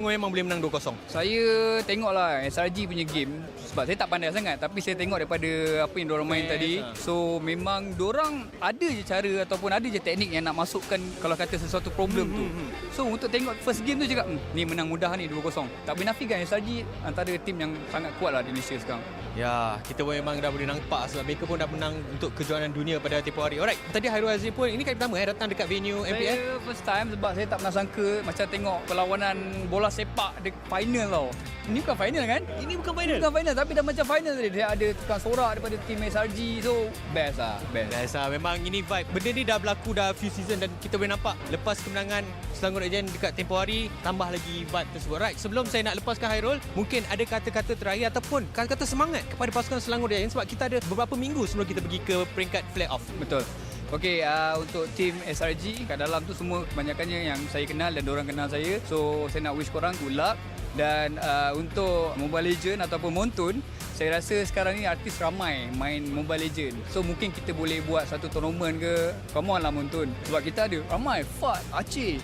Memang boleh menang 2-0. Saya tengoklah SRG punya game sebab saya tak pandai sangat tapi saya tengok daripada apa yang diorang main tadi. So memang diorang ada je cara ataupun ada je teknik yang nak masukkan kalau kata sesuatu problem tu. So untuk tengok first game tu cakap ni menang mudah ni 2-0. Tak boleh nafikan SRG antara tim yang sangat kuat lah di Malaysia sekarang. Ya, kita pun memang dah boleh nampak sebab mereka pun dah menang untuk kejuaraan dunia pada tempoh hari. Alright, tadi Hairul Azim pun ini kali pertama datang dekat venue MPL. Saya first time sebab saya tak pernah sangka macam tengok perlawanan bola sepak di final tau. Ini bukan final kan? Ini bukan final. Bukan final tapi dah macam final tadi. Dia ada tukang sorak daripada tim SRG. So best lah, best. Best lah, memang ini vibe. Benda ni dah berlaku dah few season dan kita boleh nampak lepas kemenangan Selangor Legend dekat tempoh hari tambah lagi vibe tersebut. Right, sebelum saya nak lepaskan Hairul, mungkin ada kata-kata terakhir ataupun kata-kata semangat kepada pasukan Selangor Legend sebab kita ada beberapa minggu sebelum kita pergi ke peringkat play-off. Betul. Okey, untuk tim SRG kat dalam tu semua kebanyakannya yang saya kenal dan diorang kenal saya. So saya nak wish korang good luck. Dan untuk Mobile Legend ataupun Montun, saya rasa sekarang ni artis ramai main Mobile Legend. So mungkin kita boleh buat satu tournament ke. Come on lah Montun. Sebab kita ada ramai. Fat, Aceh,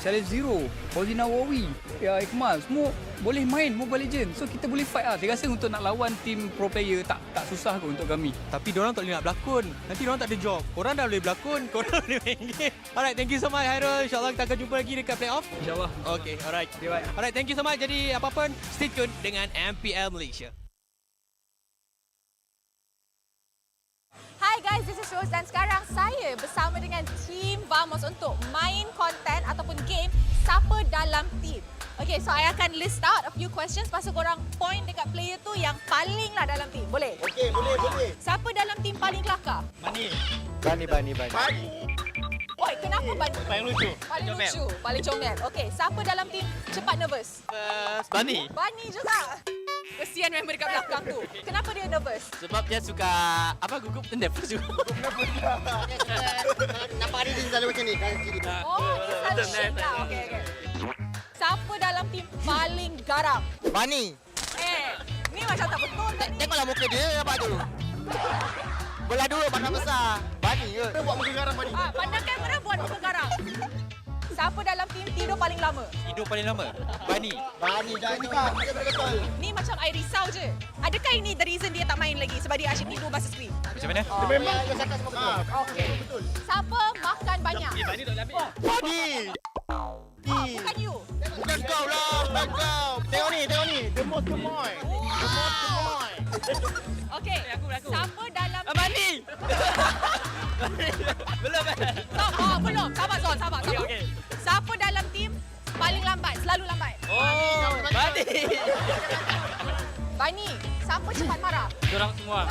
Challenge Zero, Fauzina Wawi, ya Iqmal, semua boleh main Mobile Legend. So kita boleh fight lah. Saya rasa untuk nak lawan tim pro player tak susah kot untuk kami. Tapi diorang tak boleh nak berlakon. Nanti diorang tak ada job. Korang dah boleh berlakon, korang boleh main game. Alright, thank you so much Hairul. InsyaAllah kita akan jumpa lagi dekat play-off. InsyaAllah. Okay, alright. Alright, thank you so much. Jadi apa-apa, stay tune dengan MPL Malaysia. Hi guys, this is Rose dan sekarang saya bersama dengan Team Vamos untuk main konten ataupun game Siapa Dalam Team. Okay, so I akan list out a few questions pasal korang point dekat player tu yang paling lah dalam team. Boleh? Okey, boleh. Siapa dalam team paling kelakar? Bani. Oi, kenapa Bani? Paling lucu. Paling lucu, paling comel. Okay, siapa dalam team cepat nervous? Bani. Bani juga. Kesian member dekat belakang tu. Kenapa dia nervous? Sebab dia suka gugup dan nervous juga. Nampak dia selalu macam ni. Oh, dia selalu shake lah. Okay. Siapa dalam team paling garang? Bani. Ni macam tak betul tadi. Tengoklah muka dia apa tu. Belah dulu pandang besar. Bani ke? Dia buat muka garang Bani. Pandang kamera buat muka garang. Siapa dalam team tidur paling lama? Tidur paling lama? Bani. Bani dah juga. Dia betul. Ni macam I risau je. Adakah ini the reason dia tak main lagi? Sebab dia asyik tidur masa screen? Macam mana? Dia memang dia cakap semua betul. Okey. Siapa makan banyak? Bani tak boleh ambil. Bani. Bukan you. Bukan kau lah. Bukan kau. Tengok ni. The most gemoy. Okey. Siapa dalam Bani. Belum belum. Sabar Zon. Okey. Siapa dalam team paling lambat? Selalu lambat. Oh, Bani. Bani. Siapa cepat marah? Diorang semua.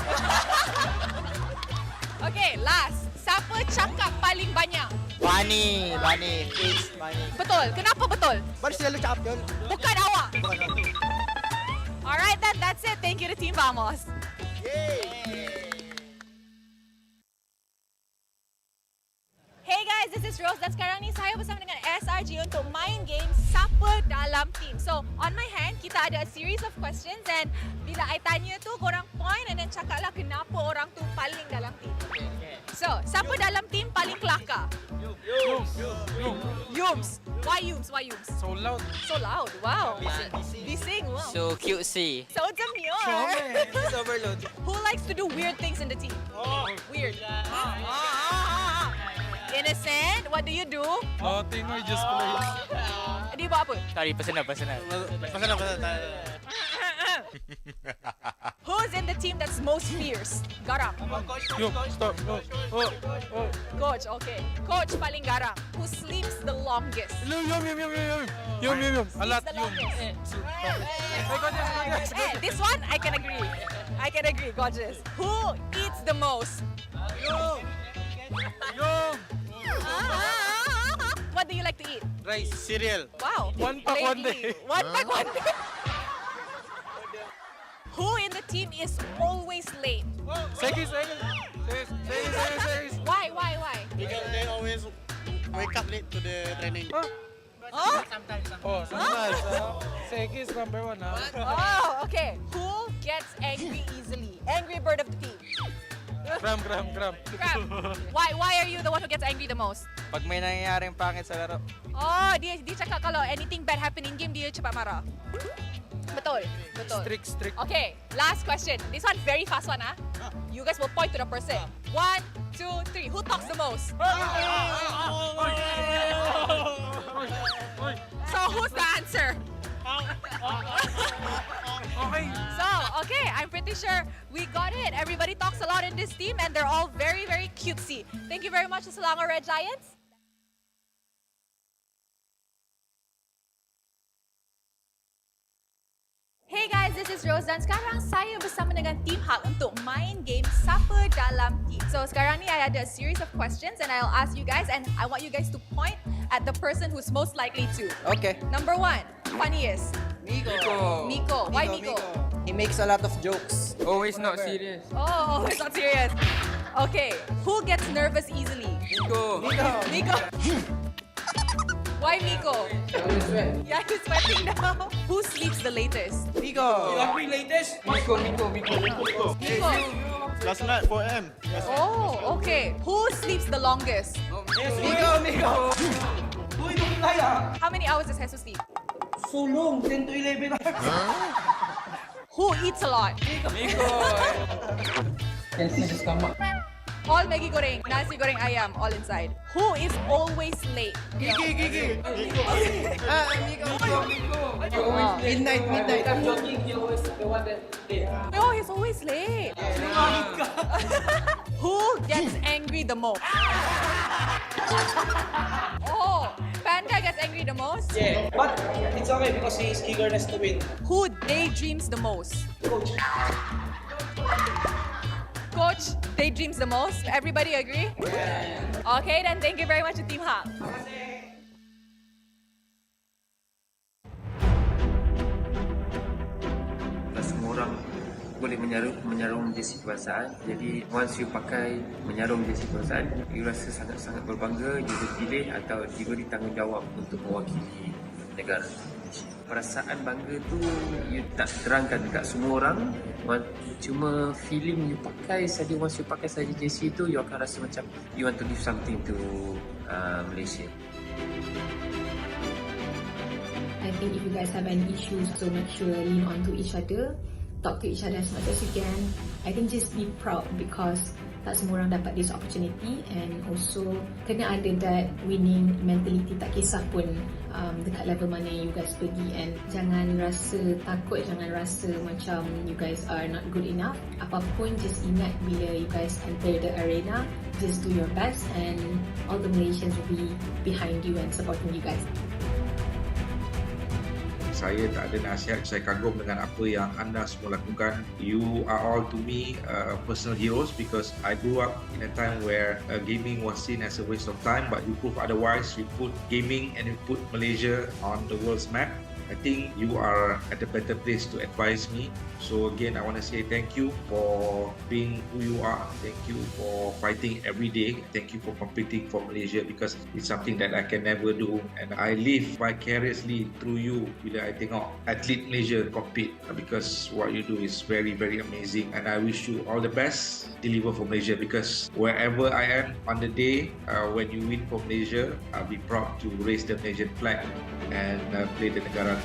Okey, last. Siapa cakap paling banyak? Bani. Fix Bani. Betul. Kenapa betul? Bani selalu cakap betul. Bukan awak. Alright then, that's it. Thank you to Team Vamos. Hey guys, this is Rose dan sekarang ni saya bersama dengan SRG untuk main game Siapa Dalam Team. So, on my hand, kita ada a series of questions and bila I tanya tu, korang point and then cakaplah kenapa orang tu paling dalam team. So, siapa dalam team paling kelakar? Yums. Why Yums? So loud. So loud. Wow. Bising. Wow. So cutesy. So demure. It's overload. Who likes to do weird things in the team? Weird. Innocent. What do you do? Nothing, I just play. Dia buat apa? Sorry, personal. Who's in the team that's most fierce? Garang. Yo, stop. Oh. Coach. Okay. Coach paling garang. Who sleeps the longest? Yum. A lot, Sleeps the yum. longest. This one I can agree. Gorgeous. Who eats the most? What do you like to eat? Rice, cereal. Wow. One pack, one Lady. day. One pack, one day. Who in the team is always late? Seconds. Why? Because they always wake up late to the training. Oh? Sometimes. Seconds number one. Oh, okay. Who gets angry easily? Angry bird of the team. Gram. Grab. Why are you the one who gets angry the most? Pag may nangyayaring pangit sa laro. Oh, dia cakap kalau anything bad happen in game, dia cepat marah. Betul. Strict. Okay, last question. This one very fast one, ah. You guys will point to the person. 1, 2, 3. Who talks the most? So who's the answer? So, okay, I'm pretty sure we got it. Everybody talks a lot in this team and they're all very, very cutesy. Thank you very much to Selangor Red Giants. Hey guys, this is Rose dan sekarang saya bersama dengan Team Hak untuk main game Siapa Dalam Team. So sekarang ni I ada a series of questions and I'll ask you guys and I want you guys to point at the person who's most likely to. Okay. Number 1, funniest. Miko. Why Miko? He makes a lot of jokes. Always not serious. Oh, it's not serious. Okay, who gets nervous easily? Miko. Why Miko? Yeah, he's sweating now. Who sleeps the latest? Miko. Miko. Last night 4 AM. Oh, okay. Who sleeps the longest? Miko. How many hours does Jesus sleep? So long, 10 to 11. Who eats a lot? Miko. Can see the stomach. All Maggi goreng, nasi goreng ayam, all inside. Who is always late? Gigi. Midnight. I'm jogging, he always the one that No, he's always late. Who gets angry the most? Oh, Panda gets angry the most? Yeah, but it's okay because he's eagerness to win. Who daydreams the most? Coach daydreams the most. Everybody agree? Yeah. Okay, then thank you very much to Team Hak. Semua orang boleh menyarung jersey kebangsaan. Jadi once you pakai menyarung jersey kebangsaan, you rasa sangat-sangat berbangga, you dipilih atau diberi tanggungjawab untuk mewakili negara. Perasaan bangga tu you tak terangkan dekat semua orang. Cuma feeling you pakai saja, once you pakai saja jersey tu, you akan rasa macam you want to give something to Malaysia. I think if you guys have any issues, so make sure lean on to each other, talk to each other as much as you can. I think just be proud because tak semua orang dapat this opportunity and also kena ada that winning mentality, tak kisah pun dekat level mana you guys pergi, and jangan rasa takut, jangan rasa macam you guys are not good enough. Apapun, just ingat bila you guys enter the arena, just do your best and all the Malaysians will be behind you and supporting you guys. Saya tak ada nasihat, saya kagum dengan apa yang anda semua lakukan. You are all to me personal heroes because I grew up in a time where gaming was seen as a waste of time, but you prove otherwise. You put gaming and you put Malaysia on the world's map. I think you are at a better place to advise me. So again, I want to say thank you for being who you are. Thank you for fighting every day. Thank you for competing for Malaysia because it's something that I can never do. And I live vicariously through you bila I tengok atlet Malaysia compete because what you do is very, very amazing. And I wish you all the best. Deliver for Malaysia because wherever I am on the day when you win for Malaysia, I'll be proud to raise the Malaysian flag and play the negara.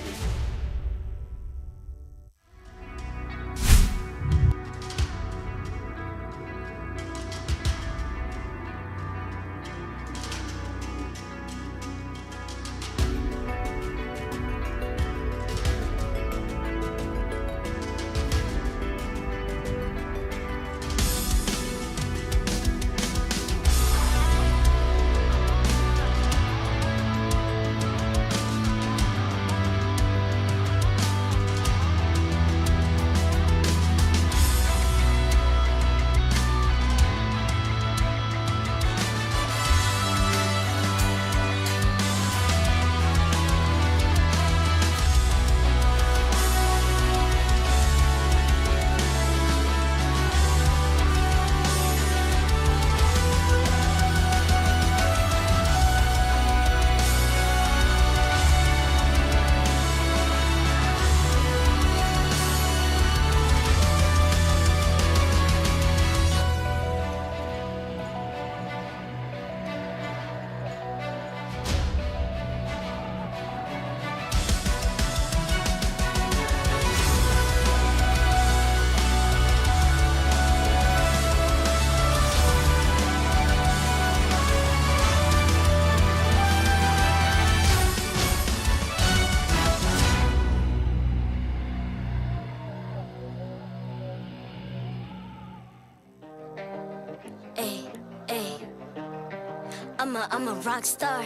I'm a rock star.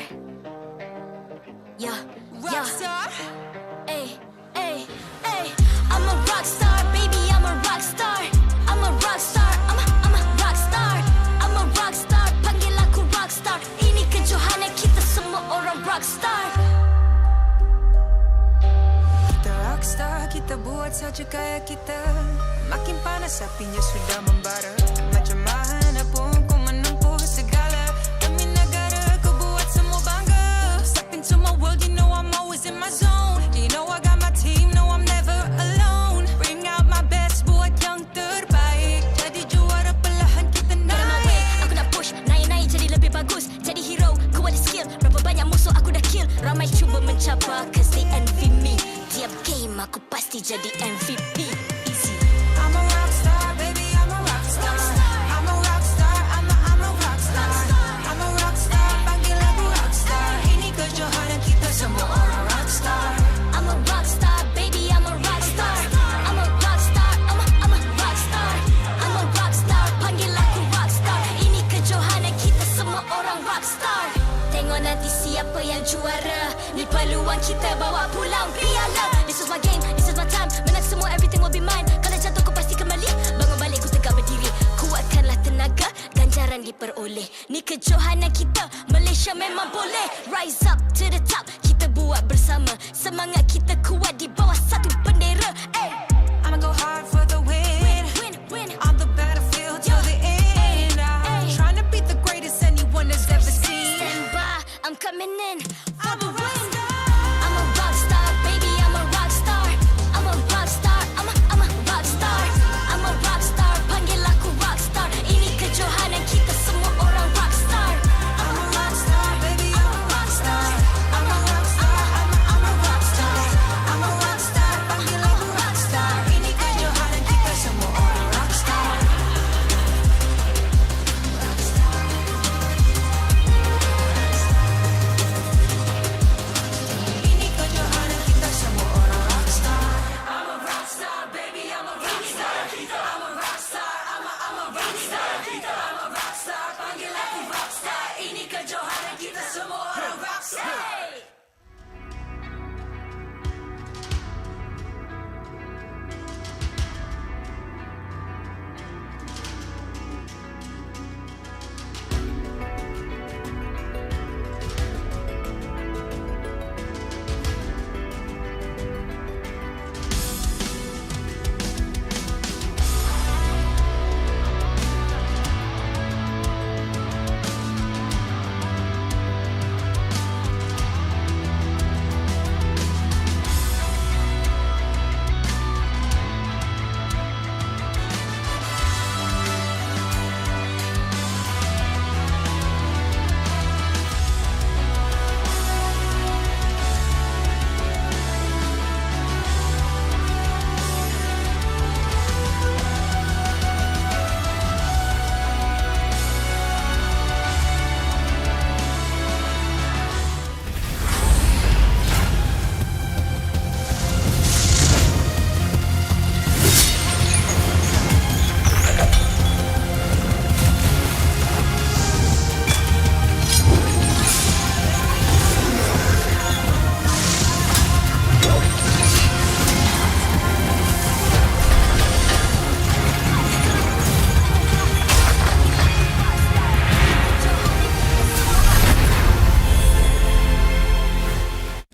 Yeah, rock star. Hey, hey, hey. I'm a rock star, baby. I'm a rock star. I'm a rock star. I'm a rock star. I'm a rock star. Panggil aku rock star. Ini kejohanan kita semua orang rock star. Kita rock star, kita buat saja gaya kita. Makin panas apinya sudah membara. Macam mana pun kau menempuh segala. Demi negara kau buat semua bangga. Step into my world, you know I'm always in my zone. You know I got my team, no I'm never alone. Bring out my best, buat yang terbaik. Jadi juara perlahan kita naik. Aku nak push, naik-naik jadi lebih bagus. Jadi hero, ku ada skill. Berapa banyak musuh aku dah kill. Ramai cuba mencapai, cause they envy me. Tiap game aku pasti jadi MVP. I'm a rock star, baby, I'm a rock star. I'm a rock star, I'm a rock star. I'm a rock star, panggil aku rock star. Ini kejohanan kita semua orang rock star. I'm a rock star, baby, I'm a rock star. I'm a rock star, I'm a rock star. I'm a rock star, panggil aku rock star. Ini kejohanan kita semua orang rock star. Tengok nanti siapa yang juara. Ni peluang kita bawa pulang piala. This is my game, this is my time. Menang semua, everything will be mine. Kalau jatuh kau pasti kembali. Bangun balik ku tegak berdiri. Kuatkanlah tenaga, ganjaran diperoleh. Ni kejohanan kita, Malaysia memang boleh. Rise up to the top, kita buat bersama. Semangat kita kuat di bawah satu bendera. Ay. I'ma go hard for the win. Win. On the battlefield till the end. I'm trying to beat the greatest anyone has ever seen. Stand by, I'm coming in for I'm the a rock win. star. I'm a rock star, baby, I'm a rock star. I'm a rock star, I'm a rock star. I'm a rock star, panggil aku rock star. Ini kejohanan kita semua orang rock star. I'm a rock star, baby, I'm a rock star. I'm a rock star, I'm a rock star. I'm a rock star, panggil aku rock star. Ini kejohanan kita semua orang rock star. Ini kejohanan kita semua orang rock star. I'm a rock star, baby, I'm a rock star. I'm a rock star, I'm a rock star. I'm a rock star, panggil aku rock star. Ini kejohanan kita semua orang rock star.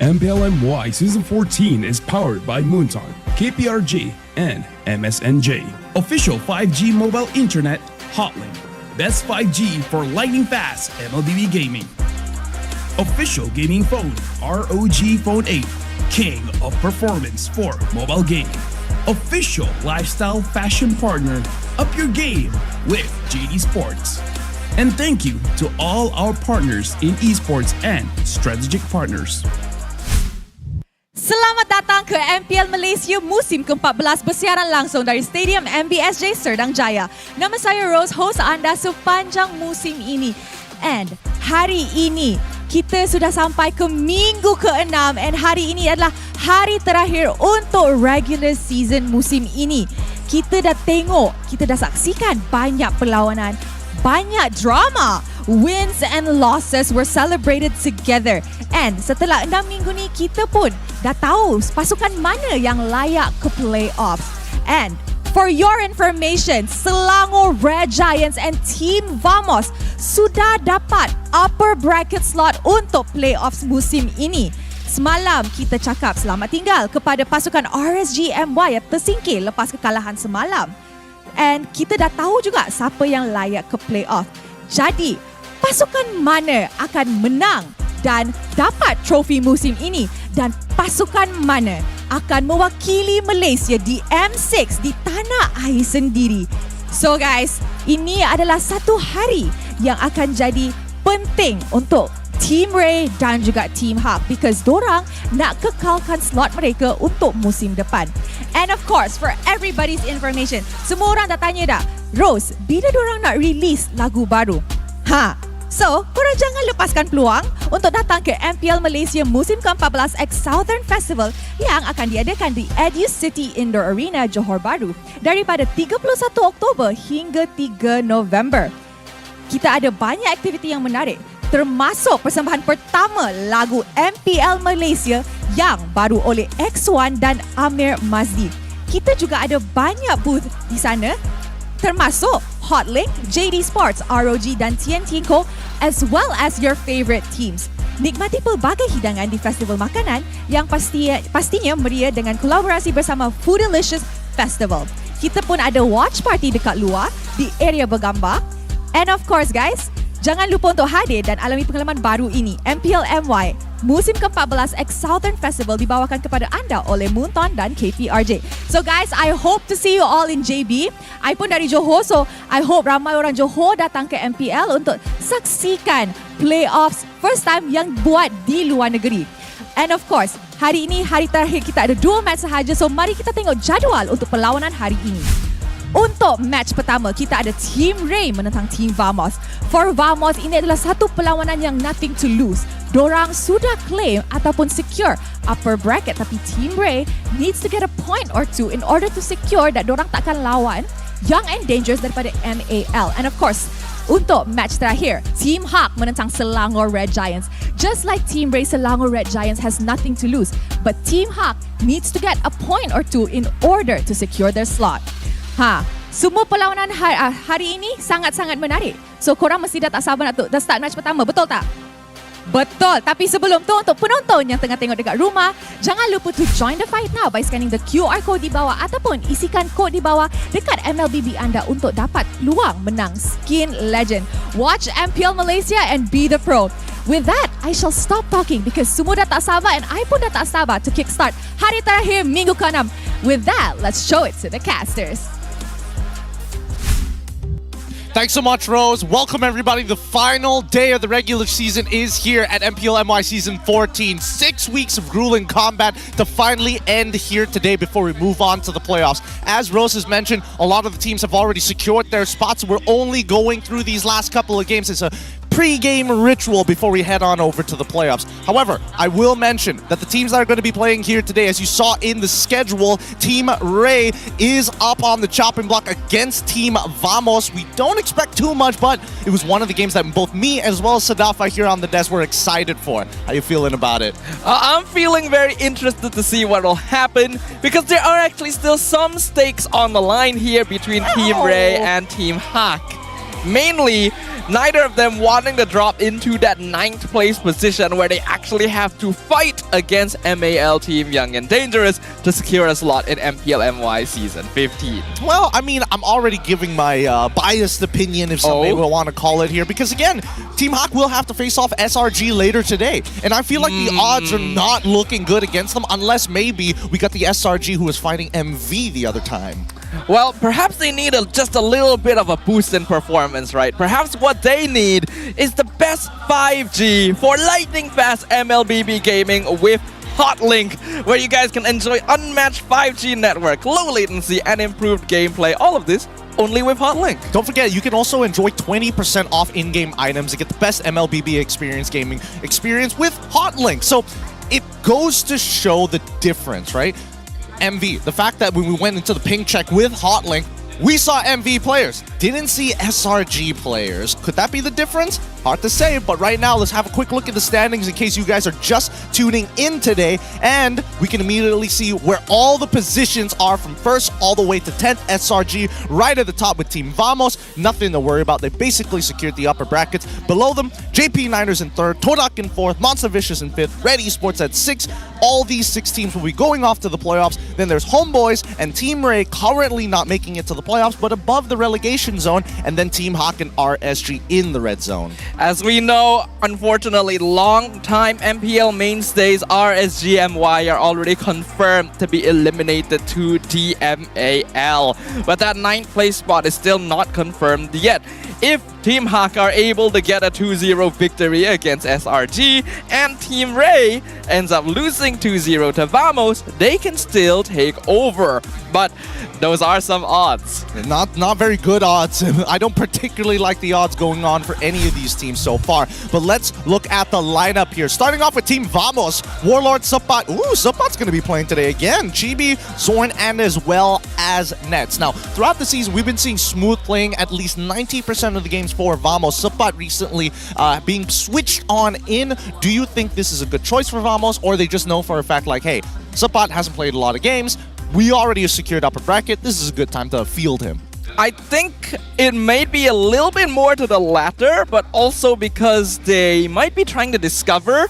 MPL MY Season 14 is powered by Moonton, KPRG, and MSNJ. Official 5G mobile internet hotlink. Best 5G for lightning fast MLBB gaming. Official gaming phone ROG Phone 8, king of performance for mobile gaming. Official lifestyle fashion partner, up your game with JD Sports. And thank you to all our partners in esports and strategic partners. Selamat datang ke MPL Malaysia musim ke-14 bersiaran langsung dari Stadium MBSJ Serdang Jaya. Nama saya Rose, host anda sepanjang musim ini. And hari ini kita sudah sampai ke minggu ke-6 and hari ini adalah hari terakhir untuk regular season musim ini. Kita dah tengok, kita dah saksikan banyak perlawanan, banyak drama. wins and losses were celebrated together. And setelah 6 minggu ni, kita pun dah tahu pasukan mana yang layak ke playoffs. And for your information, Selangor Red Giants and Team Vamos sudah dapat upper bracket slot untuk playoffs musim ini. Semalam kita cakap selamat tinggal kepada pasukan RSGMY yang tersingkir lepas kekalahan semalam. And kita dah tahu juga siapa yang layak ke playoff. Jadi, pasukan mana akan menang dan dapat trofi musim ini, dan pasukan mana akan mewakili Malaysia di M6 di tanah air sendiri. So guys, ini adalah satu hari yang akan jadi penting untuk Team Ray dan juga Team Hawk because dorang nak kekalkan slot mereka untuk musim depan. And of course, for everybody's information, semua orang dah tanya dah, Rose, bila dorang nak release lagu baru? So, korang jangan lepaskan peluang untuk datang ke MPL Malaysia musim ke-14 X Southern Festival yang akan diadakan di Edu City Indoor Arena, Johor Bahru daripada 31 Oktober hingga 3 November. Kita ada banyak aktiviti yang menarik, termasuk persembahan pertama lagu MPL Malaysia yang baru oleh X1 dan Amir Mazdi. Kita juga ada banyak booth di sana, termasuk Hotlink, JD Sports, ROG dan TNT Co, as well as your favorite teams. Nikmati pelbagai hidangan di festival makanan yang pastinya meriah dengan kolaborasi bersama Foodalicious Festival. Kita pun ada watch party dekat luar di area bergambar. And of course guys, jangan lupa untuk hadir dan alami pengalaman baru ini. MPL MY musim ke-14 X Southern Festival dibawakan kepada anda oleh Moonton dan KPRJ. So guys, I hope to see you all in JB. I pun dari Johor, so I hope ramai orang Johor datang ke MPL untuk saksikan playoffs first time yang buat di luar negeri. And of course, hari ini hari terakhir kita ada 2 match sahaja, so mari kita tengok jadual untuk perlawanan hari ini. Untuk match pertama, kita ada Team Ray menentang Team Vamos. For Vamos, ini adalah satu perlawanan yang nothing to lose. Dorang sudah claim ataupun secure upper bracket, tapi Team Ray needs to get a point or two in order to secure that dorang takkan lawan Young and Dangerous daripada MAL. And of course, untuk match terakhir, Team Hawk menentang Selangor Red Giants. Just like Team Ray, Selangor Red Giants has nothing to lose, but Team Hawk needs to get a point or two in order to secure their slot. Semua perlawanan hari ini sangat-sangat menarik. So korang mesti dah tak sabar nak start match pertama, betul tak? Betul. Tapi sebelum tu, untuk penonton yang tengah tengok dekat rumah, jangan lupa to join the fight now by scanning the QR code di bawah ataupun isikan kod di bawah dekat MLBB anda untuk dapat peluang menang Skin Legend. Watch MPL Malaysia and be the pro. With that, I shall stop talking because semua dah tak sabar and I pun dah tak sabar to kickstart hari terakhir minggu ke-6. With that, let's show it to the casters. Thanks so much, Rose. Welcome, everybody. The final day of the regular season is here at MPL MY Season 14. 6 weeks of grueling combat to finally end here today before we move on to the playoffs. As Rose has mentioned, a lot of the teams have already secured their spots. We're only going through these last couple of games. It's a pre-game ritual before we head on over to the playoffs. However, I will mention that the teams that are going to be playing here today, as you saw in the schedule, Team Ray is up on the chopping block against Team Vamos. We don't expect too much, but it was one of the games that both me as well as Sadafa here on the desk were excited for. How you feeling about it? I'm feeling very interested to see what will happen because there are actually still some stakes on the line here between Team Ray and Team Hawk. Mainly, neither of them wanting to drop into that 9th place position where they actually have to fight against MAL Team Young and Dangerous to secure a slot in MPL MY Season 15. Well, I mean, I'm already giving my biased opinion, if somebody will want to call it here, because again, Team Hawk will have to face off SRG later today, and I feel like the odds are not looking good against them unless maybe we got the SRG who was fighting MV the other time. Well, perhaps they need just a little bit of a boost in performance, right? Perhaps what they need is the best 5G for lightning fast MLBB gaming with Hotlink, where you guys can enjoy unmatched 5G network, low latency, and improved gameplay. All of this only with Hotlink. Don't forget, you can also enjoy 20% off in-game items to get the best MLBB experience gaming experience with Hotlink. So it goes to show the difference, right? MV, the fact that when we went into the ping check with Hotlink, we saw MV players, didn't see SRG players. Could that be the difference? Hard to say, but right now, let's have a quick look at the standings in case you guys are just tuning in today. And we can immediately see where all the positions are from first all the way to 10th. SRG right at the top with Team Vamos. Nothing to worry about. They basically secured the upper brackets. Below them, JP Niners in 3rd, Todak in 4th, Monster Vicious in 5th, Red Esports at 6th. All these 6 teams will be going off to the playoffs. Then there's Homeboys and Team Ray currently not making it to the playoffs, but above the relegation zone. And then Team Hawk and RSG in the red zone. As we know, unfortunately, long-time MPL mainstays RSGMY are already confirmed to be eliminated to DMAL. But that 9th place spot is still not confirmed yet. If Team Hawk are able to get a 2-0 victory against SRG and Team Ray ends up losing 2-0 to Vamos, they can still take over. But those are some odds. Not very good odds. I don't particularly like the odds going on for any of these teams so far. But let's look at the lineup here. Starting off with Team Vamos, Warlord, Sapat. Ooh, Sapat's going to be playing today again. Chibi, Zorn, and as well as Nets. Now, throughout the season, we've been seeing Smooth playing at least 90% of the games for Vamos. Sapat recently being switched on in. Do you think this is a good choice for Vamos, or they just know for a fact like, hey, Sapat hasn't played a lot of games. We already have secured upper bracket. This is a good time to field him. I think it may be a little bit more to the latter, but also because they might be trying to discover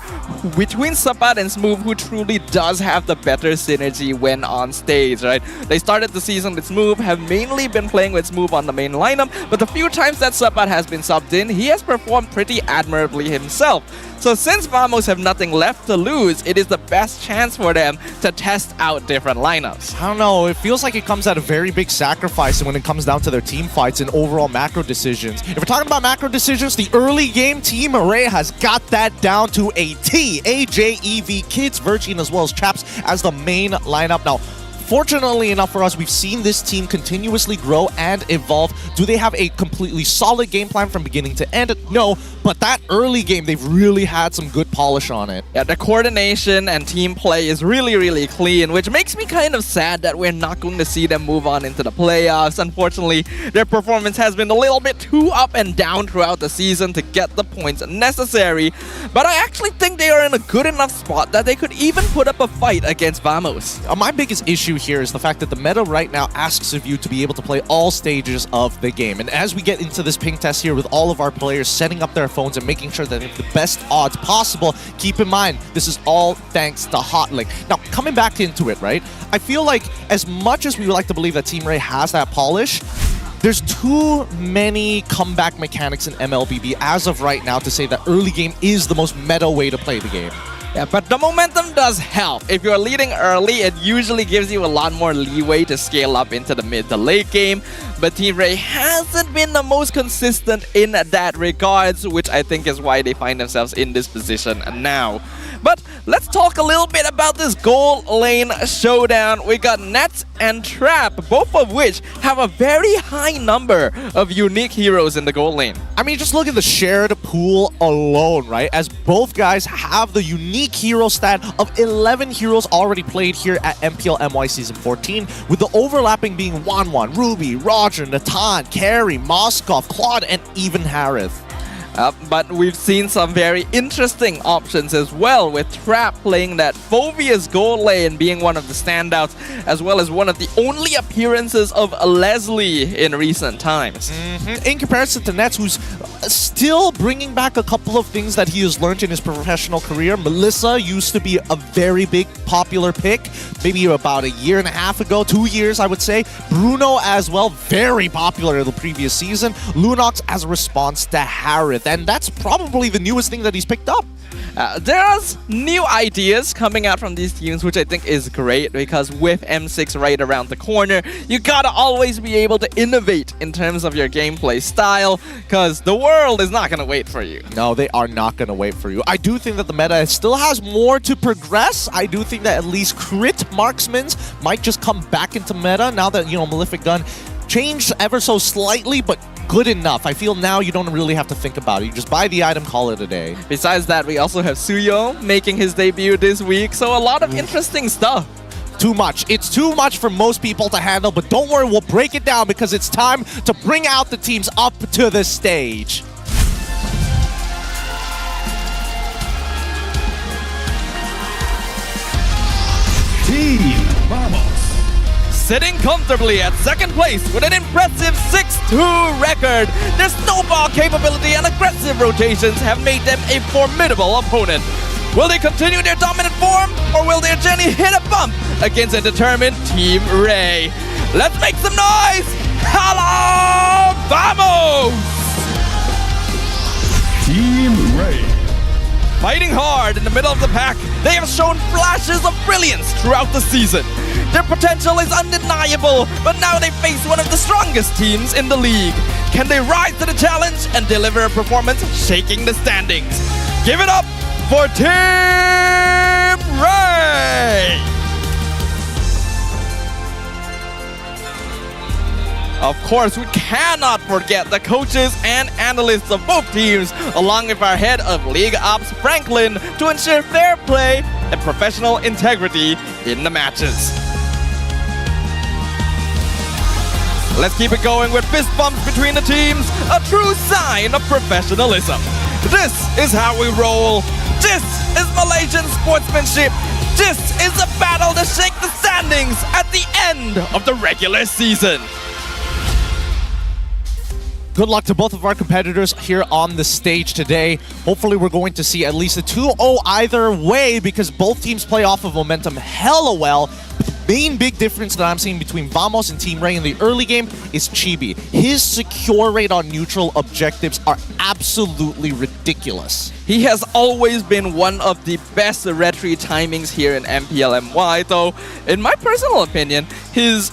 between Sapat and Smooth who truly does have the better synergy when on stage, right? They started the season with Smooth, have mainly been playing with Smooth on the main lineup, but the few times that Sapat has been subbed in, he has performed pretty admirably himself. So since Vamos have nothing left to lose, it is the best chance for them to test out different lineups. I don't know, it feels like it comes at a very big sacrifice when it comes down to their team fights and overall macro decisions. If we're talking about macro decisions, the early game Team Array has got that down to a T. AJEV, Kidsz, Virgin, as well as Chaps as the main lineup. Now, fortunately enough for us, we've seen this team continuously grow and evolve. Do they have a completely solid game plan from beginning to end? No, but that early game, they've really had some good polish on it. Yeah, the coordination and team play is really, really clean, which makes me kind of sad that we're not going to see them move on into the playoffs. Unfortunately, their performance has been a little bit too up and down throughout the season to get the points necessary, but I actually think they are in a good enough spot that they could even put up a fight against Vamos. My biggest issue here is the fact that the meta right now asks of you to be able to play all stages of the game. And as we get into this ping test here with all of our players setting up their phones and making sure that they have the best odds possible, keep in mind, this is all thanks to Hotlink. Now, coming back into it, right? I feel like as much as we would like to believe that Team Ray has that polish, there's too many comeback mechanics in MLBB as of right now to say that early game is the most meta way to play the game. Yeah, but the momentum does help. If you're leading early, it usually gives you a lot more leeway to scale up into the mid to late game. But Team Ray hasn't been the most consistent in that regards, which I think is why they find themselves in this position now. But let's talk a little bit about this goal lane showdown. We got Nets and Trap, both of which have a very high number of unique heroes in the goal lane. I mean, just look at the shared pool alone, right? As both guys have the unique hero stat of 11 heroes already played here at MPL MY Season 14, with the overlapping being Wanwan, Ruby, Roger, Natan, Carey, Moskov, Claude, and even Harith. But we've seen some very interesting options as well, with Trap playing that Phobia's goal lane being one of the standouts, as well as one of the only appearances of Leslie in recent times. In comparison to Nets, who's still bringing back a couple of things that he has learned in his professional career. Melissa used to be a very big popular pick, maybe about a year and a half ago, 2 years I would say. Bruno as well, very popular in the previous season. Lunox as a response to Harith, and that's probably the newest thing that he's picked up. There's new ideas coming out from these teams, which I think is great, because with M6 right around the corner, you gotta always be able to innovate in terms of your gameplay style, because the world is not gonna wait for you. No, they are not gonna wait for you. I do think that the meta still has more to progress. I do think that at least crit marksmans might just come back into meta now that, you know, Malefic Gun changed ever so slightly, but good enough. I feel now you don't really have to think about it. You just buy the item, call it a day. Besides that, we also have Suyo making his debut this week, so a lot of interesting stuff. too much. It's too much for most people to handle, but don't worry, we'll break it down because it's time to bring out the teams up to the stage. Team Vamos. Sitting comfortably at second place with an impressive 6-2 record, their snowball capability and aggressive rotations have made them a formidable opponent. Will they continue their dominant form, or will their journey hit a bump against a determined Team Ray? Let's make some noise! Hello, vamos! Team Ray. Fighting hard in the middle of the pack, they have shown flashes of brilliance throughout the season. Their potential is undeniable, but now they face one of the strongest teams in the league. Can they rise to the challenge and deliver a performance shaking the standings? Give it up for Team Ray! Of course, we cannot forget the coaches and analysts of both teams, along with our head of League Ops, Franklin, to ensure fair play and professional integrity in the matches. Let's keep it going with fist bumps between the teams, a true sign of professionalism. This is how we roll. This is Malaysian sportsmanship. This is a battle to shake the standings at the end of the regular season. Good luck to both of our competitors here on the stage today. Hopefully we're going to see at least a 2-0 either way because both teams play off of momentum hella well. But the main big difference that I'm seeing between Vamos and Team Ray in the early game is Chibi. His secure rate on neutral objectives are absolutely ridiculous. He has always been one of the best retry timings here in MPL MY, though in my personal opinion, his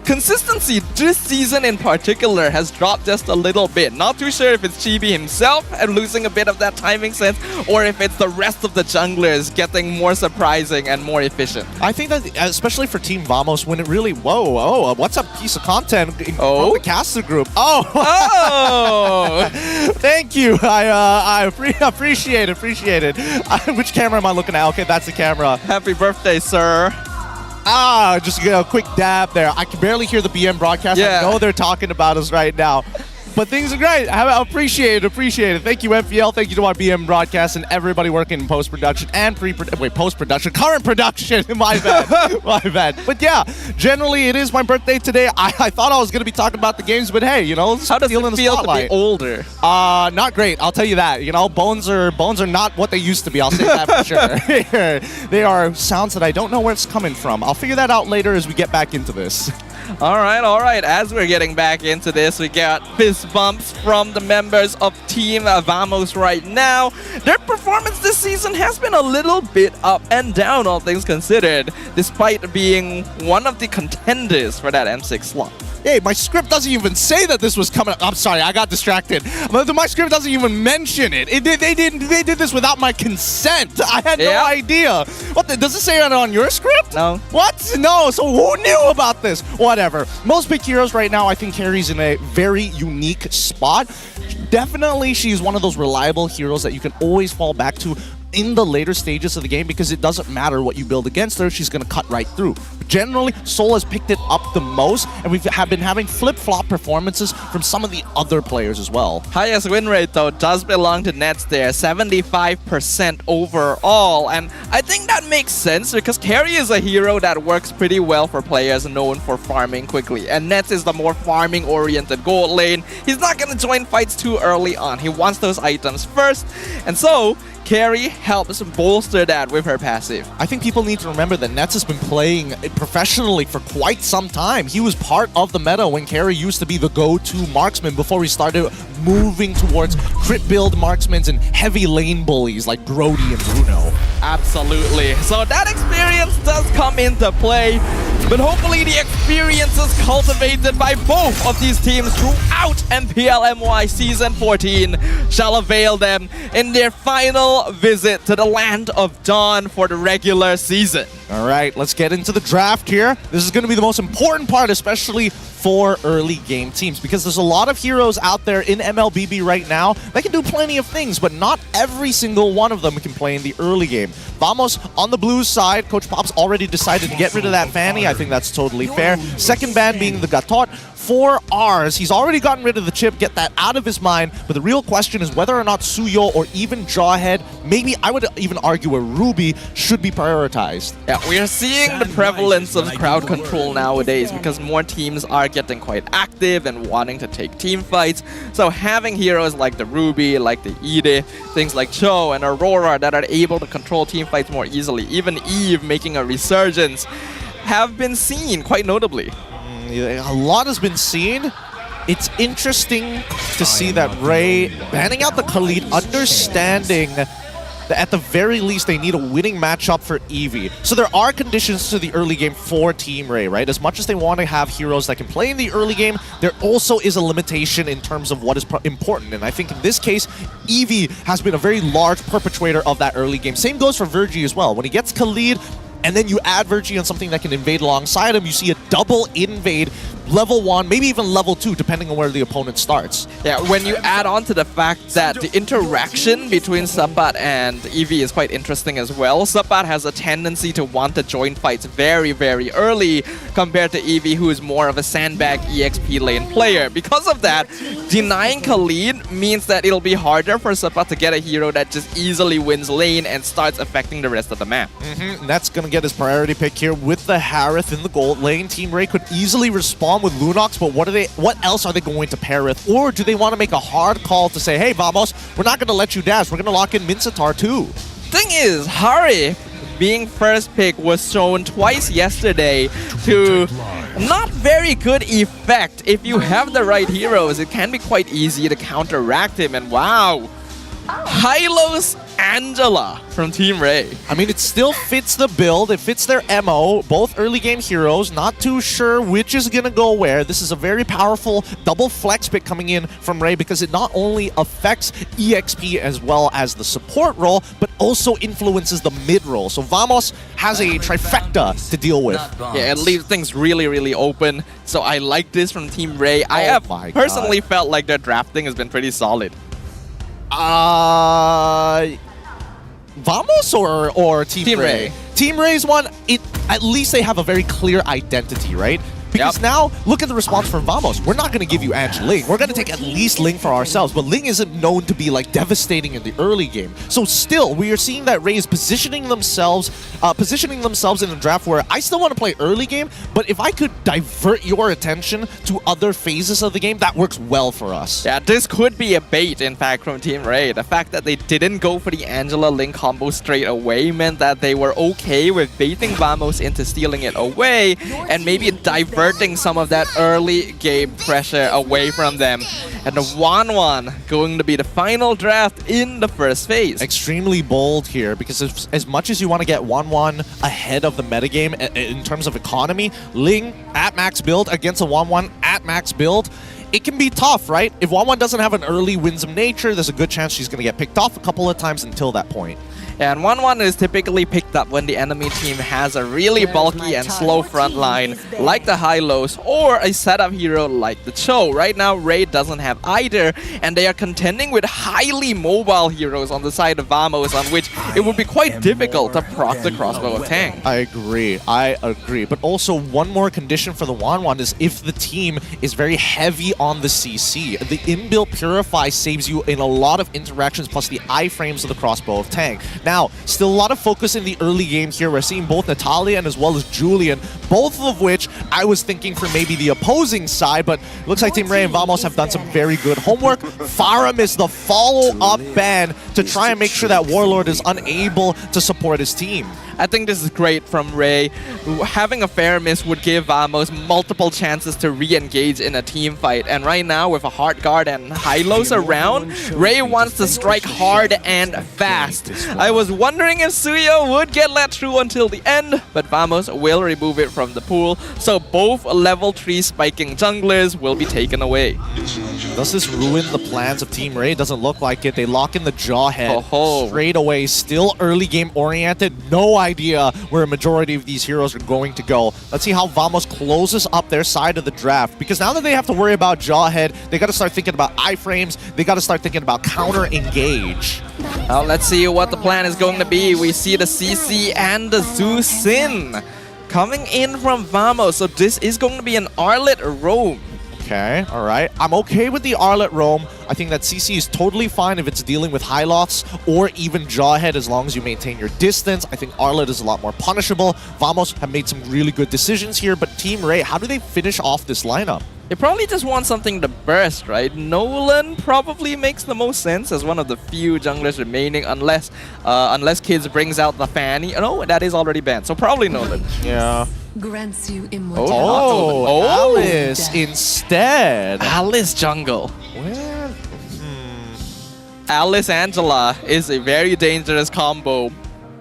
consistency this season in particular has dropped just a little bit. Not too sure if it's Chibi himself and losing a bit of that timing sense, or if it's the rest of the junglers getting more surprising and more efficient. I think that, especially for Team Vamos, when it really, whoa, what's a piece of content from the caster group? Oh! Thank you. I appreciate it. Which camera am I looking at? Okay, that's the camera. Happy birthday, sir. Just a quick dab there. I can barely hear the BM broadcast. Yeah. I know they're talking about us right now. But things are great. I appreciate it. Thank you, MPL. Thank you to our BM broadcast and everybody working in post-production and post-production, current production. My bad. But yeah, generally it is my birthday today. I thought I was going to be talking about the games, but hey, how does it feel to be older? Not great. I'll tell you that. Bones are not what they used to be. I'll say that for sure. They are sounds that I don't know where it's coming from. I'll figure that out later as we get back into this. All right. As we're getting back into this, we got fist bumps from the members of Team Vamos right now. Their performance this season has been a little bit up and down, all things considered, despite being one of the contenders for that M6 slot. Hey, my script doesn't even say that this was coming up. I'm sorry, I got distracted. My script doesn't even mention it. They did this without my consent. I had no idea. Does it say it on your script? No. What? No, so who knew about this? Whatever. Most big heroes right now, I think Carrie's in a very unique spot. Definitely, she's one of those reliable heroes that you can always fall back to in the later stages of the game because it doesn't matter what you build against her, she's going to cut right through. Generally, Sol has picked it up the most, and we have been having flip-flop performances from some of the other players as well. Highest win rate, though, does belong to Nets there, 75% overall, and I think that makes sense because Carrie is a hero that works pretty well for players known for farming quickly, and Nets is the more farming-oriented gold lane. He's not going to join fights too early on. He wants those items first, and so Carrie helps bolster that with her passive. I think people need to remember that Nets has been playing professionally for quite some time. He was part of the meta when Carrie used to be the go-to marksman before he started moving towards crit build marksmans and heavy lane bullies like Brody and Bruno. Absolutely. So that experience does come into play, but hopefully the experiences cultivated by both of these teams throughout MPL MY Season 14 shall avail them in their final visit to the Land of Dawn for the regular season. All right, let's get into the draft here. This is going to be the most important part, especially for early game teams, because there's a lot of heroes out there in MLBB right now that can do plenty of things, but not every single one of them can play in the early game. Vamos on the blue side, Coach Pop's already decided to get rid of that Fanny. I think that's totally fair. Second ban being the Gatot. For ours, he's already gotten rid of the chip, get that out of his mind, but the real question is whether or not Suyo or even Jawhead, maybe I would even argue a Ruby, should be prioritized. Yeah, we are seeing the prevalence of crowd control nowadays because more teams are getting quite active and wanting to take team fights. So having heroes like the Ruby, like the Ide, things like Cho and Aurora that are able to control team fights more easily, even Eve making a resurgence, have been seen quite notably. A lot has been seen. It's interesting to see that Ray banning out the Khalid, understanding that at the very least they need a winning matchup for Eevee. So there are conditions to the early game for Team Ray, right? As much as they want to have heroes that can play in the early game, there also is a limitation in terms of what is important. And I think in this case, Eevee has been a very large perpetrator of that early game. Same goes for Virgie as well. When he gets Khalid, and then you add Virgie on something that can invade alongside him, you see a double invade, level 1, maybe even level 2, depending on where the opponent starts. Yeah, when you add on to the fact that the interaction between Sabat and Eevee is quite interesting as well. Sabat has a tendency to want to join fights very, very early compared to Eevee, who is more of a sandbag EXP lane player. Because of that, denying Khalid means that it'll be harder for Sabat to get a hero that just easily wins lane and starts affecting the rest of the map. And that's going to get his priority pick here with the Harith in the gold lane. Team Ray could easily respond with Lunox, but what else are they going to pair with? Or do they want to make a hard call to say, hey, Vamos, we're not going to let you dash. We're going to lock in Minsatar too. Thing is, Hari being first pick was shown twice yesterday to not very good effect. If you have the right heroes, it can be quite easy to counteract him. And wow, Hylos Angela from Team Ray. I mean, it still fits the build. It fits their MO. Both early game heroes. Not too sure which is going to go where. This is a very powerful double flex pick coming in from Ray because it not only affects EXP as well as the support role, but also influences the mid role. So Vamos has a trifecta to deal with. Yeah, it leaves things really, really open. So I like this from Team Ray. I have personally felt like their drafting has been pretty solid. Vamos or Team Ray? Team Ray's one, at least they have a very clear identity, right? Because now, look at the response from Vamos. We're not going to give you Ange Ling. We're going to take at least Ling for ourselves. But Ling isn't known to be like devastating in the early game. So still, we are seeing that Ray is positioning themselves in the draft where I still want to play early game, but if I could divert your attention to other phases of the game, that works well for us. Yeah, this could be a bait, in fact, from Team Ray. The fact that they didn't go for the Angela Ling combo straight away meant that they were okay with baiting Vamos into stealing it away and maybe diverting some of that early game pressure away from them. And the 1-1 going to be the final draft in the first phase. Extremely bold here because as much as you want to get 1-1 ahead of the metagame in terms of economy, Ling at max build against a 1-1 at max build, it can be tough, right? If 1-1 doesn't have an early winsome nature, there's a good chance she's going to get picked off a couple of times until that point. And 1-1 is typically picked up when the enemy team has a really bulky and slow front line like the Hylos or a setup hero like the Cho. Right now, Ray doesn't have either, and they are contending with highly mobile heroes on the side of Vamos, on which it would be quite difficult to proc the crossbow of Tang. I agree. But also, one more condition for the 1-1 is if the team is very heavy on the CC. The inbuilt Purify saves you in a lot of interactions, plus the iframes of the crossbow of Tang. Now, still a lot of focus in the early game here. We're seeing both Natalia and as well as Julian, both of which I was thinking for maybe the opposing side, but it looks like Team Ray and Vamos have done some very good homework. Faram is the follow-up ban to try and make sure that Warlord is unable to support his team. I think this is great from Ray. Having a fair miss would give Vamos multiple chances to re-engage in a team fight. And right now, with a hard guard and Hylos around, Ray wants to strike hard and fast. I was wondering if Suyo would get let through until the end, but Vamos will remove it from the pool. So both level 3 spiking junglers will be taken away. Does this ruin the plans of Team Ray? Doesn't look like it. They lock in the Jawhead straight away. Still early game oriented. No idea where a majority of these heroes are going to go. Let's see how Vamos closes up their side of the draft, because now that they have to worry about Jawhead, they got to start thinking about iframes, they got to start thinking about counter-engage. Well, let's see what the plan is going to be. We see the CC and the Zoosin coming in from Vamos, so this is going to be an Arlet roam. Okay, all right. I'm okay with the Arlet roam. I think that CC is totally fine if it's dealing with Hyloths or even Jawhead, as long as you maintain your distance. I think Arlet is a lot more punishable. Vamos have made some really good decisions here, but Team Ray, how do they finish off this lineup? They probably just want something to burst, right? Nolan probably makes the most sense as one of the few junglers remaining, unless Kidsz brings out the Fanny. No, that is already banned, so probably Nolan. Yeah. Grants you immortality. Oh, Alice instead. Alice jungle. Where? Alice Angela is a very dangerous combo,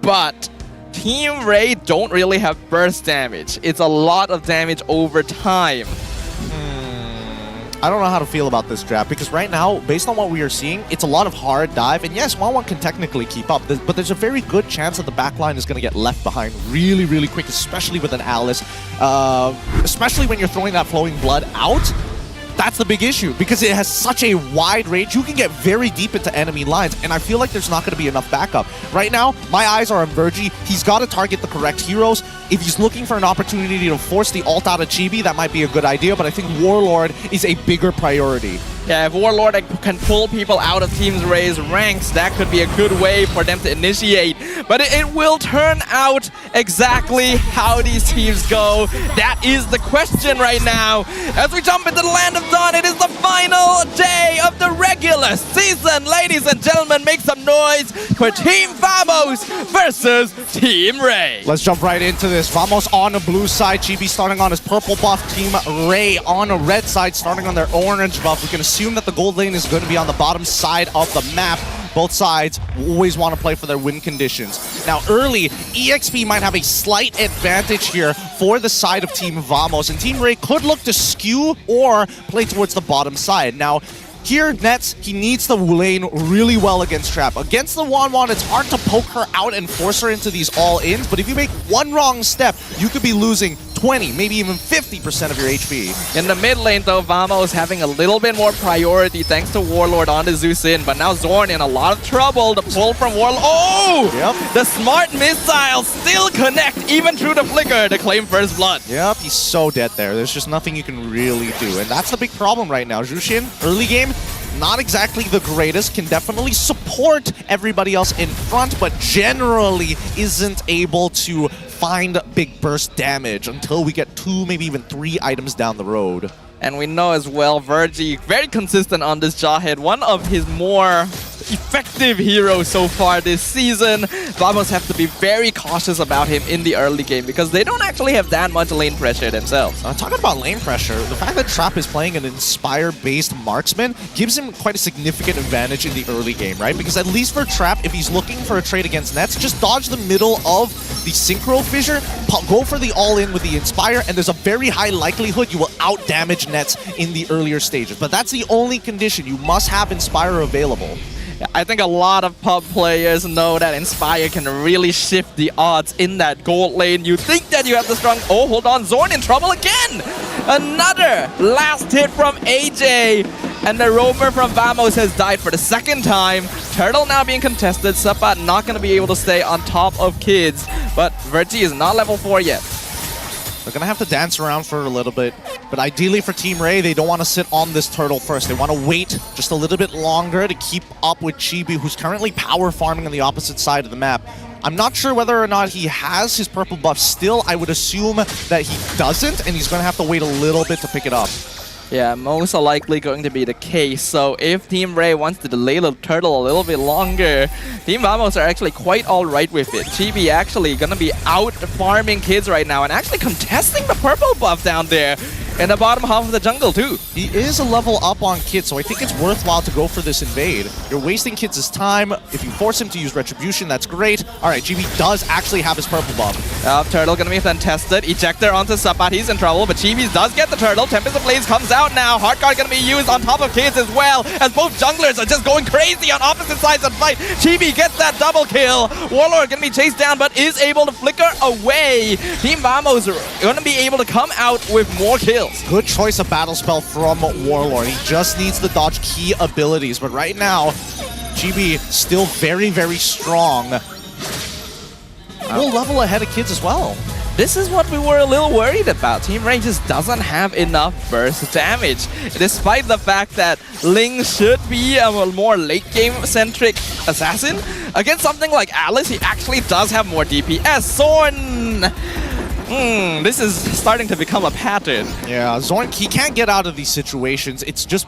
but Team Ray don't really have burst damage. It's a lot of damage over time. I don't know how to feel about this draft, because right now, based on what we are seeing, it's a lot of hard dive, and yes, 1-1 can technically keep up, but there's a very good chance that the backline is going to get left behind really, really quick, especially with an Alice. Especially when you're throwing that flowing blood out. That's the big issue, because it has such a wide range. You can get very deep into enemy lines, and I feel like there's not going to be enough backup. Right now, my eyes are on Virgie. He's got to target the correct heroes. If he's looking for an opportunity to force the ult out of Chibi, that might be a good idea, but I think Warlord is a bigger priority. Yeah, if Warlord can pull people out of Team Ray's ranks, that could be a good way for them to initiate. But it will turn out exactly how these teams go. That is the question right now. As we jump into the Land of Dawn, it is the final day of the regular season. Ladies and gentlemen, make some noise for Team Vamos versus Team Ray. Let's jump right into this. Vamos on the blue side, Chibi starting on his purple buff, Team Ray on the red side starting on their orange buff. We can assume that the gold lane is going to be on the bottom side of the map. Both sides always want to play for their win conditions. Now early, EXP might have a slight advantage here for the side of Team Vamos, and Team Ray could look to skew or play towards the bottom side. Now, here, Nets, he needs the lane really well against Trap. Against the Wan, it's hard to poke her out and force her into these all-ins, but if you make one wrong step, you could be losing 20, maybe even 50% of your HP. In the mid lane, though, Vamos having a little bit more priority thanks to Warlord on the Zoosin, but now Zorn in a lot of trouble. The pull from Warlord. Oh! Yep. The smart missiles still connect even through the flicker to claim first blood. Yep, he's so dead there. There's just nothing you can really do, and that's the big problem right now. Jushin, early game, not exactly the greatest, can definitely support everybody else in front, but generally isn't able to find big burst damage until we get 2, maybe even 3 items down the road. And we know as well, Virgie, very consistent on this Jawhead, one of his more effective heroes so far this season. Vamos have to be very cautious about him in the early game because they don't actually have that much lane pressure themselves. Talking about lane pressure, the fact that Trap is playing an Inspire-based marksman gives him quite a significant advantage in the early game, right? Because at least for Trap, if he's looking for a trade against Nets, just dodge the middle of the Synchro Fissure, go for the all-in with the Inspire, and there's a very high likelihood you will out-damage Nets in the earlier stages. But that's the only condition. You must have Inspire available. I think a lot of pub players know that Inspire can really shift the odds in that gold lane. You think that you have the strong... Oh, hold on. Zorn in trouble again. Another last hit from AJ. And the roamer from Vamos has died for the second time. Turtle now being contested. Sapat not going to be able to stay on top of Kidsz. But Virgie is not level 4 yet. They're going to have to dance around for a little bit. But ideally for Team Ray, they don't want to sit on this turtle first. They want to wait just a little bit longer to keep up with Chibi, who's currently power farming on the opposite side of the map. I'm not sure whether or not he has his purple buff still. I would assume that he doesn't, and he's going to have to wait a little bit to pick it up. Yeah, most likely going to be the case. So if Team Ray wants to delay the turtle a little bit longer, Team Vamos are actually quite alright with it. Chibi actually going to be out farming Kidsz right now and actually contesting the purple buff down there. in the bottom half of the jungle too. He is a level up on Kidz, so I think it's worthwhile to go for this invade. You're wasting Kidz' time. If you force him to use Retribution, that's great. All right, Chibi does actually have his purple buff. Turtle gonna be contested. Ejector onto Sapat, he's in trouble, but Chibi does get the turtle. Tempest of Blaze comes out now. Heart Guard gonna be used on top of Kidz as well, as both junglers are just going crazy on opposite sides of the fight. Chibi gets that double kill. Warlord gonna be chased down, but is able to flicker away. Team Vamos gonna be able to come out with more kills. Good choice of battle spell from Warlord. He just needs the dodge key abilities, but right now, Chibi still very, very strong. We'll level ahead of Kidz as well. This is what we were a little worried about. Team Ray just doesn't have enough burst damage. Despite the fact that Ling should be a more late game centric assassin, against something like Alice, he actually does have more DPS. Zorn! This is starting to become a pattern. Yeah, Zorn, he can't get out of these situations. It's just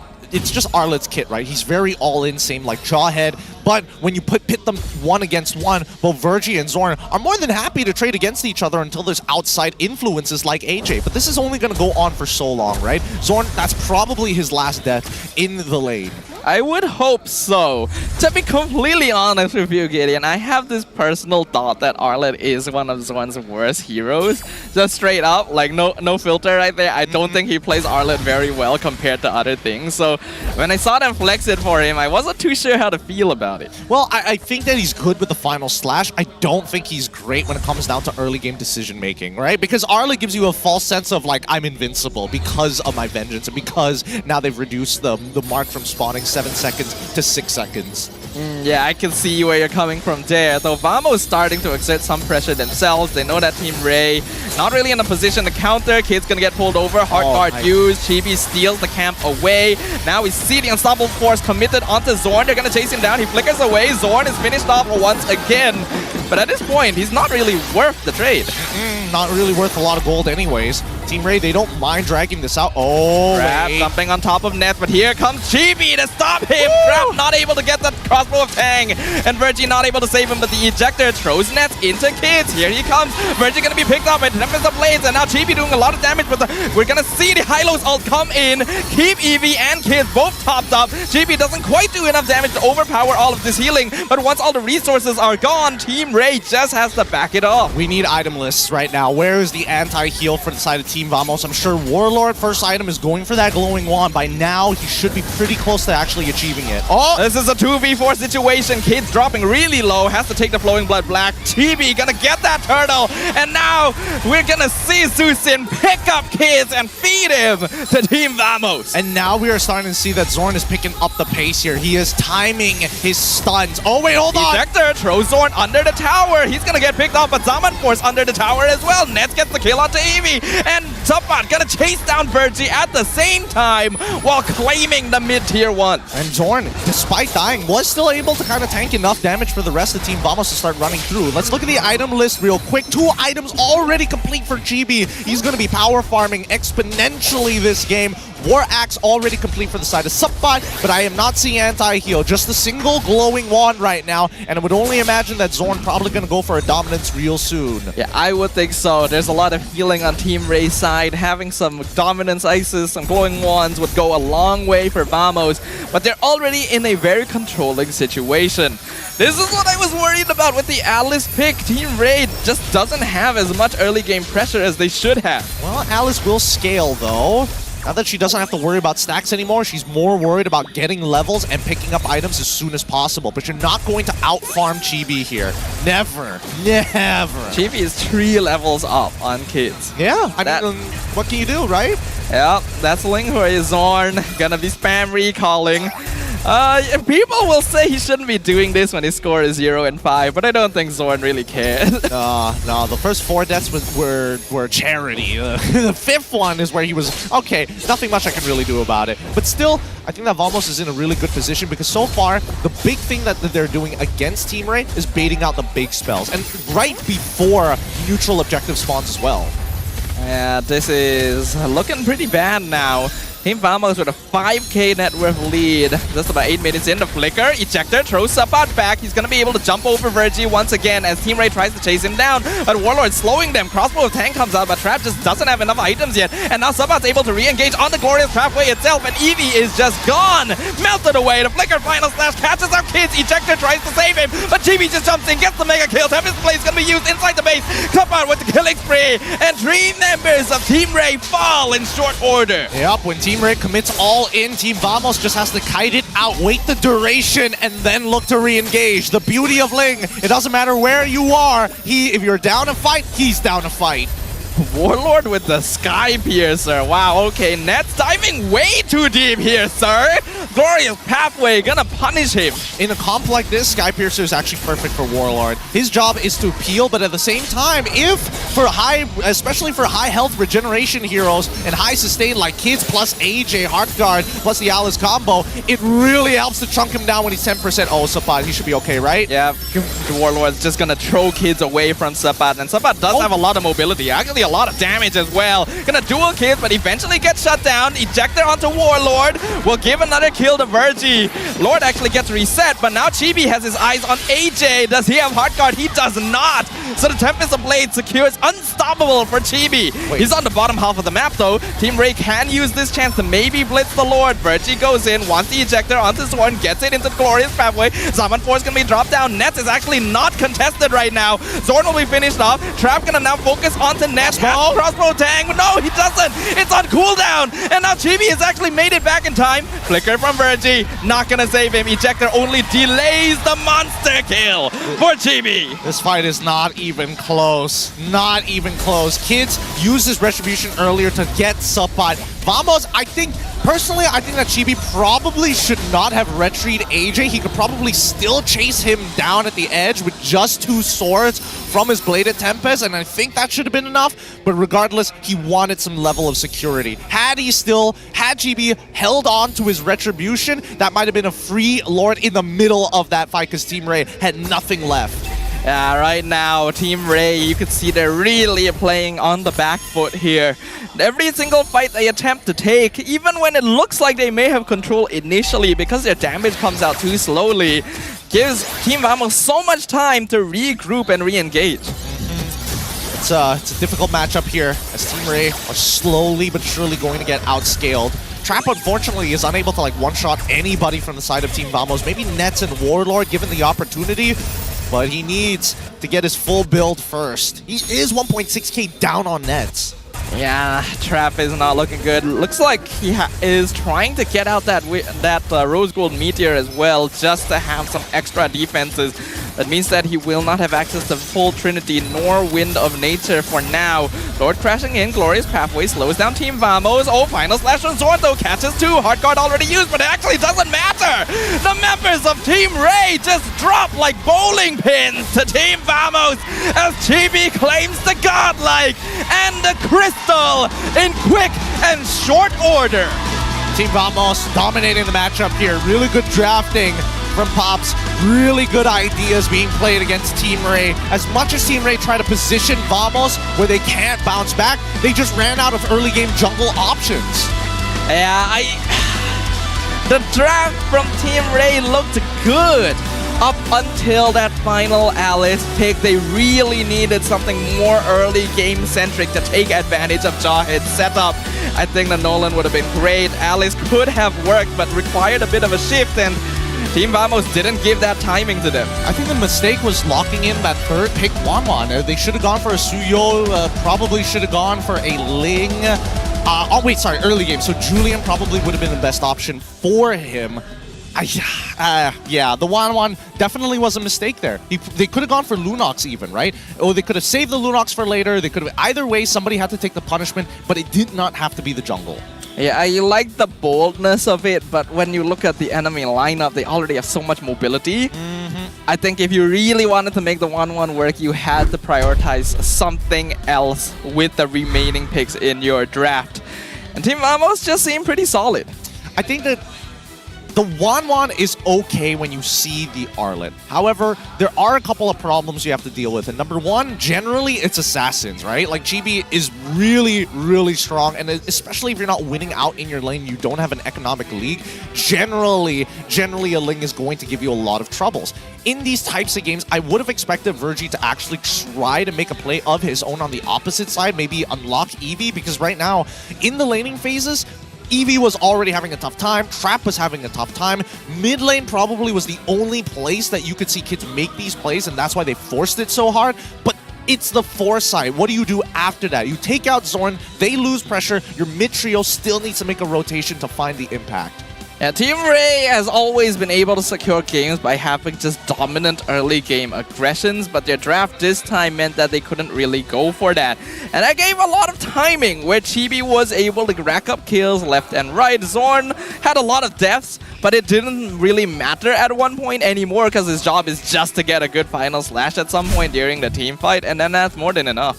Arlet's kit, right? He's very all-in, same like Jawhead. But when you pit them one against one, both Virgie and Zorn are more than happy to trade against each other until there's outside influences like AJ. But this is only going to go on for so long, right? Zorn, that's probably his last death in the lane. I would hope so. To be completely honest with you, Gideon, I have this personal thought that Arlet is one of Zorn's worst heroes. Just straight up, like no filter right there. I don't think he plays Arlet very well compared to other things. So when I saw them flex it for him, I wasn't too sure how to feel about it. Well, I think that he's good with the final slash. I don't think he's great when it comes down to early game decision making, right? Because Arlet gives you a false sense of like, I'm invincible because of my vengeance and because now they've reduced the mark from spawning 7 seconds to 6 seconds. Yeah, I can see where you're coming from there. Though Vamo is starting to exert some pressure themselves. They know that Team Ray not really in a position to counter. Kid's gonna get pulled over. Heart Guard used. Chibi steals the camp away. Now we see the Unstoppable Force committed onto Zorn. They're gonna chase him down. He flickers away. Zorn is finished off once again. But at this point, he's not really worth the trade. Not really worth a lot of gold anyways. Team Ray, they don't mind dragging this out. Oh, Crab jumping on top of Net, but here comes Chibi to stop him. Crab not able to get that crossbow of Tang, and Virgie not able to save him, but the ejector throws Net into Kidz. Here he comes. Virgie gonna be picked up by Tempest of Blades, and now Chibi doing a lot of damage, but we're gonna see the Hylos ult come in. Keep Eevee and Kidz both topped up. Chibi doesn't quite do enough damage to overpower all of this healing, but once all the resources are gone, Team Ray just has to back it off. We need item lists right now. Where is the anti-heal for the side of Team Vamos? I'm sure Warlord first item is going for that glowing wand. By now, he should be pretty close to actually achieving it. Oh, this is a 2v4 situation. Kid's dropping really low, has to take the Flowing Blood Black. Chibi gonna get that turtle, and now we're gonna see Susin pick up Kidz and feed him to Team Vamos. And now we are starting to see that Zorn is picking up the pace here. He is timing his stuns. Oh wait, hold on! Ejector throws Zorn under the tower. He's gonna get picked up, but Zaman Force under the tower as well. Nets gets the kill onto Eevee, and Sapat gonna chase down Virgie at the same time while claiming the mid-tier 1. And Zorn, despite dying, was still able to kind of tank enough damage for the rest of Team Vamos to start running through. Let's look at the item list real quick. 2 items already complete for Chibi. He's gonna be power farming exponentially this game. War Axe already complete for the side of Sapat, but I am not seeing anti-heal. Just a single glowing wand right now, and I would only imagine that Zorn probably gonna go for a dominance real soon. Yeah, I would think so. There's a lot of healing on Team Ray's side. Having some dominance ices, some glowing wands would go a long way for Vamos, but they're already in a very controlling situation. This is what I was worried about with the Alice pick. Team Ray just doesn't have as much early game pressure as they should have. Well, Alice will scale though. Now that she doesn't have to worry about stacks anymore, she's more worried about getting levels and picking up items as soon as possible. But you're not going to out-farm Chibi here. Never. Never. Chibi is 3 levels up on Kidz. Yeah, I mean, what can you do, right? Yeah, that's Ling for Zorn. Gonna be spam recalling. People will say he shouldn't be doing this when his score is 0 and 5, but I don't think Zorn really cares. No, the first 4 deaths were charity. The 5th one is where he was, okay, nothing much I can really do about it. But still, I think that Vamos is in a really good position because so far, the big thing that they're doing against Team Ray is baiting out the big spells. And right before neutral objective spawns as well. Yeah, this is looking pretty bad now. Team Vamos with a 5k net worth lead. Just about 8 minutes in. The flicker, ejector, throws Sapat back. He's going to be able to jump over Virgie once again as Team Ray tries to chase him down. But Warlord slowing them. Crossbow of Tank comes out, but Trap just doesn't have enough items yet. And now Sapat's able to re-engage on the Glorious Pathway itself, and Eevee is just gone. Melted away. The flicker final slash catches up Kidsz. Ejector tries to save him, but Chibi just jumps in, gets the mega kill. Tempest Blade is going to be used inside the base. Sapat with the killing spree, and 3 members of Team Ray fall in short order. Yep, when Team Ray commits all in, Team Vamos just has to kite it out, wait the duration, and then look to re-engage. The beauty of Ling, it doesn't matter where you are. If you're down to fight, he's down to fight. Warlord with the Sky Piercer. Wow, okay, Net's diving way too deep here, sir. Glorious Pathway gonna punish him. In a comp like this, Sky Piercer is actually perfect for Warlord. His job is to peel, but at the same time, especially for high health regeneration heroes and high sustain like Kidsz plus AJ, Heartguard plus the Alice combo, it really helps to chunk him down when he's 10%. Oh, Sapat, he should be okay, right? Yeah, Warlord's just gonna throw Kidsz away from Sapat, and Sapat does have a lot of mobility. Actually, a lot of damage as well. Gonna duel Kidsz, but eventually gets shut down. Ejector onto Warlord. Will give another kill to Virgie. Lord actually gets reset, but now Chibi has his eyes on AJ. Does he have Heartguard? He does not. So the Tempest of Blade secures unstoppable for Chibi. He's on the bottom half of the map though. Team Ray can use this chance to maybe blitz the Lord. Virgie goes in, wants the ejector onto Zorn, gets it into the Glorious Pathway. Zaman 4 is gonna be dropped down. Nets is actually not contested right now. Zorn will be finished off. Trap gonna now focus onto Nets. Crossbow Tang, but no, he doesn't. It's on cooldown, and now Chibi has actually made it back in time. Flicker from Virgie, not gonna save him. Ejector only delays the monster kill for Chibi. This fight is not even close. Not even close. Kidsz used his retribution earlier to get Sapat. Vamos, personally, I think that Chibi probably should not have retried AJ. He could probably still chase him down at the edge with just 2 swords from his Bladed Tempest, and I think that should have been enough. But regardless, he wanted some level of security. Had Chibi held on to his retribution, that might have been a free Lord in the middle of that fight because Team Ray had nothing left. Yeah, right now, Team Ray, you can see they're really playing on the back foot here. Every single fight they attempt to take, even when it looks like they may have control initially because their damage comes out too slowly, gives Team Vamos so much time to regroup and re-engage. It's a difficult matchup here as Team Ray are slowly but surely going to get outscaled. Trap, unfortunately, is unable to one-shot anybody from the side of Team Vamos. Maybe Nets and Warlord given the opportunity, but he needs to get his full build first. He is 1.6k down on Nets. Yeah, Trap is not looking good. Looks like he is trying to get out that Rose Gold Meteor as well, just to have some extra defenses. That means that he will not have access to full Trinity nor Wind of Nature for now. Lord crashing in, Glorious Pathway slows down Team Vamos. Oh, final slash from Zorn though, catches 2. Heartguard already used, but it actually doesn't matter. The members of Team Ray just drop like bowling pins to Team Vamos as Chibi claims the godlike and the crystal in quick and short order. Team Vamos dominating the matchup here. Really good drafting from Pops. Really good ideas being played against Team Ray. As much as Team Ray try to position Vamos where they can't bounce back, they just ran out of early game jungle options. Yeah, the draft from Team Ray looked good up until that final Alice pick. They really needed something more early game centric to take advantage of Jawhead's setup. I think that Nolan would have been great. Alice could have worked, but required a bit of a shift, and Team Vamos didn't give that timing to them. I think the mistake was locking in that third pick Wanwan. They should have gone for a Suyo, probably should have gone for a Ling. Early game. So Julian probably would have been the best option for him. Yeah, the Wanwan definitely was a mistake there. They could have gone for Lunox even, right? Or they could have saved the Lunox for later. They could have, either way, somebody had to take the punishment, but it did not have to be the jungle. Yeah, I like the boldness of it, but when you look at the enemy lineup, they already have so much mobility. I think if you really wanted to make the 1-1 work, you had to prioritize something else with the remaining picks in your draft. And Team Vamos just seemed pretty solid. I think that The Wanwan is okay when you see the Arlet. However, there are a couple of problems you have to deal with. And number one, generally it's assassins, right? Like Chibi is really, really strong. And especially if you're not winning out in your lane, you don't have an economic league. Generally a Ling is going to give you a lot of troubles. In these types of games, I would have expected Virgie to actually try to make a play of his own on the opposite side, maybe unlock Eevee, because right now, in the laning phases, Eevee was already having a tough time, Trap was having a tough time, mid lane probably was the only place that you could see kids make these plays, and that's why they forced it so hard, but it's the foresight. What do you do after that? You take out Zorn, they lose pressure, your mid trio still needs to make a rotation to find the impact. Yeah, Team Ray has always been able to secure games by having just dominant early game aggressions, but their draft this time meant that they couldn't really go for that. And that gave a lot of timing, where Chibi was able to rack up kills left and right. Zorn had a lot of deaths, but it didn't really matter at one point anymore because his job is just to get a good final slash at some point during the team fight, and then that's more than enough.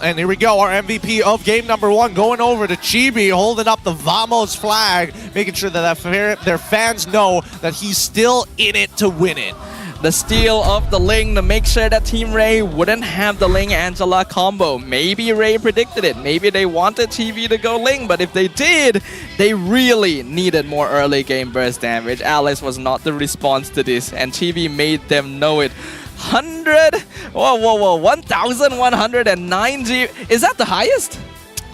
And here we go, our MVP of game number 1 going over to Chibi, holding up the Vamos flag, making sure that their fans know that he's still in it to win it. The steal of the Ling to make sure that Team Ray wouldn't have the Ling-Angela combo. Maybe Ray predicted it. Maybe they wanted Chibi to go Ling, but if they did, they really needed more early game burst damage. Alice was not the response to this, and Chibi made them know it. 1,109 G. Is that the highest?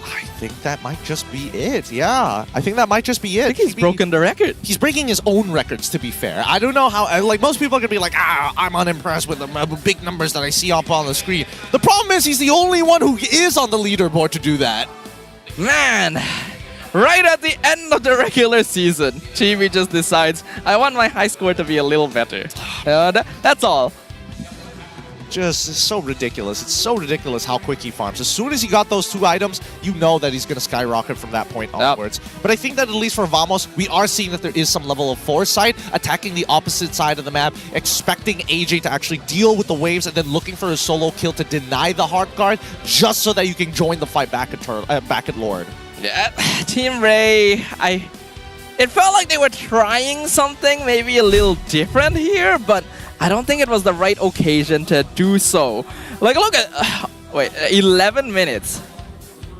I think that might just be it, yeah. I think that might just be it. I think he's broken the record. He's breaking his own records, to be fair. I don't know how, like, most people are going to be like, I'm unimpressed with the big numbers that I see up on the screen. The problem is he's the only one who is on the leaderboard to do that. Man, right at the end of the regular season, Chibi just decides, I want my high score to be a little better. That's all. Just it's so ridiculous. It's so ridiculous how quick he farms. As soon as he got those 2 items, you know that he's going to skyrocket from that point onwards. But I think that at least for Vamos, we are seeing that there is some level of foresight, attacking the opposite side of the map, expecting AJ to actually deal with the waves, and then looking for a solo kill to deny the hard guard, just so that you can join the fight back at Lord. Yeah, Team Ray, it felt like they were trying something maybe a little different here, but I don't think it was the right occasion to do so. Like, look at... 11 minutes.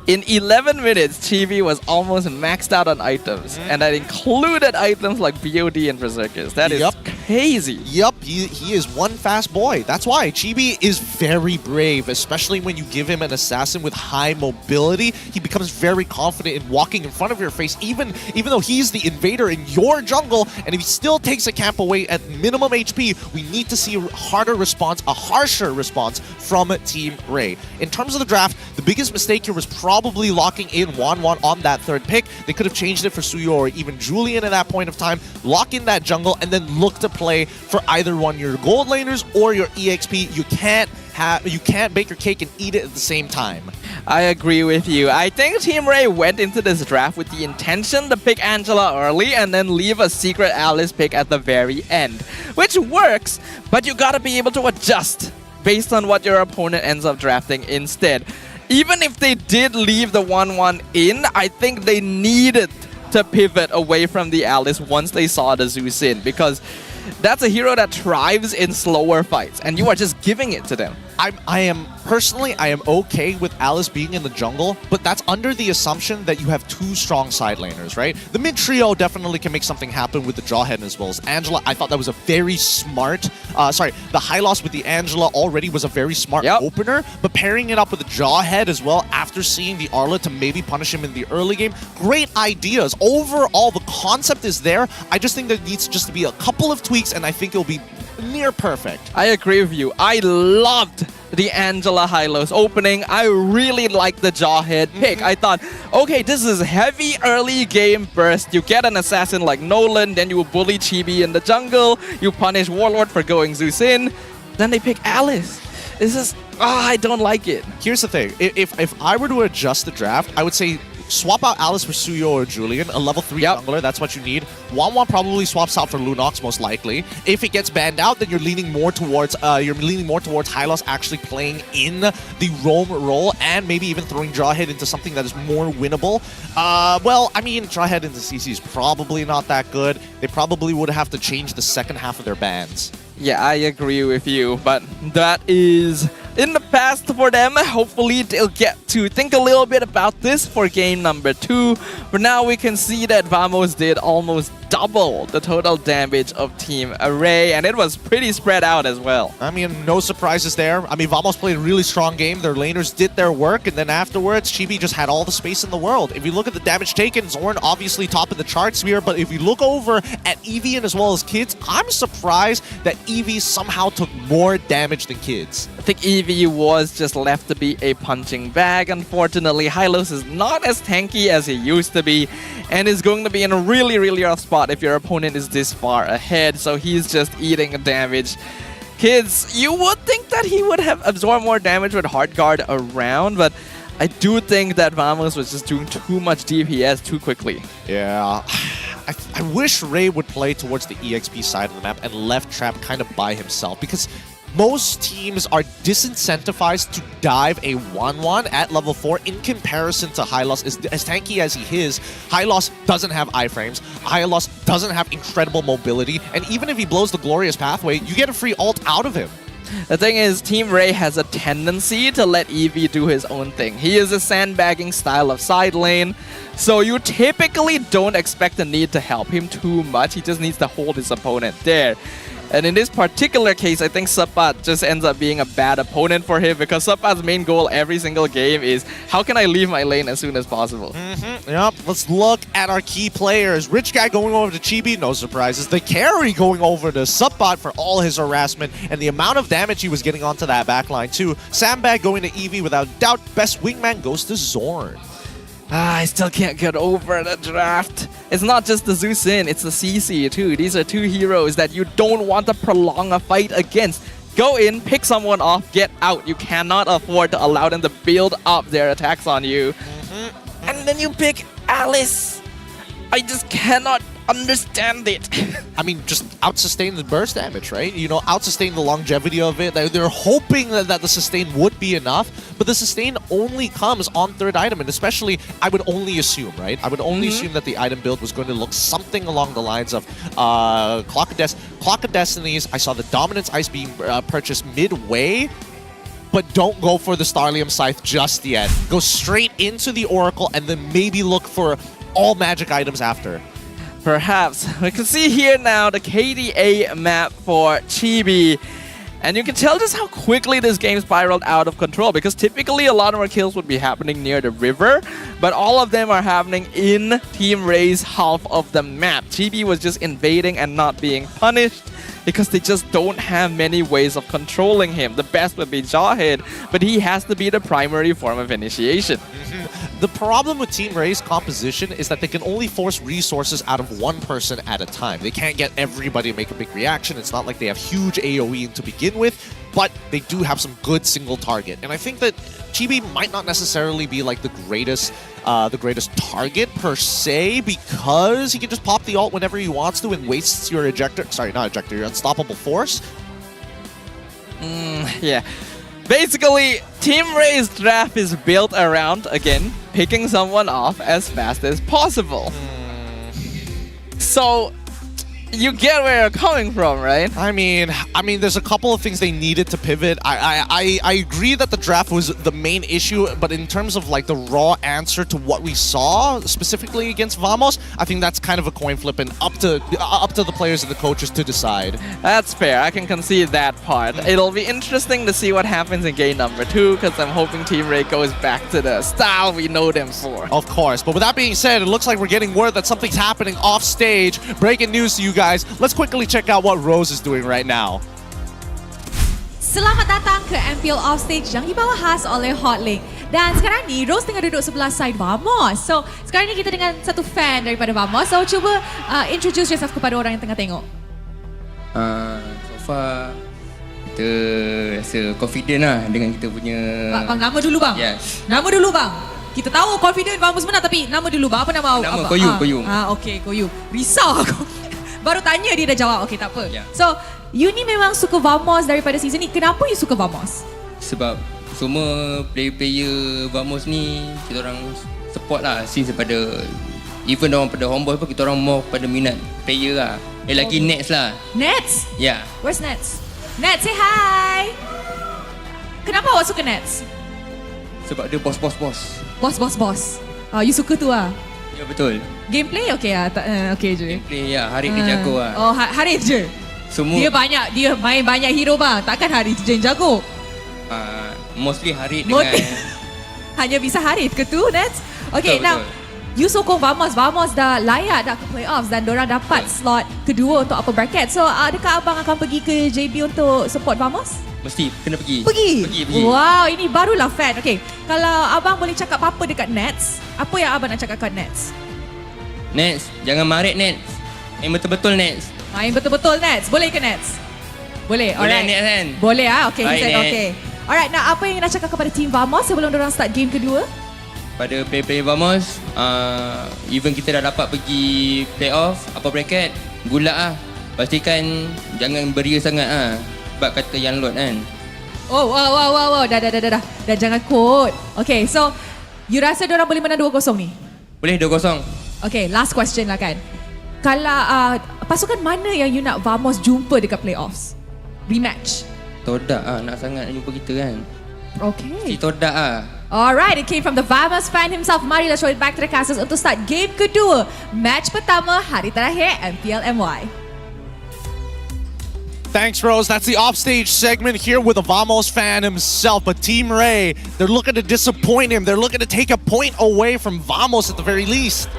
In 11 minutes, Chibi was almost maxed out on items. And that included items like BOD and Berserkers. That is crazy. Yep, he is one fast boy. That's why Chibi is very brave, especially when you give him an assassin with high mobility. He becomes very confident in walking in front of your face, even though he's the invader in your jungle. And if he still takes a camp away at minimum HP, we need to see a harsher response from Team Ray. In terms of the draft, the biggest mistake here was probably locking in Wanwan on that 3rd pick. They could have changed it for Suyo or even Julian at that point of time. Lock in that jungle and then look to play for either one your gold laners or your EXP. You can't bake your cake and eat it at the same time. I agree with you. I think Team Ray went into this draft with the intention to pick Angela early and then leave a secret Alice pick at the very end, which works, but you gotta be able to adjust based on what your opponent ends up drafting instead. Even if they did leave the 1-1 in, I think they needed to pivot away from the Alice once they saw the Zeus in, because that's a hero that thrives in slower fights, and you are just giving it to them. I am okay with Alice being in the jungle, but that's under the assumption that you have 2 strong side laners, right? The mid trio definitely can make something happen with the Jawhead as well as Angela. I thought that was a very smart, the high loss with the Angela already was a very smart opener, but pairing it up with the Jawhead as well after seeing the Arla to maybe punish him in the early game, great ideas. Overall, the concept is there. I just think there needs just to be a couple of tweaks, and I think it'll be near perfect. I agree with you. I loved the Angela Hylos opening. I really liked the Jawhead pick. I thought, okay, this is heavy early game burst. You get an assassin like Nolan, then you bully Chibi in the jungle, you punish Warlord for going Zeus in, then they pick Alice. This is, I don't like it. Here's the thing. If I were to adjust the draft, I would say swap out Alice for Suyo or Julian, a level 3 jungler, that's what you need. Wanwan probably swaps out for Lunox most likely. If it gets banned out, then you're leaning more towards Hylos actually playing in the roam role and maybe even throwing Jawhead into something that is more winnable. Well, I mean, Jawhead into CC is probably not that good. They probably would have to change the second half of their bans. Yeah, I agree with you, but that is in the past for them. Hopefully they'll get to think a little bit about this for game number 2. But now we can see that Vamos did almost double the total damage of Team Array, and it was pretty spread out as well. I mean, no surprises there. I mean, Vamos played a really strong game. Their laners did their work, and then afterwards, Chibi just had all the space in the world. If you look at the damage taken, Zorn obviously top of the charts here, but if you look over at Evian as well as Kidsz, I'm surprised that Eevee somehow took more damage than Kidsz. I think Eevee was just left to be a punching bag. Unfortunately, Hylos is not as tanky as he used to be, and is going to be in a really, really rough spot if your opponent is this far ahead, so he's just eating damage. Kidsz, you would think that he would have absorbed more damage with Hard Guard around, but I do think that Vamos was just doing too much DPS too quickly. Yeah. I wish Ray would play towards the EXP side of the map and left Trap kind of by himself, because most teams are disincentivized to dive a 1-1 at level 4 in comparison to Hylos. As tanky as he is, Hylos doesn't have iframes, Hylos doesn't have incredible mobility, and even if he blows the Glorious Pathway, you get a free ult out of him. The thing is, Team Ray has a tendency to let Eevee do his own thing. He is a sandbagging style of side lane, so you typically don't expect the need to help him too much. He just needs to hold his opponent there. And in this particular case, I think Sapat just ends up being a bad opponent for him, because Sapat's main goal every single game is, how can I leave my lane as soon as possible? Yep, let's look at our key players. Rich Guy going over to Chibi, no surprises. The carry going over to Sapat for all his harassment and the amount of damage he was getting onto that backline too. Sandbag going to Eevee without doubt. Best wingman goes to Zorn. I still can't get over the draft. It's not just the Zeus in, it's the CC too. These are two heroes that you don't want to prolong a fight against. Go in, pick someone off, get out. You cannot afford to allow them to build up their attacks on you. And then you pick Alice. I just cannot understand it. I mean, just out-sustain the burst damage, right? You know, out-sustain the longevity of it. They're hoping that the sustain would be enough, but the sustain only comes on third item, and especially, I would only assume, right? I would only assume that the item build was going to look something along the lines of Clock of Destinies. I saw the Dominance Ice being purchased midway, but don't go for the Starlium Scythe just yet. Go straight into the Oracle, and then maybe look for all magic items after. Perhaps. We can see here now the KDA map for Chibi. And you can tell just how quickly this game spiraled out of control, because typically a lot of our kills would be happening near the river, but all of them are happening in Team Ray's half of the map. Chibi was just invading and not being punished because they just don't have many ways of controlling him. The best would be Jawhead, but he has to be the primary form of initiation. The problem with Team Ray's composition is that they can only force resources out of one person at a time. They can't get everybody to make a big reaction. It's not like they have huge AoE to begin with, but they do have some good single target. And I think that Chibi might not necessarily be like the greatest target per se, because he can just pop the ult whenever he wants to and wastes your your unstoppable force. Yeah. Basically, Team Ray's draft is built around, again, picking someone off as fast as possible. So, you get where you're coming from, right? I mean, there's a couple of things they needed to pivot. I agree that the draft was the main issue, but in terms of like the raw answer to what we saw specifically against Vamos, I think that's kind of a coin flip and up to the players and the coaches to decide. That's fair. I can concede that part. It'll be interesting to see what happens in game number 2, because I'm hoping Team Ray goes back to the style we know them for. Of course, but with that being said, it looks like we're getting word that something's happening off stage. Breaking news to you guys. Let's quickly check out what Rose is doing right now. Selamat datang ke MPL Offstage yang dibawa khas oleh Hotlink. Dan sekarang ni Rose tengah duduk sebelah side Vamos. So sekarang ni kita dengan satu fan daripada Vamos. So cuba introduce yourself kepada orang yang tengah tengok. So far kita rasa confident lah dengan kita punya. Bang, nama dulu bang. Yes. Nama dulu bang. Kita tahu confident Vamos menang, tapi nama dulu bang. Apa nama? Nama Koyum. Okay, Koyum. Risau aku. Baru tanya dia dah jawab. Okay, tak apa. Ya. So, you ni memang suka Vamos daripada season ni. Kenapa you suka Vamos? Sebab semua player-player Vamos ni kita orang support lah since daripada even orang pada homeboy pun kita orang more pada minat player lah. Lagi Nets lah. Nets? Ya. Where's Nets? Nets, say hi. Kenapa awak suka Nets? Sebab dia bos. Bos. You suka tu lah? Ya betul. Gameplay okay lah? Okay je. Gameplay ya, Harith dia jago lah. Oh, Harith je? Semua. Dia main banyak hero bang. Takkan Harith je yang jago? Mostly Harith dengan... Hanya bisa Harith ke tu, Nets? Okay, betul, now... You sokong Vamos dah layak dah ke playoffs dan diorang dapat slot kedua untuk upper bracket. So, adakah abang akan pergi ke JB untuk support Vamos? Mesti, kena pergi. Pergi? Wow, ini barulah fan. Okay, kalau abang boleh cakap apa-apa dekat Nets, apa yang abang nak cakap kat Nets? Nets, jangan marit Nets. Main betul-betul Nets. Main betul-betul Nets. Boleh ke Nets? Boleh, alright. Boleh Nets kan? Boleh okay, Baik, he said okay. Alright, now apa yang nak cakap kepada team Vamos sebelum diorang start game kedua? Pada player-player Vamos, even kita dah dapat pergi playoff, upper bracket, good luck lah. Pastikan jangan beria sangat lah. Sebab kata yang load kan. Oh, wow. Dah jangan quote. Okay, so you rasa diorang boleh menang 2-0 ni? Boleh 2-0. Okay, last question lah kan. Kalau pasukan mana yang you nak Vamos jumpa dekat playoffs? Rematch? Todak lah, nak sangat nak jumpa kita kan. Okay. Si Todak lah. Alright, it came from the Vamos fan himself. Marilah show it back to the casters untuk start game kedua. Match pertama hari terakhir MPL MY. Thanks, Rose. That's the offstage segment here with the Vamos fan himself. But Team Ray, they're looking to disappoint him. They're looking to take a point away from Vamos at the very least.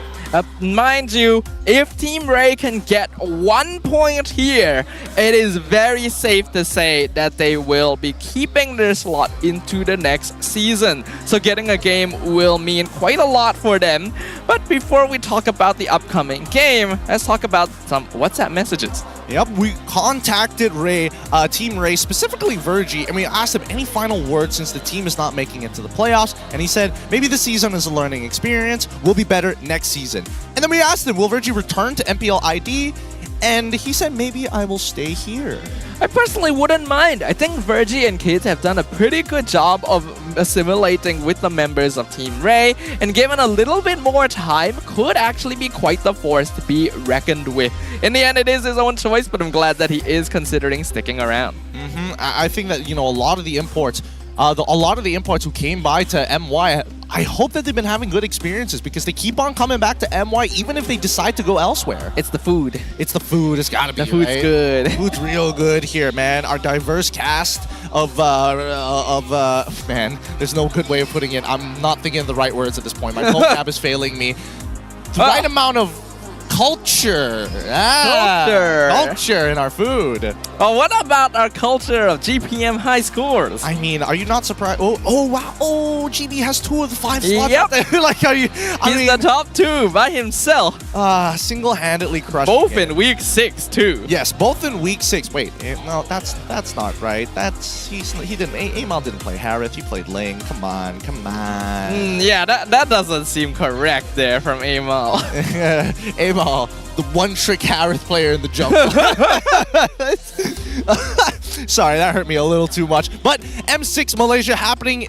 Mind you, if Team Ray can get 1 point here, it is very safe to say that they will be keeping their slot into the next season. So getting a game will mean quite a lot for them. But before we talk about the upcoming game, let's talk about some WhatsApp messages. Yep, we contacted Team Ray, specifically Virgie, and we asked him any final words since the team is not making it to the playoffs. And he said, maybe the season is a learning experience. We'll be better next season. And then we asked him, will Virgie return to MPL ID? And he said, maybe I will stay here. I personally wouldn't mind. I think Virgie and Kidsz have done a pretty good job of assimilating with the members of Team Ray, and given a little bit more time, could actually be quite the force to be reckoned with. In the end, it is his own choice, but I'm glad that he is considering sticking around. I think that, you know, a lot of the imports who came by to MY, I hope that they've been having good experiences because they keep on coming back to MY even if they decide to go elsewhere. It's the food. It's the food. It's gotta be, the food's right? good. The food's real good here, man. Our diverse cast of man, there's no good way of putting it. I'm not thinking of the right words at this point. My vocab is failing me. The right amount of culture. Culture in our food. Oh, what about our culture of GPM high scores? I mean, are you not surprised? Oh wow! Oh, GB has 2 of the 5 slots Yep. out there. Like, are you? He's the top 2 by himself. Single-handedly crushed. Both in week 6 too. Yes, both in week 6. Wait, no, that's not right. He didn't. Amal didn't play Harith. He played Ling. Come on. Yeah, that doesn't seem correct there from Amal. Amal, the one-trick Harith player in the jungle. Sorry, that hurt me a little too much. But M6 Malaysia happening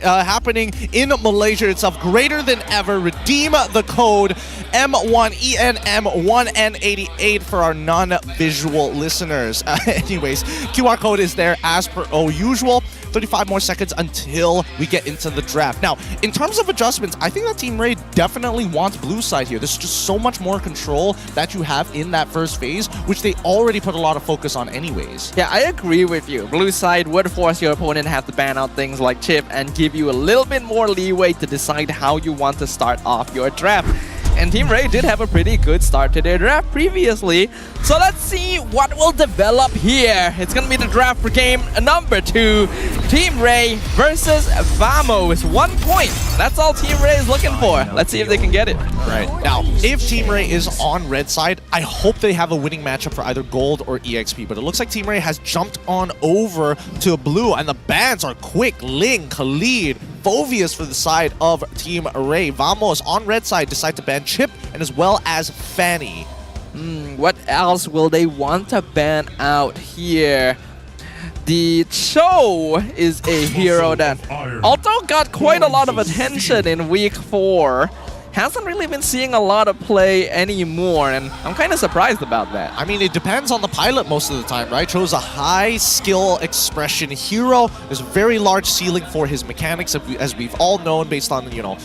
in Malaysia itself. Greater than ever. Redeem the code M1ENM1N88 for our non-visual listeners. Anyways, QR code is there as per usual. 35 more seconds until we get into the draft. Now, in terms of adjustments, I think that Team Ray definitely wants blue side here. There's just so much more control that you have in that first phase, which they already put a lot of focus on anyways. Yeah, I agree with you. Blue side would force your opponent to have to ban out things like chip and give you a little bit more leeway to decide how you want to start off your draft. And Team Ray did have a pretty good start to their draft previously. So let's see what will develop here. It's gonna be the draft for game number 2. Team Ray versus Vamos. 1 point. That's all Team Ray is looking for. Let's see if they can get it. Right. Now, if Team Ray is on red side, I hope they have a winning matchup for either gold or EXP. But it looks like Team Ray has jumped on over to blue, and the bans are quick. Ling, Khalid, Fovius for the side of Team Ray. Vamos on red side decide to ban Chip and as well as Fanny. What else will they want to ban out here? The Cho is a hero that, although got quite a lot of attention in week 4, hasn't really been seeing a lot of play anymore, and I'm kind of surprised about that. I mean, it depends on the pilot most of the time, right? Cho's a high skill expression hero. There's a very large ceiling for his mechanics, as we've all known based on, you know,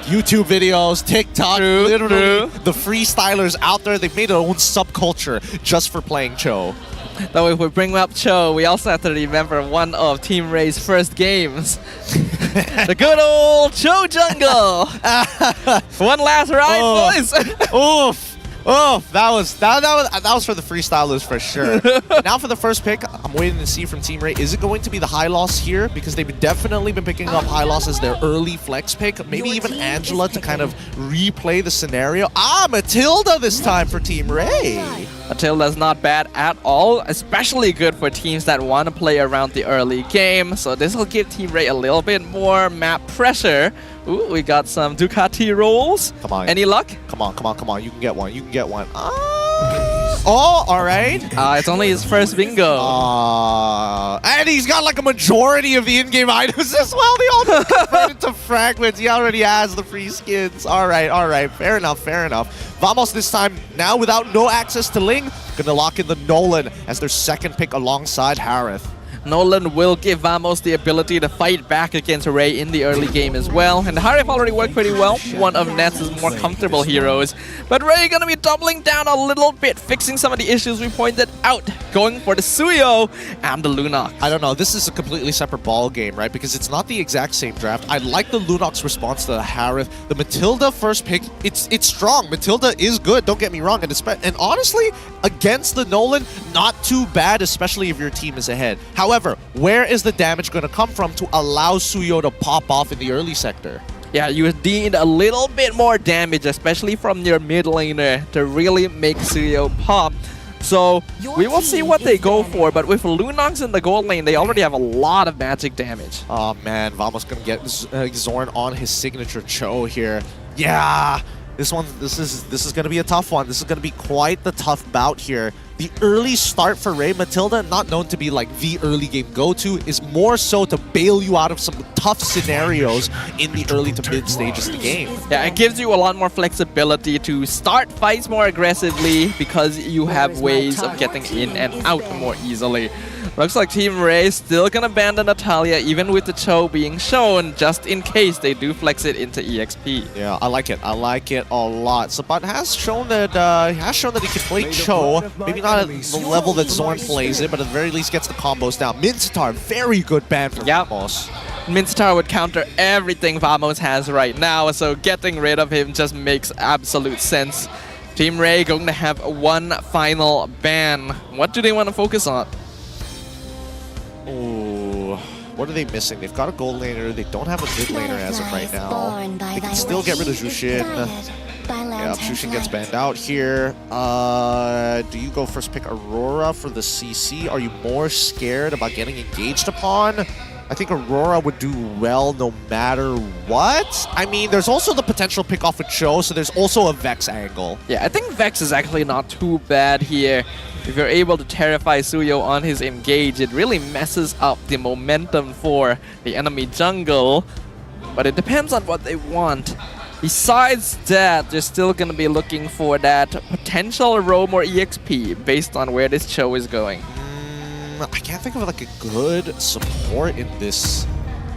YouTube videos, TikTok, literally the freestylers out there, they've made their own subculture just for playing Cho. Though if we bring up Cho, we also have to remember one of Team Ray's first games. The good old Cho Jungle! One last ride, boys! Oof! Oh, that was for the freestylers for sure. Now for the first pick, I'm waiting to see from Team Ray. Is it going to be the high loss here? Because they've definitely been picking up high loss as their early flex pick. Maybe even Angela to kind of replay the scenario. Ah, Matilda this time for Team Ray. Matilda's not bad at all, especially good for teams that want to play around the early game. So this will give Team Ray a little bit more map pressure. Ooh, we got some Ducati rolls. Come on. Any luck? Come on, come on, come on. You can get one. You can get one. Oh, all right. It's only his first bingo. And he's got like a majority of the in-game items as well. They all get converted to fragments. He already has the free skins. All right, all right. Fair enough, fair enough. Vamos this time, now without no access to Ling, gonna lock in the Nolan as their second pick alongside Harith. Nolan will give Vamos the ability to fight back against Ray in the early game as well. And Harith already worked pretty well, one of Nets' more comfortable heroes. But Ray gonna be doubling down a little bit, fixing some of the issues we pointed out, going for the Suyo and the Lunox. I don't know, this is a completely separate ball game, right? Because it's not the exact same draft. I like the Lunox response to the Harith. The Matilda first pick, it's strong. Matilda is good, don't get me wrong. And honestly, against the Nolan, not too bad, especially if your team is ahead. However, where is the damage going to come from to allow Suyo to pop off in the early sector? Yeah, you need a little bit more damage, especially from your mid laner, to really make Suyo pop. So we will see what they go for, but with Lunox in the gold lane, they already have a lot of magic damage. Oh man, Vamos going to get Zorn on his signature Cho here. Yeah, this is going to be a tough one. This is going to be quite the tough bout here. The early start for Ray, Matilda, not known to be like the early game go-to, is more so to bail you out of some tough scenarios in the early to mid stages of the game. Yeah, it gives you a lot more flexibility to start fights more aggressively because you have ways of getting in and out more easily. Looks like Team Ray still gonna ban the Natalia even with the Cho being shown just in case they do flex it into EXP. Yeah, I like it. I like it a lot. Sabat has shown that he can play Cho. Maybe not at the level that Zorn plays it, but at the very least gets the combos down. Mincetar, very good ban for Vamos. Mincetar would counter everything Vamos has right now, so getting rid of him just makes absolute sense. Team Ray going to have one final ban. What do they want to focus on? Ooh, what are they missing? They've got a gold laner. They don't have a mid laner as of right now. They can still get rid of Jushin. Yeah, Jushin gets banned out here. Do you go first pick Aurora for the CC? Are you more scared about getting engaged upon? I think Aurora would do well no matter what. I mean, there's also the potential pick off with Cho, so there's also a Vex angle. Yeah, I think Vex is actually not too bad here. If you're able to terrify Suyo on his engage, it really messes up the momentum for the enemy jungle. But it depends on what they want. Besides that, they're still going to be looking for that potential roam or EXP based on where this Cho is going. I can't think of like a good support in this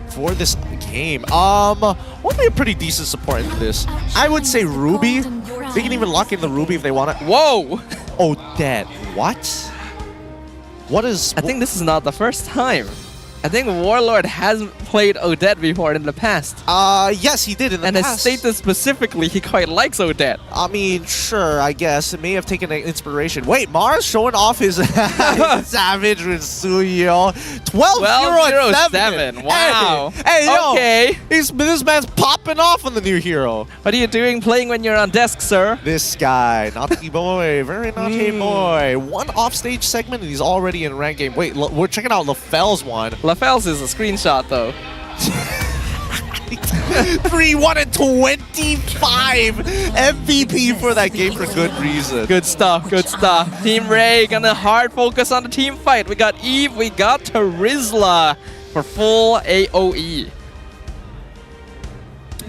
for this game. What would be a pretty decent support in this? I would say Ruby. They can even lock in the Ruby if they want it. Whoa! Oh, dead. What? What is... I think this is not the first time I think Warlord has played Odette before in the past. Yes, he did in the past. And has stated specifically he quite likes Odette. I mean, sure, I guess. It may have taken an inspiration. Wait, Mars showing off his Savage with Suyo. 12-0-7. Wow. Hey, yo. Okay. This man's popping off on the new hero. What are you doing playing when you're on desk, sir? This guy, naughty boy, very naughty boy. One offstage segment and he's already in ranked game. Wait, we're checking out LaFell's one. LaFell's is a screenshot though. 3-1-25 MVP for that game for good reason. Good stuff, good stuff. Team Ray gonna hard focus on the team fight. We got Eve, we got Terizla for full AoE.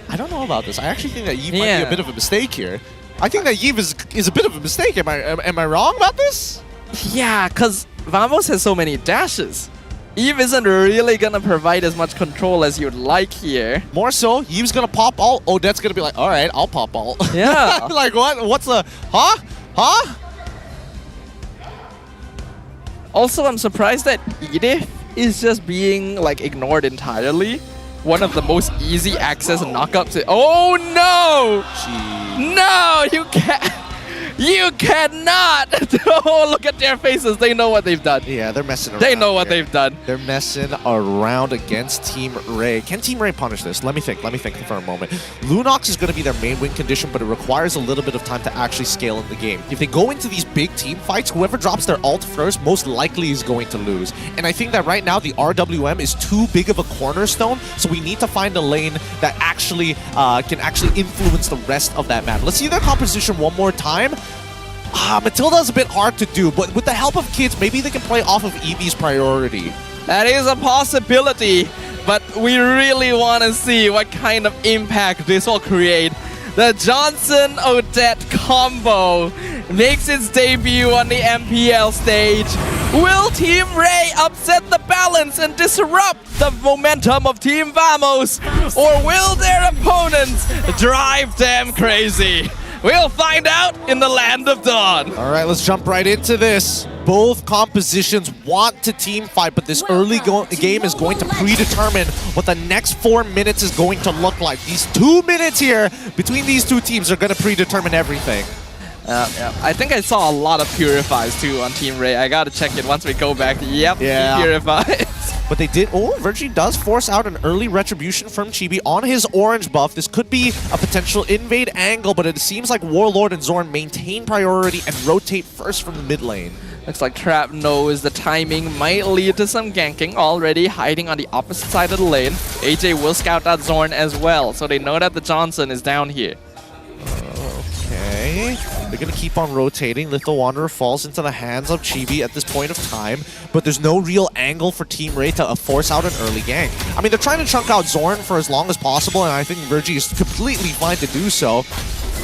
I don't know about this. I actually think that Eve might be a bit of a mistake here. I think that Eve is a bit of a mistake. Am I wrong about this? Yeah, because Vamos has so many dashes. Eve isn't really gonna provide as much control as you'd like here. More so, Eve's gonna pop ult. Odette's gonna be like, all right, I'll pop ult. Yeah. Like what? What's the? Huh? Huh? Also, I'm surprised that Edith is just being like ignored entirely. One of the most easy access knockups. Oh no! Jeez. No, you can't. You cannot! Oh, look at their faces. They know what they've done. Yeah, they're messing around. They know what they've done. They're messing around against Team Ray. Can Team Ray punish this? Let me think for a moment. Lunox is going to be their main win condition, but it requires a little bit of time to actually scale in the game. If they go into these big team fights, whoever drops their ult first most likely is going to lose. And I think that right now the RWM is too big of a cornerstone, so we need to find a lane that actually can actually influence the rest of that map. Let's see their composition one more time. Matilda's a bit hard to do, but with the help of Kidsz, maybe they can play off of Eevee's priority. That is a possibility, but we really want to see what kind of impact this will create. The Johnson-Odette combo makes its debut on the MPL stage. Will Team Ray upset the balance and disrupt the momentum of Team Vamos? Or will their opponents drive them crazy? We'll find out in the Land of Dawn. All right, let's jump right into this. Both compositions want to team fight, but this early game is going to predetermine what the next 4 minutes is going to look like. These 2 minutes here between these two teams are going to predetermine everything. Yeah. I think I saw a lot of Purifies too on Team Ray. I gotta check it once we go back. Yep, yeah. Purifies. But they did. Oh, Virgie does force out an early retribution from Chibi on his orange buff. This could be a potential invade angle, but it seems like Warlord and Zorn maintain priority and rotate first from the mid lane. Looks like Trap knows the timing might lead to some ganking, already hiding on the opposite side of the lane. AJ will scout out Zorn as well, so they know that the Johnson is down here. Okay, they're going to keep on rotating. Little Wanderer falls into the hands of Chibi at this point of time, but there's no real angle for Team Ray to force out an early gank. I mean, they're trying to chunk out Zorn for as long as possible, and I think Virgie is completely fine to do so.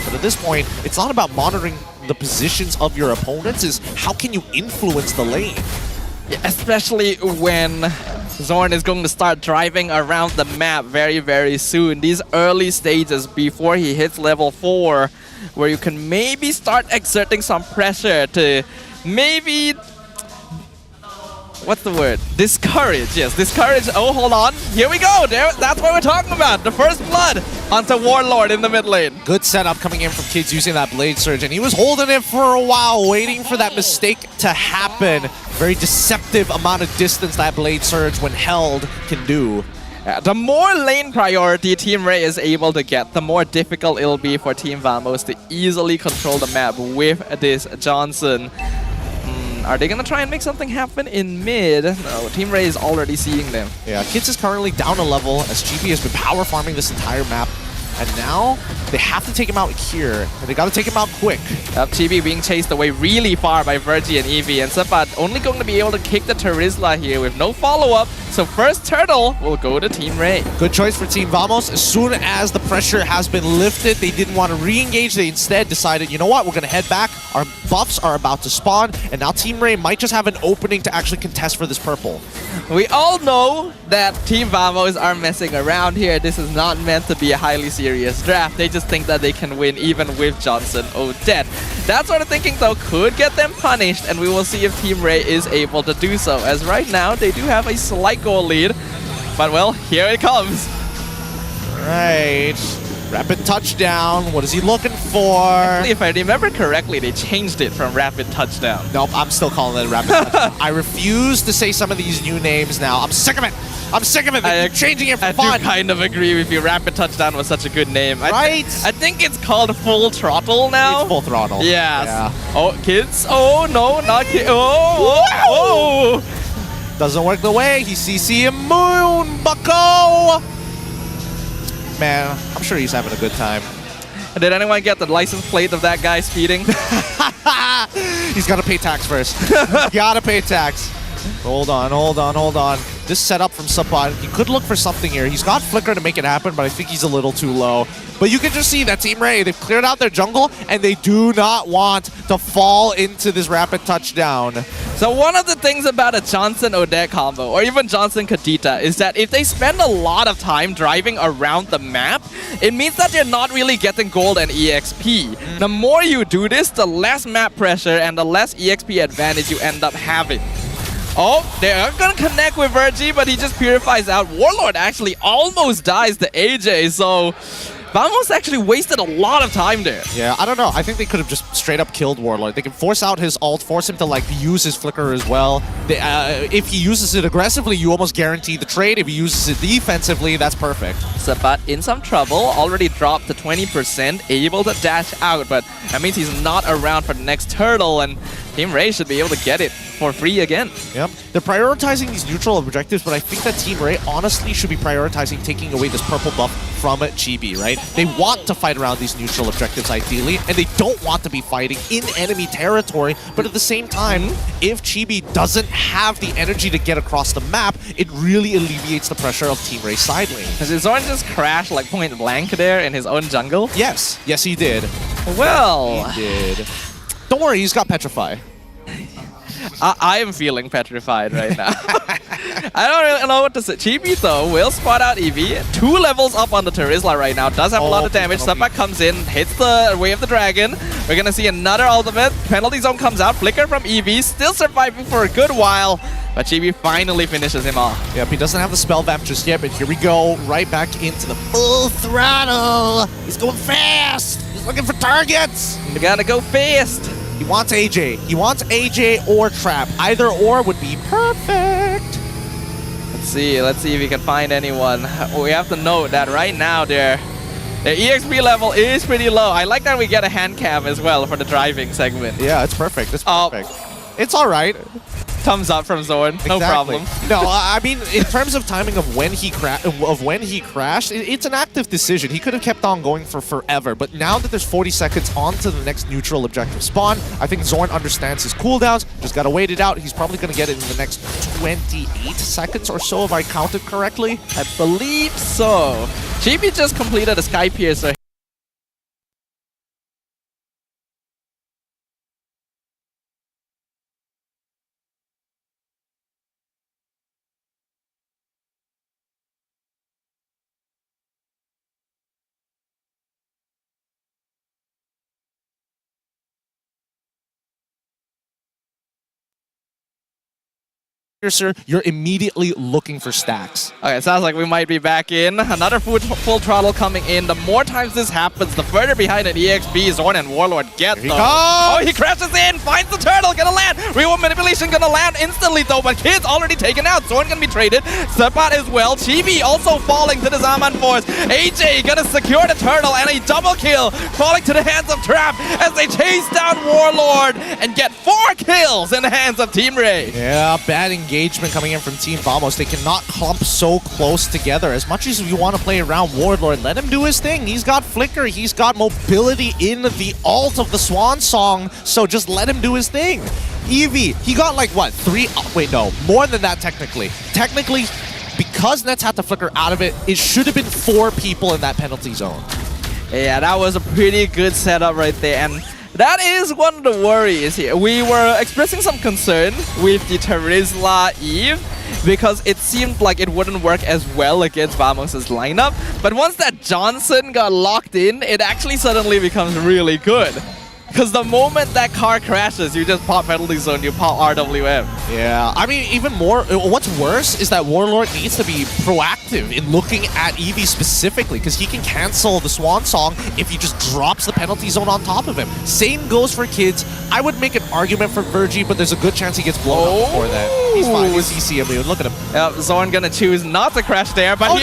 But at this point, it's not about monitoring the positions of your opponents, it's how can you influence the lane? Yeah, especially when Zorn is going to start driving around the map very, very soon. These early stages before he hits level 4, where you can maybe start exerting some pressure to maybe... What's the word? Discourage. Yes, discourage. Oh, hold on. Here we go. That's what we're talking about. The first blood onto Warlord in the mid lane. Good setup coming in from Kidsz using that Blade Surge, and he was holding it for a while, waiting for that mistake to happen. Very deceptive amount of distance that Blade Surge, when held, can do. The more lane priority Team Ray is able to get, the more difficult it'll be for Team Vamos to easily control the map with this Johnson. Are they going to try and make something happen in mid? No, Team Ray is already seeing them. Yeah, Kidsz is currently down a level as Chibi has been power farming this entire map. And now they have to take him out here, and they got to take him out quick. Chibi being chased away really far by Virgie and Eevee, and Sapat only going to be able to kick the Terizla here with no follow-up. So first turtle will go to Team Ray. Good choice for Team Vamos. As soon as the pressure has been lifted, they didn't want to re-engage. They instead decided, you know what, we're going to head back. Our buffs are about to spawn, and now Team Ray might just have an opening to actually contest for this purple. We all know that Team Vamos are messing around here. This is not meant to be a highly serious draft. They just think that they can win even with Johnson-Odette. That sort of thinking, though, could get them punished, and we will see if Team Ray is able to do so. As right now, they do have a slight goal lead. But, well, here it comes. Right. Rapid touchdown. What is he looking for? Actually, if I remember correctly, they changed it from rapid touchdown. Nope, I'm still calling it rapid touchdown. I refuse to say some of these new names now. I'm sick of it. I'm sick of it. They're changing it for fun. I do kind of agree with you. Rapid touchdown was such a good name. Right? I think it's called full throttle now. It's full throttle. Yes. Yeah. Oh, kids. Oh, no, not kids. Oh. Doesn't work the way. He's CC and Moon, bucko. Man, I'm sure he's having a good time. Did anyone get the license plate of that guy speeding? He's got to pay tax first. Gotta pay tax. Hold on. This setup from Sapad, he could look for something here. He's got Flicker to make it happen, but I think he's a little too low. But you can just see that Team Ray, they've cleared out their jungle, and they do not want to fall into this rapid touchdown. So one of the things about a Johnson-Odette combo, or even Johnson-Kadita, is that if they spend a lot of time driving around the map, it means that they're not really getting gold and EXP. The more you do this, the less map pressure and the less EXP advantage you end up having. Oh, they're gonna connect with Virgie, but he just purifies out. Warlord actually almost dies to AJ, so Vamos actually wasted a lot of time there. Yeah, I don't know. I think they could have just straight up killed Warlord. They can force out his ult, force him to like use his flicker as well. If he uses it aggressively, you almost guarantee the trade. If he uses it defensively, that's perfect. Sabat in some trouble, already dropped to 20%, able to dash out, but that means he's not around for the next turtle, and Team Ray should be able to get it for free again. Yep. They're prioritizing these neutral objectives, but I think that Team Ray honestly should be prioritizing taking away this purple buff from Chibi, right? They want to fight around these neutral objectives ideally, and they don't want to be fighting in enemy territory, but at the same time, if Chibi doesn't have the energy to get across the map, it really alleviates the pressure of Team Ray's side lane. Has his Zorn just crashed like point blank there in his own jungle? Yes. Yes, he did. Well, he did. Don't worry, he's got Petrify. I am feeling petrified right now. I don't really know what to say. Chibi, though, will spot out Eevee. 2 levels up on the Terizla right now. Does have a lot of damage. Sabat comes in, hits the Way of the Dragon. We're going to see another ultimate. Penalty Zone comes out. Flicker from Eevee. Still surviving for a good while. But Chibi finally finishes him off. Yep, he doesn't have the spell vamp just yet, but here we go. Right back into the full throttle. He's going fast. He's looking for targets. You gotta go fast. He wants AJ. He wants AJ or Trap. Either or would be perfect. Let's see if we can find anyone. We have to note that right now their EXP level is pretty low. I like that we get a hand cam as well for the driving segment. Yeah, it's perfect. It's perfect. It's all right. Thumbs up from Zorn. No problem. No, I mean, in terms of timing of when he crashed, it's an active decision. He could have kept on going for forever, but now that there's 40 seconds on to the next neutral objective spawn, I think Zorn understands his cooldowns. Just gotta wait it out. He's probably gonna get it in the next 28 seconds or so, if I counted correctly. I believe so. Chibi just completed a Sky Piercer. You're immediately looking for stacks. Okay, sounds like we might be back in. Another full throttle coming in. The more times this happens, the further behind an EXP Zorn and Warlord get, though. Oh, he crashes in, finds the turtle, gonna land. Real manipulation gonna land instantly, though, but Kid's already taken out. Zorn gonna be traded. Sabat as well. Chibi also falling to the Zaman Force. AJ gonna secure the turtle and a double kill, falling to the hands of Trap as they chase down Warlord and get 4 kills in the hands of Team Ray. Yeah, bad engagement coming in from Team Vamos. They cannot clump so close together. As much as you want to play around Warlord, let him do his thing. He's got Flicker. He's got mobility in the ult of the Swan Song, so just let him do his thing. Eevee, he got like, what, 3? Wait, no, more than that technically. Technically, because Nets had to Flicker out of it, it should have been 4 people in that penalty zone. Yeah, that was a pretty good setup right there. And that is one of the worries here. We were expressing some concern with the Terizla Eve because it seemed like it wouldn't work as well against Vamos' lineup. But once that Johnson got locked in, it actually suddenly becomes really good. Because the moment that car crashes, you just pop penalty zone, you pop RWM. Yeah, I mean, even more, what's worse is that Warlord needs to be proactive in looking at Eevee specifically, because he can cancel the Swan Song if he just drops the penalty zone on top of him. Same goes for Kidsz. I would make an argument for Virgie, but there's a good chance he gets blown up before that. He's fine, he's CC immune, look at him. Zorn gonna choose not to crash there, but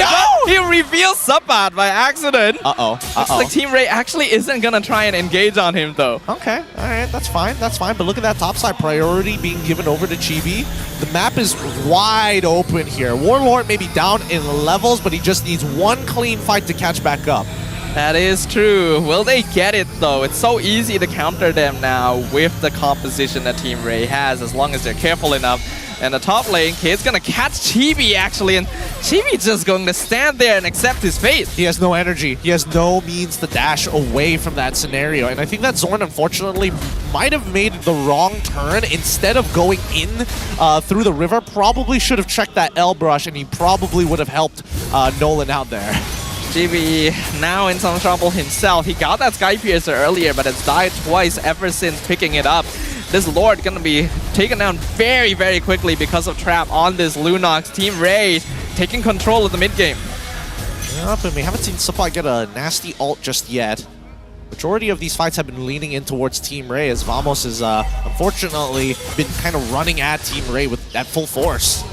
he reveals Suppad by accident. Looks like Team Ray actually isn't gonna try and engage on him though. Okay, alright, that's fine, but look at that topside priority being given over to Chibi. The map is wide open here. Warlord may be down in levels, but he just needs one clean fight to catch back up. That is true. Will they get it though? It's so easy to counter them now with the composition that Team Ray has, as long as they're careful enough. And the top lane, Kid's gonna catch Chibi actually, and Chibi just going to stand there and accept his fate. He has no energy. He has no means to dash away from that scenario. And I think that Zorn, unfortunately, might have made the wrong turn. Instead of going in through the river, probably should have checked that L brush, and he probably would have helped Nolan out there. Chibi now in some trouble himself. He got that Sky Piercer earlier, but has died twice ever since picking it up. This Lord gonna be taken down very, very quickly because of trap on this Lunox. Team Ray taking control of the mid game. Yeah, but we haven't seen Supply get a nasty ult just yet. Majority of these fights have been leaning in towards Team Ray, as Vamos has unfortunately been kind of running at Team Ray at full force.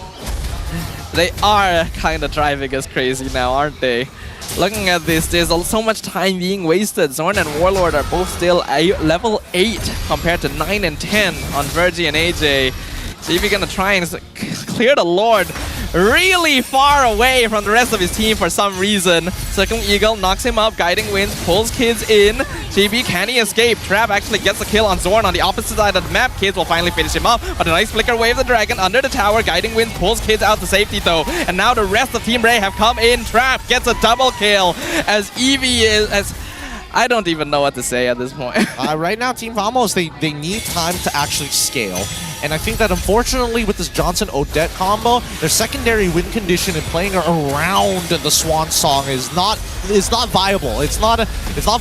They are kind of driving us crazy now, aren't they? Looking at this, there's so much time being wasted. Zorn and Warlord are both still level 8 compared to 9 and 10 on Virgie and AJ. So if you're gonna try and clear the Lord really far away from the rest of his team for some reason. Circling Eagle knocks him up, Guiding Winds pulls Kidsz in. Chibi, can he escape? Trap actually gets a kill on Zorn on the opposite side of the map. Kidsz will finally finish him off, but a nice flicker wave the dragon under the tower. Guiding Winds pulls Kidsz out to safety though, and now the rest of Team Ray have come in. Trap gets a double kill as Eevee is... I don't even know what to say at this point. Right now, Team Vamos, they need time to actually scale. And I think that unfortunately with this Johnson-Odette combo, their secondary win condition and playing around the Swan Song is not viable. It's not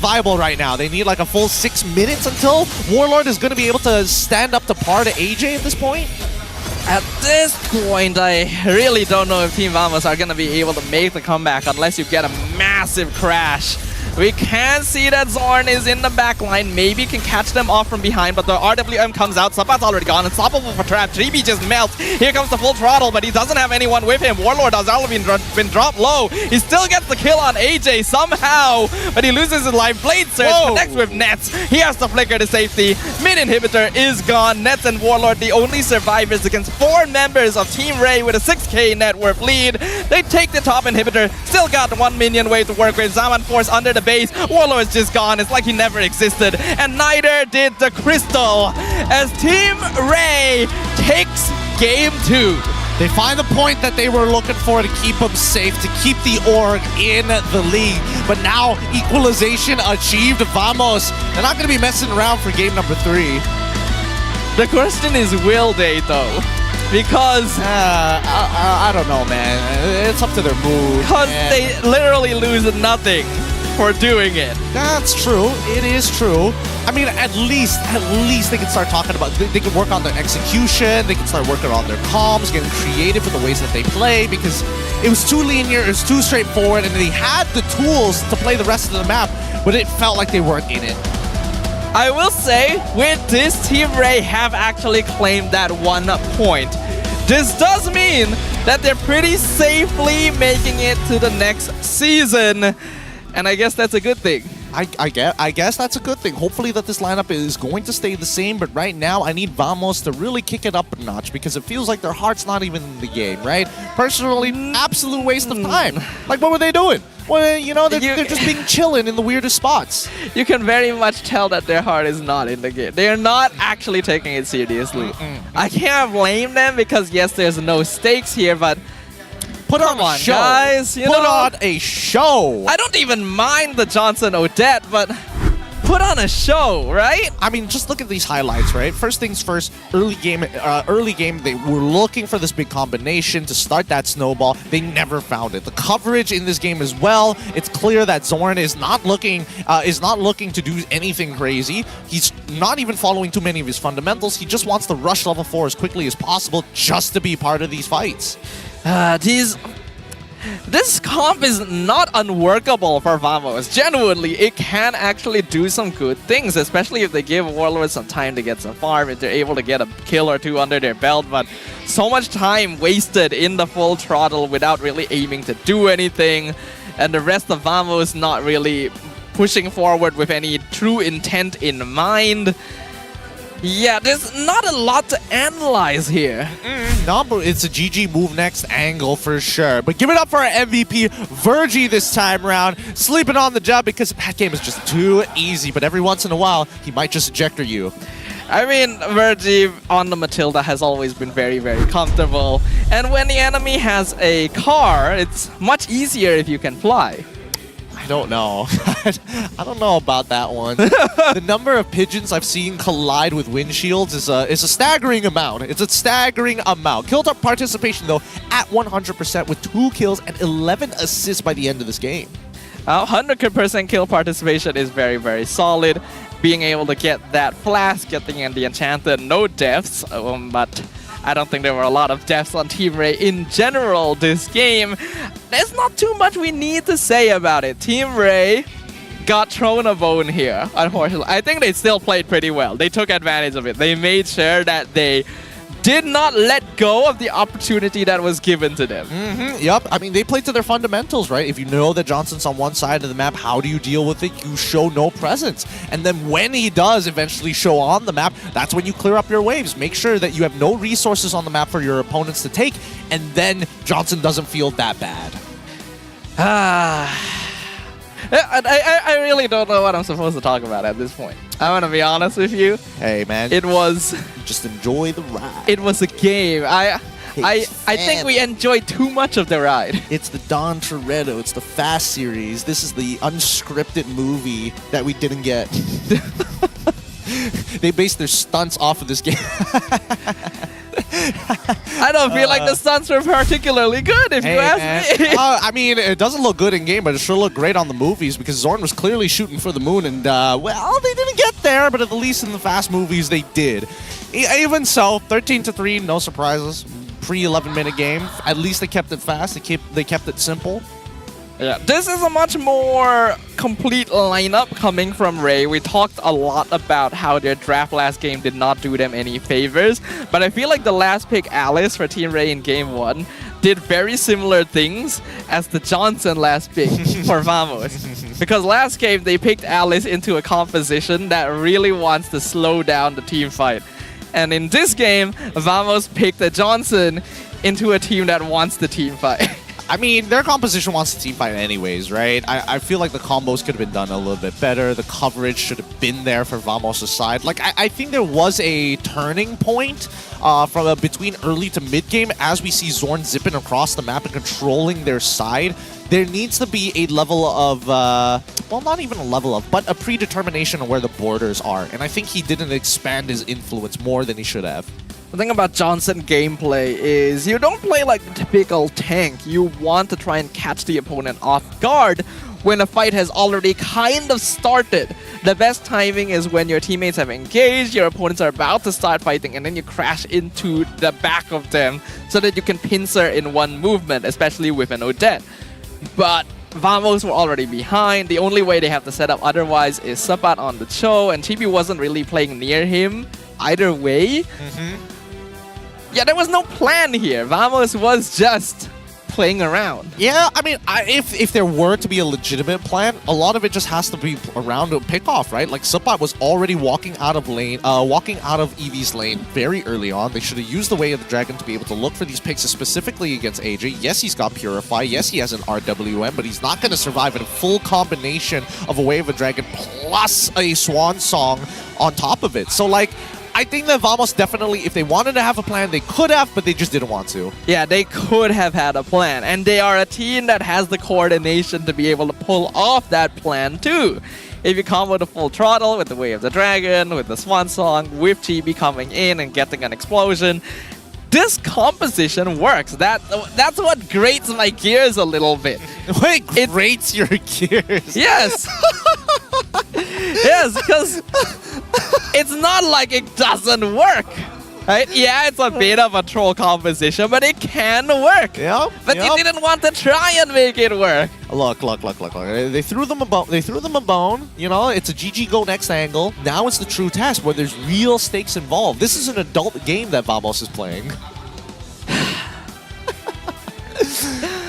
viable right now. They need like a full 6 minutes until Warlord is going to be able to stand up to par to AJ at this point. At this point, I really don't know if Team Vamos are going to be able to make the comeback unless you get a massive crash. We can see that Zorn is in the back line. Maybe can catch them off from behind, but the RWM comes out. Sapad's already gone. Unstoppable for Trap. Chibi just melts. Here comes the full throttle, but he doesn't have anyone with him. Warlord has already been dropped low. He still gets the kill on AJ somehow, but he loses his life. Blade Surge connects with Nets. He has to flicker to safety. Mid inhibitor is gone. Nets and Warlord, the only survivors against 4 members of Team Ray with a 6k net worth lead. They take the top inhibitor. Still got 1 minion wave to work with. Zaman Force under the base. Warlord's just gone. It's like he never existed. And neither did the Crystal as Team Ray takes game 2. They find the point that they were looking for to keep them safe, to keep the org in the league. But now equalization achieved. Vamos, they're not going to be messing around for game number 3. The question is, will they though? Because I don't know, man. It's up to their mood. Because they literally lose nothing for doing it. That's true. It is true. I mean, at least they can start talking about, they can work on their execution, they can start working on their comms, getting creative with the ways that they play, because it was too linear, it was too straightforward, and they had the tools to play the rest of the map, but it felt like they weren't in it. I will say, with this, Team Ray have actually claimed that 1 point. This does mean that they're pretty safely making it to the next season. And I guess that's a good thing. I guess that's a good thing. Hopefully that this lineup is going to stay the same, but right now I need Vamos to really kick it up a notch because it feels like their heart's not even in the game, right? Personally, absolute waste of time. Like, what were they doing? Well, you know, they're just being chilling in the weirdest spots. You can very much tell that their heart is not in the game. They are not actually taking it seriously. I can't blame them because, yes, there's no stakes here, but Put on a show, guys. Put on a show. I don't even mind the Johnson-Odette, but put on a show, right? I mean, just look at these highlights, right? First things first, early game, they were looking for this big combination to start that snowball. They never found it. The coverage in this game as well, it's clear that Zorn is not looking to do anything crazy. He's not even following too many of his fundamentals. He just wants to rush level 4 as quickly as possible just to be part of these fights. This comp is not unworkable for Vamos. Genuinely, it can actually do some good things, especially if they give Warlords some time to get some farm, if they're able to get a kill or two under their belt, but so much time wasted in the full throttle without really aiming to do anything, and the rest of Vamos not really pushing forward with any true intent in mind. Yeah, there's not a lot to analyze here. No, but it's a GG move next angle for sure. But give it up for our MVP, Virgie, this time around. Sleeping on the job because that game is just too easy. But every once in a while, he might just ejector you. I mean, Virgie on the Matilda has always been very, very comfortable. And when the enemy has a car, it's much easier if you can fly. I don't know. I don't know about that one. The number of pigeons I've seen collide with windshields is a staggering amount. It's a staggering amount. Kill participation, though, at 100% with 2 kills and 11 assists by the end of this game. 100% kill participation is very, very solid. Being able to get that flask, getting the enchanted, no deaths, but I don't think there were a lot of deaths on Team Ray in general this game. There's not too much we need to say about it. Team Ray got thrown a bone here, unfortunately. I think they still played pretty well. They took advantage of it. They made sure that they did not let go of the opportunity that was given to them. Yep. I mean, they played to their fundamentals, right? If you know that Johnson's on one side of the map, how do you deal with it? You show no presence. And then when he does eventually show on the map, that's when you clear up your waves. Make sure that you have no resources on the map for your opponents to take, and then Johnson doesn't feel that bad. I really don't know what I'm supposed to talk about at this point. I'm gonna be honest with you. Hey, man. It was... Just enjoy the ride. It was a game. I think we enjoyed too much of the ride. It's the Don Toretto. It's the Fast series. This is the unscripted movie that we didn't get. They based their stunts off of this game. I don't feel like the stunts were particularly good, if you ask me. I mean, it doesn't look good in game, but it sure looked great on the movies because Zorn was clearly shooting for the moon, and well, they didn't get there, but at least in the Fast movies they did. Even so, 13-3, no surprises. Pre-11-minute game. At least they kept it fast. They kept it simple. Yeah, this is a much more complete lineup coming from Ray. We talked a lot about how their draft last game did not do them any favors, but I feel like the last pick, Alice, for Team Ray in Game 1, did very similar things as the Johnson last pick for Vamos. Because last game, they picked Alice into a composition that really wants to slow down the team fight. And in this game, Vamos picked a Johnson into a team that wants the team fight. I mean, their composition wants to team fight anyways, right? I feel like the combos could have been done a little bit better. The coverage should have been there for Vamos' side. Like, I think there was a turning point from between early to mid-game as we see Zorn zipping across the map and controlling their side. There needs to be a level of, well, not even a level of, but a predetermination of where the borders are. And I think he didn't expand his influence more than he should have. The thing about Johnson gameplay is you don't play like the typical tank. You want to try and catch the opponent off guard when a fight has already kind of started. The best timing is when your teammates have engaged, your opponents are about to start fighting, and then you crash into the back of them so that you can pincer in one movement, especially with an Odette. But Vamos were already behind. The only way they have to set up otherwise is Sapat on the Cho, and Chibi wasn't really playing near him either way. Yeah, there was no plan here. Vamos was just playing around. Yeah, I mean, if there were to be a legitimate plan, a lot of it just has to be around a pick-off, right? Like, Sapat was already walking out of Eevee's lane very early on. They should have used the Way of the Dragon to be able to look for these picks, specifically against AJ. Yes, he's got Purify. Yes, he has an RWM, but he's not going to survive in a full combination of a Way of the Dragon plus a Swan Song on top of it. So, like, I think that Vamos definitely, if they wanted to have a plan, they could have, but they just didn't want to. Yeah, they could have had a plan. And they are a team that has the coordination to be able to pull off that plan too. if you combo the full throttle with the Way of the Dragon, with the Swan Song, with Chibi coming in and getting an explosion, this composition works. That's what grates my gears a little bit. Wait, grates your gears? Yes. Yes, because it's not like it doesn't work. Right? Yeah, it's a bit of a troll composition, but it can work. Yeah. But they didn't want to try and make it work. Look. They threw them a bone. You know, it's a GG go next angle. Now it's the true test where there's real stakes involved. This is an adult game that Vamos is playing.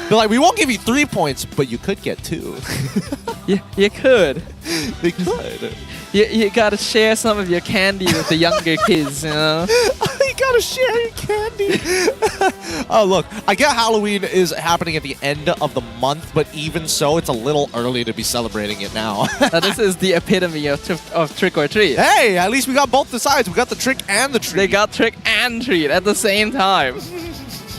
They're like, we won't give you 3 points, but you could get 2. You could. They could. You gotta share some of your candy with the younger kids, you know? You gotta share your candy. Oh, look, I get Halloween is happening at the end of the month, but even so, it's a little early to be celebrating it now. This is the epitome of trick or treat. Hey, at least we got both the sides. We got the trick and the treat. They got trick and treat at the same time.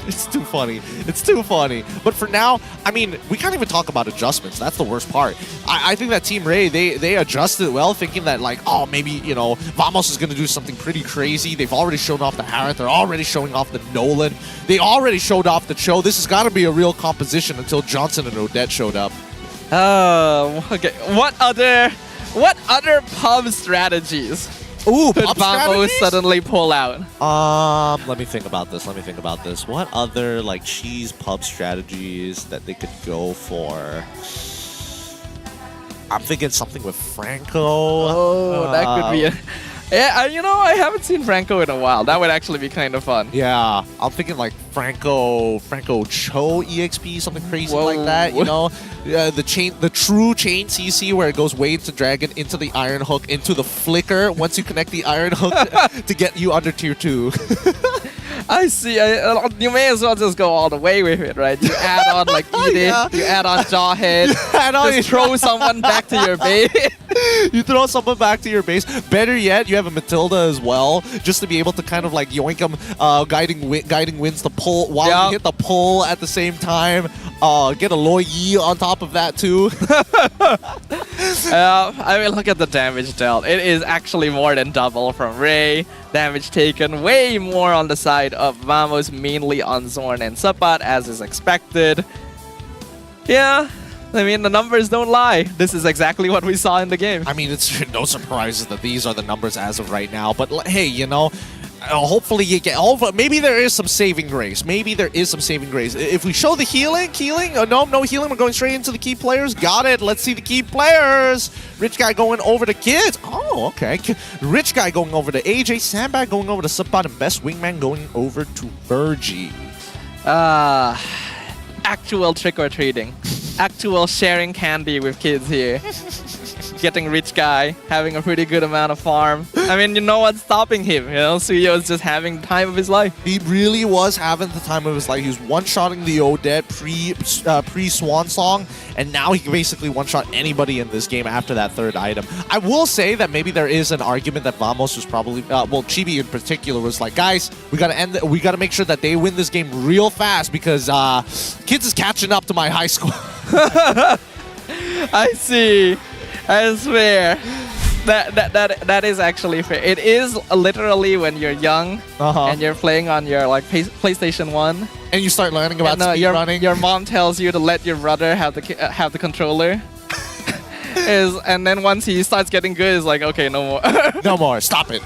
It's too funny. It's too funny. But for now, I mean, we can't even talk about adjustments. That's the worst part. I think that Team Ray, they adjusted well, thinking that, like, oh, maybe, you know, Vamos is going to do something pretty crazy. They've already shown off the Harith. They're already showing off the Nolan. They already showed off the Cho. This has got to be a real composition until Johnson and Odette showed up. Oh, okay. What other pub strategies? Ooh, could Vamos suddenly pull out? Let me think about this. What other, like, cheese pub strategies that they could go for? I'm thinking something with Franco. Oh, that could be it. Yeah, you know, I haven't seen Franco in a while. That would actually be kind of fun. Yeah, I'm thinking like Franco Cho EXP, something crazy like that. You know, the true chain CC where it goes way into Dragon, into the Iron Hook, into the Flicker. Once you connect the Iron Hook to get you under tier 2. I see. You may as well just go all the way with it, right? You add on like Edith, you add on Jawhead, just throw someone back to your base. You throw someone back to your base. Better yet, you have a Matilda as well, just to be able to kind of like yoink them, guiding winds to pull while you hit the pull at the same time. Get a Loi Yi on top of that too. I mean, look at the damage dealt. It is actually more than double from Ray. Damage taken way more on the side of Vamos, mainly on Zorn and Sapat, as is expected. Yeah, I mean, the numbers don't lie. This is exactly what we saw in the game. I mean, it's no surprises that these are the numbers as of right now. But hey, you know, hopefully you get. Maybe there is some saving grace. If we show the healing. No healing. We're going straight into the key players. Got it. Let's see the key players. Rich guy going over to Kidsz. Oh, okay. Rich guy going over to AJ. Sandbag going over to Sapat, and Best Wingman going over to Virgie. Actual trick-or-treating. Actual sharing candy with kids here. Getting Rich guy, having a pretty good amount of farm. I mean, you know what's stopping him? You know, Suyo is just having the time of his life. He really was having the time of his life. He was one-shotting the Odette pre-Swan Song, and now he can basically one-shot anybody in this game after that third item. I will say that maybe there is an argument that Vamos was probably, well, Chibi in particular was like, guys, we gotta make sure that they win this game real fast because Kidsz is catching up to my high score. I see. I swear. That is actually fair. It is literally when you're young and you're playing on your like PlayStation 1 and you start learning about speed running. Your mom tells you to let your brother have the controller. And then once he starts getting good, it's like, okay, no more. No more. Stop it.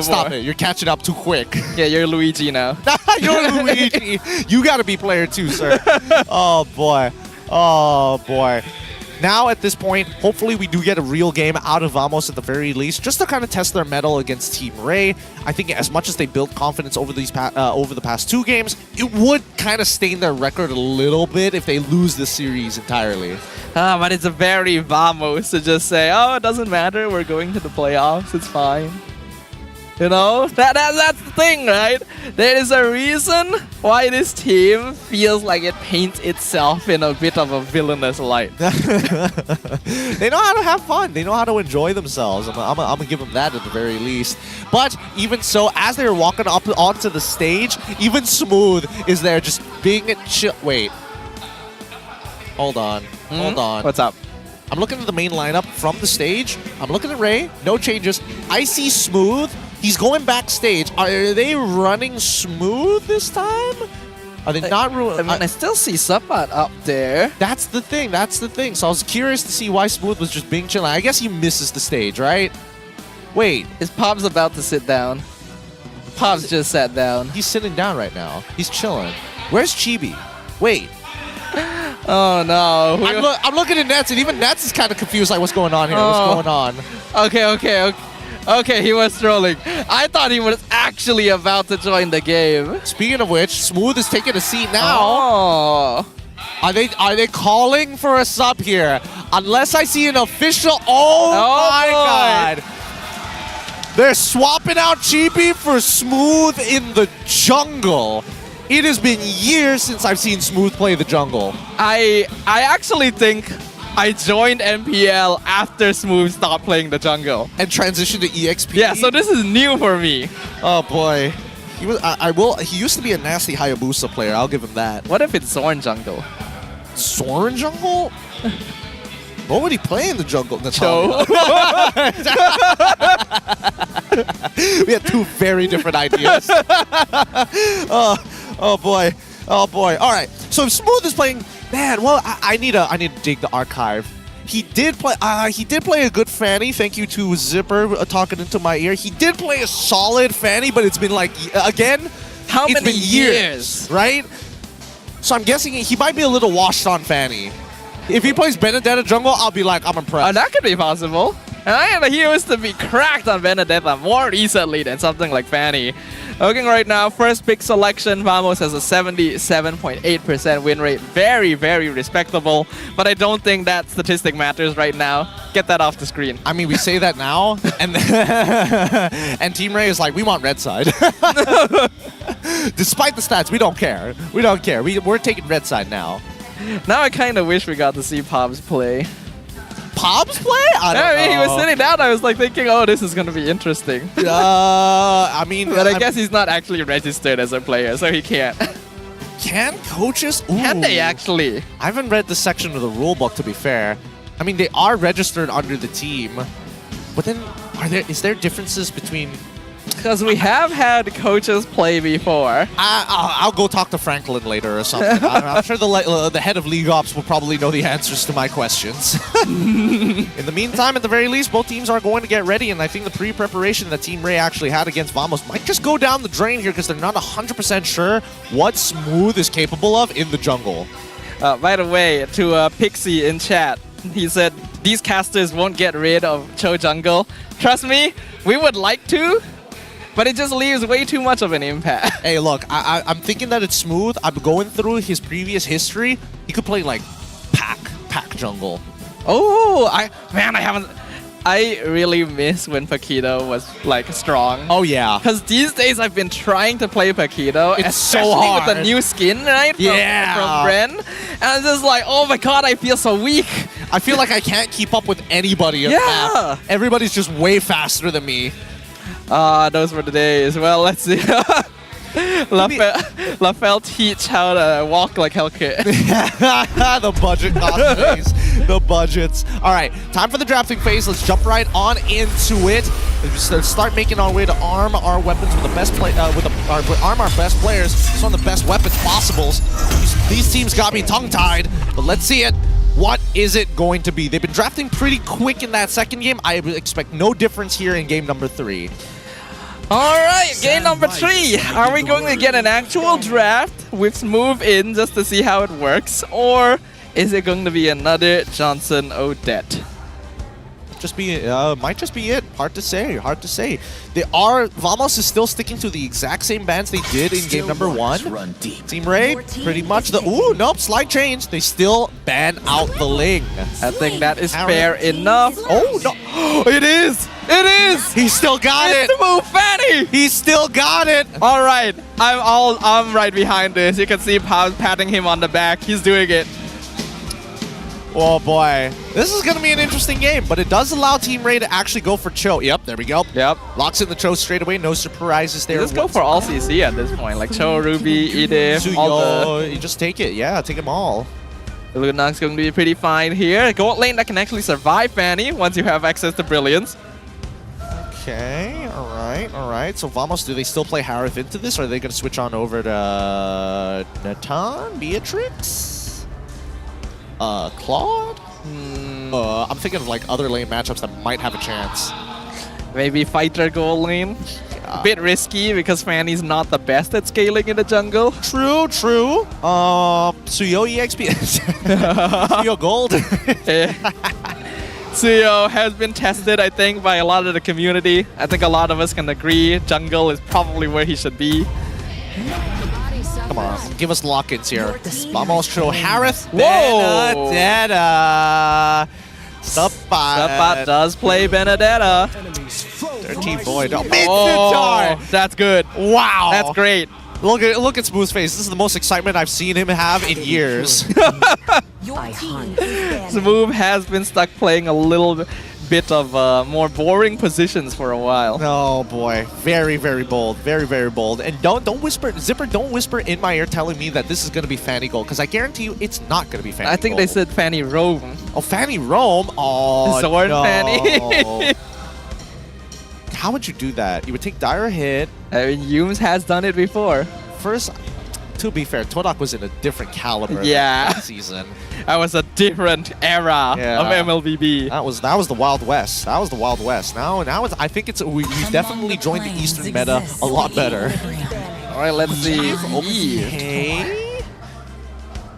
Stop it. You're catching up too quick. Yeah, you're Luigi now. You're Luigi. You gotta be player 2, sir. Oh boy. Oh boy. Now, at this point, hopefully we do get a real game out of Vamos at the very least, just to kind of test their mettle against Team Ray. I think as much as they built confidence over over the past 2 games, it would kind of stain their record a little bit if they lose this series entirely. But it's a very Vamos to just say, oh, it doesn't matter, we're going to the playoffs, it's fine. You know, that's the thing, right? There is a reason why this team feels like it paints itself in a bit of a villainous light. They know how to have fun. They know how to enjoy themselves. I'm gonna give them that at the very least. But even so, as they're walking up onto the stage, even Smooth is there just being chill. Wait. Hold on. Hold on. What's up? I'm looking at the main lineup from the stage. I'm looking at Ray. No changes. I see Smooth. He's going backstage. Are they running Smooth this time? Are they not? I still see Sapat up there. That's the thing. That's the thing. So I was curious to see why Smooth was just being chilling. I guess he misses the stage, right? Wait. Is Pop's about to sit down? Pop's just sat down. He's sitting down right now. He's chilling. Where's Chibi? Wait. Oh no. I'm looking at Nets, and even Nets is kind of confused, like, what's going on here? What's going on? Okay, he was trolling. I thought he was actually about to join the game. Speaking of which, Smooth is taking a seat now. Oh. Are they calling for a sub here? Unless I see an official. Oh my God. They're swapping out Chibi for Smooth in the jungle. It has been years since I've seen Smooth play the jungle. I actually think I joined MPL after Smooth stopped playing the jungle. And transitioned to EXP? Yeah, so this is new for me. Oh boy. He used to be a nasty Hayabusa player, I'll give him that. What if it's Zorn jungle? Zorn jungle? What would he play in the jungle? Cho. We had two very different ideas. Oh boy. Oh boy. All right. So if Smooth is playing, man, well, I need to dig the archive. He did play a good Fanny. Thank you to Zipper talking into my ear. He did play a solid Fanny, but it's been like, again, how it's many been years, right? So I'm guessing he might be a little washed on Fanny. If he plays Benedetta jungle, I'll be like, I'm impressed. That could be possible. And he used to be cracked on Benedetta more recently than something like Fanny. Looking right now, first pick selection, Vamos has a 77.8% win rate. Very, very respectable. But I don't think that statistic matters right now. Get that off the screen. I mean, we say that now, and and Team Ray is like, we want red side. Despite the stats, we don't care. We don't care. We're taking red side now. Now I kind of wish we got to see Pobs play. Pobs play? I don't know. He was sitting down. I was like thinking, oh, this is going to be interesting. I mean... But I guess he's not actually registered as a player, so he can't. Can coaches? Ooh. Can they actually? I haven't read this section of the rulebook, to be fair. I mean, they are registered under the team. But then, is there differences between... Because we have had coaches play before. I'll go talk to Franklin later or something. I'm sure the head of League Ops will probably know the answers to my questions. In the meantime, at the very least, both teams are going to get ready, and I think the pre-preparation that Team Ray actually had against Vamos might just go down the drain here because they're not 100% sure what Smooth is capable of in the jungle. By the way, to Pixie in chat, he said, these casters won't get rid of Cho jungle. Trust me, we would like to, but it just leaves way too much of an impact. Hey, look, I'm thinking that it's Smooth. I'm going through his previous history. He could play like pack jungle. Oh, I really miss when Paquito was like strong. Oh yeah. Because these days I've been trying to play Paquito. It's so hard. With the new skin, right? From Bren. And I'm just like, oh my god, I feel so weak. I feel like I can't keep up with anybody. Yeah. Everybody's just way faster than me. Those were the days. Well, let's see. LaFell teach how to walk like Hellkit. The budget cost phase. The budgets. All right, time for the drafting phase. Let's jump right on into it. Let's start making our way to arm our weapons with the best arm our best players. Just on the best weapons possible. These teams got me tongue-tied, but let's see it. What is it going to be? They've been drafting pretty quick in that second game. I expect no difference here in game number 3. Alright, game number 3. Are we going to get an actual draft with Smooth in just to see how it works? Or is it going to be another Johnson Odette? Might just be it. Hard to say. Hard to say. Vamos is still sticking to the exact same bans they did in game number 1. Run deep. Team Ray, pretty much slight change. They still ban out the Ling. I think that is fair enough. Oh no, it is. It is. He still got it. It's the move, Fanny. He still got it. All right, I'm right behind this. You can see Paz patting him on the back. He's doing it. Oh boy, this is going to be an interesting game, but it does allow Team Ray to actually go for Cho. Yep, there we go. Yep. Locks in the Cho straight away, no surprises there. Let's go for all CC at this point, like Cho, Ruby, Ide, all the... You just take it, yeah, take them all. Lunox going to be pretty fine here. Gold lane that can actually survive Fanny once you have access to Brilliance. Okay, alright. So Vamos, do they still play Harith into this, or are they going to switch on over to Natan, Beatrix? Claude? I'm thinking of like other lane matchups that might have a chance. Maybe Fighter gold lane. A bit risky because Fanny's not the best at scaling in the jungle. True. Suyo EXP. Suyo Gold. Suyo has been tested, I think, by a lot of the community. I think a lot of us can agree jungle is probably where he should be. Come on, give us lock-ins here. Vamos show Harith. Whoa! Benedetta. Sapat does play Benedetta. Dirty boy. No. Oh, that's good. Wow. That's great. Look at Smooth's face. This is the most excitement I've seen him have in years. Smooth has been stuck playing a little bit of more boring positions for a while. Oh boy, very bold, very bold. And don't whisper, Zipper, don't whisper in my ear telling me that this is going to be Fanny Gold, because I guarantee you it's not going to be Fanny Gold. I think they said Fanny Rome. Oh, Fanny Rome? Oh, Sword no. Fanny. How would you do that? You would take dire hit. I mean, Yumes has done it before. First, to be fair, Todak was in a different caliber that season. That was a different era of MLBB. That was the Wild West. That was the Wild West. Now it's, I think it's we definitely joined the Eastern meta a lot better. All right, let's see. Okay.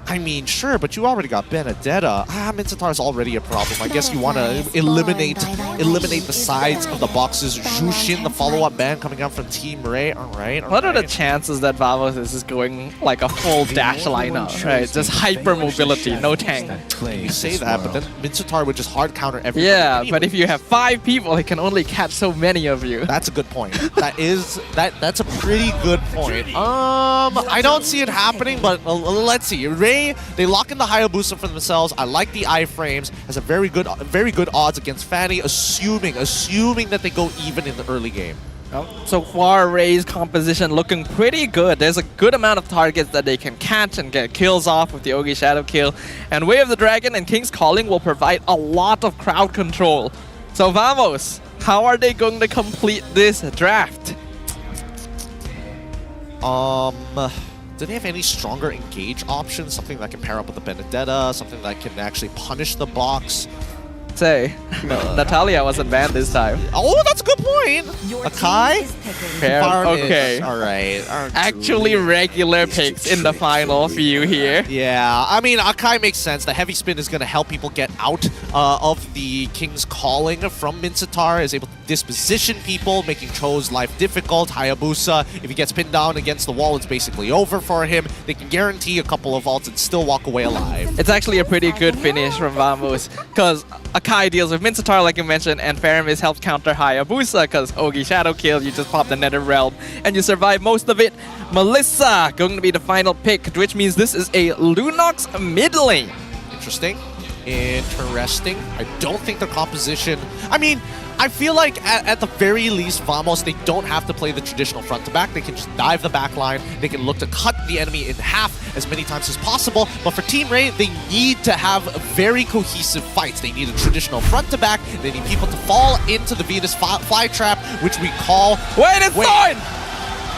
I mean, sure, but you already got Benedetta. Mincetar's already a problem. I guess you want to eliminate the sides of the boxes. Jushin, the follow-up ban coming out from Team Ray. All right. What are the chances that Vamos is going like a full dash lineup, right? Just hyper mobility, no tank. You say that, but then Mincetar would just hard counter everything. Yeah, anyway. but if you have 5 people, he can only catch so many of you. That's a good point. That's a pretty good point. I don't see it happening, but let's see. Ray, they lock in the Hayabusa for themselves. I like the iframes. Has a very good odds against Fanny, assuming that they go even in the early game. So far, Ray's composition looking pretty good. There's a good amount of targets that they can catch and get kills off with the Ogi Shadow Kill. And Way of the Dragon and King's Calling will provide a lot of crowd control. So Vamos, how are they going to complete this draft? Do they have any stronger engage options? Something that can pair up with the Benedetta, something that can actually punish the box? Say, Natalia wasn't banned this time. Oh, that's a good point. Akai? Okay. All right. Actually regular picks in the final few here. Yeah, I mean, Akai makes sense. The heavy spin is going to help people get out of the King's Calling from Mincetar, is able to disposition people, making Cho's life difficult. Hayabusa, if he gets pinned down against the wall, it's basically over for him. They can guarantee a couple of ults and still walk away alive. It's actually a pretty good finish from Vamos, because Akai deals with Mincetar, like you mentioned, and Faramis helps counter Hayabusa, because Ogi Shadow Kill, you just pop the Nether Realm, and you survive most of it. Melissa going to be the final pick, which means this is a Lunox mid lane. Interesting. I don't think the composition... I mean, I feel like at the very least, Vamos, they don't have to play the traditional front-to-back. They can just dive the back line. They can look to cut the enemy in half as many times as possible. But for Team Ray, they need to have very cohesive fights. They need a traditional front-to-back. They need people to fall into the Venus flytrap, which we call... Wait, it's Zorn!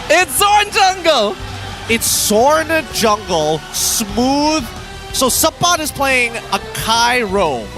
It's Zorn jungle! It's Zorn jungle. Smooth. So Sapat is playing Akai Rome.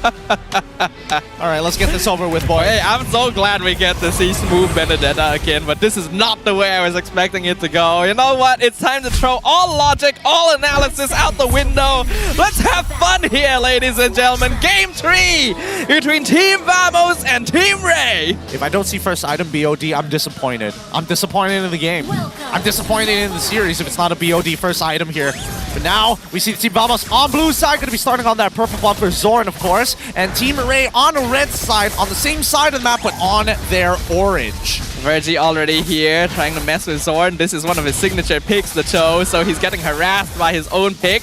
All right, let's get this over with, boys. Hey, I'm so glad we get to see Smooth Benedetta again, but this is not the way I was expecting it to go. You know what? It's time to throw all logic, all analysis out the window. Let's have fun here, ladies and gentlemen. Game 3 between Team Vamos and Team Ray. If I don't see first item BOD, I'm disappointed. I'm disappointed in the game. I'm disappointed in the series if it's not a BOD first item here. But now, we see Team Vamos on blue side, going to be starting on that purple bumper, Zorn, of course. And Team Ray on the red side, on the same side of the map, but on their orange. Virgie already here, trying to mess with Zorn. This is one of his signature picks, the Cho, so he's getting harassed by his own pick.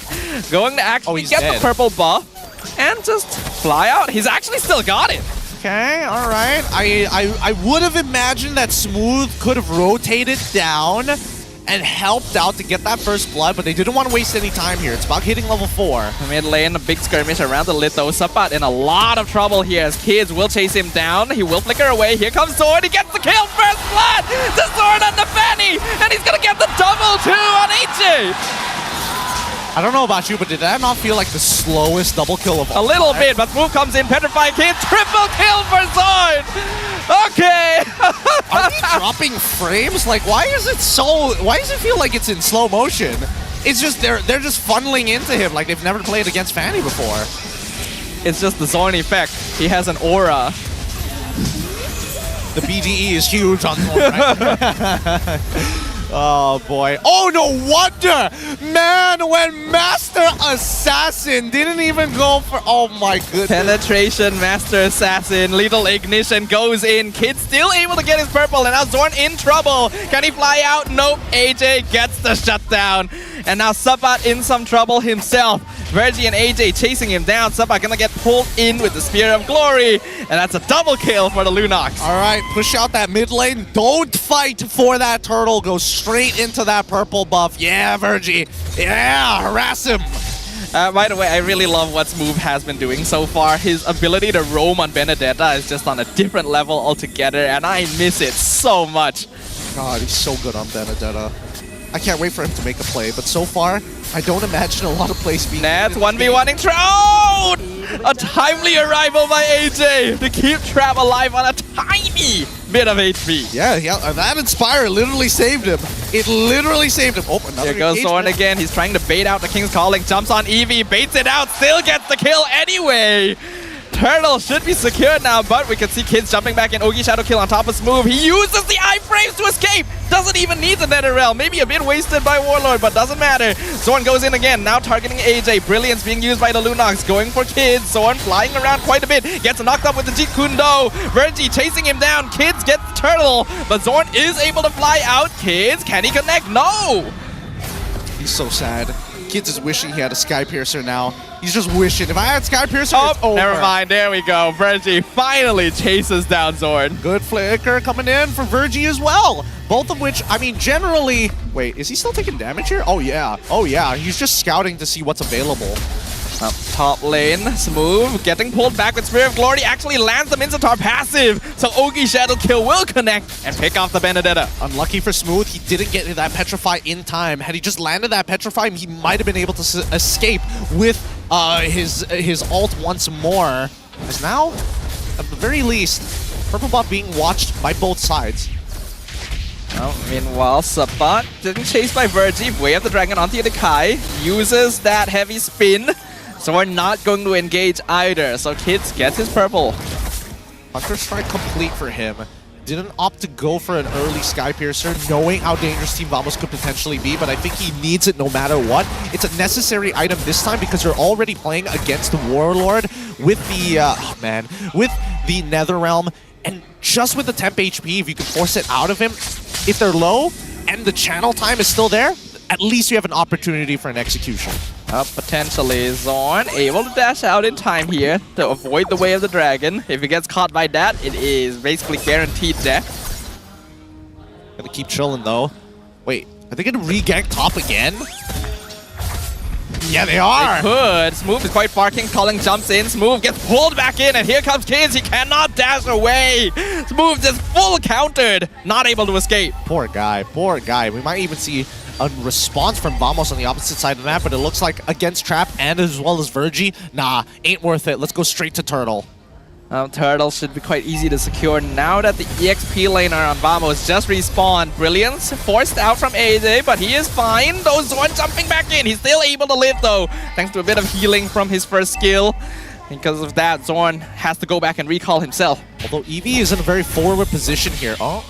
Going to actually get the purple buff and just fly out. He's actually still got it. Okay, all right. I would have imagined that Smooth could have rotated down and helped out to get that first blood, but they didn't want to waste any time here. It's about hitting level 4. Mid lane, a big skirmish around the Litho. Sapat in a lot of trouble here as Kidsz will chase him down. He will flicker away. Here comes Zorn. He gets the kill. First blood to Zorn on the Fanny. And he's going to get the double too on AJ. I don't know about you, but did that not feel like the slowest double kill of all? A little bit, but Smooth comes in. Petrify Kid. Triple kill for Zorn. Okay. Are they dropping frames? Like, why does it feel like it's in slow motion? It's just they're just funneling into him like they've never played against Fanny before. It's just the Zorn effect. He has an aura. The BGE is huge on Zorn, right? Oh boy. Oh, no wonder! Man, when Master Assassin didn't even go for... Oh my goodness. Penetration, Master Assassin, Lethal Ignition goes in. Kid's still able to get his purple, and now Zorn in trouble. Can he fly out? Nope. AJ gets the shutdown. And now Sabat in some trouble himself. Virgie and AJ chasing him down. Sabat gonna get pulled in with the Spear of Glory. And that's a double kill for the Lunox. All right, push out that mid lane. Don't fight for that turtle. Go straight into that purple buff. Yeah, Virgie. Yeah, harass him. By the way, I really love what Smooth has been doing so far. His ability to roam on Benedetta is just on a different level altogether, and I miss it so much. God, he's so good on Benedetta. I can't wait for him to make a play, but so far, I don't imagine a lot of plays being... Nets 1v1ing Trap! A timely arrival by AJ to keep Trap alive on a tiny bit of HP. Yeah, that Inspire literally saved him. It literally saved him. Oh, another Here goes Zorn again. He's trying to bait out the King's Calling. Jumps on Eevee, baits it out, still gets the kill anyway. Turtle should be secured now, but we can see Kidsz jumping back in. Ogi Shadow Kill on top of Smooth. He uses the iframes to escape. Doesn't even need the Nether Realm. Maybe a bit wasted by Warlord, but doesn't matter. Zorn goes in again, now targeting AJ. Brilliance being used by the Lunox, going for Kidsz. Zorn flying around quite a bit. Gets knocked up with the Jeet Kune Do. Virgie chasing him down. Kidsz gets Turtle, but Zorn is able to fly out. Kidsz, can he connect? No! He's so sad. Kidsz is wishing he had a Sky Piercer now. He's just wishing. If I had Sky Piercer, it's over. Never mind. There we go. Virgie finally chases down Zorn. Good flicker coming in for Virgie as well. Both of which, I mean, generally... Wait, is he still taking damage here? Oh, yeah. Oh, yeah. He's just scouting to see what's available. Up top lane, Smooth getting pulled back with Spear of Glory, actually lands the Minzatar passive, so Ogi Shadow Kill will connect and pick off the Benedetta. Unlucky for Smooth, he didn't get that Petrify in time. Had he just landed that Petrify, he might have been able to escape with his ult once more. As now, at the very least, Purple Buff being watched by both sides. Meanwhile, Sabat getting chased by Virgie, Way of the Dragon onto the Kai, uses that heavy spin. So we're not going to engage either. So Kidsz gets his purple. Hunter Strike complete for him. Didn't opt to go for an early Sky Piercer, knowing how dangerous Team Vamos could potentially be, but I think he needs it no matter what. It's a necessary item this time because you're already playing against the Warlord with the, with the Netherrealm, and just with the temp HP, if you can force it out of him, if they're low and the channel time is still there, at least you have an opportunity for an execution. Potentially Zorn able to dash out in time here to avoid the Way of the Dragon. If he gets caught by that, it is basically guaranteed death. Gotta keep chilling though. Wait, are they gonna re-gank top again? Yeah, they are! They could. Smooth is quite barking. Calling jumps in. Smooth gets pulled back in, and here comes Kidsz. He cannot dash away. Smooth just full countered. Not able to escape. Poor guy. Poor guy. We might even see a response from Vamos on the opposite side of the map, but it looks like against Trap and as well as Virgie, nah, ain't worth it. Let's go straight to Turtle. Turtle should be quite easy to secure now that the EXP laner on Vamos just respawned. Brilliance forced out from AJ, but he is fine. Though Zorn jumping back in. He's still able to live though, thanks to a bit of healing from his first skill. Because of that, Zorn has to go back and recall himself. Although Eevee is in a very forward position here. Oh.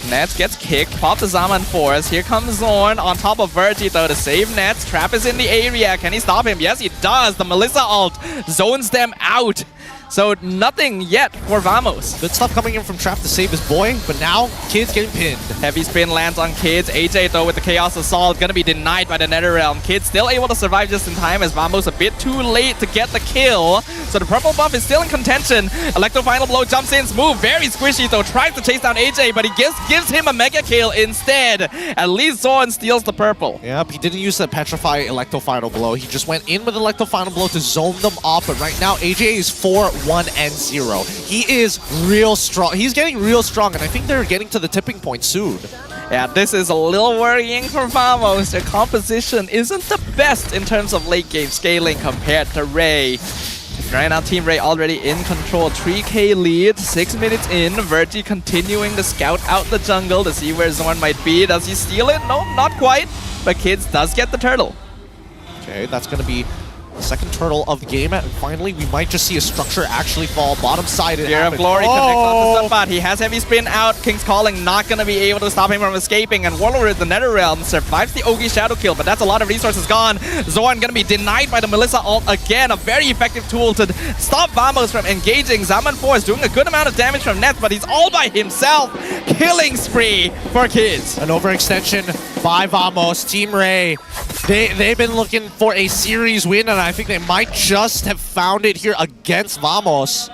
Nets gets kicked, pop the Zaman Force. Here comes Zorn on top of Virgie though to save Nets. Trap is in the area. Can he stop him? Yes, he does. The Melissa ult zones them out. So nothing yet for Vamos. Good stuff coming in from Trap to save his boy, but now Kidz getting pinned. Heavy spin lands on Kidz. AJ though with the Chaos Assault gonna be denied by the NetherRealm. Kidz still able to survive just in time as Vamos a bit too late to get the kill. So the purple buff is still in contention. Electro Final Blow jumps in smooth. Very squishy though. Tries to chase down AJ, but he gives him a mega kill instead. At least Zorn steals the purple. Yep, he didn't use the Petrify Electro Final Blow. He just went in with Electro Final Blow to zone them off. But right now, AJ is 4-1-0. He is real strong. He's getting real strong, and I think they're getting to the tipping point soon. Yeah, this is a little worrying for Vamos. Their composition isn't the best in terms of late game scaling compared to Ray. Right now, Team Ray already in control. 3k lead, 6 minutes in. Virgie continuing to scout out the jungle to see where Zorn might be. Does he steal it? No, not quite. But Kidz does get the turtle. Okay, that's going to be the second turtle of the game. And finally, we might just see a structure actually fall bottom side. Fear of Glory connects onto Sunbot. He has heavy spin out. King's Calling not going to be able to stop him from escaping. And Warlord with the NetherRealm survives the Ogi Shadow kill, but that's a lot of resources gone. Zorn going to be denied by the Melissa ult again. A very effective tool to stop Vamos from engaging. Zaman Force doing a good amount of damage from Nets, but he's all by himself. Killing spree for Kidz. An overextension by Vamos. Team Ray, they've been looking for a series win, and I think they might just have found it here against Vamos.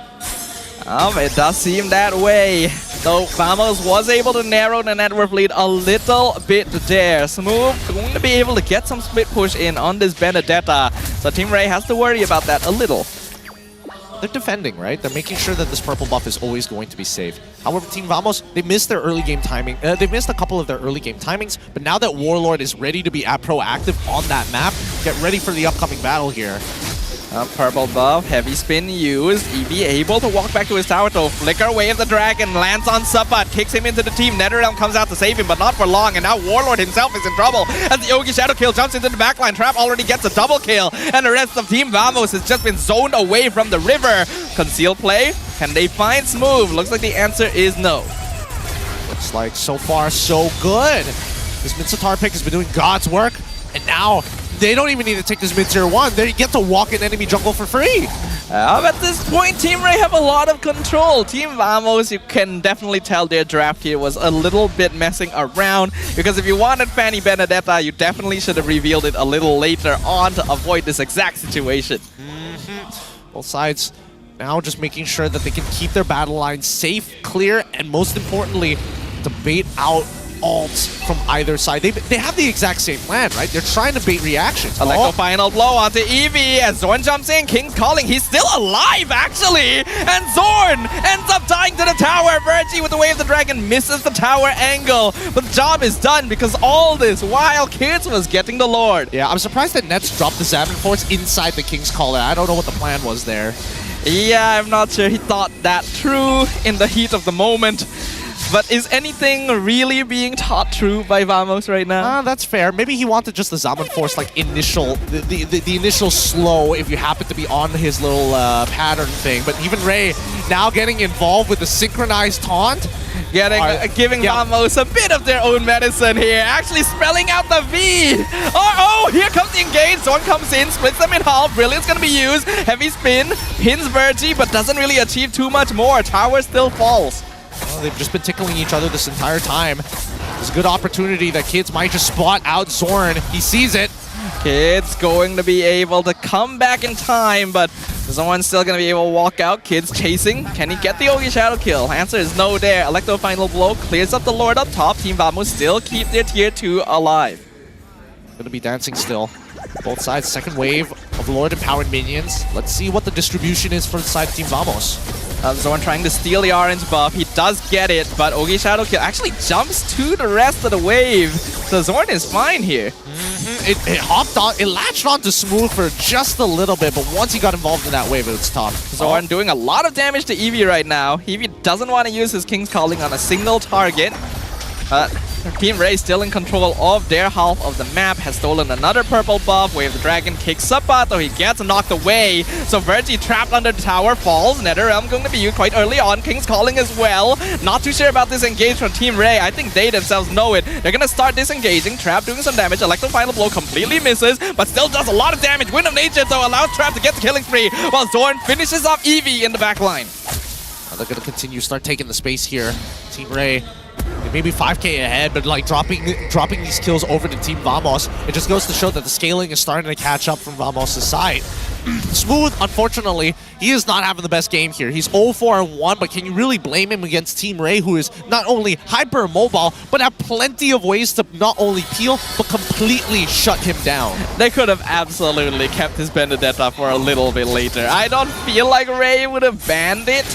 It does seem that way. Though Vamos was able to narrow the net worth lead a little bit there. Smooth going to be able to get some split push in on this Benedetta. So Team Ray has to worry about that a little. They're defending, right? They're making sure that this purple buff is always going to be safe. However, Team Vamos, they missed their early game timing. They missed a couple of their early game timings, but now that Warlord is ready to be proactive on that map, get ready for the upcoming battle here. Purple buff, heavy spin used. EV able to walk back to his tower though. Flicker Wave the Dragon lands on Subbat, kicks him into the team. NetherRealm comes out to save him, but not for long. And now Warlord himself is in trouble as the Ogi Shadow kill jumps into the backline. Trap already gets a double kill, and the rest of Team Vamos has just been zoned away from the river. Conceal play, can they find Smooth? Looks like the answer is no. Looks like so far so good. This Minsatar pick has been doing God's work, and now they don't even need to take this mid tier 1. They get to walk in enemy jungle for free. At this point, Team Ray have a lot of control. Team Vamos, you can definitely tell their draft here was a little bit messing around, because if you wanted Fanny Benedetta, you definitely should have revealed it a little later on to avoid this exact situation. Both sides now just making sure that they can keep their battle lines safe, clear, and most importantly, to bait out ults from either side. They have the exact same plan, right? They're trying to bait reactions. Electro Final Blow onto Eevee as Zorn jumps in. King's Calling. He's still alive, actually! And Zorn ends up dying to the tower. Virgie with the Wave of the Dragon misses the tower angle. But the job is done because all this while Kidz was getting the Lord. Yeah, I'm surprised that Nets dropped the Zaman Force inside the King's Calling. I don't know what the plan was there. Yeah, I'm not sure he thought that through in the heat of the moment. But is anything really being taught true by Vamos right now? That's fair. Maybe he wanted just the Zaman Force, like, initial, the initial slow if you happen to be on his little pattern thing. But even Ray now getting involved with the synchronized taunt. Giving Vamos a bit of their own medicine here. Actually spelling out the V. Oh, here comes the engage. Zorn comes in, splits them in half. Brilliant's going to be used. Heavy spin, pins Virgie, but doesn't really achieve too much more. Tower still falls. Well, they've just been tickling each other this entire time. There's a good opportunity that Kidz might just spot out Zorn. He sees it. Kidz going to be able to come back in time, but Zorn's still going to be able to walk out. Kidz chasing. Can he get the Ogi Shadow kill? Answer is no there. Electro Final Blow clears up the Lord up top. Team Vamos still keep their tier 2 alive. Going to be dancing still. Both sides, second wave of Lord Empowered minions. Let's see what the distribution is for the side of Team Vamos. Zorn trying to steal the orange buff. He does get it, but Ogi Shadow kill actually jumps to the rest of the wave. So Zorn is fine here. It hopped on, it latched on to Smooth for just a little bit, but once he got involved in that wave, it was tough. Zorn doing a lot of damage to Eevee right now. Eevee doesn't want to use his King's Calling on a single target. Team Ray still in control of their half of the map, has stolen another purple buff. Wave the Dragon kicks Sapat, though he gets knocked away. So Virgie trapped under the tower, falls. NetherRealm going to be used quite early on. King's Calling as well. Not too sure about this engage from Team Ray. I think they themselves know it. They're going to start disengaging. Trap doing some damage. Electro Final Blow completely misses, but still does a lot of damage. Wind of Nature, though, allows Trap to get the killing spree, while Zorn finishes off Eevee in the back line. They're going to continue, start taking the space here. Team Ray, maybe 5k ahead, but like dropping these kills over to Team Vamos. It just goes to show that the scaling is starting to catch up from Vamos' side. Smooth, unfortunately, he is not having the best game here. He's 0-4-1, but can you really blame him against Team Ray, who is not only hyper mobile, but have plenty of ways to not only peel, but completely shut him down? They could have absolutely kept his Benedetta for a little bit later. I don't feel like Ray would have banned it.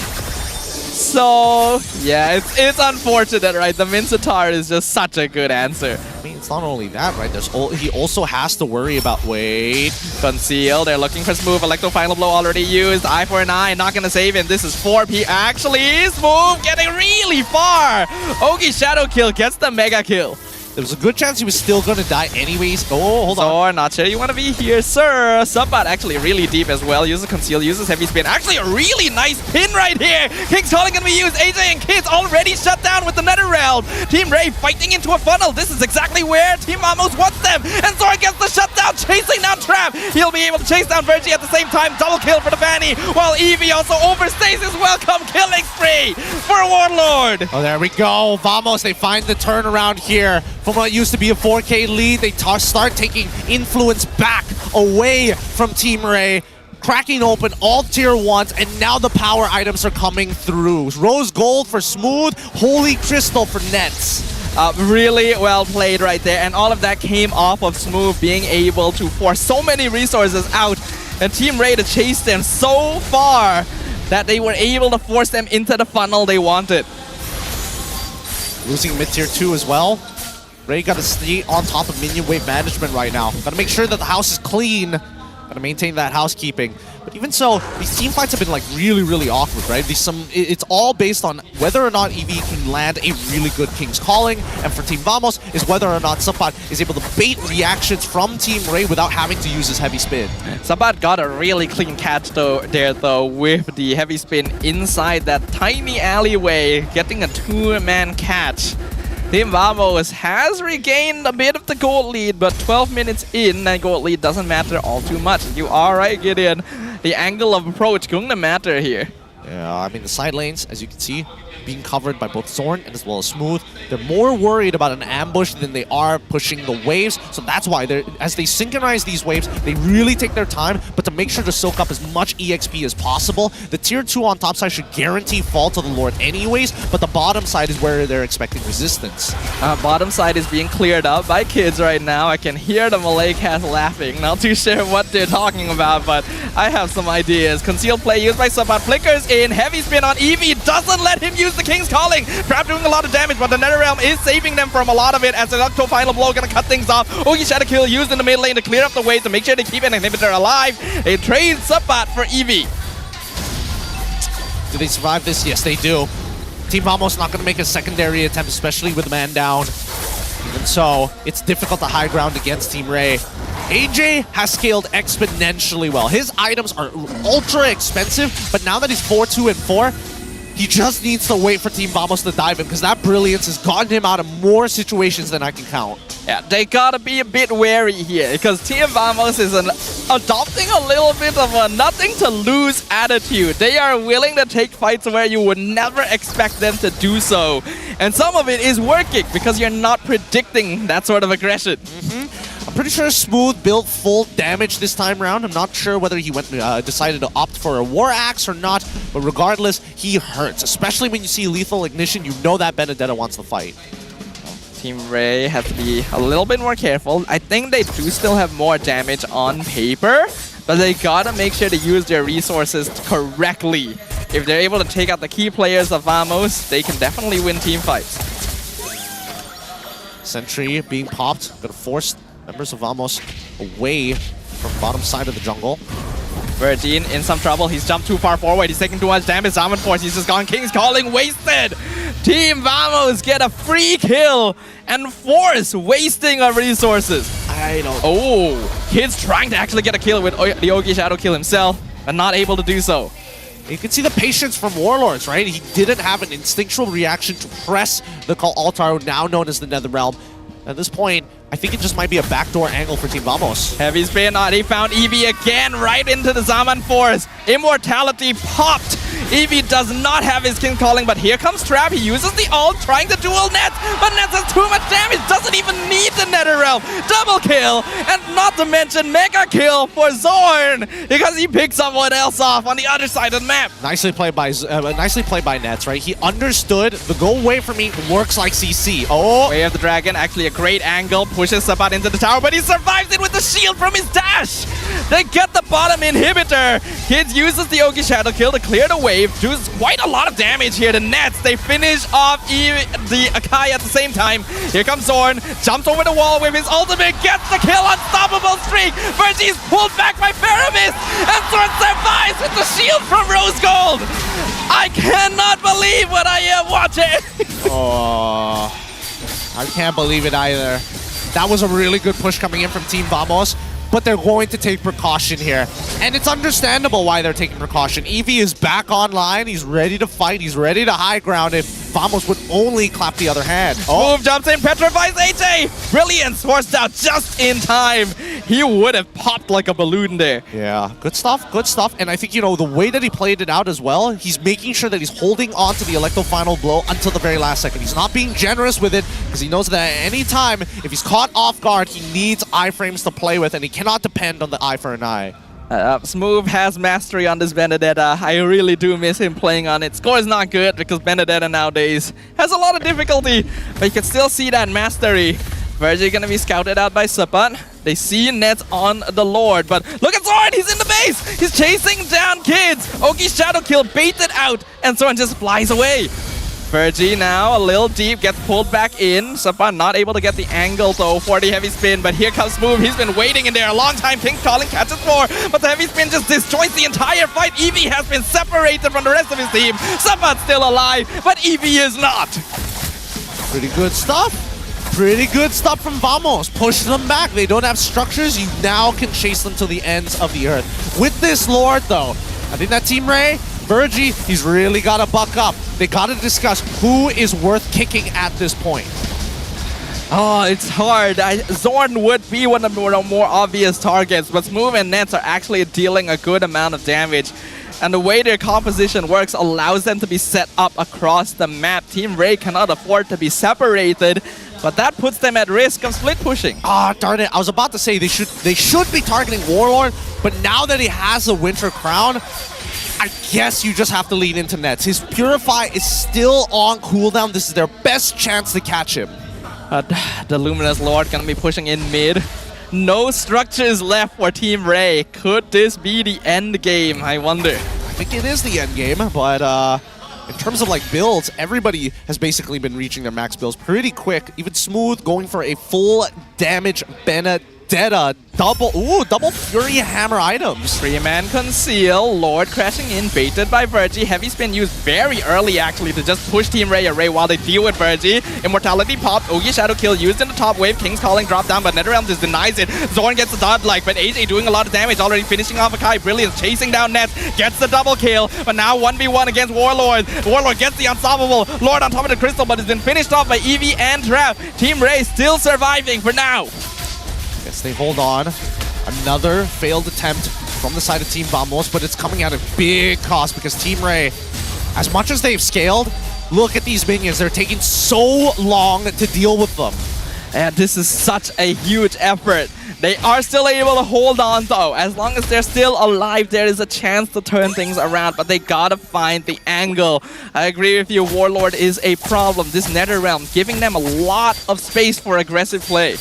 So, yeah, it's unfortunate, right? The Mincetar is just such a good answer. I mean, it's not only that, right? He also has to worry about... Wait. Conceal, they're looking for Smooth. Electro Final Blow already used. Eye for an eye, not gonna save him. This is 4P. Actually, Smooth getting really far. Ogi Shadow Kill gets the Mega Kill. There was a good chance he was still going to die anyways. Oh, hold on. Zorn, not sure you want to be here, sir. Subbot actually really deep as well. Uses Conceal, uses Heavy Spin. Actually, a really nice pin right here. King's Calling going to be used. AJ and Kidsz already shut down with the NetherRealm. Team Ray fighting into a funnel. This is exactly where Team Amos wants them. And Zorn gets the shutdown, chasing down Trap. He'll be able to chase down Virgie at the same time. Double kill for the Fanny. While Eevee also overstays his welcome killing spree for Warlord. Oh, there we go. Vamos, they find the turnaround here. From what used to be a 4K lead, they start taking influence back away from Team Ray, cracking open all tier 1s, and now the power items are coming through. Rose Gold for Smooth, Holy Crystal for Nets. Really well played right there, and all of that came off of Smooth being able to force so many resources out, and Team Ray to chase them so far that they were able to force them into the funnel they wanted. Losing mid tier 2 as well. Ray got to stay on top of minion wave management right now. Got to make sure that the house is clean. Got to maintain that housekeeping. But even so, these team fights have been like really awkward, right? It's all based on whether or not Eevee can land a really good King's Calling, and for Team Vamos is whether or not Sapat is able to bait reactions from Team Ray without having to use his Heavy Spin. Sapat got a really clean catch though with the Heavy Spin inside that tiny alleyway, getting a 2-man catch. Team Vamos has regained a bit of the gold lead, but 12 minutes in, that gold lead doesn't matter all too much. You are right, Gideon. The angle of approach going to matter here. Yeah, I mean, the side lanes, as you can see, being covered by both Zorn and as well as Smooth. They're more worried about an ambush than they are pushing the waves. So that's why, as they synchronize these waves, they really take their time, but to make sure to soak up as much EXP as possible. The tier 2 on top side should guarantee fall to the Lord anyways, but the bottom side is where they're expecting resistance. Bottom side is being cleared up by Kidsz right now. I can hear the Malay cast laughing. Not too sure what they're talking about, but I have some ideas. Concealed play used by Sabat, flickers in. Heavy Spin on Eevee, doesn't let him use the King's Calling. Trap doing a lot of damage, but the NetherRealm is saving them from a lot of it as the Electro Final Blow gonna cut things off. Ogi Shadow Kill used in the mid lane to clear up the way to make sure to keep an inhibitor alive. They trade Sabat for Eevee. Do they survive this? Yes, they do. Team Vamos not going to make a secondary attempt, especially with a man down. Even so, it's difficult to high ground against Team Ray. AJ has scaled exponentially well. His items are ultra expensive, but now that he's 4-2 and 4, he just needs to wait for Team Vamos to dive him, because that brilliance has gotten him out of more situations than I can count. Yeah, they gotta be a bit wary here, because Team Vamos is adopting a little bit of a nothing-to-lose attitude. They are willing to take fights where you would never expect them to do so. And some of it is working, because you're not predicting that sort of aggression. I'm pretty sure Smooth built full damage this time around. I'm not sure whether he decided to opt for a War Axe or not, but regardless, he hurts. Especially when you see Lethal Ignition, you know that Benedetta wants to fight. Team Ray has to be a little bit more careful. I think they do still have more damage on paper, but they gotta make sure to use their resources correctly. If they're able to take out the key players of Vamos, they can definitely win team fights. Sentry being popped, gonna force members of Vamos away from bottom side of the jungle. Virgin in some trouble. He's jumped too far forward. He's taking too much damage. Diamond Force, he's just gone. King's Calling wasted. Team Vamos get a free kill and force wasting of resources. I don't. Oh, Kid's trying to actually get a kill with the Ogi Shadow kill himself, but not able to do so. You can see the patience from Warlords, right? He didn't have an instinctual reaction to press the Call Altar, now known as the Netherrealm. At this point, I think it just might be a backdoor angle for Team Vamos. Heavy spin on, he found Eevee again right into the Zaman Force. Immortality popped. Eevee does not have his king calling, but here comes Trap. He uses the ult, trying to duel Nets, but Nets has too much damage, doesn't even need the Netherrealm. Double kill, and not to mention mega kill for Zorn, because he picked someone else off on the other side of the map. Nicely played by Nets, right? He understood the go away from me works like CC. Oh, Way of the Dragon, actually a great angle, pushes Sabat into the tower, but he survives it with the shield from his dash. They get the bottom inhibitor. Kidz uses the Ogi Shadow kill to clear the wave, does quite a lot of damage here to Nets. They finish off the Akai at the same time. Here comes Zorn, jumps over the wall with his ultimate, gets the kill, unstoppable streak. Virgie's pulled back by Paramis, and Zorn survives with the shield from Rose Gold. I cannot believe what I am watching. Oh, I can't believe it either. That was a really good push coming in from Team Vamos, but they're going to take precaution here. And it's understandable why they're taking precaution. Eevee is back online, he's ready to fight, he's ready to high ground if Vamos would only clap the other hand. Oh. Move jumps in, petrifies AJ! Brilliance forced out just in time. He would have popped like a balloon there. Yeah, good stuff, good stuff. And I think, you know, the way that he played it out as well, he's making sure that he's holding on to the Electro Final Blow until the very last second. He's not being generous with it, because he knows that at any time, if he's caught off guard, he needs iframes to play with, and he cannot depend on the eye for an eye. Smooth has mastery on this Benedetta. I really do miss him playing on it. Score is not good because Benedetta nowadays has a lot of difficulty, but you can still see that mastery. Virgie gonna be scouted out by Sapat. They see Nets on the Lord, but look at Zorn, he's in the base! He's chasing down Kidz! Ogi's Shadow Kill baited out, and Zorn just flies away. Virgie now a little deep, gets pulled back in. Sapan not able to get the angle though for the heavy spin, but here comes Smooth. He's been waiting in there a long time. King calling, catches 4, but the heavy spin just destroys the entire fight. Eevee has been separated from the rest of his team. Sapan's still alive, but Eevee is not. Pretty good stuff. Pretty good stuff from Vamos. Push them back. They don't have structures. You now can chase them to the ends of the earth. With this Lord though, I think that Team Ray, Virgie, he's really got to buck up. They got to discuss who is worth kicking at this point. Oh, it's hard. Zorn would be one of the more obvious targets, but Smooth and Nets are actually dealing a good amount of damage. And the way their composition works allows them to be set up across the map. Team Ray cannot afford to be separated, but that puts them at risk of split pushing. Ah, darn it. I was about to say they should be targeting Warlord, but now that he has a Winter Crown, I guess you just have to lean into Nets. His Purify is still on cooldown. This is their best chance to catch him. The Luminous Lord gonna be pushing in mid. No structures left for Team Ray. Could this be the end game? I wonder. I think it is the end game, but in terms of like builds, everybody has basically been reaching their max builds pretty quick. Even Smooth going for a full damage Benedetta. Double Fury Hammer items. 3-man conceal, Lord crashing in, baited by Virgie. Heavy spin used very early actually to just push Team Ray away while they deal with Virgie. Immortality popped, Ogi Shadow Kill used in the top wave, King's Calling dropped down, but NetherRealm just denies it. Zorn gets the dodge-like, but AJ doing a lot of damage, already finishing off Akai. Brilliance chasing down Nets, gets the double kill, but now 1v1 against Warlord. Warlord gets the unstoppable Lord on top of the crystal, but it's been finished off by Eevee and Trap. Team Ray still surviving for now. Yes, they hold on. Another failed attempt from the side of Team Vamos, but it's coming at a big cost because Team Ray, as much as they've scaled, look at these minions. They're taking so long to deal with them. And this is such a huge effort. They are still able to hold on though. As long as they're still alive, there is a chance to turn things around, but they gotta find the angle. I agree with you, Warlord is a problem. This NetherRealm giving them a lot of space for aggressive play.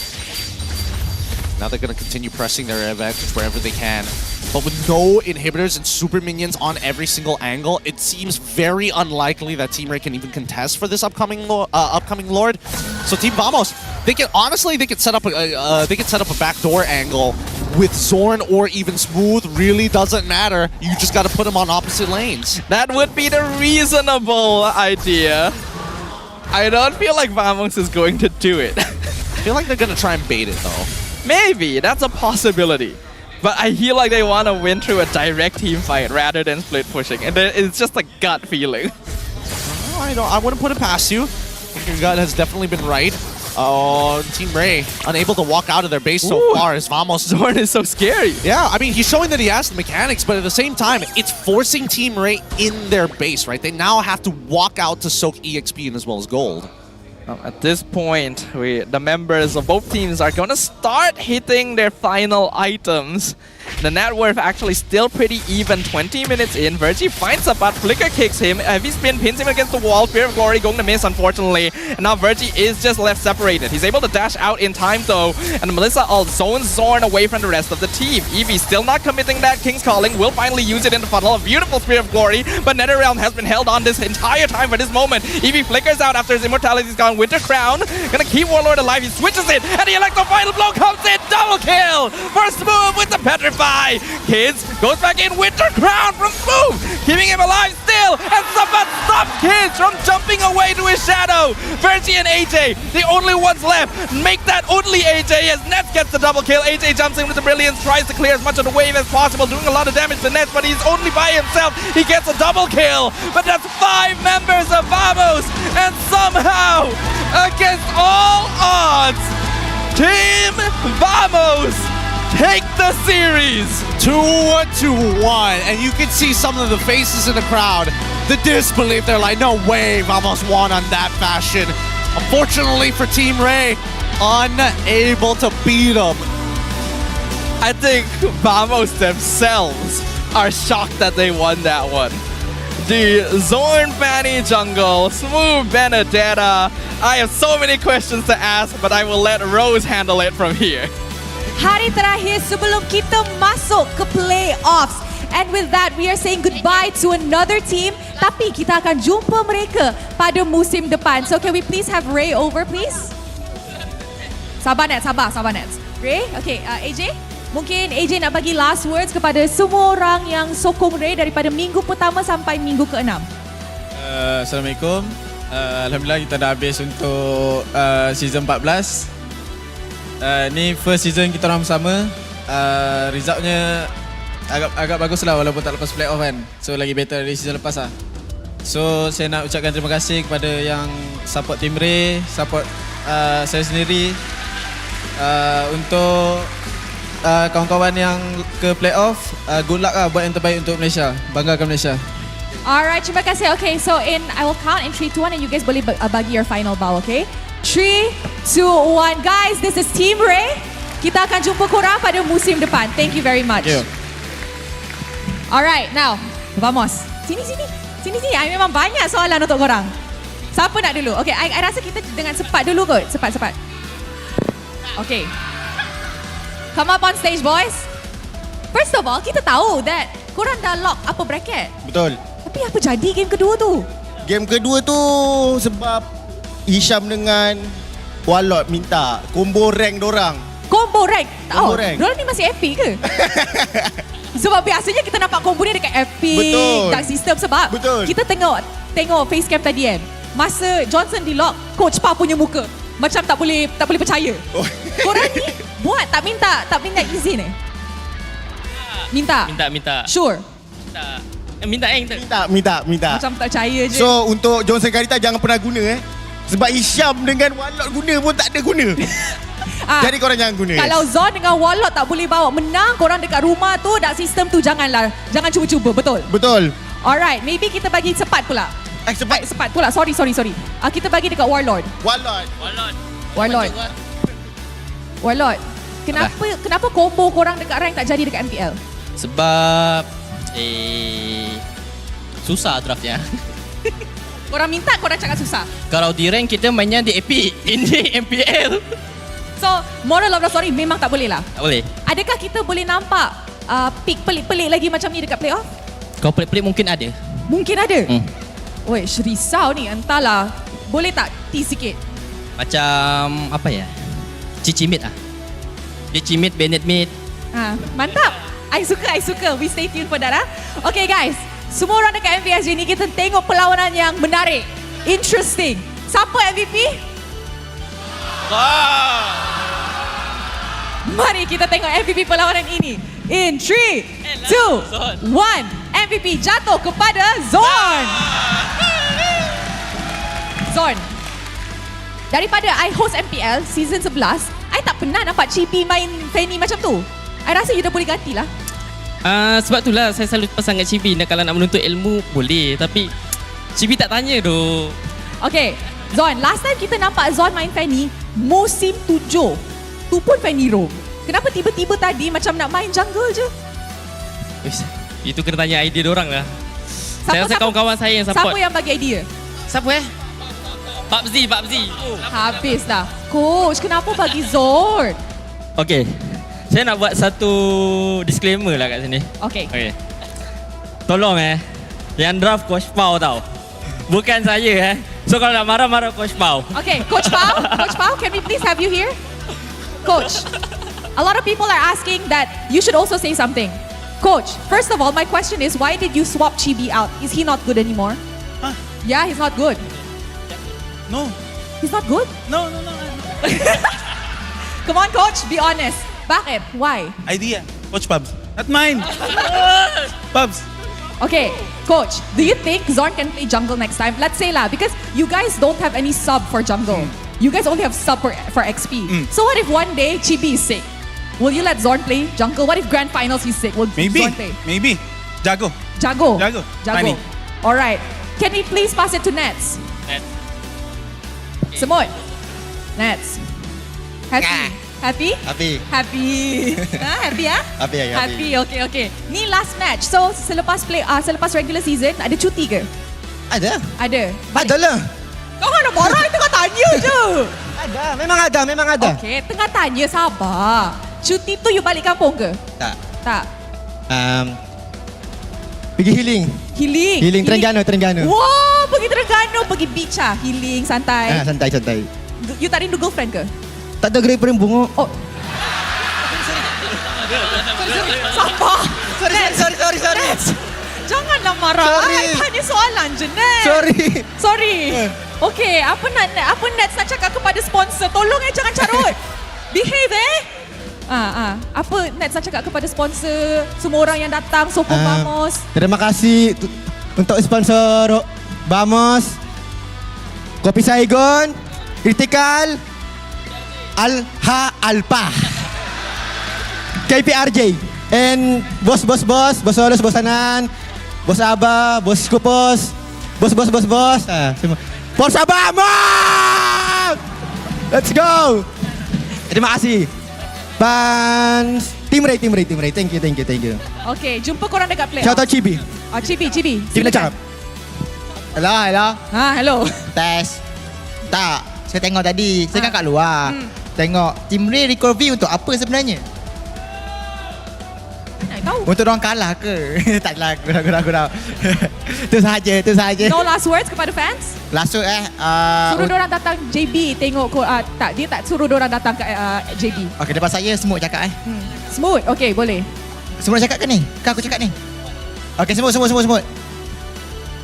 Now they're going to continue pressing their advantage wherever they can. But with no inhibitors and super minions on every single angle, it seems very unlikely that Team Ray can even contest for this upcoming Lord. So Team Vamos, they can set up a backdoor angle with Zorn or even Smooth. Really doesn't matter. You just got to put them on opposite lanes. That would be the reasonable idea. I don't feel like Vamos is going to do it. I feel like they're gonna try and bait it though. Maybe, that's a possibility. But I feel like they want to win through a direct team fight rather than split pushing. And it's just a gut feeling. I wouldn't put it past you. I think your gut has definitely been right. Oh, Team Ray unable to walk out of their base so far as Vamos. Zorn is so scary. Yeah, I mean, he's showing that he has the mechanics, but at the same time, it's forcing Team Ray in their base, right? They now have to walk out to soak EXP in as well as gold. At this point, the members of both teams are going to start hitting their final items. The net worth actually still pretty even. 20 minutes in, Virgie finds a butt, Flicker kicks him, heavy spin pins him against the wall, Fear of Glory going to miss unfortunately. And now Virgie is just left separated. He's able to dash out in time though, and Melissa all zones Zorn away from the rest of the team. Eevee still not committing that King's Calling, will finally use it in the funnel. A beautiful Spear of Glory, but NetherRealm has been held on this entire time for this moment. Eevee flickers out after his immortality's gone. Winter Crown, gonna keep Warlord alive, he switches it, and the Electro Final Blow comes in, double kill for Smooth with the Petrify. Kidsz goes back in, Winter Crown from Smooth, keeping him alive still, and someone stops Kidsz from jumping away to his shadow. Virgie and AJ, the only ones left, make that only AJ as Nets gets the double kill. AJ jumps in with the Brilliance, tries to clear as much of the wave as possible, doing a lot of damage to Nets, but he's only by himself. He gets a double kill, but that's 5 members of Vamos, and somehow, against all odds, Team Vamos take the series 2-1, and you can see some of the faces in the crowd, the disbelief. They're like, no way, Vamos won on that fashion. Unfortunately for Team Ray, unable to beat them. I think Vamos themselves are shocked that they won that one. The Zorn Fanny Jungle, Smooth Benedetta. I have so many questions to ask, but I will let Rose handle it from here. Hari terakhir sebelum kita masuk ke playoffs. And with that, we are saying goodbye to another team. Tapi kita akan jumpa mereka pada musim depan. So can we please have Ray over, please? Sabar Nets, sabar Nets. Ray, okay, AJ? Mungkin AJ nak bagi last words kepada semua orang yang sokong Ray daripada minggu pertama sampai minggu ke-6. Assalamualaikum. Alhamdulillah kita dah habis untuk season 14. Ni first season kita orang bersama. Resultnya agak bagus lah walaupun tak lepas playoff kan. So lagi better dari season lepas lah. So saya nak ucapkan terima kasih kepada yang support Team Ray, support saya sendiri. Untuk kawan-kawan yang ke playoff, good luck lah buat yang terbaik untuk Malaysia. Banggakan Malaysia. Alright, terima kasih. Okay, so I will count in 3, 2, 1 and you guys boleh bagi your final bow, okay? 3, 2, 1. Guys, this is Team Ray. Kita akan jumpa korang pada musim depan. Thank you very much. Yeah. Alright, now, vamos. Sini. I memang banyak soalan untuk korang. Siapa nak dulu? Okay, I rasa kita dengan cepat dulu kot. Cepat. Okay. Come up on stage, boys. First of all, kita tahu that korang dah lock upper bracket. Betul. Tapi apa jadi game kedua tu? Game kedua tu sebab Hisham dengan Walot minta combo rank dorang. Combo rank? Combo rank. Dorang ni masih epic ke? Sebab biasanya kita nampak combo ni dekat epic, dark system sebab kita tengok face cam tadi kan. Masa Johnson di lock, Coach Pa punya muka macam tak boleh percaya. Korang ni buat tak minta izin eh? Minta. Sure. Minta. Macam tak percaya je. So untuk Johnson Karita jangan pernah guna sebab Hisham dengan Walot guna pun tak ada guna. Jadi korang jangan guna. Kalau Zon dengan Walot tak boleh bawa menang, korang dekat rumah tu, dark system tu jangan cuba-cuba, betul? Alright, maybe kita bagi cepat pula. Cepat pula, sorry. Kita bagi dekat Warlord. Kenapa combo korang dekat rank tak jadi dekat MPL? Sebab susah draftnya. Korang minta, korang cakap susah. Kalau di rank kita mainnya di Epic, ini MPL. So, moral of the story memang tak boleh lah. Tak boleh. Adakah kita boleh nampak pick pelik-pelik lagi macam ni dekat playoff? Kalau pelik-pelik mungkin ada. Mungkin ada? Weh, risau ni. Entahlah. Boleh tak tease sikit? Macam apa ya? Cici Meat Cici Meat, Bennett Meat. Mantap. I suka. We stay tuned for that. Okay guys. Semua orang dekat MPSJ ni kita tengok perlawanan yang menarik. Interesting. Siapa MVP? Mari kita tengok MVP perlawanan ini. In 3, 2, 1. MVP jatuh kepada Zorn. Zorn. Daripada I host MPL season 11, I tak pernah nampak Chibi main Fanny macam tu. I rasa you dah boleh gantilah. Sebab itulah saya selalu pesan kat Chibi, kalau nak menuntut ilmu boleh, tapi Chibi tak tanya tu. Okay, Zon, last time kita nampak Zon main Fanny musim 7. Tu pun Fanny Roam. Kenapa tiba-tiba tadi macam nak main jungle je? Itu kena tanya idea diorang lah. Saya rasa kawan-kawan saya yang support. Siapa yang bagi idea? Siapa PUBG. Habis dah. Coach, kenapa bagi Zon? Okay, saya nak buat satu disclaimer lah kat sini. Okay. Tolong yang draft Coach Pau tau. Bukan saya So kalau nak marah-marah Coach Pau. Okay, Coach Pau, can we please have you here? Coach, a lot of people are asking that you should also say something. Coach, first of all, my question is, why did you swap Chibi out? Is he not good anymore? Huh? Yeah, he's not good. No. He's not good? No. Come on, Coach, be honest. Bakit? Why? Idea. Coach Pubs. Not mine. Pubs. Okay, Coach, do you think Zorn can play jungle next time? Let's say lah, because you guys don't have any sub for jungle. You guys only have sub for XP. So what if one day Chibi is sick? Will you let Zorn play jungle? What if grand finals he's sick? Will Zorn play? Maybe. Jago. Jago. Alright. Can we please pass it to Nets? Semut. Nets. Happy? Happy. Happy ya? Happy. Okay. Ni last match. So selepas regular season ada cuti ke? Ada. Adalah. Kau nak marah, tengah tanya je. Memang ada. Okay, tengah tanya, sabar. Cuti tu you balik kampung ke? Tak. Pergi healing. Terengganu. Wah, pergi Terengganu, pergi beach lah. Healing, santai. Santai. You tak rindu girlfriend ke? Tak ada grade bunga. Oh. Sabar. Sorry. Janganlah marah. I tanya soalan je, Nets. Sorry. Okay, apa Nets nak cakap kepada sponsor? Tolong jangan carut. Behave Apa Nets nak cakap kepada sponsor? Semua orang yang datang sokong Vamos. Terima kasih untuk sponsor Vamos, Kopi Saigon, Critical, Alpa, KPRJ, and bos Olus, bos Anan, bos Abah, bos Kupos, bos. Semua. Forza Vamos! Let's go! Terima kasih. Fans Team Ray. Thank you. Okay, jumpa korang dekat play. Shout out Chibi. Chibi. Chibi nak cakap. Hello. Hello. Test. Tak, saya tengok tadi. Saya kan kat luar. Tengok Team Ray recovery untuk apa sebenarnya? Tahu. Untuk orang kalah ke? Taklah, gurau. Itu sahaja. No last words kepada fans? Last word suruh diorang datang JB tengok dia tak suruh diorang datang ke JB. Okey, depan saya Smooth cakap Smooth, okey boleh. Smooth cakap ke ni? Kan aku cakap ni. Okey, Smooth.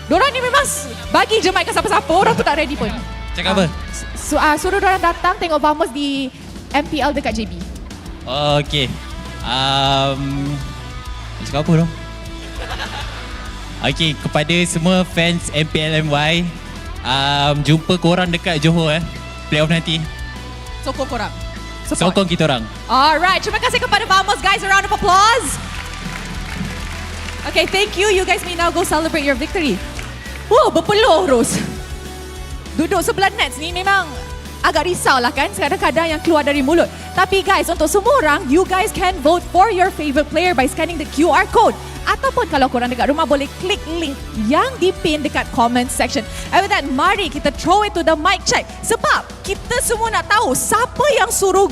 Diorang ni memang bagi je mic ke siapa-siapa, orang tu tak ready pun. Cakap apa? Suruh diorang datang tengok Vamos di MPL dekat JB. Okey. Cakap apa dong? Okey, kepada semua fans MPL MY, jumpa korang dekat Johor playoff nanti. Sokong korang. Sokong kita orang. Alright, terima kasih kepada Vamos guys, a round of applause. Okay, thank you. You guys may now go celebrate your victory. Wow, berpeluh Rose. Duduk sebelah Nets ni memang agak risau lah kan, kadang-kadang yang keluar dari mulut. Tapi guys, untuk semua orang, you guys can vote for your favorite player by scanning the QR code. Ataupun kalau korang dekat rumah boleh klik link yang dipin dekat comment section. And with that, mari kita throw it to the mic check. Sebab kita semua nak tahu siapa yang suruh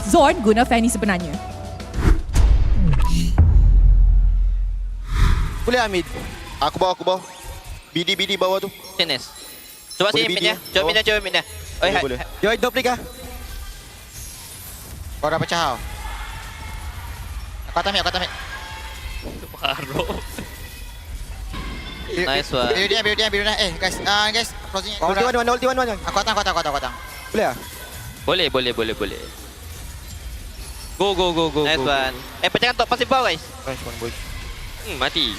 Zorn guna Fanny sebenarnya. Boleh Hamid? Aku bawa. BD bawah tu. Tenis. Coba sini midnya. Coba midnya. Boleh. Yo, hidup Liga. Kau dah pecah. Aku atamik. Baru. Nice one. Biru dia. Guys, closing. Ulti one. Aku datang. Boleh ah? Boleh. Go. Nice one. Pecahkan top passive bawah guys. Nice one boys. Mati.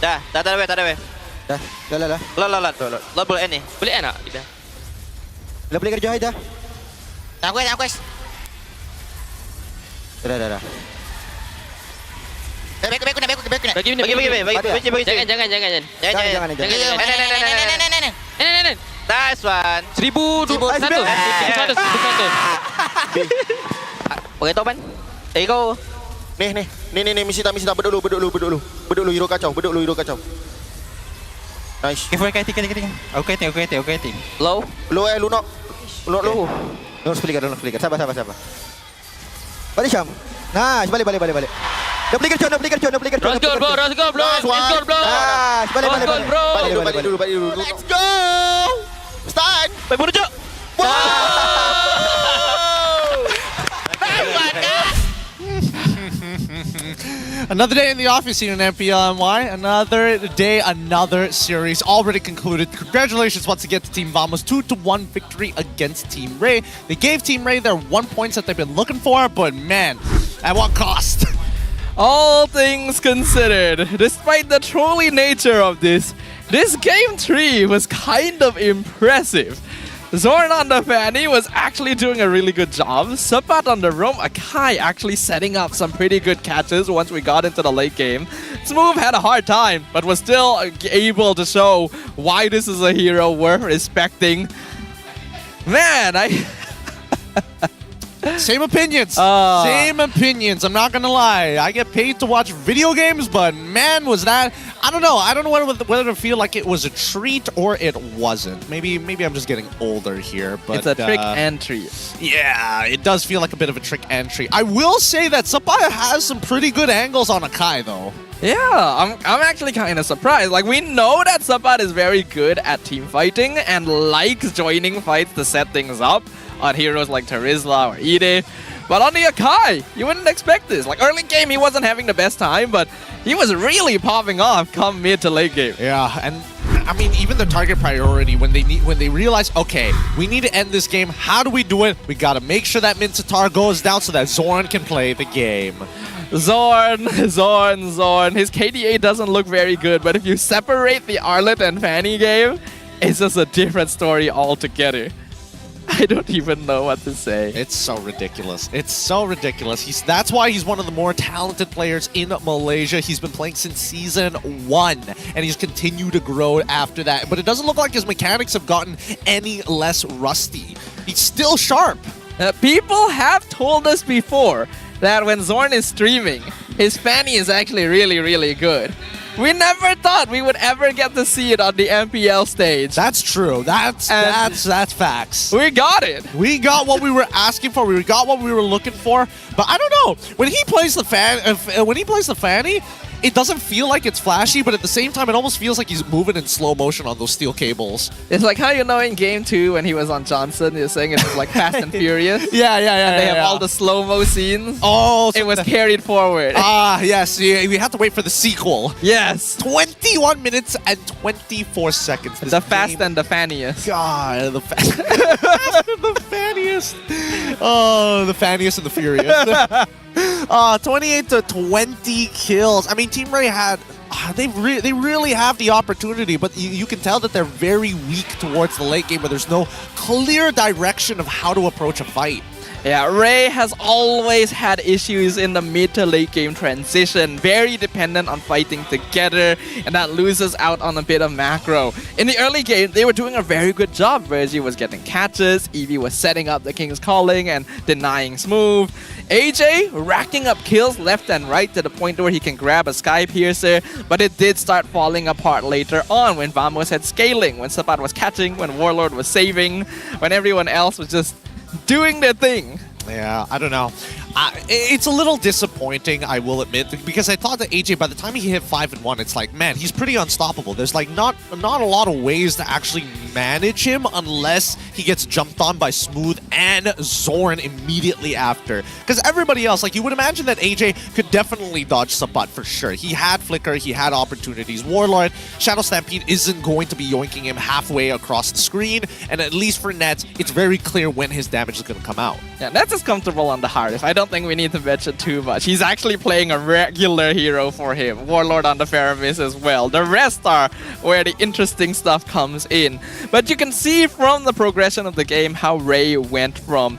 Dah ada wave. Dah. Lot boleh end ni. Boleh end tak? Kita. Dah boleh kerja dah. Tangguh guys. Dah. Baik kena. Bagi. Jangan. Nice one. 1,200. Pakai top kan? Go. Ni misi tak beduk lu hero kacau. Nice. Kiting. Aku kiting. Low. Lu nak. Lu harus flicker. Sabar. Balik Syam. Nice, balik. Dah flicker John. Rose goal bro. Nice, balik dulu. Let's go. Start. Baik bunuh cok. Another day in the office here in MPLMY. Another day, another series already concluded. Congratulations once again to Team Vamos. 2-1 victory against Team Ray. They gave Team Ray their 1 points that they've been looking for, but man, at what cost? All things considered, despite the trolly nature of this game 3 was kind of impressive. Zorn on the Fanny was actually doing a really good job. Sapat on the roam, Akai actually setting up some pretty good catches once we got into the late game. Smooth had a hard time, but was still able to show why this is a hero worth respecting. Man, Same opinions. Same opinions. I'm not gonna lie. I get paid to watch video games, but man, was that... I don't know whether to feel like it was a treat or it wasn't. Maybe I'm just getting older here, but... It's a trick and treat. Yeah, it does feel like a bit of a trick and treat. I will say that Sapaya has some pretty good angles on Akai, though. Yeah, I'm actually kind of surprised. Like, we know that Sapat is very good at team fighting and likes joining fights to set things up on heroes like Terizla or Ide. But on the Akai, you wouldn't expect this. Like, early game, he wasn't having the best time, but he was really popping off come mid to late game. Yeah, and I mean, even the target priority, when they realize, okay, we need to end this game, how do we do it? We gotta make sure that Mintatar goes down so that Zorn can play the game. Zorn. His KDA doesn't look very good, but if you separate the Arlet and Fanny game, it's just a different story altogether. I don't even know what to say. It's so ridiculous. That's why he's one of the more talented players in Malaysia. He's been playing since Season 1, and he's continued to grow after that. But it doesn't look like his mechanics have gotten any less rusty. He's still sharp. People have told us before that when Zorn is streaming, his Fanny is actually really, really good. We never thought we would ever get to see it on the MPL stage. That's true. That's facts. We got it. We got what we were asking for. We got what we were looking for. But I don't know. When he plays the Fanny, it doesn't feel like it's flashy, but at the same time, it almost feels like he's moving in slow motion on those steel cables. It's like how you know in Game 2 when he was on Johnson, you're saying it was like Fast and Furious. Yeah. And they have all the slow-mo scenes. Oh, so it was carried forward. Yes. We have to wait for the sequel. Yes. 21 minutes and 24 seconds. The Fast and the Fanniest. God, the Fast and the Fanniest. Oh, the Fanniest and the Furious. 28 to 20 kills. I mean, Team Ray had... they really have the opportunity, but you can tell that they're very weak towards the late game where there's no clear direction of how to approach a fight. Yeah, Ray has always had issues in the mid to late game transition, very dependent on fighting together, and that loses out on a bit of macro. In the early game, they were doing a very good job. Reggie was getting catches, Eevee was setting up the King's Calling and denying Smooth. AJ racking up kills left and right to the point where he can grab a Sky Piercer, but it did start falling apart later on when Vamos had scaling, when Sapat was catching, when Warlord was saving, when everyone else was just doing their thing. Yeah, I don't know. It's a little disappointing, I will admit, because I thought that AJ, by the time he hit 5-1, it's like, man, he's pretty unstoppable. There's like not a lot of ways to actually manage him unless he gets jumped on by Smooth and Zorn immediately after. Because everybody else, like, you would imagine that AJ could definitely dodge Sapat for sure. He had Flicker, he had opportunities. Warlord, Shadow Stampede isn't going to be yoinking him halfway across the screen, and at least for Nets, it's very clear when his damage is going to come out. Yeah, Nets is comfortable on the Harif. I don't think we need to mention too much. He's actually playing a regular hero for him. Warlord on the Faramis as well. The rest are where the interesting stuff comes in. But you can see from the progression of the game how Ray went from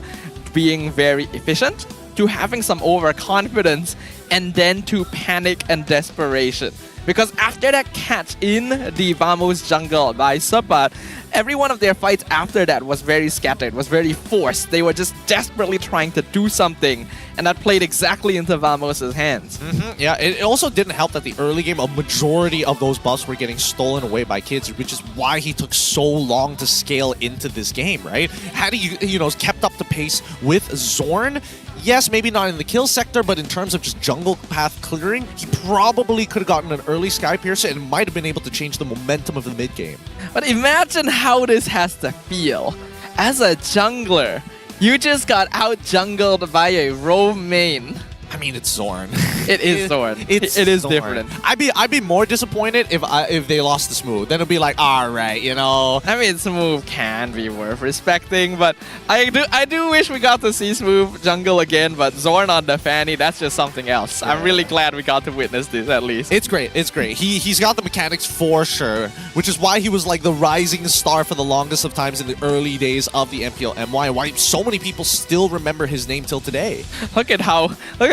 being very efficient to having some overconfidence and then to panic and desperation. Because after that catch in the Vamos jungle by Sapat, every one of their fights after that was very scattered, was very forced. They were just desperately trying to do something, and that played exactly into Vamos' hands. Yeah, it also didn't help that the early game, a majority of those buffs were getting stolen away by Kidsz, which is why he took so long to scale into this game, right? Had he, kept up the pace with Zorn, yes, maybe not in the kill sector, but in terms of just jungle path clearing, he probably could have gotten an early Sky Piercer and might have been able to change the momentum of the mid game. But imagine how this has to feel. As a jungler, you just got out-jungled by a roam main. I mean, it's Zorn. It is Zorn. It is Zorn. different. I'd be more disappointed if they lost the Smooth. Then it'd be like, all right, I mean, Smooth can be worth respecting, but I do wish we got to see Smooth jungle again. But Zorn on the Fanny, that's just something else. Yeah. I'm really glad we got to witness this at least. It's great. It's great. He's got the mechanics for sure, which is why he was like the rising star for the longest of times in the early days of the MPL MY, and why so many people still remember his name till today. Look at how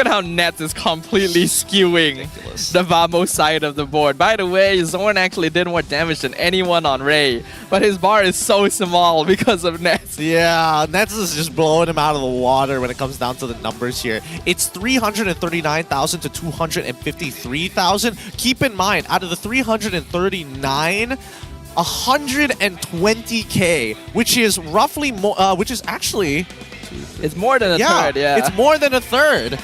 Nets is completely skewing the Vamos side of the board. By the way, Zorn actually did more damage than anyone on Ray, but his bar is so small because of Nets. Yeah, Nets is just blowing him out of the water when it comes down to the numbers here. It's 339,000 to 253,000. Keep in mind, out of the 339, 120k, which is roughly which is actually, it's more than a third. Yeah, it's more than a third.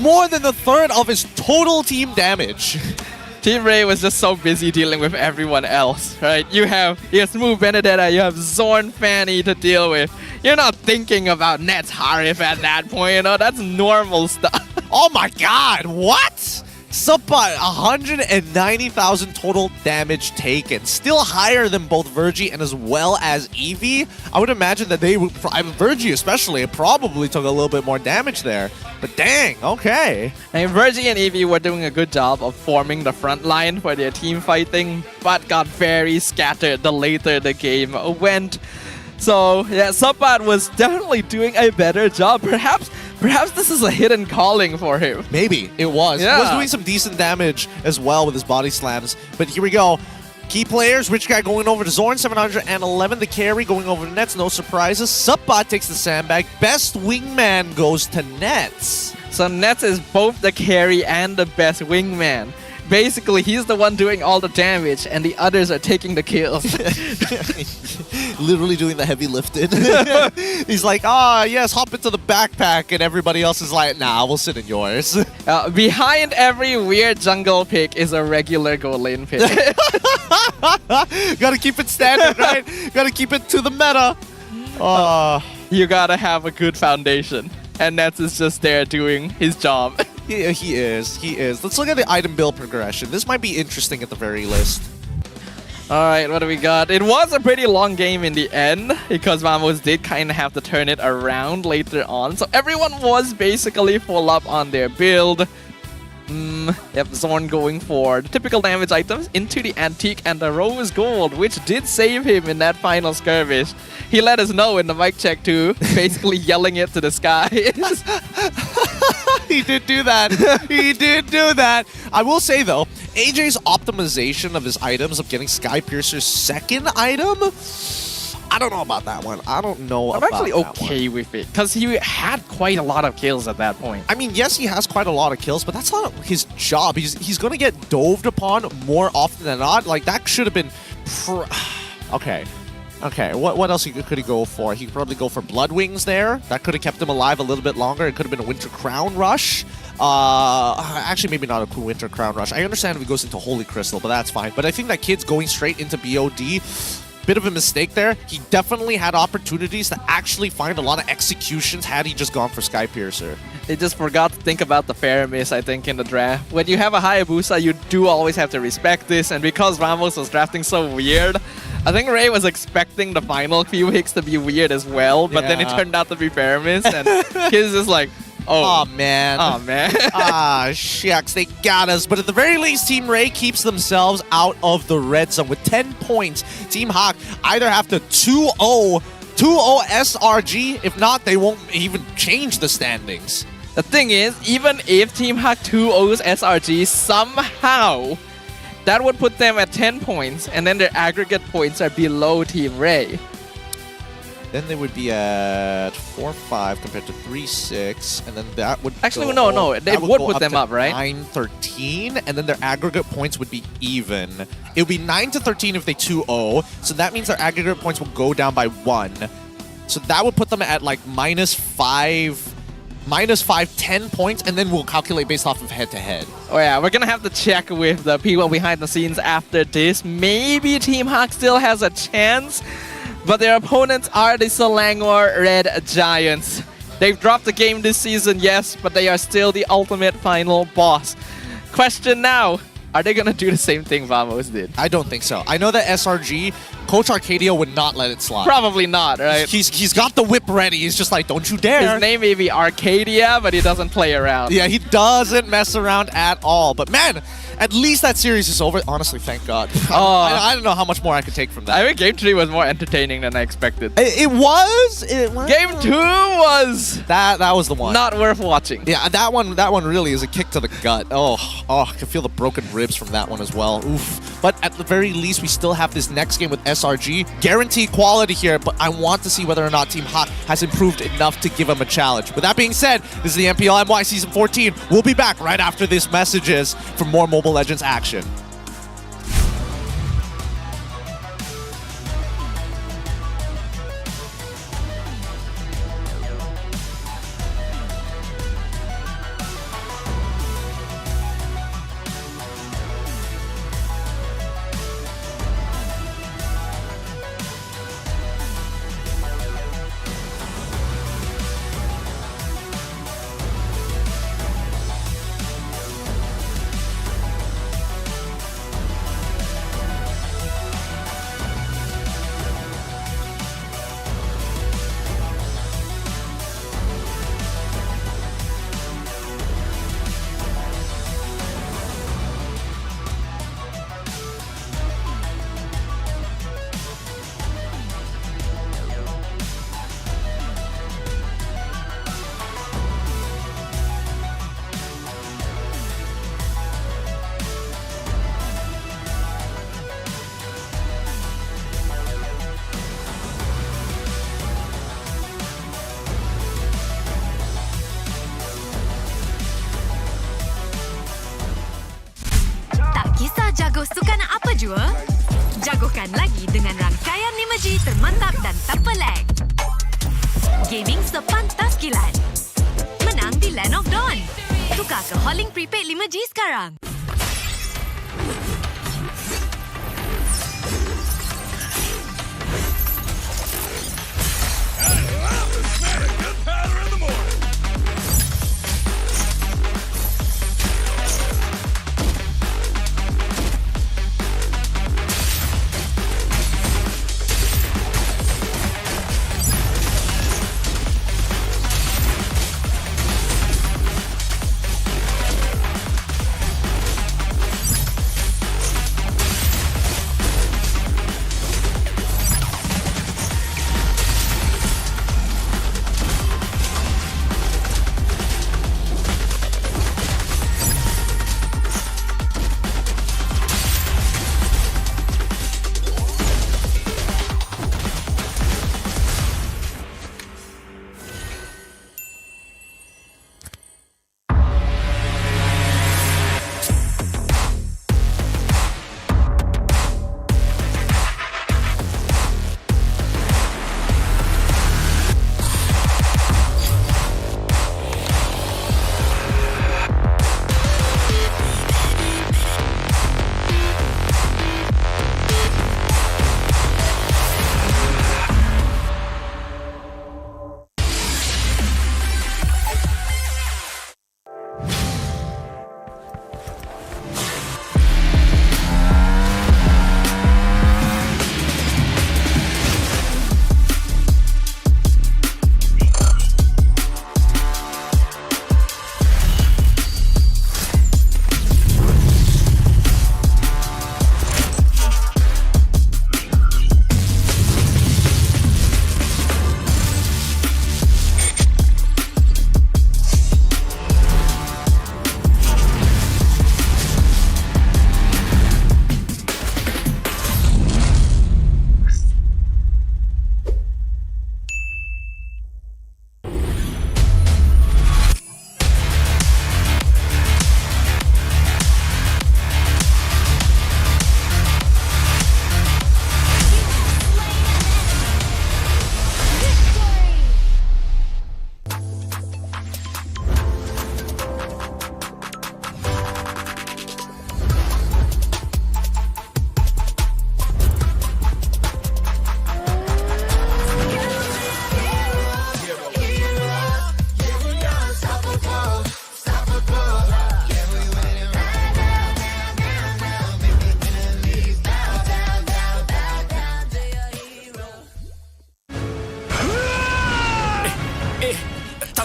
More than a third of his total team damage. Team Ray was just so busy dealing with everyone else, right? You have Smooth Benedetta, you have Zorn Fanny to deal with. You're not thinking about Nets Harif at that point, that's normal stuff. Oh my god, what? Sapat, 190,000 total damage taken. Still higher than both Virgie and as well as Eevee. I would imagine that Virgie especially, probably took a little bit more damage there. But dang, okay. I mean, Virgie and Eevee were doing a good job of forming the front line for their team fighting, but got very scattered the later the game went. So, yeah, Sapat was definitely doing a better job. Perhaps this is a hidden calling for him. Maybe it was. Yeah. He was doing some decent damage as well with his body slams. But here we go. Key players, Rich Guy going over to Zorn, 711. The carry going over to Nets, no surprises. Sapat takes the sandbag. Best wingman goes to Nets. So Nets is both the carry and the best wingman. Basically, he's the one doing all the damage, and the others are taking the kills. Literally doing the heavy lifting. He's like, yes, hop into the backpack, and everybody else is like, nah, we'll sit in yours. Behind every weird jungle pick is a regular go lane pick. Gotta keep it standard, right? Gotta keep it to the meta. You gotta have a good foundation. And Nets is just there doing his job. Yeah, he is. Let's look at the item build progression. This might be interesting at the very least. Alright, what do we got? It was a pretty long game in the end, because Vamos did kind of have to turn it around later on. So everyone was basically full up on their build. Yep, Zorn going for the typical damage items into the Antique and the Rose Gold, which did save him in that final skirmish. He let us know in the mic check too, basically yelling it to the sky. He did do that. He did do that. I will say though, AJ's optimization of his items, of getting Sky Piercer's second item, I don't know about that one. I don't know I'm actually okay with it, because he had quite a lot of kills at that point. I mean, yes, he has quite a lot of kills, but that's not his job. He's going to get doved upon more often than not. Like, that should have been... Okay. Okay, what else could he go for? He could probably go for Blood Wings there. That could have kept him alive a little bit longer. It could have been a Winter Crown Rush. Actually, maybe not a Winter Crown Rush. I understand if he goes into Holy Crystal, but that's fine. But I think that Kid's going straight into BOD, bit of a mistake there. He definitely had opportunities to actually find a lot of executions had he just gone for Sky Piercer. They just forgot to think about the fair miss, I think, in the draft. When you have a Hayabusa, you do always have to respect this, and because Ramos was drafting so weird, I think Ray was expecting the final few hits to be weird as well, but then it turned out to be fair miss, and Kid's just like, oh man. Oh man. Shucks, they got us. But at the very least, Team Ray keeps themselves out of the red zone with 10 points. Team Hawk either have to 2-0 SRG. If not, they won't even change the standings. The thing is, even if Team Hawk 2-0s SRG, somehow that would put them at 10 points, and then their aggregate points are below Team Ray. Then they would be at 4-5 compared to 3-6, and then that would actually no, it would put them up, right? 9-13, and then their aggregate points would be even. It would be 9-13 if they 2-0, so that means their aggregate points will go down by 1. So that would put them at like -5, 10 points, and then we'll calculate based off of head-to-head. Oh yeah, we're gonna have to check with the people behind the scenes after this. Maybe Team Hawk still has a chance, but their opponents are the Selangor Red Giants. They've dropped the game this season, yes, but they are still the ultimate final boss. Question now, are they gonna do the same thing Vamos did? I don't think so. I know that SRG, Coach Arcadia would not let it slide. Probably not, right? He's got the whip ready. He's just like, don't you dare. His name may be Arcadia, but he doesn't play around. Yeah, he doesn't mess around at all. But man, at least that series is over. Honestly, thank God. I don't know how much more I could take from that. I think Game 3 was more entertaining than I expected. It was. Game 2 was... That was the one. Not worth watching. Yeah, that one really is a kick to the gut. Oh, I can feel the broken ribs from that one as well. Oof. But at the very least, we still have this next game with SRG. Guaranteed quality here, but I want to see whether or not Team Hawk has improved enough to give him a challenge. With that being said, this is the MPL MY Season 14. We'll be back right after this messages for more Mobile Legends action. Jago sukan apa jua? Jagokan lagi dengan rangkaian 5G termantap dan tak pelik. Gaming sepantas kilat. Menang di Land of Dawn. Tukar ke Holling Prepaid 5G sekarang.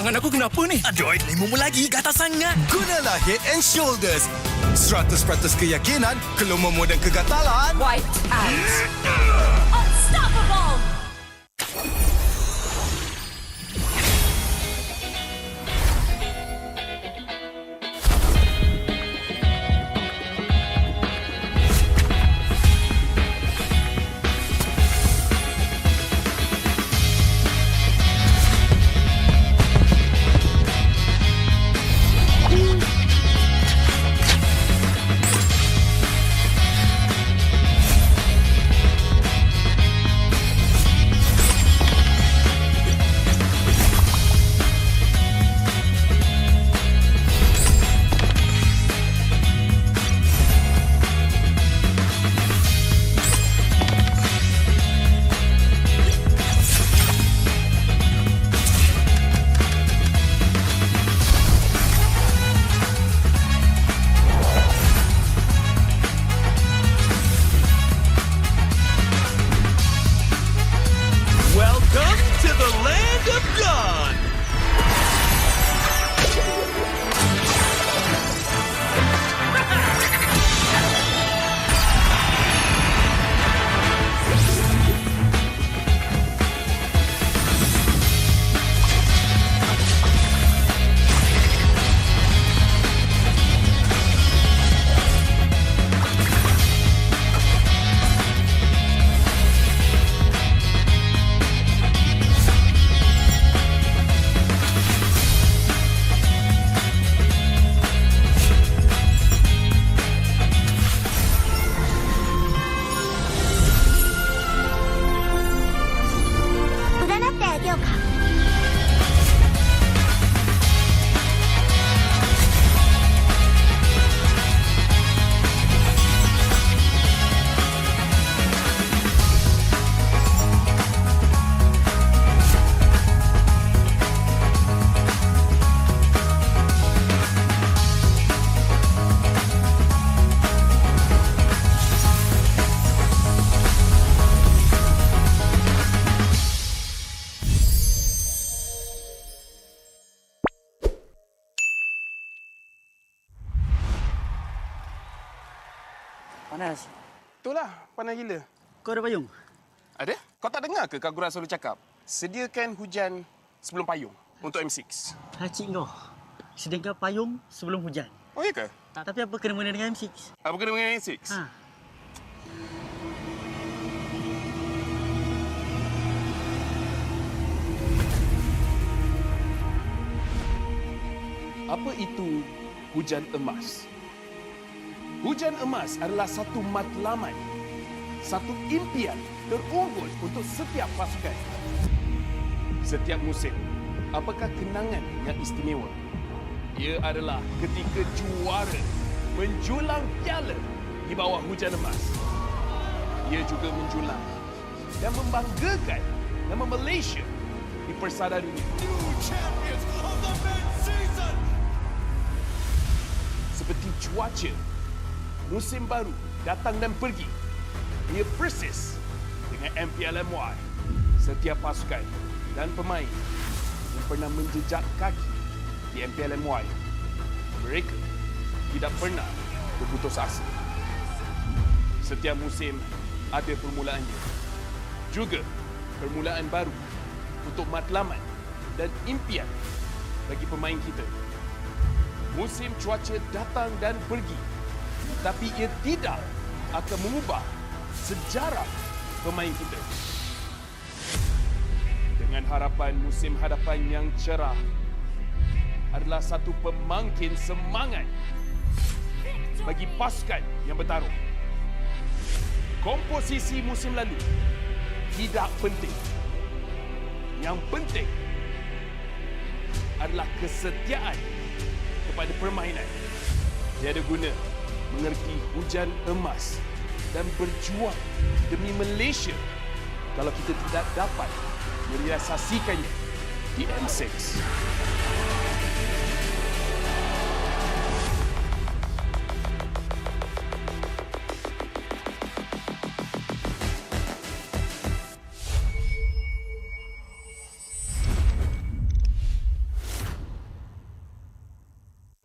Tangan aku kenapa ni? Aduh, lemu lagi, gatal sangat. Gunalah Head and Shoulders. 100% keyakinan, kelomomo dan kegatalan. White out. Unstoppable. Panas. Itulah, panas gila. Kau ada payung? Ada? Kau tak dengar ke Kagura selalu cakap? Sediakan hujan sebelum payung untuk M6. Cik kau. Sediakan payung sebelum hujan. Oh, iya ke? Tapi apa kena-mena dengan M6? Apa kena dengan M6? Ha. Apa itu hujan emas? Hujan emas adalah satu matlamat, satu impian terunggul untuk setiap pasukan. Setiap musim, apakah kenangan yang istimewa? Ia adalah ketika juara menjulang piala di bawah hujan emas. Ia juga menjulang dan membanggakan nama Malaysia di persada dunia. Seperti cuaca, musim baru datang dan pergi. Ia persis dengan MPL MY. Setiap pasukan dan pemain yang pernah menjejak kaki di MPL MY, mereka tidak pernah berputus asa. Setiap musim ada permulaannya. Juga permulaan baru untuk matlamat dan impian bagi pemain kita. Musim cuaca datang dan pergi, tapi ia tidak akan mengubah sejarah pemain kita. Dengan harapan musim hadapan yang cerah adalah satu pemangkin semangat bagi pasukan yang bertarung. Komposisi musim lalu tidak penting. Yang penting adalah kesetiaan kepada permainan. Tiada guna mengerti hujan emas dan berjuang demi Malaysia kalau kita tidak dapat merealisasikannya di M6.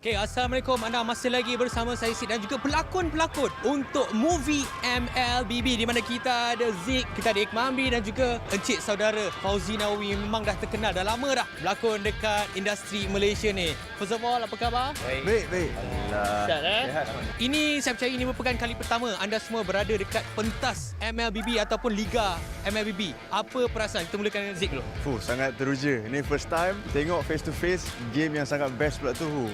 Okay, Assalamualaikum. Anda masih lagi bersama saya Sid dan juga pelakon-pelakon untuk movie MLBB di mana kita ada Zik, kita ada Ikmambi dan juga encik saudara Fauzi Nawawi. Memang dah terkenal, dah lama dah berlakon dekat industri Malaysia ni. First of all, apa khabar? Baik. Sihat, Ini saya percaya ini merupakan kali pertama anda semua berada dekat pentas MLBB ataupun Liga MLBB. Apa perasaan? Kita mulakan dengan Zik dulu. Sangat teruja. Ini first time tengok face to face game yang sangat best pula tu.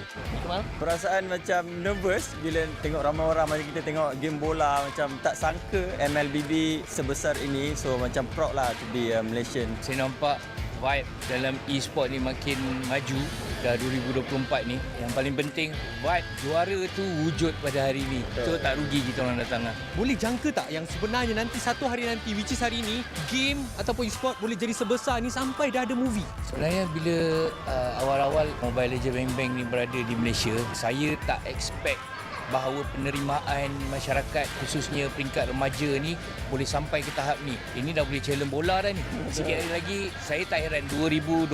Perasaan macam nervous bila tengok ramai orang macam kita tengok game bola, macam tak sangka MLBB sebesar ini. So macam proud lah to be a Malaysian. Saya nampak vibe dalam e-sport ni makin maju dah 2024 ni. Yang paling penting vibe juara tu wujud pada hari ni. So tak rugi kita orang datang lah. Boleh jangka tak yang sebenarnya nanti satu hari nanti, which is hari ni, game ataupun e-sport boleh jadi sebesar ni sampai dah ada movie? Sebenarnya bila awal-awal Mobile Legends Bang Bang ni berada di Malaysia, saya tak expect bahawa penerimaan masyarakat khususnya peringkat remaja ni boleh sampai ke tahap ni. Ini dah boleh challenge bola dah ni. Sikit hari lagi saya tak heran 2025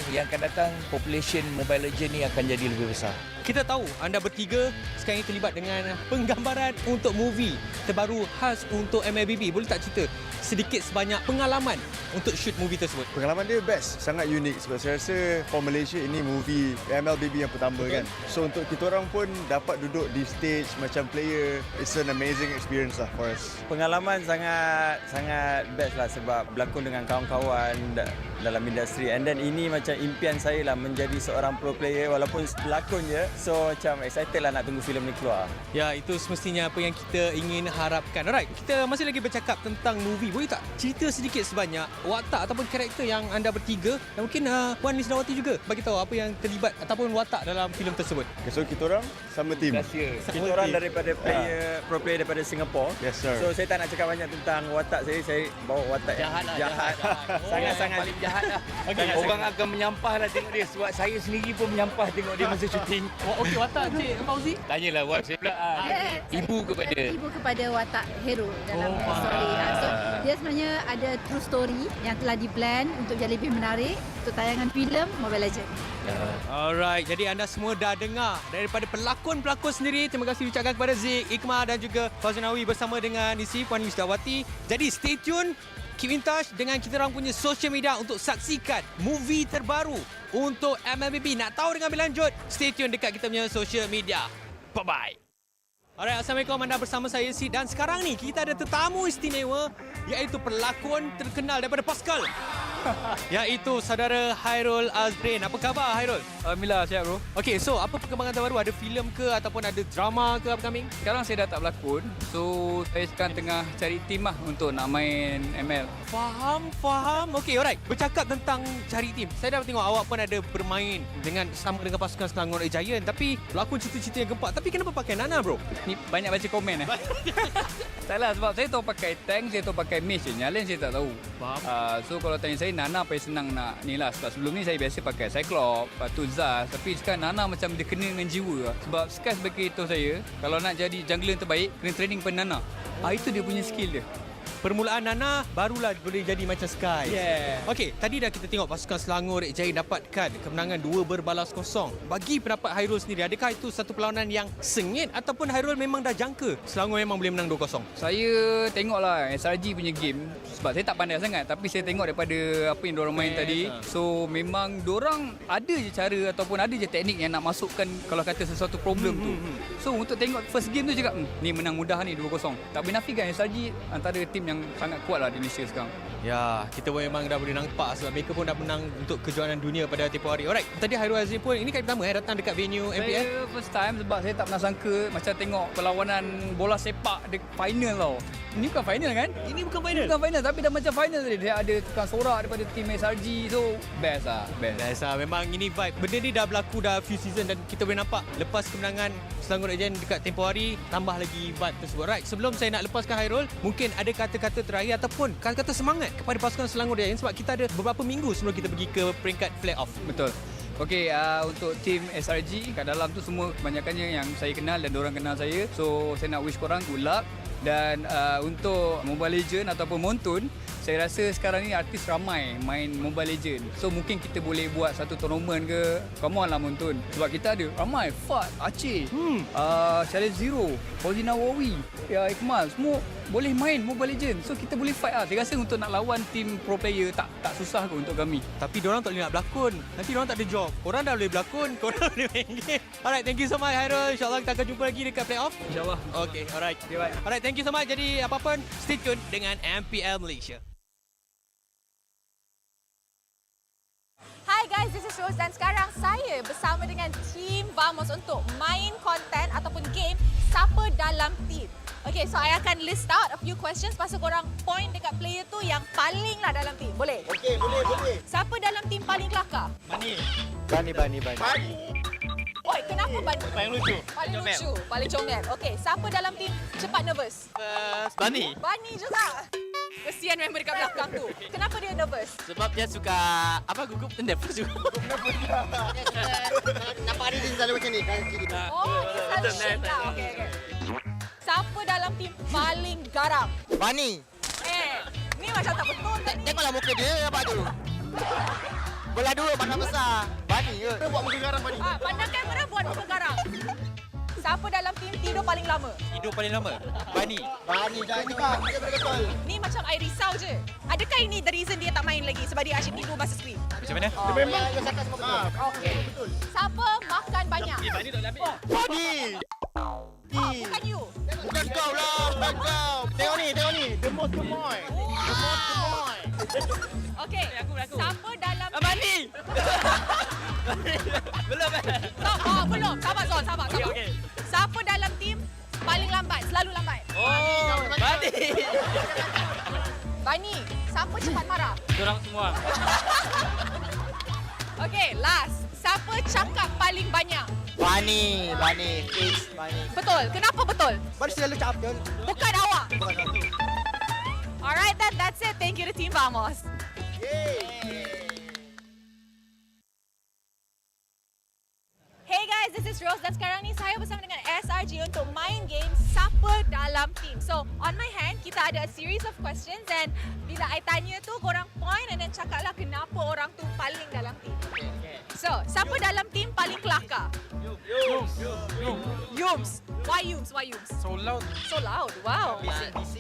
yang akan datang population Mobile Legends ni akan jadi lebih besar. Kita tahu anda bertiga sekarang ini terlibat dengan penggambaran untuk movie terbaru khas untuk MLBB. Boleh tak cerita sedikit sebanyak pengalaman untuk shoot movie tersebut? Pengalaman dia best, sangat unik sebab saya rasa for Malaysia ini movie MLBB yang pertama kan. So untuk kita orang pun dapat duduk di stage macam player, it's an amazing experience lah for us. Pengalaman sangat best lah sebab berlakon dengan kawan-kawan dalam industri, and then ini macam impian saya lah menjadi seorang pro player walaupun pelakon je. So macam excited lah nak tunggu filem ni keluar. Ya, itu semestinya apa yang kita ingin harapkan. Alright, kita masih lagi bercakap tentang movie. Boleh tak cerita sedikit sebanyak watak ataupun karakter yang anda bertiga dan mungkin Puan Lisdawati juga bagi tahu apa yang terlibat ataupun watak dalam filem tersebut. Okay, so kita orang sama team. Kita orang daripada pro player daripada Singapore. Yes sir. So saya tak nak cakap banyak tentang watak saya bawa watak jahat. Sangat-sangat paling jahat lah. Orang akan menyampah lah tengok dia sebab saya sendiri pun menyampah tengok dia masa syuting. Okey, watak Cik Fauzi? Tanyalah buat saya pula. Ibu kepada watak hero dalam story. So dia sebenarnya ada true story yang telah di-plan untuk jadi lebih menarik untuk tayangan filem Mobile Legends. Alright, jadi anda semua dah dengar daripada pelakon-pelakon sendiri. Terima kasih ucapkan kepada Zik, Ikma dan juga Fauzi Nawawi bersama dengan isi Puan Lisdawati. Jadi stay tune, keep in touch dengan kita orang punya social media untuk saksikan movie terbaru untuk MLBB. Nak tahu dengan lebih lanjut, stay tune dekat kita punya social media. Bye-bye. Alright, Assalamualaikum. Anda bersama saya Sid dan sekarang ni kita ada tetamu istimewa iaitu pelakon terkenal daripada Pascal. Iaitu saudara Hairul Azrin. Apa khabar Hairul? Alhamdulillah, sihat bro. Okay, so apa perkembangan terbaru? Ada filem ke ataupun ada drama ke upcoming? Sekarang saya dah tak berlakon. So saya sekarang tengah cari tim lah untuk nak main ML. Faham. Okay, alright. Bercakap tentang cari tim, saya dah tengok awak pun ada bermain sama dengan pasukan Selangor Giant, tapi berlakon cerita-cerita yang gempak. Tapi kenapa pakai Nana bro? Ni banyak baca komen Tak lah, sebab saya tahu pakai tank, saya tahu pakai mage je. Yang lain saya tak tahu. Faham. So kalau tanya saya, Nana paling senang nak ni lah. Sebab sebelum ni saya biasa pakai Cyclops, lepas tu Zaz. Tapi sekarang Nana macam dia kena dengan jiwa lah. Sebab Sky sebagai itu saya, kalau nak jadi jungler terbaik, kena training pada Nana. Itu dia punya skill dia. Permulaan Nana barulah boleh jadi macam Sky. Yeah. Okey, tadi dah kita tengok pasukan Selangor Giant dapatkan kemenangan 2-0. Bagi pendapat Hairul sendiri, adakah itu satu perlawanan yang sengit ataupun Hairul memang dah jangka Selangor memang boleh menang 2-0? Saya tengoklah SRG punya game sebab saya tak pandai sangat, tapi saya tengok daripada apa yang diorang main tadi. So memang diorang ada je cara ataupun ada je teknik yang nak masukkan kalau kata sesuatu problem tu. So untuk tengok first game tu cakap ni menang mudah ni 2-0. Tak boleh nafikan SRG antara tim yang sangat kuat lah di Malaysia sekarang. Ya, kita pun memang dah boleh nampak sebab mereka pun dah menang untuk kejuaraan dunia pada tempoh hari. Alright, tadi Hairul Azrin pun ini kali pertama datang dekat venue MPL. Saya first time sebab saya tak pernah sangka macam tengok perlawanan bola sepak di final tau. Ini bukan final kan? Ini bukan final. Bukan final tapi dah macam final tadi. Dia ada tukang sorak daripada tim SRG. So best lah. Best lah. Memang ini vibe. Benda ni dah berlaku dah few season dan kita boleh nampak lepas kemenangan Selangor Giant dekat tempoh hari, tambah lagi vibe tersebut. Right, sebelum saya nak lepaskan Hairul, mungkin ada kata-kata terakhir ataupun kata-kata semangat kepada pasukan Selangor Giant sebab kita ada beberapa minggu sebelum kita pergi ke peringkat play-off. Betul. Okey, untuk tim SRG kat dalam tu semua kebanyakannya yang saya kenal dan diorang kenal saya. So saya nak wish korang good luck. Dan untuk Mobile Legends ataupun Montun, Saya rasa sekarang ni artis ramai main Mobile Legend. So mungkin kita boleh buat satu tournament ke. Come on lah Montun. Sebab kita ada ramai. Fat, Aceh, Challenge Zero, Fauzina Wawi, ya Iqmal. Semua boleh main Mobile Legend. So kita boleh fight lah. Saya rasa untuk nak lawan tim pro player tak susah kot untuk kami. Tapi diorang tak boleh nak berlakon. Nanti diorang tak ada job. Korang dah boleh berlakon, korang boleh main game. Alright, thank you so much Hairul. InsyaAllah kita akan jumpa lagi dekat playoff. InsyaAllah. Okay, alright. Okay, bye. Alright, thank you so much. Jadi apa-apa, stay tune dengan MPL Malaysia. Hi guys, this is Rose dan sekarang saya bersama dengan Team Vamos untuk main konten ataupun game Siapa Dalam Team. Okay, so I akan list out a few questions, pasal korang point dekat player tu yang paling lah dalam team. Boleh? Okey, boleh. Siapa dalam team paling kelakar? Bani. Oi, kenapa Bani? Paling lucu. Paling lucu, paling comel. Okay, siapa dalam team cepat nervous? Bani. Bani juga. Kesian member dekat belakang tu. Kenapa dia nervous? Sebab dia suka gugup nervous juga. Nampak dia selalu macam ni. Oh, dia selalu shake lah. Okay. Siapa dalam team paling garang? Bani. Ni macam tak betul tadi. Tengoklah muka dia apa tu. Belah dua pandang besar. Bani ke? Dia buat muka garang Bani. Pandang kamera buat muka garang. Siapa dalam team tidur paling lama? Tidur paling lama? Bani. Jangan juga. Dia betul. Ni macam I risau je. Adakah ini the reason dia tak main lagi? Sebab dia asyik tidur masa screen? Macam mana? Dia memang dia cakap semua betul. Okay. Siapa makan banyak? Bani tak ambil. Bani. Bukan you. Bukan kau lah, bukan kau. Tengok ni. The most gemoy. Okay. Siapa dalam Bani. Belum belum. Sabar Zon, sabar. Okay. Siapa dalam team paling lambat? Selalu lambat. Bani. Bani, siapa cepat marah? Diorang semua. Okay, last. Siapa cakap paling banyak? Bani. Betul. Kenapa betul? Bani selalu cakap. Bukan awak. Alright, then that's it. Thank you to Team Vamos. Hey guys, this is Rose dan sekarang ni saya bersama dengan SRG untuk main game Siapa Dalam Team. So, on my hand, kita ada a series of questions and bila I tanya tu, korang point and then cakaplah kenapa orang tu paling dalam team. So, siapa dalam team paling kelakar? Yums. Why Yums? So loud. So loud. Wow.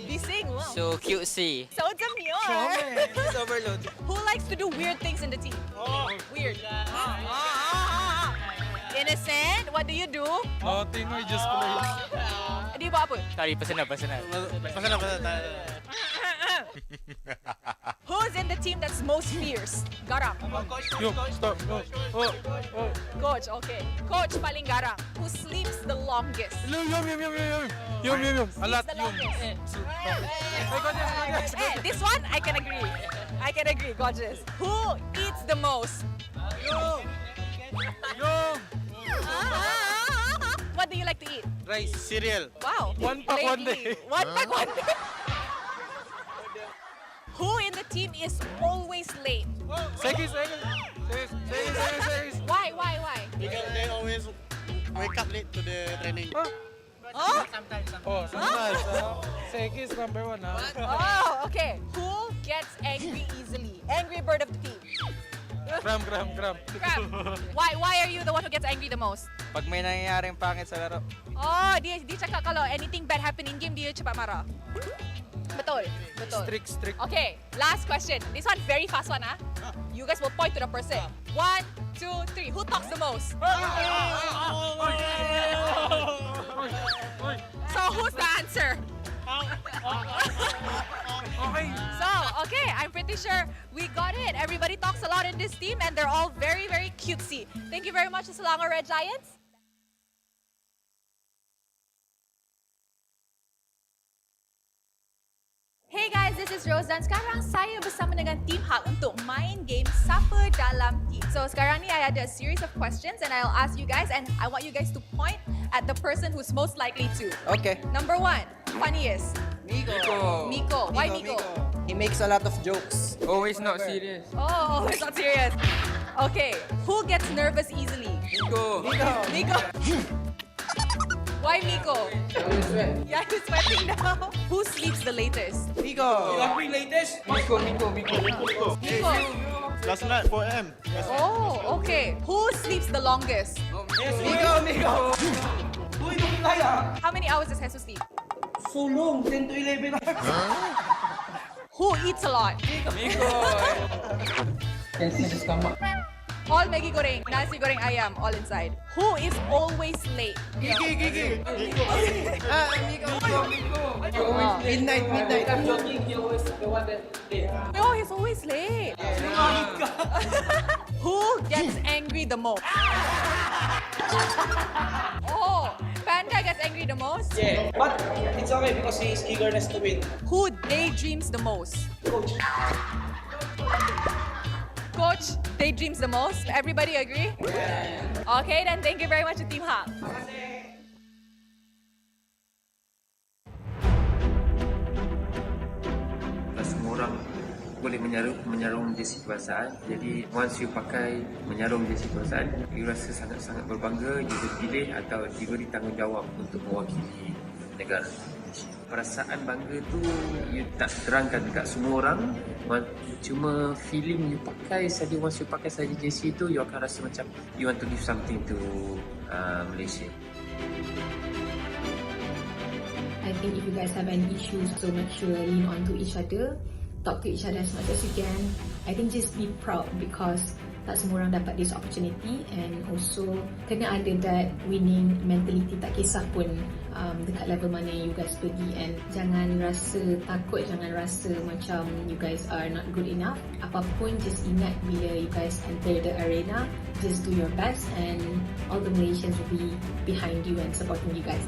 Bising. Wow. So cutesy. So demure. It's overload. Who likes to do weird things in the team? Weird. Innocent. What do you do? Nothing, we just play. Dia buat apa? Sorry, personal. Who's in the team that's most fierce? Garang. Stop. Coach, okay. Coach paling garang. Who sleeps the longest? Yum. Alat The yum. longest. This one I can agree. Gorgeous. Who eats the most? Yum. What do you like to eat? Rice, cereal. Wow. One pack, one lady. day. One pack, one day. Who in the team is always late? Sekis. Why? Because they always wake up late to the training. Sometimes. Sekis number one. Oh, okay. Who gets angry easily? Angry bird of the team. Gram. Crab. Why are you the one who gets angry the most? Pag may nangyayaring pangit sa laro. Oh, dia cakap kalau anything bad happen in game, dia cepat marah. Betul. Strict. Okay, last question. This one very fast one, ah. You guys will point to the person. 1, 2, 3. Who talks the most? So who's the answer? So, okay, I'm pretty sure we got it. Everybody talks a lot in this team and they're all very, very cutesy. Thank you very much to Selangor Red Giants. Hey guys, this is Rose dan sekarang saya bersama dengan Team Hak untuk main game Siapa Dalam Team. So sekarang ni I ada a series of questions and I'll ask you guys and I want you guys to point at the person who's most likely to. Okay. Number 1, funniest. Miko. Why Miko? He makes a lot of jokes. Always not serious. Oh, it's not serious. Okay, who gets nervous easily? Miko. Why Miko? Yeah, he's sweating now. Who sleeps the latest? Miko. latest? Miko. Miko. Last night 4 AM. Oh, okay. Who sleeps the longest? Miko. How many hours does Jesus sleep? So long, 10 to 11. Who eats a lot? Miko. Can see the stomach. All Maggi goreng, nasi goreng ayam, all inside. Who is always late? Gigi. Miko. Midnight. I'm joking, he always the one that late. Oh, he's always late. Who gets angry the most? Oh, Panda gets angry the most? Yeah, but it's okay because he's eagerness to win. Who daydreams the most? Coach. Coach daydreams the most. Everybody agree? Yeah. Okay, then thank you very much to Team Hak. Semua orang boleh menyarung jersey kebangsaan. Jadi once you pakai menyarung jersey kebangsaan, you rasa sangat-sangat berbangga, you dipilih atau diberi tanggungjawab untuk mewakili negara. Perasaan bangga tu you tak terangkan dekat semua orang. Cuma feeling you pakai saja, once you pakai saja jersey tu, you akan rasa macam you want to give something to Malaysia. I think if you guys have any issues, so make sure lean onto each other, talk to each other as much as you can. I think just be proud because tak semua orang dapat this opportunity, and also kena ada that winning mentality, tak kisah pun dekat level mana you guys pergi, and jangan rasa takut, jangan rasa macam you guys are not good enough. Apapun, just ingat bila you guys enter the arena, just do your best and all the Malaysians will be behind you and supporting you guys.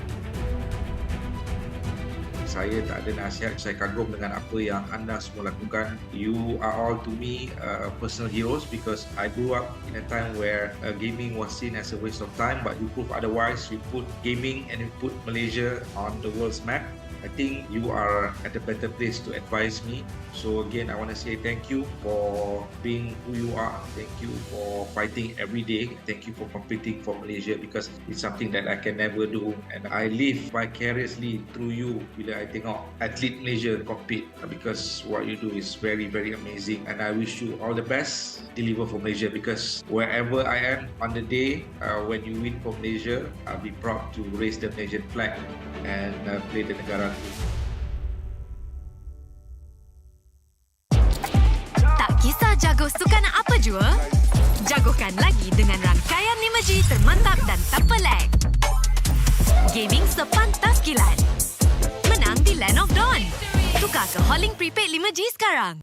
Saya tak ada nasihat, saya kagum dengan apa yang anda semua lakukan. You are all to me personal heroes because I grew up in a time where gaming was seen as a waste of time, but you prove otherwise. You put gaming and you put Malaysia on the world's map. I think you are at a better place to advise me. So again, I want to say thank you for being who you are. Thank you for fighting every day. Thank you for competing for Malaysia because it's something that I can never do. And I live vicariously through you bila I tengok atlet Malaysia compete because what you do is very, very amazing. And I wish you all the best. Deliver for Malaysia because wherever I am on the day when you win for Malaysia, I'll be proud to raise the Malaysian flag and play the negara. Tak kisah jago sukan apa jua, jagokan lagi dengan rangkaian 5G termantap dan tanpa lag. Gaming sepantas kilat. Menang di Land of Dawn. Tukar ke Holling Prepaid 5G sekarang.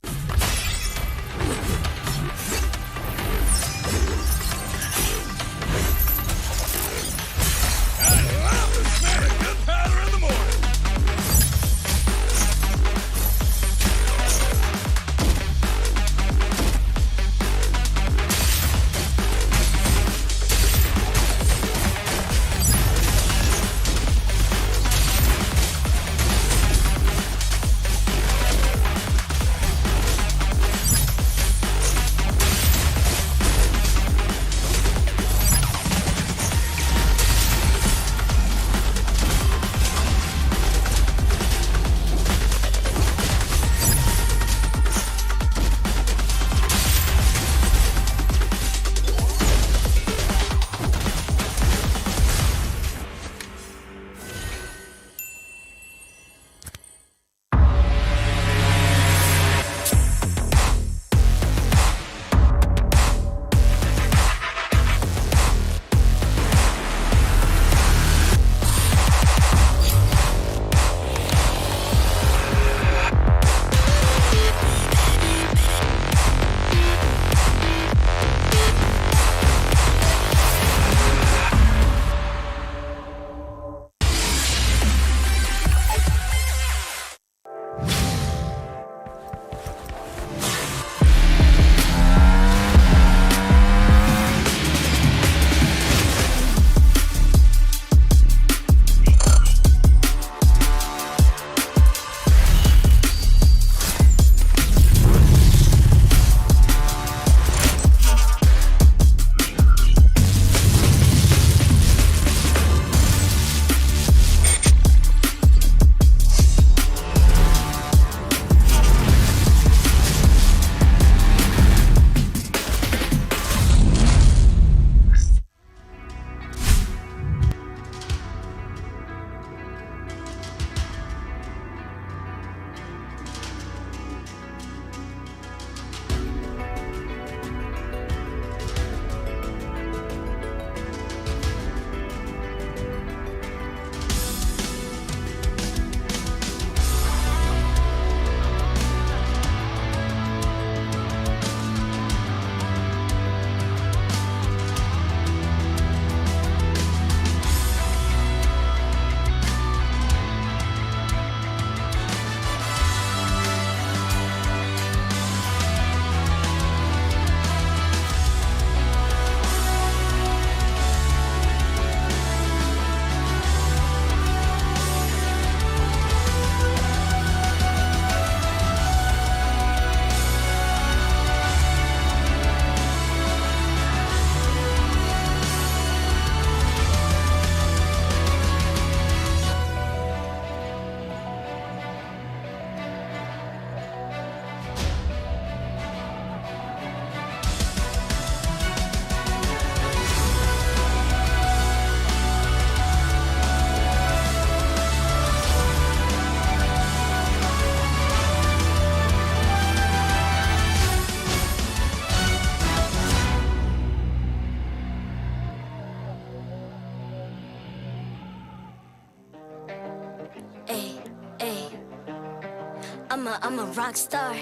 I'm a rock star.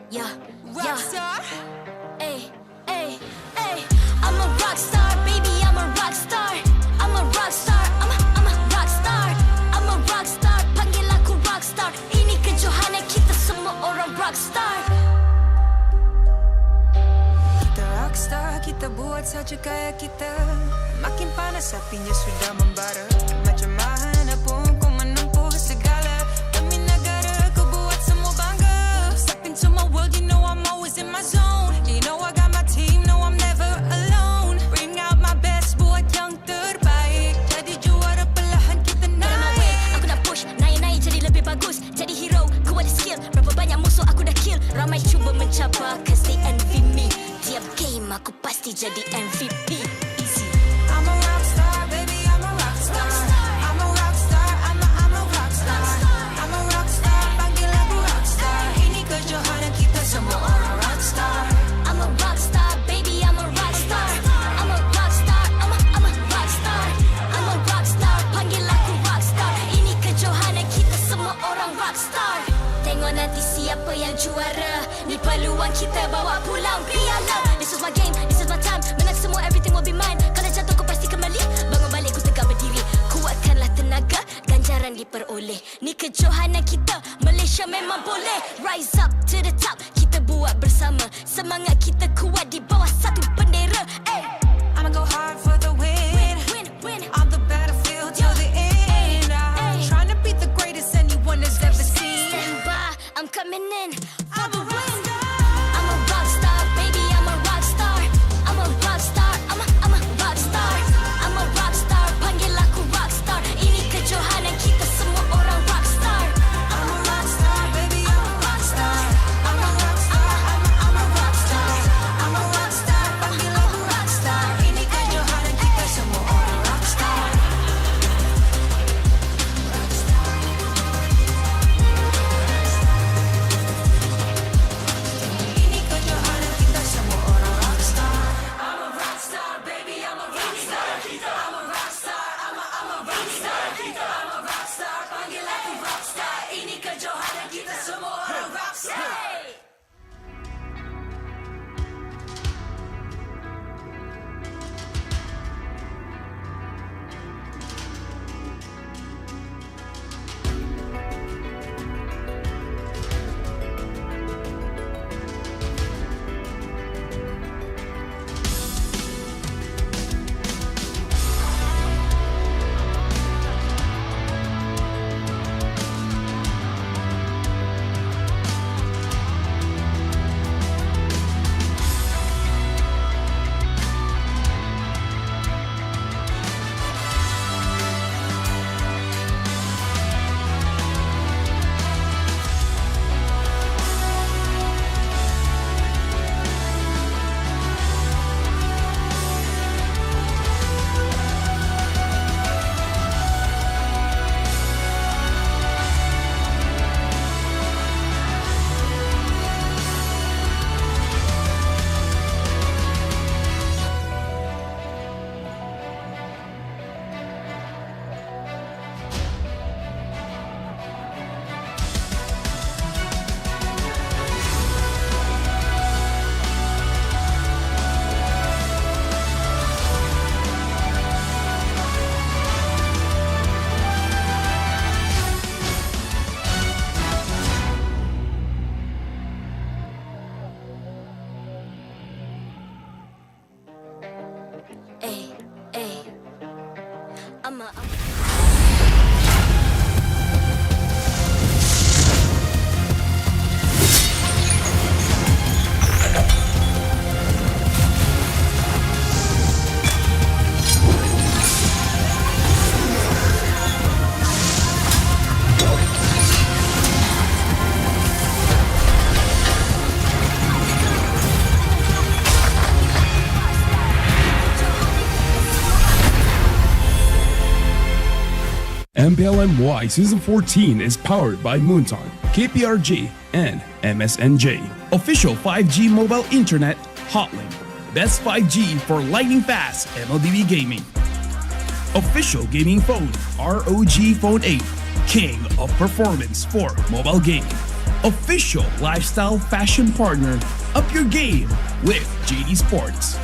Yeah, rock star. Ay, ay, ay. I'm a rock star, baby. I'm a rock star. I'm a rock star. I'm a rock star. I'm a rock star. Panggil aku rock star. Ini kejohanan kita semua orang rock star. Kita rock star, kita buat saja gaya kita. Makin panas apinya sudah membara. Macam mana pun kau menempuh segala. Demi negara kau buat semua bangga. Step into my world, you know I'm always in my zone. You know I got my team, no I'm never alone. Bring out my best, buat yang terbaik. Jadi juara perlahan kita naik. Aku nak push, naik-naik jadi lebih bagus. Jadi hero, ku ada skill. Berapa banyak musuh aku dah kill. Ramai cuba mencapai, cause they envy me. Tiap game aku pasti jadi MVP. I'm a rock star, baby, I'm a rock star. I'm a rock star, I'm a rock star. I'm a rock star, panggil aku rock star. Ini kejohanan kita semua orang rock star. I'm a rock star, baby, I'm a rock star. I'm a rock star, I'm a rock star. I'm a rock star, panggil aku rock star. Ini kejohanan kita semua orang rock star. Tengok nanti siapa yang juara. Ni peluang kita bawa pulang piala. This is my game, this is my time. Menang semua, everything will be mine. Kalau jatuh kau pasti kembali. Bangun balik ku tegak berdiri. Kuatkanlah tenaga, ganjaran diperoleh. Ni kejohanan kita, Malaysia memang boleh. Rise up to the top, kita buat bersama. Semangat kita kuat di bawah satu bendera. Ay. I'ma go hard for the win. Win. On the battlefield till the end. I'm trying to beat the greatest anyone has ever seen. Stand by, I'm coming in for the win. I'm a rock star, baby, I'm a rock star. I'm a rock star, I'm a rock star. I'm a rock star, panggil aku rock star. Ini kejohanan kita semua orang rock star. I'm a rock star, baby, I'm a rock star. I'm a rock star, I'm a rock star. I'm a rock star, panggil aku rock star. Ini kejohanan kita semua orang rock star. Ini kejohanan kita semua orang rock star. I'm a rock star, baby, I'm a rock star. I'm a rock star, I'm a rock star. I'm a rock star, panggil aku rock star. Ini kejohanan kita semua orang rock star. MPL MY Season 14 is powered by Moonton, KPRG, and MSNJ. Official 5G mobile internet hotlink. Best 5G for lightning fast MLBB gaming. Official gaming phone ROG Phone 8 king of performance for mobile gaming. Official lifestyle fashion partner, up your game with JD Sports.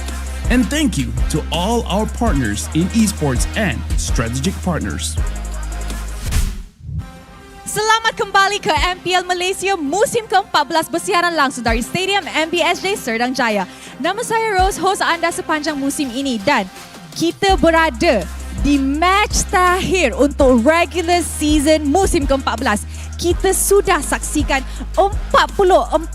And thank you to all our partners in esports and strategic partners. Selamat kembali ke MPL Malaysia musim ke-14 bersiaran langsung dari Stadium MBSJ Serdang Jaya. Nama saya Rose, host anda sepanjang musim ini dan kita berada di match terakhir untuk regular season musim ke-14. Kita sudah saksikan 44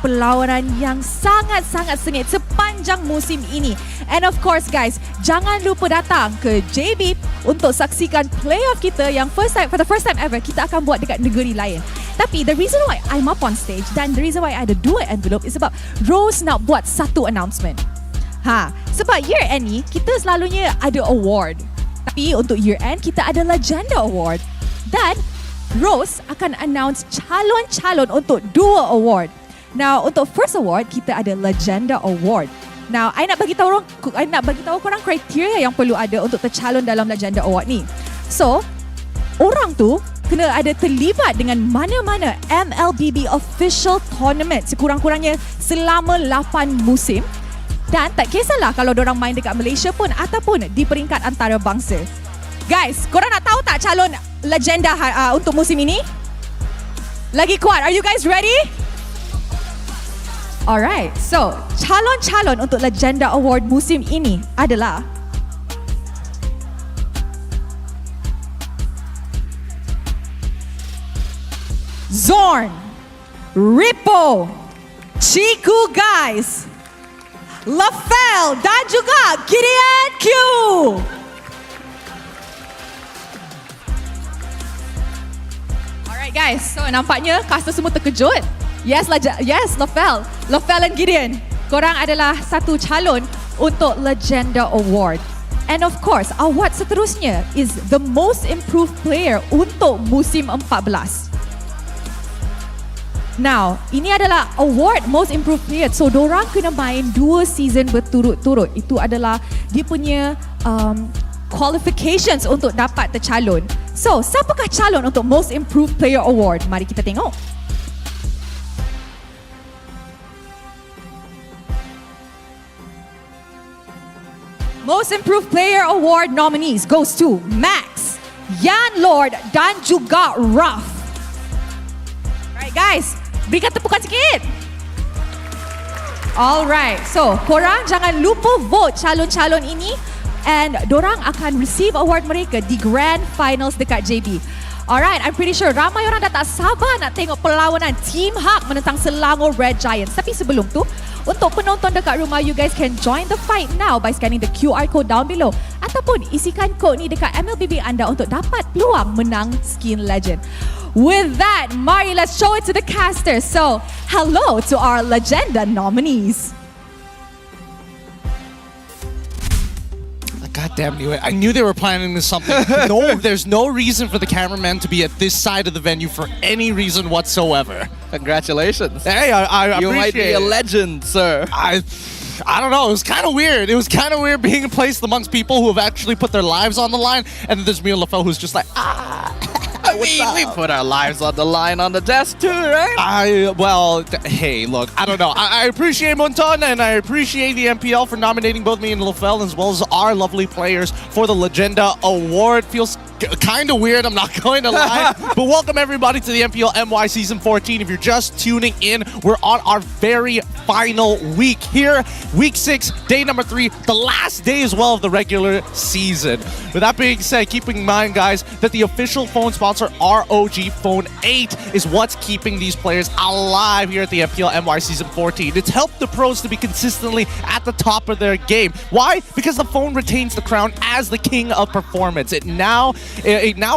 perlawanan yang sangat-sangat sengit sepanjang musim ini. And of course guys, jangan lupa datang ke JB untuk saksikan playoff kita yang for the first time ever kita akan buat dekat negeri lain. Tapi the reason why I'm up on stage dan the reason why ada 2 envelope is sebab Rose nak buat satu announcement. Sebab year end ni kita selalunya ada award. Tapi untuk year end kita ada Legenda Award. Dan Rose akan announce calon-calon untuk 2 award. Now, untuk first award kita ada Legenda Award. Now, I nak bagi tahu korang kriteria yang perlu ada untuk tercalon dalam Legenda Award ni. So, orang tu kena ada terlibat dengan mana-mana MLBB official tournament sekurang-kurangnya selama 8 musim. Dan tak kisahlah kalau dorang main dekat Malaysia pun ataupun di peringkat antarabangsa. Guys, korang nak tahu tak calon legenda untuk musim ini? Lagi kuat. Are you guys ready? Alright, so calon-calon untuk Legenda Award musim ini adalah Zorn, Rippo, Chiku guys, Lafel dan juga Gideon Q. Alright guys, so nampaknya caster semua terkejut. Yes, Lafel and Gideon. Korang adalah satu calon untuk Legenda Award. And of course, award seterusnya is the most improved player untuk musim 14. Now, ini adalah award most improved player. So, dorang kena main 2 season berturut-turut. Itu adalah dia punya qualifications untuk dapat tercalon. So, siapakah calon untuk most improved player award? Mari kita tengok. Most improved player award nominees goes to Max, Yan Lord dan juga Ruff. Alright guys, berikan tepukan sikit. Alright, so korang jangan lupa vote calon-calon ini and dorang akan receive award mereka di Grand Finals dekat JB. Alright, I'm pretty sure ramai orang dah tak sabar nak tengok perlawanan Team Hawk menentang Selangor Red Giants. Tapi sebelum tu, untuk penonton dekat rumah, you guys can join the fight now by scanning the QR code down below ataupun isikan kod ni dekat MLBB anda untuk dapat peluang menang skin legend. With that, mari let's show it to the casters. So, hello to our Legenda nominees. God damn you. I knew they were planning this something. No, there's no reason for the cameraman to be at this side of the venue for any reason whatsoever. Congratulations. Hey, I you might be a legend, sir. I don't know. It was kind of weird. It was kind of weird being placed amongst people who have actually put their lives on the line. And then there's me and LaFell who's just like, I mean, we put our lives on the line on the desk too, right? Hey, look, I don't know. I appreciate Monton and I appreciate the MPL for nominating both me and LaFell as well as our lovely players for the Legenda Award. Feels kind of weird, I'm not going to lie. But welcome everybody to the MPL MY Season 14. If you're just tuning in, we're on our very final week here. Week 6, day number 3, the last day as well of the regular season. With that being said, keeping in mind, guys, that the official phone sponsor, ROG Phone 8, is what's keeping these players alive here at the MPL MY Season 14. It's helped the pros to be consistently at the top of their game. Why? Because the phone retains the crown as the king of performance. It now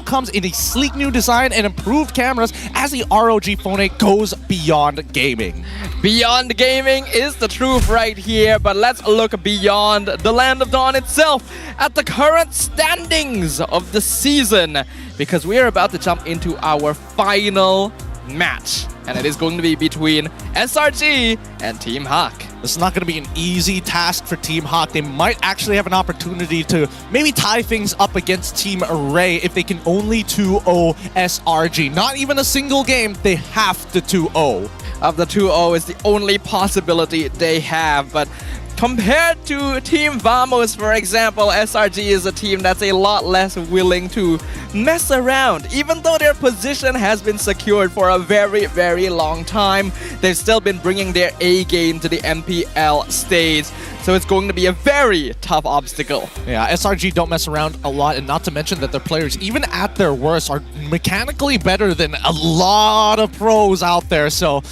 comes in a sleek new design and improved cameras as the ROG Phone 8 goes beyond gaming. Beyond gaming is the truth right here, but let's look beyond the Land of Dawn itself at the current standings of the season, because we are about to jump into our final match, and it is going to be between SRG and Team Hawk. This is not going to be an easy task for Team Hawk. They might actually have an opportunity to maybe tie things up against Team Array if they can only 2-0 SRG. Not even a single game, they have to 2-0. Of the 2-0 is the only possibility they have, but compared to Team Vamos, for example, SRG is a team that's a lot less willing to mess around. Even though their position has been secured for a very, very long time, they've still been bringing their A game to the MPL stage. So it's going to be a very tough obstacle. Yeah, SRG don't mess around a lot, and not to mention that their players, even at their worst, are mechanically better than a lot of pros out there. So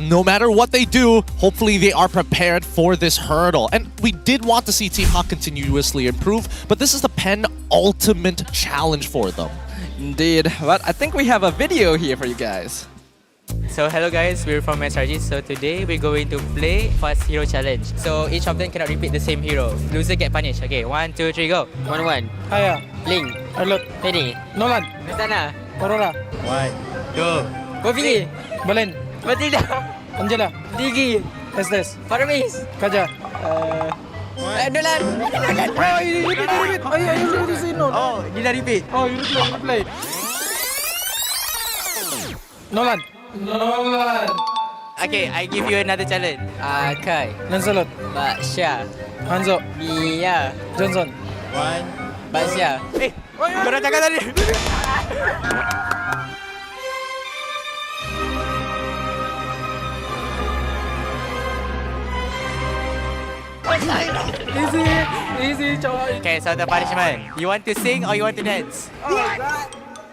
no matter what they do, hopefully they are prepared for this hurdle. And we did want to see Team Hawk continuously improve, but this is the penultimate challenge for them. Indeed, but I think we have a video here for you guys. So hello guys, we're from SRG. So today we're going to play Fast Hero Challenge. So each of them cannot repeat the same hero. Loser get punished. Okay, 1, 2, 3, go. 1-1. Haya. Link. Alert. Penny. Nolan. Sana. Aurora. 1, 2. Kofi. Belen. Matilda. Angela. Digi. Estes. Paramis. Kaja. Nolan. Oh, you did repeat. Oh, yeah, you did say no. Oh, you dah repeat. Oh, you replay. Nolan. Nolan. Okay, I give you another challenge. Kai. Lancelot. Baksha. Hanzo. Mia. Johnson. 1. Baksha. Kau dah cakap tadi. Easy, coy. Okay, so the punishment. You want to sing or you want to dance?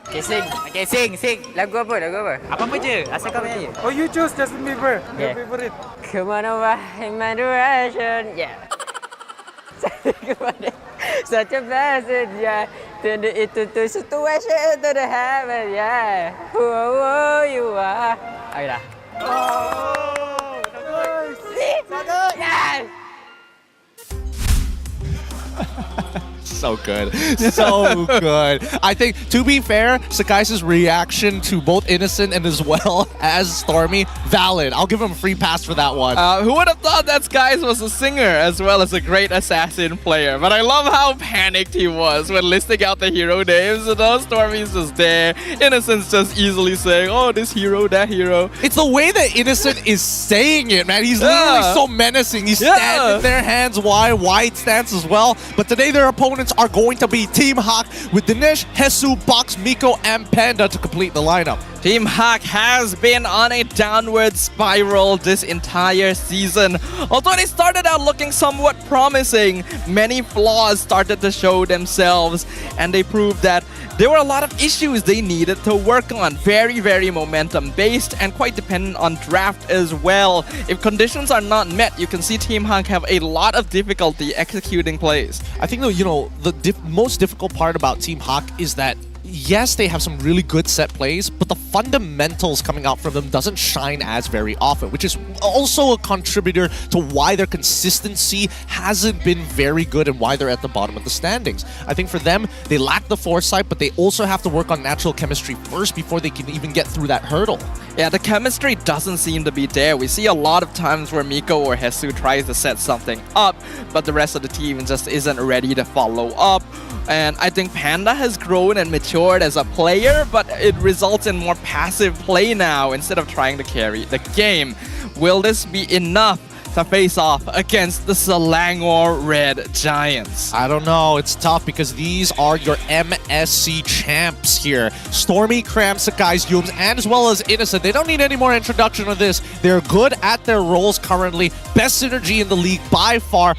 Okay, sing. Okay, sing. Lagu apa? Apa-apa je. Asal kau menyanyi. Oh, you choose Justin Bieber. Yeah. Your favorite. Come on over in my direction. Yeah. Such a blessing, yeah. Turn it to situation to the heaven, yeah. Who you are. Okay dah. Oh, nice. Yes. So good. So good. I think, to be fair, Sakai's reaction to both Innocent and as well as Stormy, valid. I'll give him a free pass for that one. Who would have thought that Skies was a singer as well as a great assassin player? But I love how panicked he was when listing out the hero names. You know, Stormy's just there. Innocent's just easily saying, oh, this hero, that hero. It's the way that Innocent is saying it, man. He's literally so menacing. He's standing there, hands wide stance as well. But today their opponents are going to be Team Hawk with Dinesh, Hesu, Box, Miko, and Panda to complete the lineup. Team Hawk has been on a downward spiral this entire season. Although they started out looking somewhat promising, many flaws started to show themselves, and they proved that there were a lot of issues they needed to work on. Very, very momentum based and quite dependent on draft as well. If conditions are not met, you can see Team Hawk have a lot of difficulty executing plays. I think, though, you know, the most difficult part about Team Hawk is that yes, they have some really good set plays, but the fundamentals coming out from them doesn't shine as very often, which is also a contributor to why their consistency hasn't been very good and why they're at the bottom of the standings. I think for them, they lack the foresight, but they also have to work on natural chemistry first before they can even get through that hurdle. Yeah, the chemistry doesn't seem to be there. We see a lot of times where Miko or Hesu tries to set something up, but the rest of the team just isn't ready to follow up. And I think Panda has grown and matured as a player, but it results in more passive play now instead of trying to carry the game. Will this be enough to face off against the Selangor Red Giants? I don't know. It's tough because these are your MSC champs here. Stormy, Cram, Sakai's, Yums, and as well as Innocent. They don't need any more introduction of this. They're good at their roles currently. Best synergy in the league by far.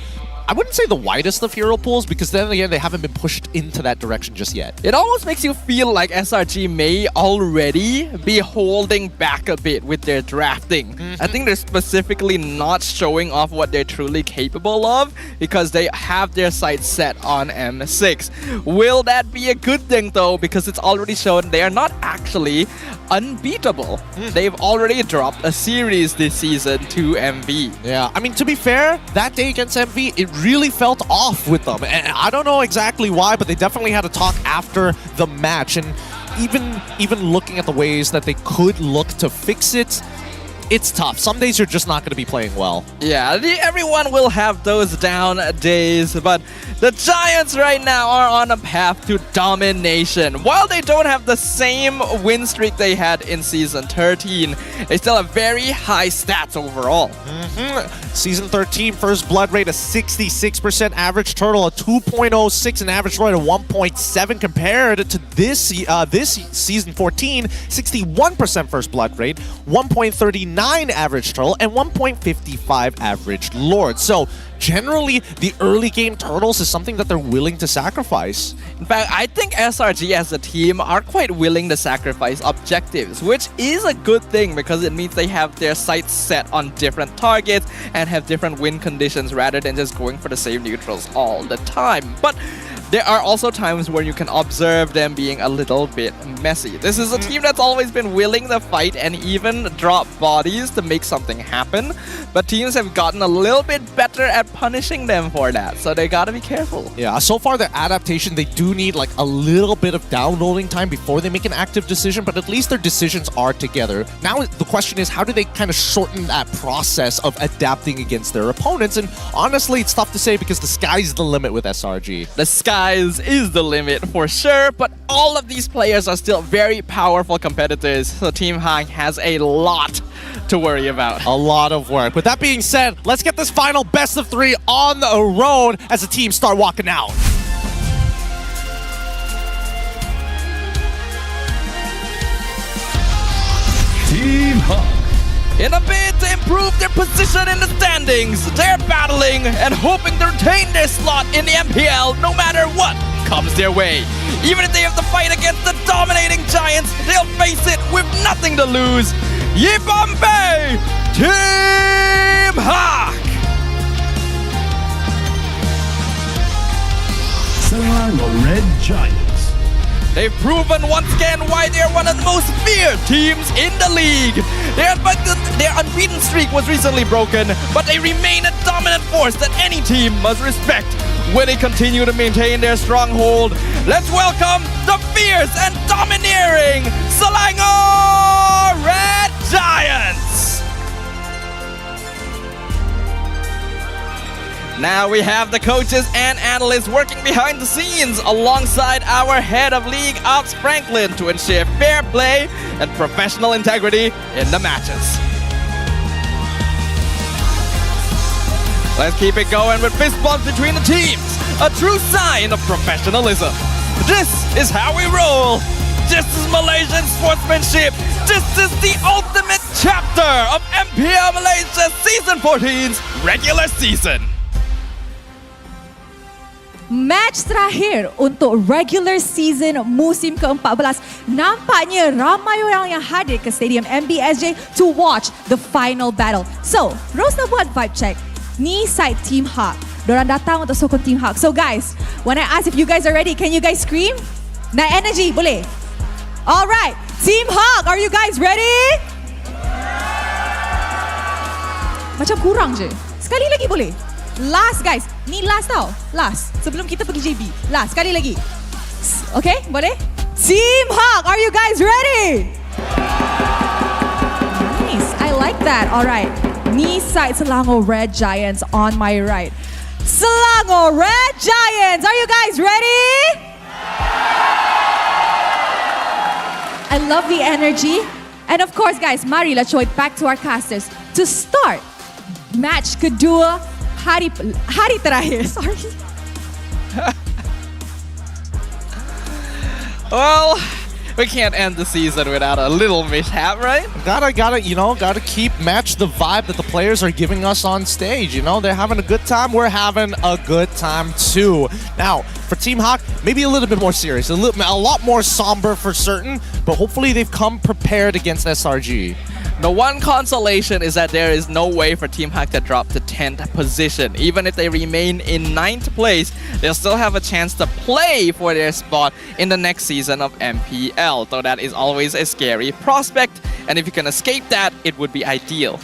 I wouldn't say the widest of hero pools because then again, they haven't been pushed into that direction just yet. It almost makes you feel like SRG may already be holding back a bit with their drafting. I think they're specifically not showing off what they're truly capable of because they have their sights set on M6. Will that be a good thing though? Because it's already shown they are not actually unbeatable. They've already dropped a series this season to MV. Yeah, I mean, to be fair, that day against MV, it really felt off with them. And I don't know exactly why, but they definitely had a talk after the match. And even looking at the ways that they could look to fix it, it's tough. Some days you're just not going to be playing well. Yeah, everyone will have those down days, but the Giants right now are on a path to domination. While they don't have the same win streak they had in Season 13, they still have very high stats overall. Season 13, first blood rate, a 66% average turtle, a 2.06, an average rate of 1.7 compared to this Season 14, 61% first blood rate, 1.39 average turtle, and 1.55 average lord. So generally, the early game turtles is something that they're willing to sacrifice. In fact, I think SRG as a team are quite willing to sacrifice objectives, which is a good thing because it means they have their sights set on different targets and have different win conditions rather than just going for the same neutrals all the time. But there are also times where you can observe them being a little bit messy. This is a team that's always been willing to fight and even drop bodies to make something happen, but teams have gotten a little bit better at punishing them for that, so they gotta be careful. Yeah, so far their adaptation, they do need like a little bit of downloading time before they make an active decision, but at least their decisions are together. Now the question is, how do they kind of shorten that process of adapting against their opponents? And honestly, it's tough to say because the sky's the limit with SRG. The sky is the limit for sure, but all of these players are still very powerful competitors, so Team Hang has a lot to worry about. A lot of work. With that being said, let's get this final best of 3 on the road as the teams start walking out. Team Hawk. In a bid to improve their position in the standings, they're battling and hoping to retain their slot in the MPL no matter what comes their way. Even if they have to fight against the dominating Giants, they'll face it with nothing to lose. Yibambe, Team Hawk! Selangor Red Giants. They've proven once again why they're one of the most feared teams in the league. Their unbeaten streak was recently broken, but they remain a dominant force that any team must respect. Will they continue to maintain their stronghold? Let's welcome the fierce and domineering Selangor Red Giants! Now we have the coaches and analysts working behind the scenes alongside our head of league ops, Franklin, to ensure fair play and professional integrity in the matches. Let's keep it going with fist bumps between the teams, a true sign of professionalism. This is how we roll. This is Malaysian sportsmanship. This is the ultimate chapter of MPL Malaysia Season 14's regular season. Match terakhir untuk regular season musim ke-14. Nampaknya ramai orang yang hadir ke Stadium MBSJ to watch the final battle. So, Rose nak buat vibe check. Ni side Team Hawk. Diorang datang untuk sokong Team Hawk. So guys, when I ask if you guys are ready, can you guys scream? Naik energy, boleh? Alright, Team Hawk, are you guys ready? Macam kurang je. Sekali lagi boleh? Last guys, ni last tau. Last, sebelum kita pergi JB. Last, sekali lagi. Okay, boleh? Team Hawk, are you guys ready? Nice, I like that. Alright, ni side Selangor Red Giants on my right. Selangor Red Giants, are you guys ready? I love the energy. And of course guys, marilah coy back to our casters to start match kedua hari terakhir. Sorry. Well, we can't end the season without a little mishap, right? Gotta keep match the vibe that the players are giving us on stage. You know, they're having a good time. We're having a good time too. Now, for Team Hawk, maybe a little bit more serious, a lot more somber for certain, but hopefully they've come prepared against SRG. The one consolation is that there is no way for Team Hawk to drop to 10th position. Even if they remain in 9th place, they'll still have a chance to play for their spot in the next season of MPL. So that is always a scary prospect, and if you can escape that, it would be ideal.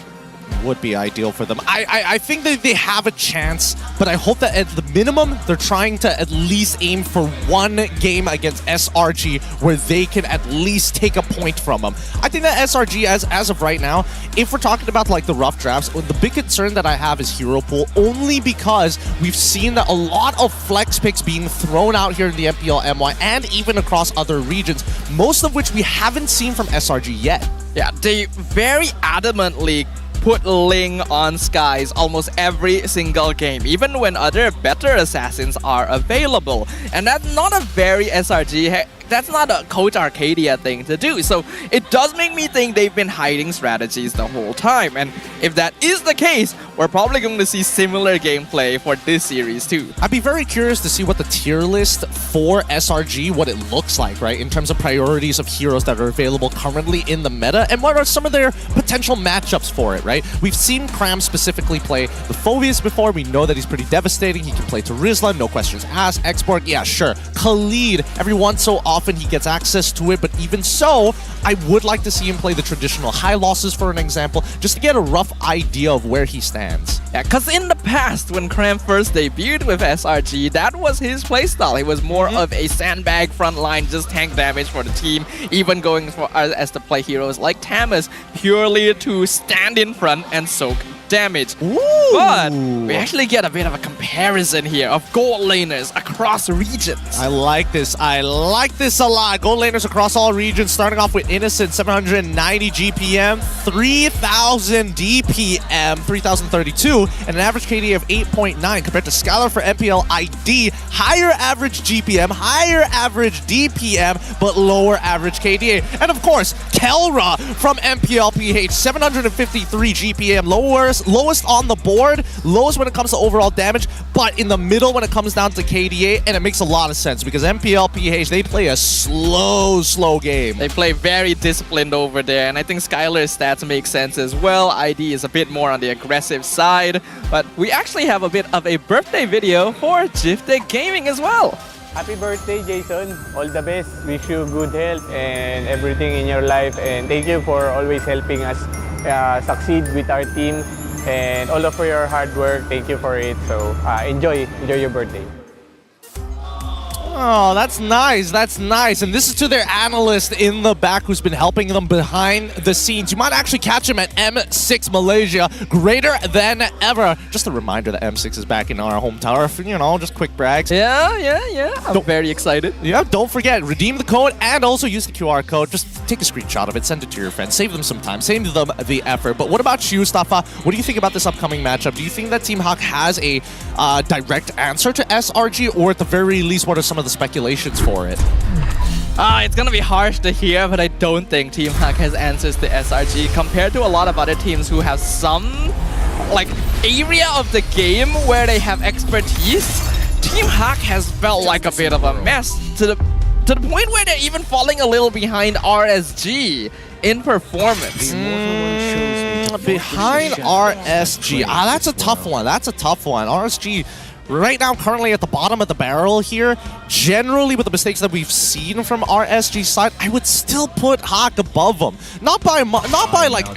would be ideal for them. I think that they have a chance, but I hope that at the minimum, they're trying to at least aim for one game against SRG where they can at least take a point from them. I think that SRG, as of right now, if we're talking about like the rough drafts, the big concern that I have is hero pool, only because we've seen that a lot of flex picks being thrown out here in the MPL MY and even across other regions, most of which we haven't seen from SRG yet. Yeah, they very adamantly put Ling on Skies almost every single game, even when other better assassins are available. And that's not a very SRG, that's not a Coach Arcadia thing to do. So it does make me think they've been hiding strategies the whole time. And if that is the case, we're probably going to see similar gameplay for this series too. I'd be very curious to see what the tier list for SRG, what it looks like, right? In terms of priorities of heroes that are available currently in the meta, and what are some of their potential matchups for it, right? We've seen Cram specifically play the Phobius before. We know that he's pretty devastating. He can play Terizla, no questions asked. Export, yeah, sure. Khalid, every once so often he gets access to it, but even so, I would like to see him play the traditional high losses, for an example, just to get a rough idea of where he stands. Yeah, because in the past, when Cram first debuted with SRG, that was his playstyle. He was more of a sandbag frontline, just tank damage for the team, even going for as to play heroes like Tamas, purely to stand in front and soak damage. Ooh. But we actually get a bit of a comparison here of gold laners across regions. I like this. I like this a lot. Gold laners across all regions, starting off with Innocent, 790 GPM, 3000 DPM, 3032, and an average KD of 8.9 compared to Skylar for MPL ID. Higher average GPM, higher average DPM, but lower average KDA. And of course, Kelra from MPL PH, 753 GPM, lowest on the board, lowest when it comes to overall damage, but in the middle when it comes down to KDA, and it makes a lot of sense because MPL PH, they play a slow game. They play very disciplined over there, and I think Skylar's stats make sense as well. ID is a bit more on the aggressive side, but we actually have a bit of a birthday video for Gifted Gaming as well. Happy birthday, Jason. All the best. Wish you good health and everything in your life, and thank you for always helping us succeed with our team. And all of your hard work, thank you for it. So enjoy your birthday. Oh, that's nice. That's nice. And this is to their analyst in the back who's been helping them behind the scenes. You might actually catch him at M6 Malaysia, greater than ever. Just a reminder that M6 is back in our home tower. You know, just quick brags. Yeah. I'm very excited. Yeah, don't forget, redeem the code and also use the QR code. Just take a screenshot of it, send it to your friends, save them some time, save them the effort. But what about you, Stafa? What do you think about this upcoming matchup? Do you think that Team Hawk has a direct answer to SRG, or at the very least, what are some of the speculations for it? It's gonna be harsh to hear, but I don't think Team Hawk has answers to SRG compared to a lot of other teams who have some like area of the game where they have expertise. Team Hawk has felt like a bit of a mess to the point where they're even falling a little behind RSG in performance. Behind RSG. That's a tough one. That's a tough one. RSG right now currently at the bottom of the barrel here. Generally, with the mistakes that we've seen from RSG's side, I would still put Hawk above them. Not by like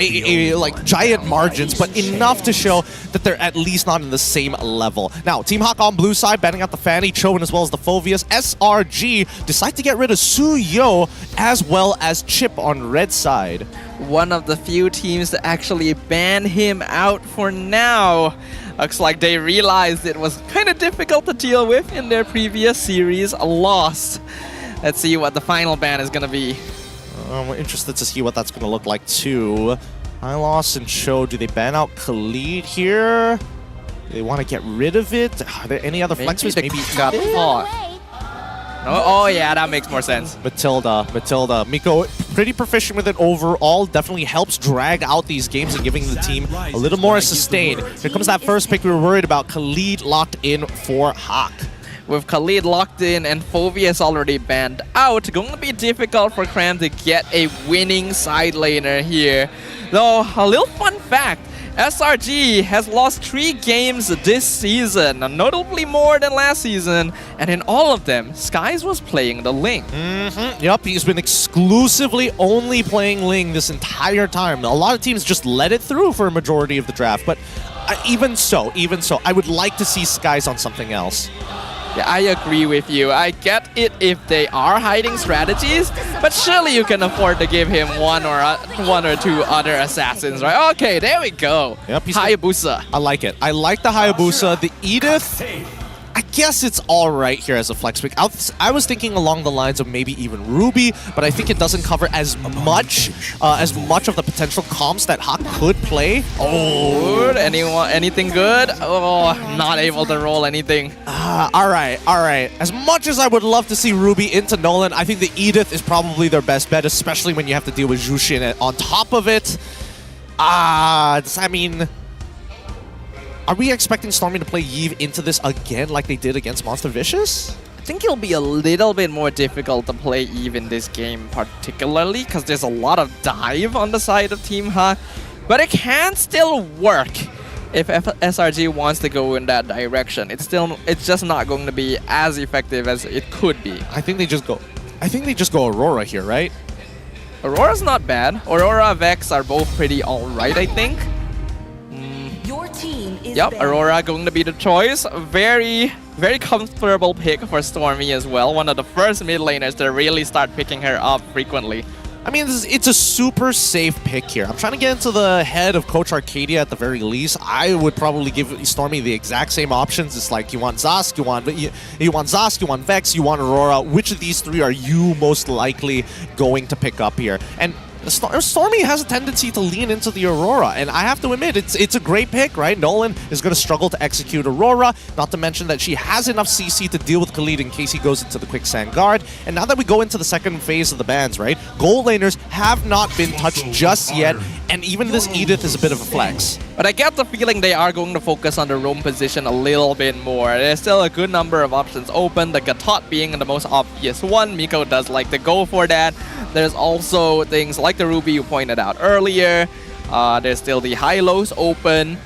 like giant margins, but enough to show that they're at least not in the same level. Now, Team Hawk on blue side, banning out the Fanny, Choven, as well as the Phobius. SRG decide to get rid of Suyo as well as Chip on red side. One of the few teams to actually ban him out for now. Looks like they realized it was kind of difficult to deal with in their previous series loss. Let's see what the final ban is going to be. We're interested to see what that's going to look like too. I lost and Cho. Do they ban out Khalid here? Do they want to get rid of it? Are there any other flexes? Maybe got caught. Oh yeah, that makes more sense. Matilda. Miko, pretty proficient with it overall. Definitely helps drag out these games and giving the team a little more sustain. Here comes that first pick we were worried about. Khalid locked in for Hawk. With Khalid locked in and Phobius already banned out, going to be difficult for Cram to get a winning side laner here. Though, a little fun fact, SRG has lost 3 games this season, notably more than last season, and in all of them, Skies was playing the Ling. Yep, he's been exclusively only playing Ling this entire time. A lot of teams just let it through for a majority of the draft, but even so, I would like to see Skies on something else. Yeah, I agree with you. I get it if they are hiding strategies, but surely you can afford to give him one or two other assassins, right? Okay, there we go. Yep, Hayabusa. I like it. I like the Hayabusa. The Edith, I guess it's all right here as a flex pick. I was thinking along the lines of maybe even Ruby, but I think it doesn't cover as much of the potential comps that Hawk could play. Oh, anything good? Oh, not able to roll anything. All right. As much as I would love to see Ruby into Nolan, I think the Edith is probably their best bet, especially when you have to deal with Jushin on top of it. I mean, are we expecting Stormy to play Yve into this again like they did against Monster Vicious? I think it'll be a little bit more difficult to play Yve in this game, particularly because there's a lot of dive on the side of Team Hawk, but it can still work if SRG wants to go in that direction. It's just not going to be as effective as it could be. I think they just go Aurora here, right? Aurora's not bad. Aurora, Vex are both pretty alright, I think. Your team is Yep, Aurora going to be the choice. Very, very comfortable pick for Stormy as well. One of the first mid laners to really start picking her up frequently. I mean, it's a super safe pick here. I'm trying to get into the head of Coach Arcadia at the very least. I would probably give Stormy the exact same options. It's like, you want Zask, you want Zask, you want Vex, you want Aurora. Which of these 3 are you most likely going to pick up here? And Stormy has a tendency to lean into the Aurora, and I have to admit, it's a great pick, right? Nolan is going to struggle to execute Aurora, not to mention that she has enough CC to deal with Khalid in case he goes into the Quicksand Guard. And now that we go into the second phase of the bans, right? Gold laners have not been touched just yet, and even this Edith is a bit of a flex. But I get the feeling they are going to focus on the roam position a little bit more. There's still a good number of options open, the Gatot being the most obvious one. Miko does like to go for that. There's also things like the Ruby you pointed out earlier. There's still the Hylos open.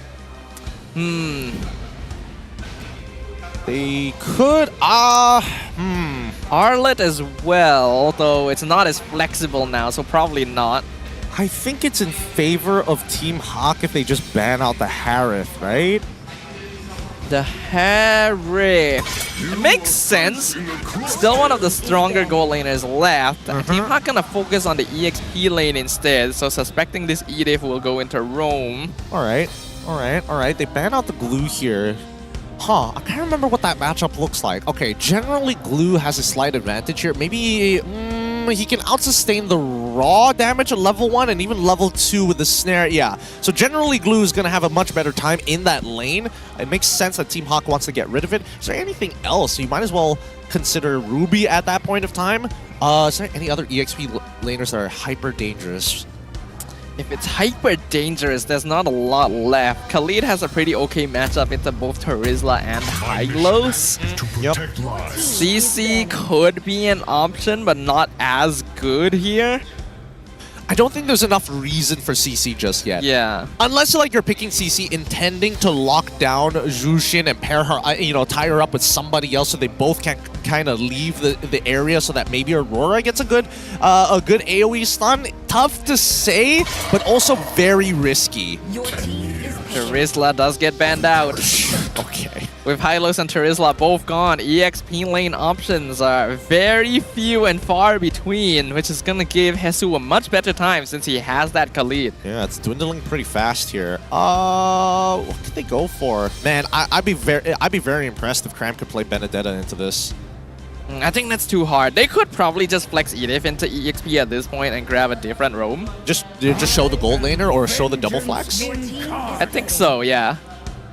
They could, Arlet as well, though it's not as flexible now, so probably not. I think it's in favor of Team Hawk if they just ban out the Harith, right? The Harith. It makes sense. Still one of the stronger gold laners left. Team Hawk gonna focus on the EXP lane instead, so suspecting this Edith will go into roam. Alright. They ban out the glue here. I can't remember what that matchup looks like. Okay, generally glue has a slight advantage here. Maybe he can out-sustain the raw damage at level 1 and even level 2 with the snare. Yeah, so generally glue is going to have a much better time in that lane. It makes sense that Team Hawk wants to get rid of it. Is there anything else? You might as well consider Ruby at that point of time. Is there any other EXP laners that are hyper dangerous? If it's hyper dangerous, there's not a lot left. Khalid has a pretty okay matchup into both Terizla and Hylos. Yep. CC could be an option, but not as good here. I don't think there's enough reason for CC just yet. Yeah. Unless you're picking CC intending to lock down Jushin and pair her, tie her up with somebody else so they both can kind of leave the area so that maybe Aurora gets a good AoE stun. Tough to say, but also very risky. Terizla does get banned out. Okay. With Hylos and Terizla both gone, EXP lane options are very few and far between, which is gonna give Hesu a much better time since he has that Khalid. Yeah, it's dwindling pretty fast here. What could they go for? Man, I'd be very impressed if Cram could play Benedetta into this. I think that's too hard. They could probably just flex Edith into EXP at this point and grab a different roam. Just show the gold laner or show the double flex? I think so, yeah.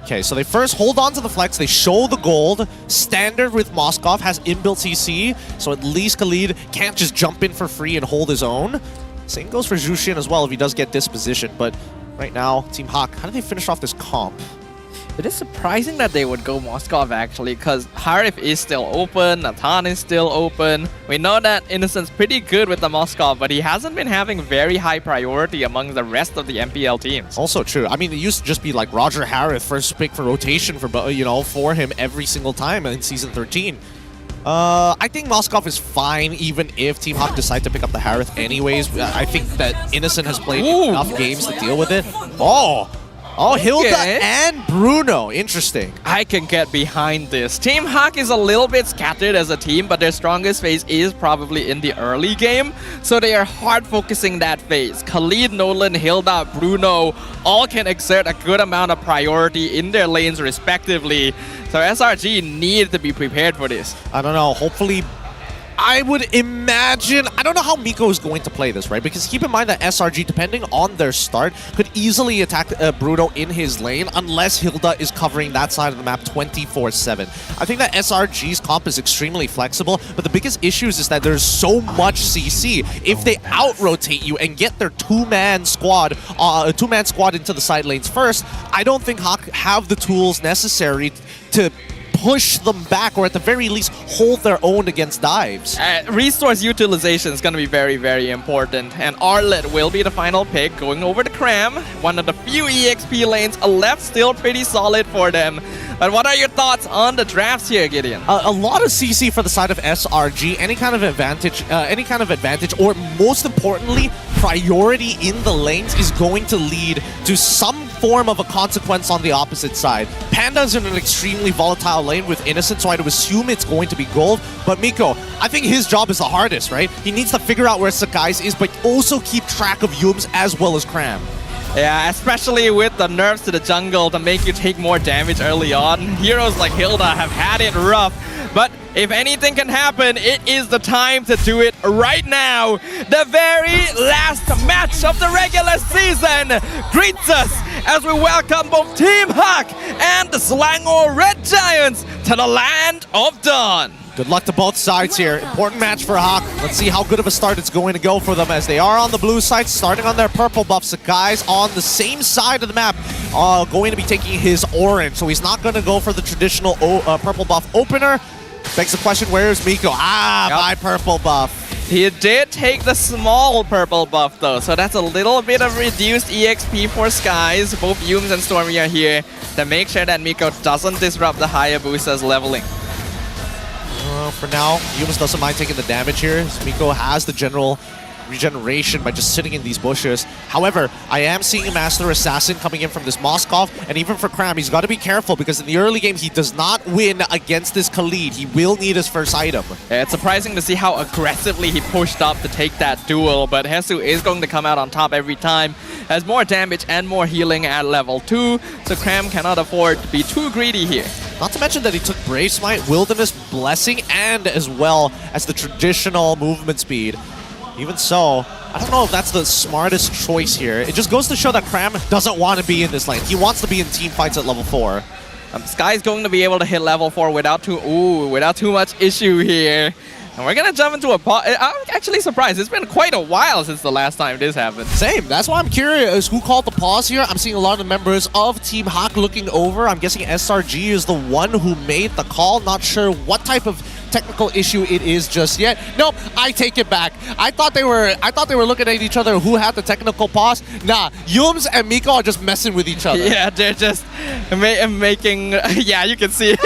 Okay, so they first hold on to the flex, they show the gold. Standard with Moskov has inbuilt CC, so at least Khalid can't just jump in for free and hold his own. Same goes for Jushin as well if he does get disposition, but right now, Team Hawk, how do they finish off this comp? It is surprising that they would go Moskov actually, because Harif is still open, Nathan is still open. We know that Innocent's pretty good with the Moskov, but he hasn't been having very high priority among the rest of the MPL teams. Also true. I mean, it used to just be like Roger Harith, first pick for rotation for him every single time in Season 13. I think Moskov is fine even if Team Hawk decide to pick up the Harith anyways. I think that Innocent has played enough games to deal with it. Oh, Hilda and Bruno. Interesting. I can get behind this. Team Hawk is a little bit scattered as a team, but their strongest phase is probably in the early game. So they are hard focusing that phase. Khalid, Nolan, Hilda, Bruno all can exert a good amount of priority in their lanes respectively. So SRG need to be prepared for this. I don't know. Hopefully, I would imagine, I don't know how Miko is going to play this, right? Because keep in mind that SRG, depending on their start, could easily attack Bruno in his lane unless Hilda is covering that side of the map 24/7. I think that SRG's comp is extremely flexible, but the biggest issue is that there's so much CC. If they out-rotate you and get their two-man squad into the side lanes first, I don't think Hawk have the tools necessary to push them back, or at the very least hold their own against dives. Resource utilization is going to be very, very important, and Arlet will be the final pick, going over to Cram, one of the few EXP lanes left, still pretty solid for them. But what are your thoughts on the drafts here, Gideon? A lot of CC for the side of SRG, any kind of advantage, or most importantly, priority in the lanes is going to lead to some form of a consequence on the opposite side. Panda's in an extremely volatile lane with Innocent, so I'd assume it's going to be gold. But Miko, I think his job is the hardest, right? He needs to figure out where Sakai's is, but also keep track of Yums as well as Cram. Yeah, especially with the nerfs to the jungle to make you take more damage early on. Heroes like Hilda have had it rough, but if anything can happen, it is the time to do it right now. The very last match of the regular season greets us as we welcome both Team Hawk and the Selangor Red Giants to the Land of Dawn. Good luck to both sides here. Important match for Hawk. Let's see how good of a start it's going to go for them, as they are on the blue side, starting on their purple buff. Sakai's on the same side of the map, going to be taking his orange. So he's not going to go for the traditional purple buff opener. Begs the question, where is Miko? My purple buff. He did take the small purple buff though, so that's a little bit of reduced EXP for Skies. Both Yums and Stormy are here to make sure that Miko doesn't disrupt the Hayabusa's leveling. For now, Yums doesn't mind taking the damage here. Miko has the general regeneration by just sitting in these bushes. However, I am seeing a Master Assassin coming in from this Moskov, and even for Cram, he's got to be careful because in the early game, he does not win against this Khalid. He will need his first item. Yeah, it's surprising to see how aggressively he pushed up to take that duel, but Hesu is going to come out on top every time. Has more damage and more healing at level 2, so Cram cannot afford to be too greedy here. Not to mention that he took Brave Smite, Wilderness Blessing, and as well as the traditional movement speed. Even so, I don't know if that's the smartest choice here. It just goes to show that Cram doesn't want to be in this lane. He wants to be in team fights at level 4. Sky's going to be able to hit level 4 without too much issue here. And we're going to jump into a pause. I'm actually surprised. It's been quite a while since the last time this happened. Same. That's why I'm curious who called the pause here. I'm seeing a lot of members of Team Hawk looking over. I'm guessing SRG is the one who made the call. Not sure what type of technical issue it is just yet. Nope, I take it back. I thought they were looking at each other who had the technical pause. Nah, Yums and Miko are just messing with each other. Yeah, they're just making, yeah, you can see it.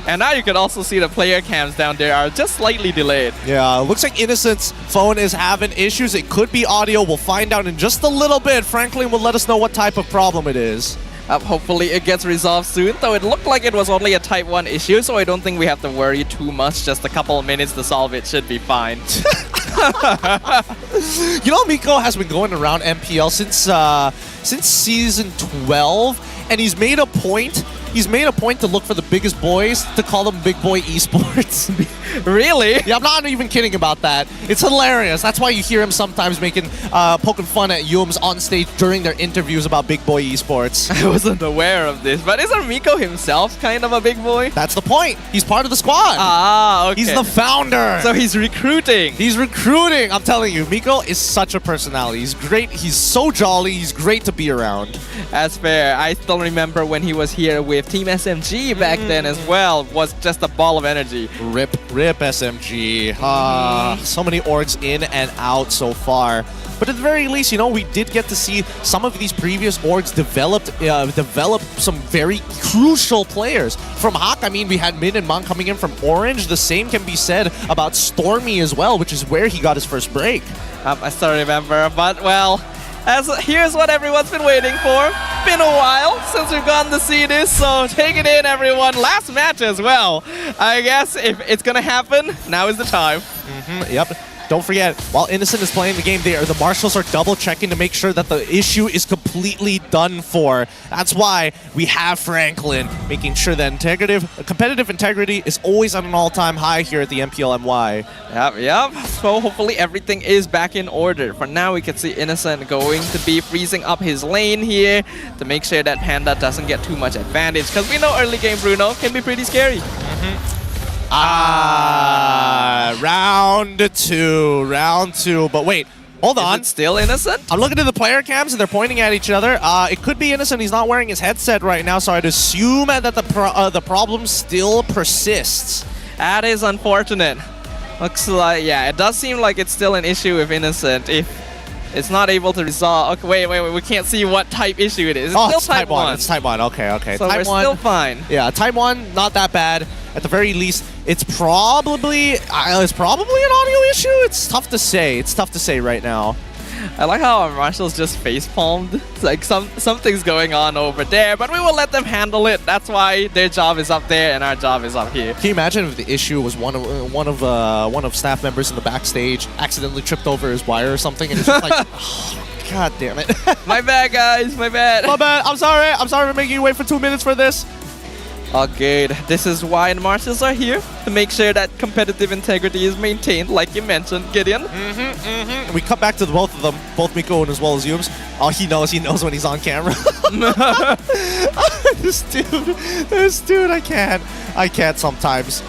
And now you can also see the player cams down there are just slightly delayed. Yeah, looks like Innocent's phone is having issues. It could be audio. We'll find out in just a little bit. Franklin will let us know what type of problem it is. Hopefully it gets resolved soon, though it looked like it was only a type 1 issue, so I don't think we have to worry too much. Just a couple of minutes to solve it should be fine. You know, Miko has been going around MPL since season 12, and he's made a point he's made a point to look for the biggest boys to call them Big Boy Esports. Really? Yeah, I'm not even kidding about that. It's hilarious. That's why you hear him sometimes poking fun at Yums on stage during their interviews about Big Boy Esports. I wasn't aware of this, but isn't Miko himself kind of a big boy? That's the point. He's part of the squad. Ah, okay. He's the founder. So he's recruiting. He's recruiting. I'm telling you, Miko is such a personality. He's great. He's so jolly. He's great to be around. That's fair. I still remember when he was here with Team SMG back then as well. Was just a ball of energy. Rip SMG. So many orgs in and out so far. But at the very least, you know, we did get to see some of these previous orgs develop some very crucial players. From Hawk, I mean, we had Min and Mang coming in from Orange. The same can be said about Stormy as well, which is where he got his first break. I still remember, but well, here's what everyone's been waiting for. Been a while since we've gotten to see this, so take it in, everyone. Last match as well. I guess if it's gonna happen, now is the time. Yep. Don't forget, while Innocent is playing the game, the Marshals are double checking to make sure that the issue is completely done for. That's why we have Franklin making sure that competitive integrity is always at an all-time high here at the MPL MY. Yep. So hopefully everything is back in order. For now, we can see Innocent going to be freezing up his lane here to make sure that Panda doesn't get too much advantage, because we know early game Bruno can be pretty scary. Round two. But wait, hold on. Is it still Innocent? I'm looking at the player cams and they're pointing at each other. It could be Innocent. He's not wearing his headset right now, so I'd assume that the problem still persists. That is unfortunate. Looks like, yeah, it does seem like it's still an issue with Innocent. If it's not able to resolve. Okay, wait, we can't see what type issue it is. It's still type 1. It's type 1. Okay. So type we're 1, still fine. Yeah, type 1, not that bad. At the very least, it's probably an audio issue. It's tough to say right now. I like how our Marshals just face-palmed. It's like something's going on over there, but we will let them handle it. That's why their job is up there and our job is up here. Can you imagine if the issue was one of staff members in the backstage accidentally tripped over his wire or something, and it's just like, oh, god damn it. My bad, guys. My bad. My bad. I'm sorry for making you wait for 2 minutes for this. Okay, this is why the Marshals are here, to make sure that competitive integrity is maintained, like you mentioned, Gideon. We cut back to both of them, both Miko and as well as Yums. Oh, he knows when he's on camera. This dude, I can't sometimes.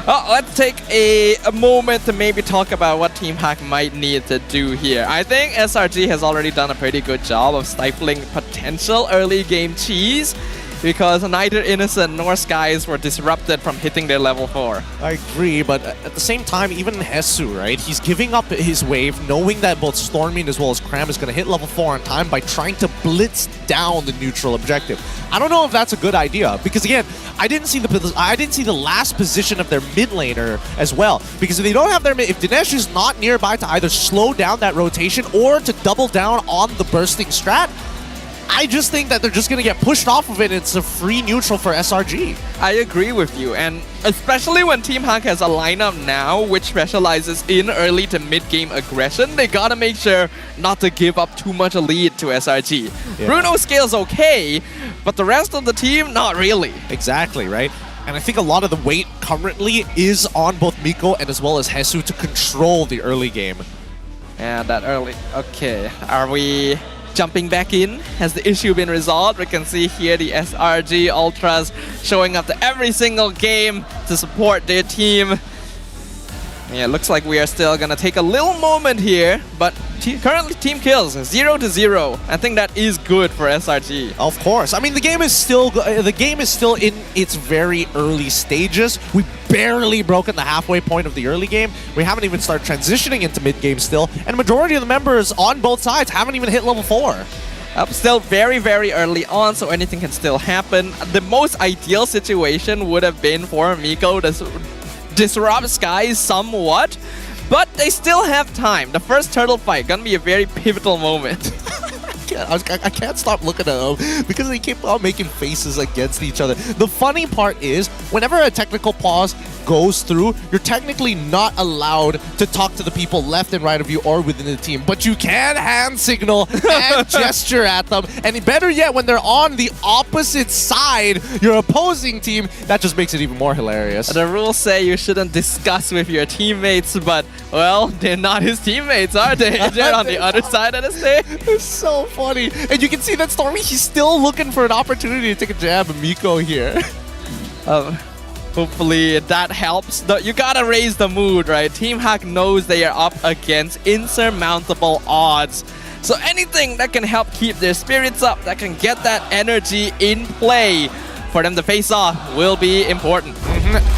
Let's take a moment to maybe talk about what Team Hack might need to do here. I think SRG has already done a pretty good job of stifling potential early game cheese, because neither Innocent nor Skies were disrupted from hitting their level 4. I agree, but at the same time, even Hesu, right? He's giving up his wave, knowing that both Stormy as well as Cram is going to hit level 4 on time by trying to blitz down the neutral objective. I don't know if that's a good idea, because again, I didn't see the last position of their mid laner as well, because if they don't have if Dinesh is not nearby to either slow down that rotation or to double down on the bursting strat, I just think that they're just going to get pushed off of it. It's a free neutral for SRG. I agree with you, and especially when Team Hawk has a lineup now which specializes in early to mid-game aggression, they gotta make sure not to give up too much a lead to SRG. Yeah. Bruno scales okay, but the rest of the team, not really. Exactly, right? And I think a lot of the weight currently is on both Miko and as well as Hesu to control the early game. And that early... Okay, are we jumping back in? Has the issue been resolved? We can see here the SRG Ultras showing up to every single game to support their team. Yeah, looks like we are still gonna take a little moment here, but currently team kills 0-0. I think that is good for SRG. Of course. I mean, the game is still in its very early stages. We've barely broken the halfway point of the early game. We haven't even started transitioning into mid game still, and the majority of the members on both sides haven't even hit level 4. Still very, very early on, so anything can still happen. The most ideal situation would have been for Miko to disrupt Skies somewhat, but they still have time. The first turtle fight gonna be a very pivotal moment. I can't stop looking at them because they keep on making faces against each other. The funny part is, whenever a technical pause goes through, you're technically not allowed to talk to the people left and right of you or within the team, but you can hand signal and gesture at them. And better yet, when they're on the opposite side, your opposing team, that just makes it even more hilarious. The rules say you shouldn't discuss with your teammates, but, well, they're not his teammates, are they? They're on the other side of the stage. It's so funny. And you can see that Stormy, he's still looking for an opportunity to take a jab at Miko here. Hopefully that helps. You gotta raise the mood, right? Team Hack knows they are up against insurmountable odds. So anything that can help keep their spirits up, that can get that energy in play for them to face off will be important.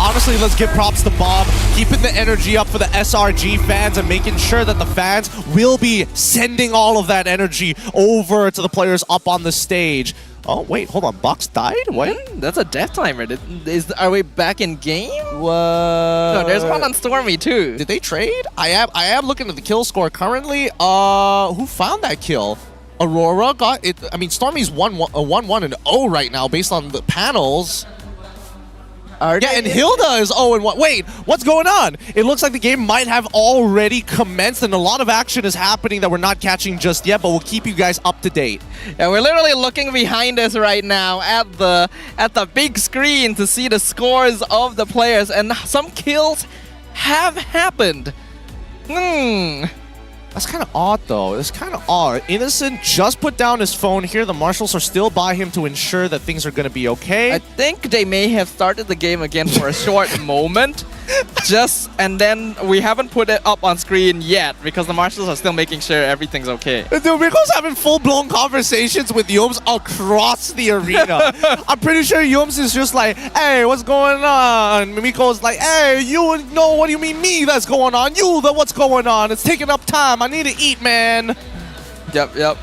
Honestly, let's give props to Bob, keeping the energy up for the SRG fans and making sure that the fans will be sending all of that energy over to the players up on the stage. Oh, wait, hold on. Box died? What? That's a death timer. Are we back in game? What? No, there's one on Stormy too. Did they trade? I am looking at the kill score currently. Who found that kill? Aurora got it. I mean, Stormy's 1-1 and 0 right now based on the panels. Yeah, and Hilda is 0-1. Wait, what's going on? It looks like the game might have already commenced and a lot of action is happening that we're not catching just yet, but we'll keep you guys up to date. Yeah, we're literally looking behind us right now at the big screen to see the scores of the players, and some kills have happened. That's kind of odd, though. It's kind of odd. Innocent just put down his phone here. The marshals are still by him to ensure that things are going to be okay. I think they may have started the game again for a short moment. And then we haven't put it up on screen yet because the marshals are still making sure everything's okay. Dude, Miko's having full-blown conversations with Yomes across the arena. I'm pretty sure Yomes is just like, hey, what's going on? Miko's like, hey, you know, what do you mean me that's going on? You, what's going on? It's taking up time. I need to eat, man. Yep.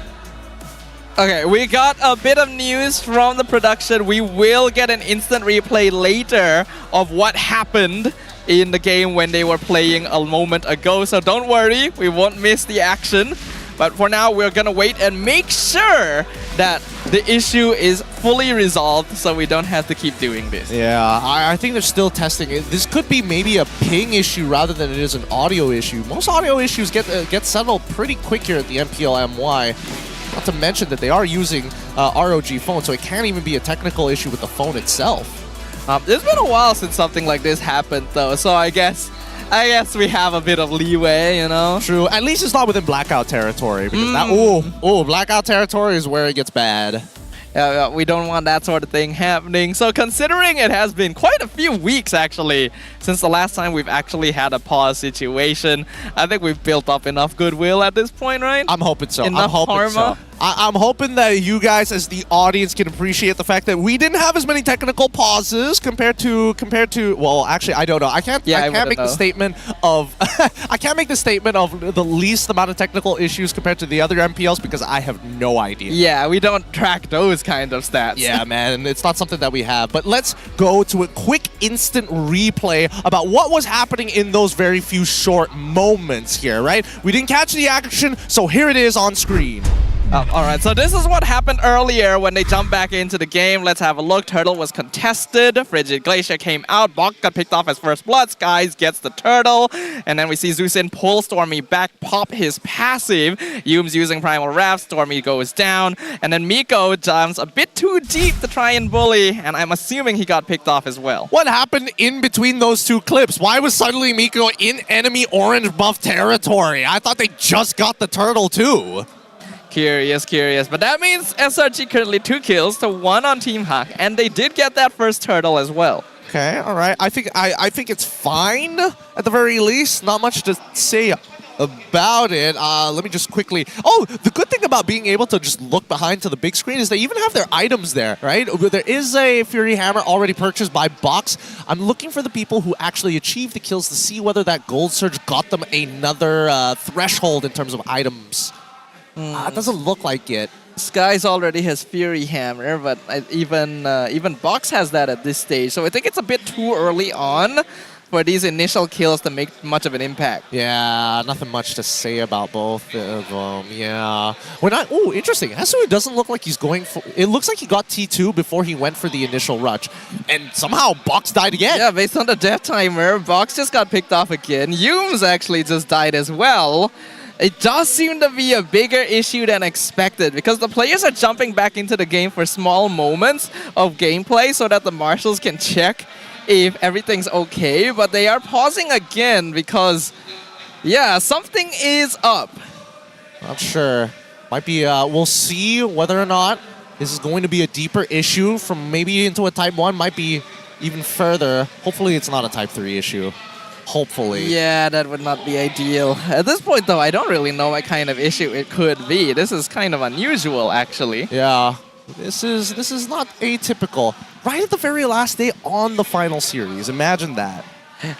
Okay, we got a bit of news from the production. We will get an instant replay later of what happened in the game when they were playing a moment ago. So don't worry, we won't miss the action. But for now, we're gonna wait and make sure that the issue is fully resolved so we don't have to keep doing this. Yeah, I think they're still testing it. This could be maybe a ping issue rather than it is an audio issue. Most audio issues get settled pretty quick here at the MPL MY. Not to mention that they are using ROG phone, so it can't even be a technical issue with the phone itself. It's been a while since something like this happened, though, so I guess we have a bit of leeway, you know? True. At least it's not within blackout territory, because blackout territory is where it gets bad. Yeah, we don't want that sort of thing happening. So considering it has been quite a few weeks, actually, since the last time we've actually had a pause situation, I think we've built up enough goodwill at this point, right? I'm hoping so. Enough karma. I'm hoping that you guys, as the audience, can appreciate the fact that we didn't have as many technical pauses compared to. Well, actually, I don't know. I can't make the statement of. I can't make the statement of the least amount of technical issues compared to the other MPLs because I have no idea. Yeah, we don't track those kind of stats. Yeah, man, it's not something that we have. But let's go to a quick instant replay about what was happening in those very few short moments here. Right? We didn't catch the action, so here it is on screen. Alright, so this is what happened earlier when they jumped back into the game. Let's have a look. Turtle was contested. Frigid Glacier came out. Bok got picked off as first blood. Skies gets the turtle. And then we see Zeusin pull Stormy back, pop his passive. Yume's using Primal Wrath. Stormy goes down. And then Miko jumps a bit too deep to try and bully. And I'm assuming he got picked off as well. What happened in between those two clips? Why was suddenly Miko in enemy orange buff territory? I thought they just got the turtle too. Curious. But that means SRG currently 2 kills to 1 on Team Hack, and they did get that first turtle as well. Okay, all right. I think it's fine at the very least. Not much to say about it. Let me just quickly. Oh, the good thing about being able to just look behind to the big screen is they even have their items there, right? There is a Fury Hammer already purchased by Box. I'm looking for the people who actually achieved the kills to see whether that Gold Surge got them another threshold in terms of items. It doesn't look like it. Skies already has Fury Hammer, but even Box has that at this stage, so I think it's a bit too early on. for these initial kills to make much of an impact. Yeah, nothing much to say about both of them. Yeah. Oh, interesting. Hasui doesn't look like he's going for... It looks like he got T2 before he went for the initial rush. And somehow Box died again. Yeah, based on the death timer, Box just got picked off again. Yums actually just died as well. It does seem to be a bigger issue than expected because the players are jumping back into the game for small moments of gameplay so that the marshals can check if everything's okay, but they are pausing again because, yeah, something is up. Not sure. Might be, we'll see whether or not this is going to be a deeper issue from maybe into a Type 1, might be even further. Hopefully it's not a Type 3 issue. Hopefully. Yeah, that would not be ideal. At this point, though, I don't really know what kind of issue it could be. This is kind of unusual, actually. Yeah, this is not atypical. Right at the very last day on the final series. Imagine that.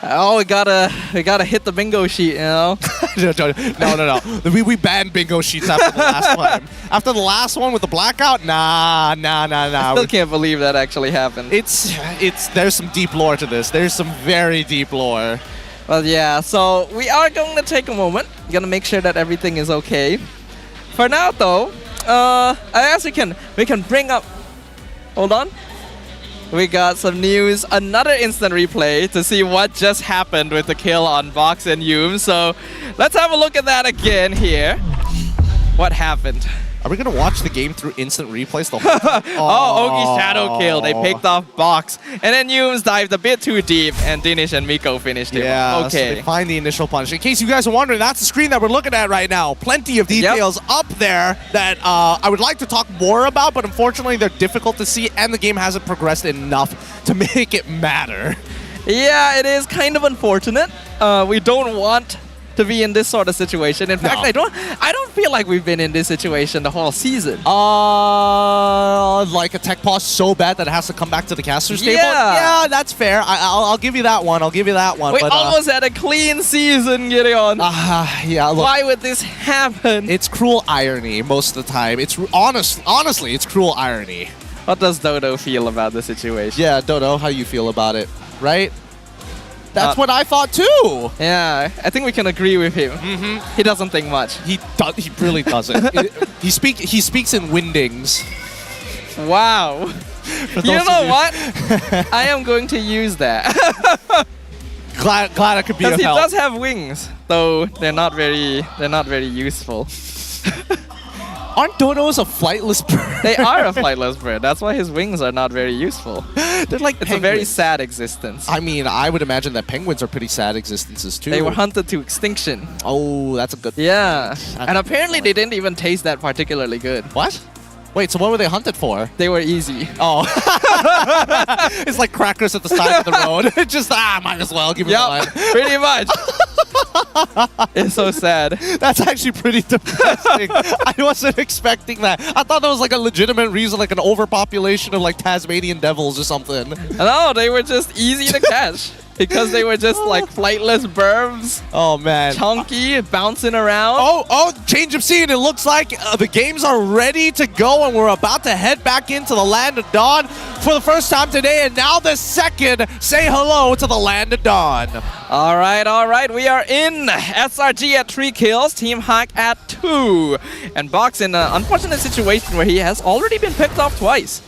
Oh, we gotta hit the bingo sheet, you know? No. We banned bingo sheets after the last time. After the last one with the blackout, nah. I still can't believe that actually happened. There's some deep lore to this. There's some very deep lore. Well, yeah, so we are going to take a moment. Gonna make sure that everything is okay. For now, though, I guess we can bring up... Hold on. We got some news, another instant replay to see what just happened with the kill on Box and Yum. So let's have a look at that again here. What happened? Are we going to watch the game through instant replays the whole time? Oh, Ogi's shadow kill. They picked off Box. And then Yums dived a bit too deep, and Dinesh and Miko finished him. Yeah, okay. So they find the initial punch. In case you guys are wondering, that's the screen that we're looking at right now. Plenty of details up there that I would like to talk more about, but unfortunately they're difficult to see, and the game hasn't progressed enough to make it matter. Yeah, it is kind of unfortunate. We don't want to be in this sort of situation. In fact, I don't feel like we've been in this situation the whole season. Like a tech pause so bad that it has to come back to the caster's table? Yeah, that's fair. I'll give you that one. We almost had a clean season, Gideon. Yeah, look, why would this happen? It's cruel irony most of the time. It's honestly, it's cruel irony. What does Dodo feel about the situation? Yeah, Dodo, how you feel about it, right? That's what I thought too. Yeah, I think we can agree with him. He doesn't think much. He really doesn't. He speaks in windings. Wow. You know what? I am going to use that. glad I could be of help. Because he does have wings, though they're not very useful. Aren't dodos a flightless bird? They are a flightless bird. That's why his wings are not very useful. They're like It's a very sad existence. I mean, I would imagine that penguins are pretty sad existences too. They were hunted to extinction. Oh, that's a good... Yeah. And apparently they didn't even taste that particularly good. What? Wait, so what were they hunted for? They were easy. Oh. It's like crackers at the side of the road. Just, might as well give it one. Pretty much. It's so sad. That's actually pretty depressing. I wasn't expecting that. I thought that was like a legitimate reason, like an overpopulation of like Tasmanian devils or something. No, they were just easy to catch. Because they were just like flightless burbs. Oh man. Chunky, bouncing around. Oh, change of scene. It looks like the games are ready to go and we're about to head back into the Land of Dawn for the first time today. And now the second, say hello to the Land of Dawn. All right. We are in. SRG at 3 kills, Team Hack at 2. And Box in an unfortunate situation where he has already been picked off twice.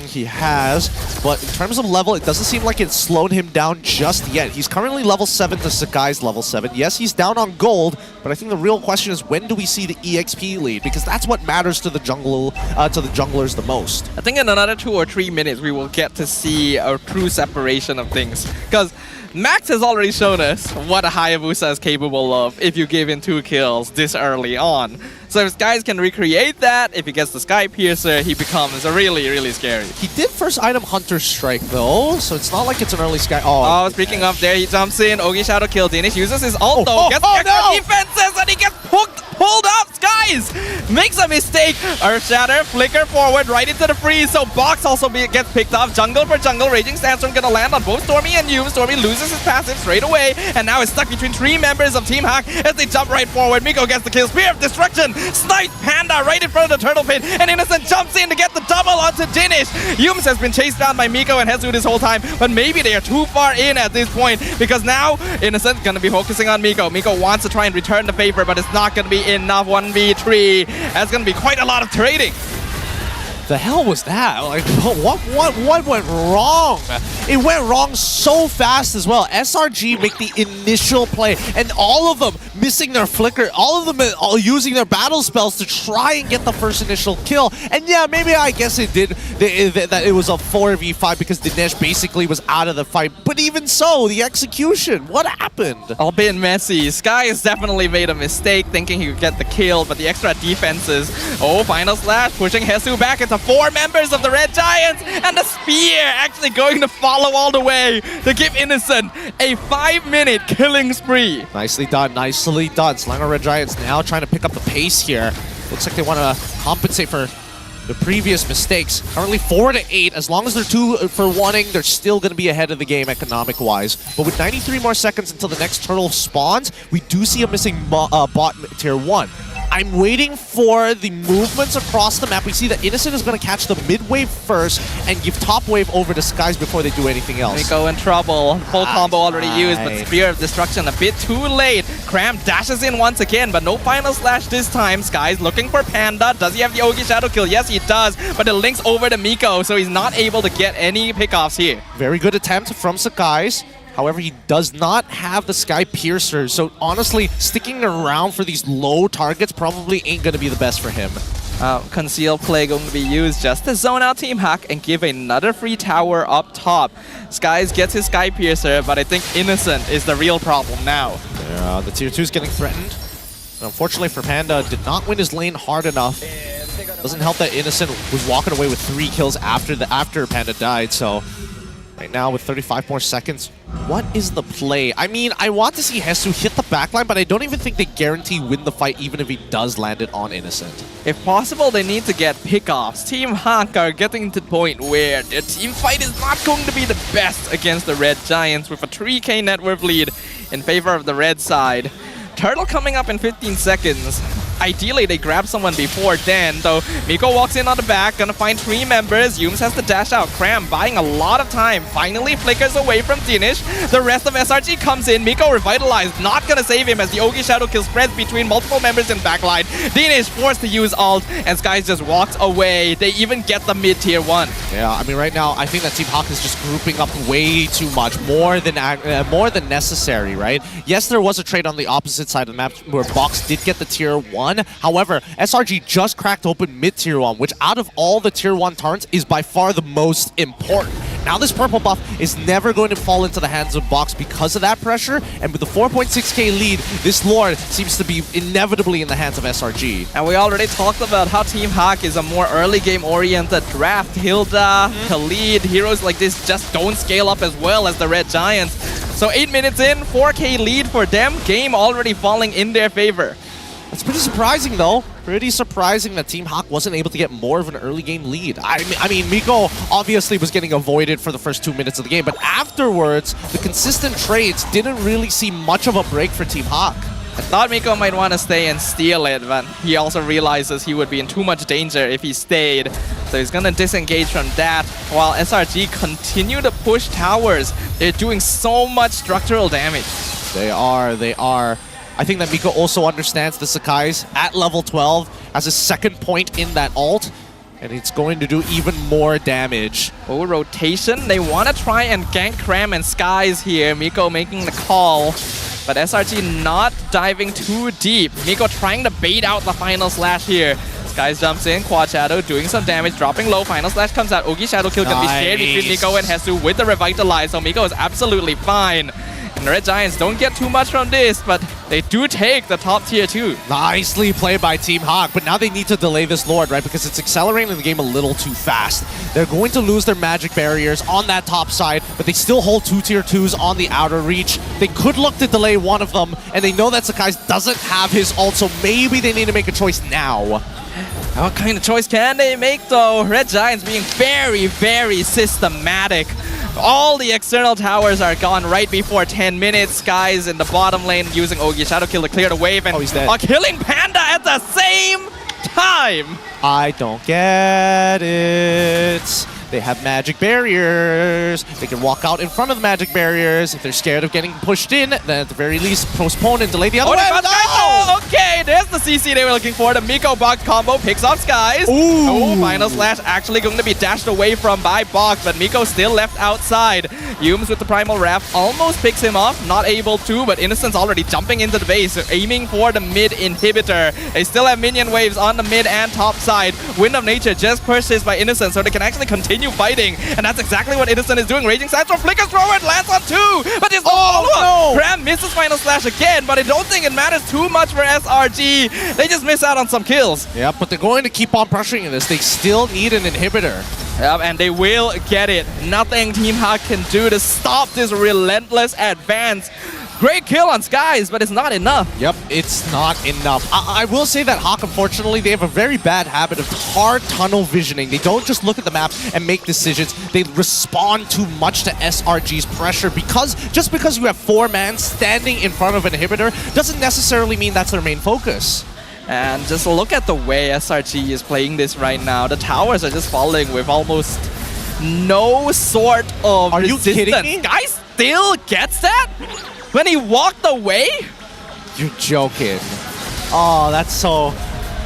He has, but in terms of level, it doesn't seem like it's slowed him down just yet. He's currently level 7 to Sakai's level 7. Yes, he's down on gold, but I think the real question is when do we see the EXP lead? Because that's what matters to the junglers the most. I think in another 2 or 3 minutes, we will get to see a true separation of things. Because Max has already shown us what a Hayabusa is capable of if you give him 2 kills this early on. So if guys can recreate that, if he gets the Sky Piercer, he becomes really, really scary. He did first item Hunter Strike though, so it's not like it's an early Sky. Oh, speaking of there, he jumps in. Ogi Shadow kill. Dinesh uses his ult though. Gets extra defenses and he gets pulled up. Skies makes a mistake. Earth Shatter, flicker forward right into the freeze. So Box also gets picked off. Jungle for jungle. Raging Sandstorm gonna land on both Stormy and Yume. Stormy loses his passive straight away, and now is stuck between 3 members of Team Hawk as they jump right forward. Miko gets the kill. Spear of Destruction snipes Panda right in front of the turtle pit, and Innocent jumps in to get the double onto Dinish. Yumes has been chased down by Miko and Hezu this whole time, but maybe they are too far in at this point, because now Innocent gonna be focusing on Miko. Miko wants to try and return the favor, but it's not gonna be enough. 1v3. That's gonna be quite a lot of trading. The hell was that? Like, what went wrong? It went wrong so fast as well. SRG make the initial play, and all of them missing their flicker, all of them all using their battle spells to try and get the first initial kill. And yeah, maybe I guess it did, that it was a 4v5 because Dinesh basically was out of the fight. But even so, the execution, what happened? All bit messy. Sky has definitely made a mistake thinking he could get the kill, but the extra defenses. Oh, final slash pushing Hezu back into 4 members of the Red Giants, and the spear actually going to follow all the way to give Innocent a 5-minute killing spree. Nicely done, nicely done. Slinger Red Giants now trying to pick up the pace here. Looks like they want to compensate for the previous mistakes. Currently 4-8. As long as they're 2 for 1ing, they're still going to be ahead of the game economic-wise. But with 93 more seconds until the next turtle spawns, we do see a missing bot tier 1. I'm waiting for the movements across the map. We see that Innocent is going to catch the mid wave first and give top wave over to Skies before they do anything else. Miko in trouble. Full combo already used, but Spear of Destruction a bit too late. Cram dashes in once again, but no final slash this time. Skies looking for Panda. Does he have the Ogi Shadow kill? Yes, he does, but it links over to Miko, so he's not able to get any pickoffs here. Very good attempt from Skies. However, he does not have the Sky Piercer, so honestly, sticking around for these low targets probably ain't going to be the best for him. Concealed play going to be used just to zone out Team Hack and give another free tower up top. Skies gets his Sky Piercer, but I think Innocent is the real problem now. Yeah, the tier 2 is getting threatened. Unfortunately for Panda, did not win his lane hard enough. Doesn't help that Innocent was walking away with 3 kills after Panda died, so right now with 35 more seconds, what is the play? I mean, I want to see Hezu hit the backline, but I don't even think they guarantee win the fight even if he does land it on Innocent. If possible, they need to get pickoffs. Team Hawk are getting to the point where their team fight is not going to be the best against the Red Giants with a 3k net worth lead in favor of the red side. Turtle coming up in 15 seconds. Ideally, they grab someone before then, though. Miko walks in on the back, gonna find 3 members. Yumes has to dash out. Cram buying a lot of time. Finally flickers away from Dinish. The rest of SRG comes in. Miko revitalized, not gonna save him as the Ogi Shadow kill spreads between multiple members in backline. Dinish forced to use ult, and Skies just walks away. They even get the mid tier 1. Yeah, I mean, right now, I think that Team Hawk is just grouping up way too much, more than necessary, right? Yes, there was a trade on the opposite side of the map where Box did get the tier 1. However, SRG just cracked open mid tier 1, which out of all the tier 1 turrets is by far the most important. Now this purple buff is never going to fall into the hands of Box because of that pressure, and with the 4.6k lead, this Lord seems to be inevitably in the hands of SRG. And we already talked about how Team Hawk is a more early game oriented draft. Hilda, Khalid, heroes like this just don't scale up as well as the Red Giants. So 8 minutes in, 4k lead for them, game already falling in their favor. That's pretty surprising, though. Pretty surprising that Team Hawk wasn't able to get more of an early game lead. I mean, Miko obviously was getting avoided for the first 2 minutes of the game, but afterwards, the consistent trades didn't really see much of a break for Team Hawk. I thought Miko might want to stay and steal it, but he also realizes he would be in too much danger if he stayed. So he's going to disengage from that, while SRG continue to push towers. They're doing so much structural damage. They are. I think that Miko also understands the Sakai's at level 12 as a second point in that ult, and it's going to do even more damage. Oh, rotation. They want to try and gank Cram and Skies here. Miko making the call, but SRG not diving too deep. Miko trying to bait out the final slash here. Skies jumps in, Quad Shadow doing some damage, dropping low, final slash comes out. Ogi Shadow kill can be shared between Miko and Hezu with the Revitalize, so Miko is absolutely fine. And Red Giants don't get too much from this, but they do take the top tier 2. Nicely played by Team Hawk, but now they need to delay this Lord, right? Because it's accelerating the game a little too fast. They're going to lose their magic barriers on that top side, but they still hold 2 tier 2s on the outer reach. They could look to delay one of them, and they know that Sakai doesn't have his ult, so maybe they need to make a choice now. What kind of choice can they make though? Red Giants being very, very systematic. All the external towers are gone right before 10 minutes. Skies in the bottom lane using Ogi Shadow Kill to clear the wave and are killing Panda at the same time. I don't get it. They have magic barriers. They can walk out in front of the magic barriers. If they're scared of getting pushed in, then at the very least postpone and delay the other way. Okay, there's the CC they were looking for. The Miko Box combo picks off Skies. Oh, Final Slash actually going to be dashed away from by Box, but Miko still left outside. Yumes with the Primal Wrath almost picks him off. Not able to, but Innocent's already jumping into the base, aiming for the mid inhibitor. They still have minion waves on the mid and top side. Wind of Nature just persists by Innocent, so they can actually continue fighting, and that's exactly what Innocent is doing. Raging Sandstorm flickers forward, lands on 2, but there's no follow-up. Cram misses Final Slash again, but I don't think it matters too much for SRG. They just miss out on some kills. Yeah, but they're going to keep on pressuring this. They still need an inhibitor. Yep, and they will get it. Nothing Team Hawk can do to stop this relentless advance. Great kill on Skies, but it's not enough. Yep, it's not enough. I will say that Hawk, unfortunately, they have a very bad habit of hard tunnel visioning. They don't just look at the map and make decisions. They respond too much to SRG's pressure just because you have 4 man standing in front of an inhibitor doesn't necessarily mean that's their main focus. And just look at the way SRG is playing this right now. The towers are just falling with almost no sort of resistance. You kidding me? Guy still gets that? When he walked away? You're joking. Oh, that's so...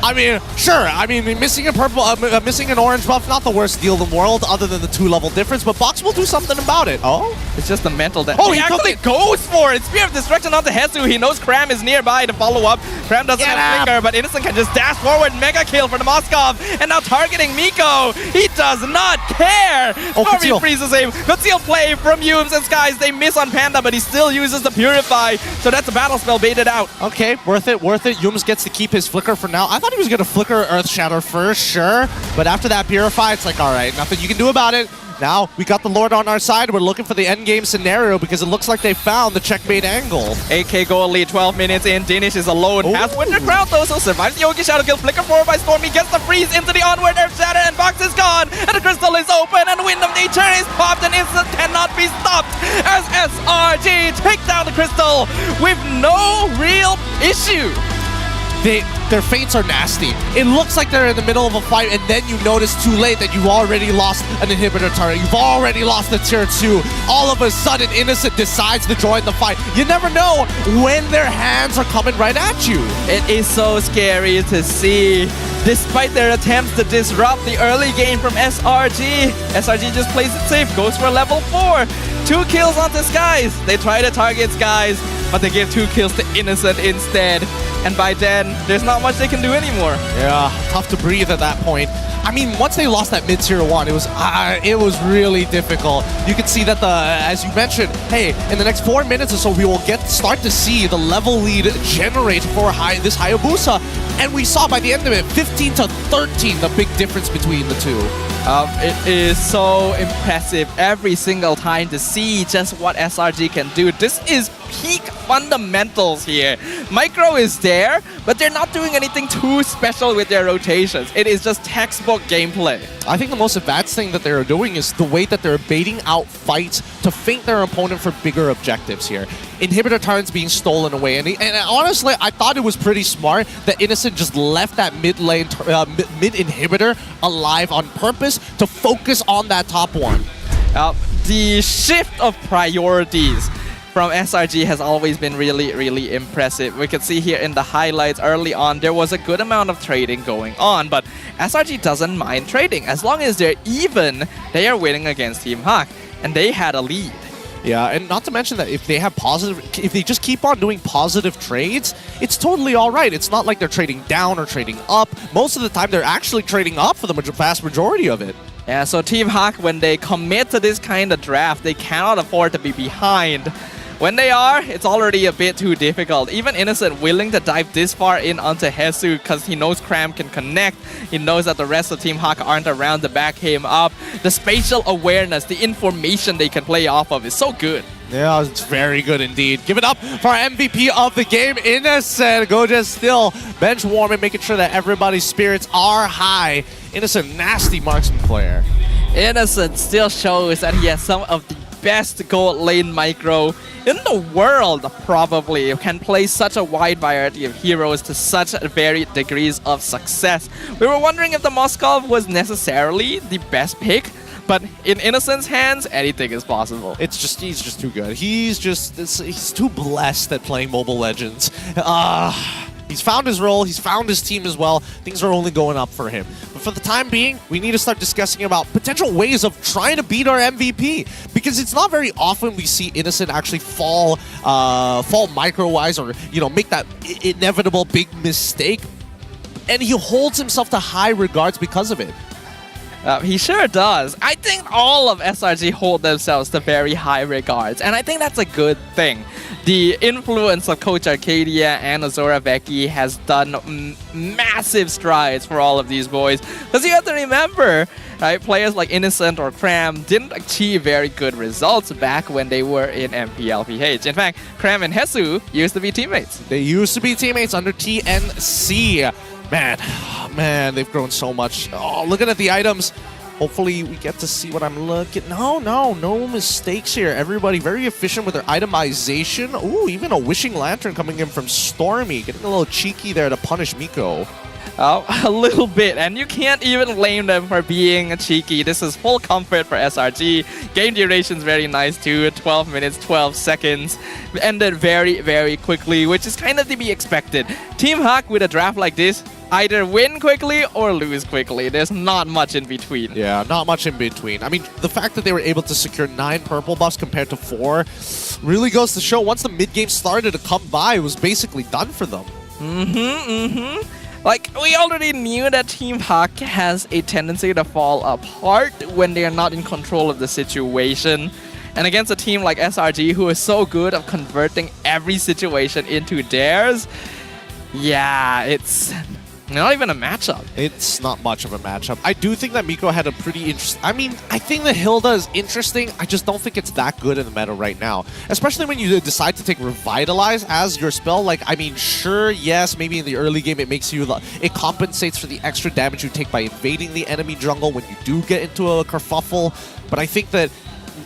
I mean, sure. I mean, missing a purple, missing an orange buff, not the worst deal in the world, other than the 2-level difference. But Box will do something about it. Oh, it's just the mental that. Oh, he actually goes for it. Spear of Destruction onto Hesu. He knows Cram is nearby to follow up. Cram doesn't have Flicker, but Innocent can just dash forward. Mega kill for the Moskov, and now targeting Miko. He does not care. Stormy freezes him. Good seal play from Yumes and Skies. They miss on Panda, but he still uses the Purify. So that's a battle spell baited out. Okay, worth it, worth it. Yumes gets to keep his Flicker for now. I thought he was going to Flicker Earth Shatter first, sure. But after that Purify, it's like, all right, nothing you can do about it. Now, we got the Lord on our side. We're looking for the endgame scenario because it looks like they found the checkmate angle. AK goal lead 12 minutes in. Danish is alone. Has Winter Crown though, so survives the Yogi Shadow Kill. Flicker forward by Stormy. Gets the freeze into the onward Earth Shatter, and Box is gone. And the crystal is open, and Wind of Nature is popped, and Instant cannot be stopped as SRG take down the crystal with no real issue. Their fates are nasty. It looks like they're in the middle of a fight, and then you notice too late that you've already lost an inhibitor turret. You've already lost the tier 2. All of a sudden, Innocent decides to join the fight. You never know when their hands are coming right at you. It is so scary to see. Despite their attempts to disrupt the early game from SRG, SRG just plays it safe, goes for level 4. 2 kills onto Skies. They try to target Skies, but they give 2 kills to Innocent instead. And by then, there's not much they can do anymore. Yeah, tough to breathe at that point. I mean, once they lost that mid-tier 1, it was really difficult. You can see that as you mentioned, hey, in the next 4 minutes or so, we will start to see the level lead generate for this Hayabusa. And we saw by the end of it, 15 to 13, the big difference between the two. It is so impressive every single time to see just what SRG can do. This is peak fundamentals here. Micro is there, but they're not doing anything too special with their rotations. It is just textbook gameplay. I think the most advanced thing that they're doing is the way that they're baiting out fights to feint their opponent for bigger objectives here. Inhibitor turns being stolen away, and honestly, I thought it was pretty smart that Innocent just left that mid lane, mid inhibitor alive on purpose to focus on that top one. The shift of priorities from SRG has always been really, really impressive. We could see here in the highlights early on, there was a good amount of trading going on, but SRG doesn't mind trading. As long as they're even, they are winning against Team Hawk, and they had a lead. Yeah, and not to mention that if they just keep on doing positive trades, it's totally all right. It's not like they're trading down or trading up. Most of the time, they're actually trading up for the vast majority of it. Yeah, so Team Hawk, when they commit to this kind of draft, they cannot afford to be behind. When they are, it's already a bit too difficult. Even Innocent willing to dive this far in onto Hesu because he knows Cram can connect. He knows that the rest of Team Hawk aren't around to back him up. The spatial awareness, the information they can play off of is so good. Yeah, it's very good indeed. Give it up for our MVP of the game, Innocent. Goja still bench warming, making sure that everybody's spirits are high. Innocent, nasty marksman player. Innocent still shows that he has some of the best gold lane micro in the world, probably. Can play such a wide variety of heroes to such varied degrees of success. We were wondering if the Moskov was necessarily the best pick, but in Innocent's hands, anything is possible. He's just too good. He's too blessed at playing Mobile Legends. He's found his role, he's found his team as well. Things are only going up for him. But for the time being, we need to start discussing about potential ways of trying to beat our MVP. Because it's not very often we see Innocent actually fall micro-wise or, make that inevitable big mistake. And he holds himself to high regards because of it. He sure does. I think all of SRG hold themselves to very high regards, and I think that's a good thing. The influence of Coach Arcadia and Azora Vecchi has done massive strides for all of these boys. Because you have to remember, right, players like Innocent or Cram didn't achieve very good results back when they were in MPL PH. In fact, Cram and Hesu used to be teammates. They used to be teammates under TNC. Man, they've grown so much. Oh, looking at the items. Hopefully we get to see what I'm looking. No mistakes here. Everybody very efficient with their itemization. Ooh, even a Wishing Lantern coming in from Stormy. Getting a little cheeky there to punish Miko. Oh, a little bit, and you can't even blame them for being cheeky. This is full comfort for SRG. Game duration's very nice too, 12 minutes, 12 seconds. Ended very, very quickly, which is kind of to be expected. Team Hawk with a draft like this, either win quickly or lose quickly. There's not much in between. Yeah, not much in between. I mean, the fact that they were able to secure 9 purple buffs compared to 4 really goes to show once the mid-game started to come by, it was basically done for them. Like, we already knew that Team Hawk has a tendency to fall apart when they are not in control of the situation. And against a team like SRG, who is so good at converting every situation into theirs, yeah, it's not even a matchup. It's not much of a matchup. I do think that Miko had a pretty interesting... I mean, I think that Hilda is interesting. I just don't think it's that good in the meta right now. Especially when you decide to take Revitalize as your spell. Like, I mean, sure, yes, maybe in the early game it makes you... It compensates for the extra damage you take by invading the enemy jungle when you do get into a kerfuffle. But I think that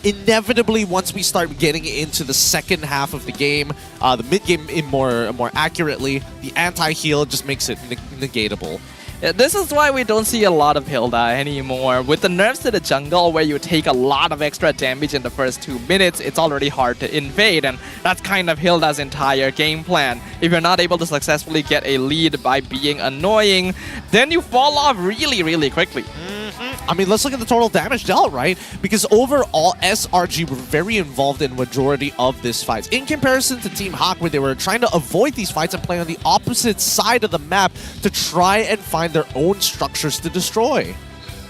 inevitably, once we start getting into the second half of the game, the mid-game more accurately, the anti-heal just makes it negatable. Yeah, this is why we don't see a lot of Hilda anymore. With the nerfs to the jungle where you take a lot of extra damage in the first 2 minutes, it's already hard to invade, and that's kind of Hilda's entire game plan. If you're not able to successfully get a lead by being annoying, then you fall off really, really quickly. I mean, let's look at the total damage dealt, right? Because overall, SRG were very involved in majority of this fight. In comparison to Team Hawk, where they were trying to avoid these fights and play on the opposite side of the map to try and find their own structures to destroy.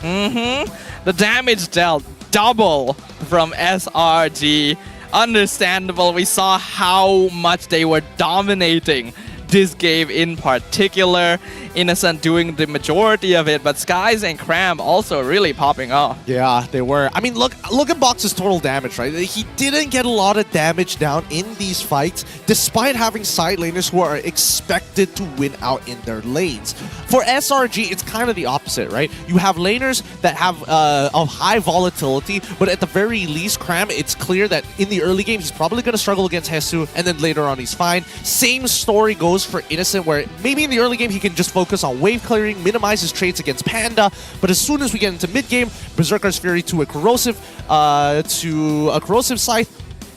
The damage dealt double from SRG. Understandable, we saw how much they were dominating this game in particular. Innocent doing the majority of it, but Skies and Cram also really popping off. Yeah, they were. I mean, look at Box's total damage, right? He didn't get a lot of damage down in these fights, despite having side laners who are expected to win out in their lanes. For SRG, it's kind of the opposite, right? You have laners that have a high volatility, but at the very least, Cram, it's clear that in the early game, he's probably going to struggle against Hesu, and then later on, he's fine. Same story goes for Innocent, where maybe in the early game, he can just focus on wave clearing, minimize his trades against Panda, but as soon as we get into mid-game, Berserker's Fury to a corrosive Scythe,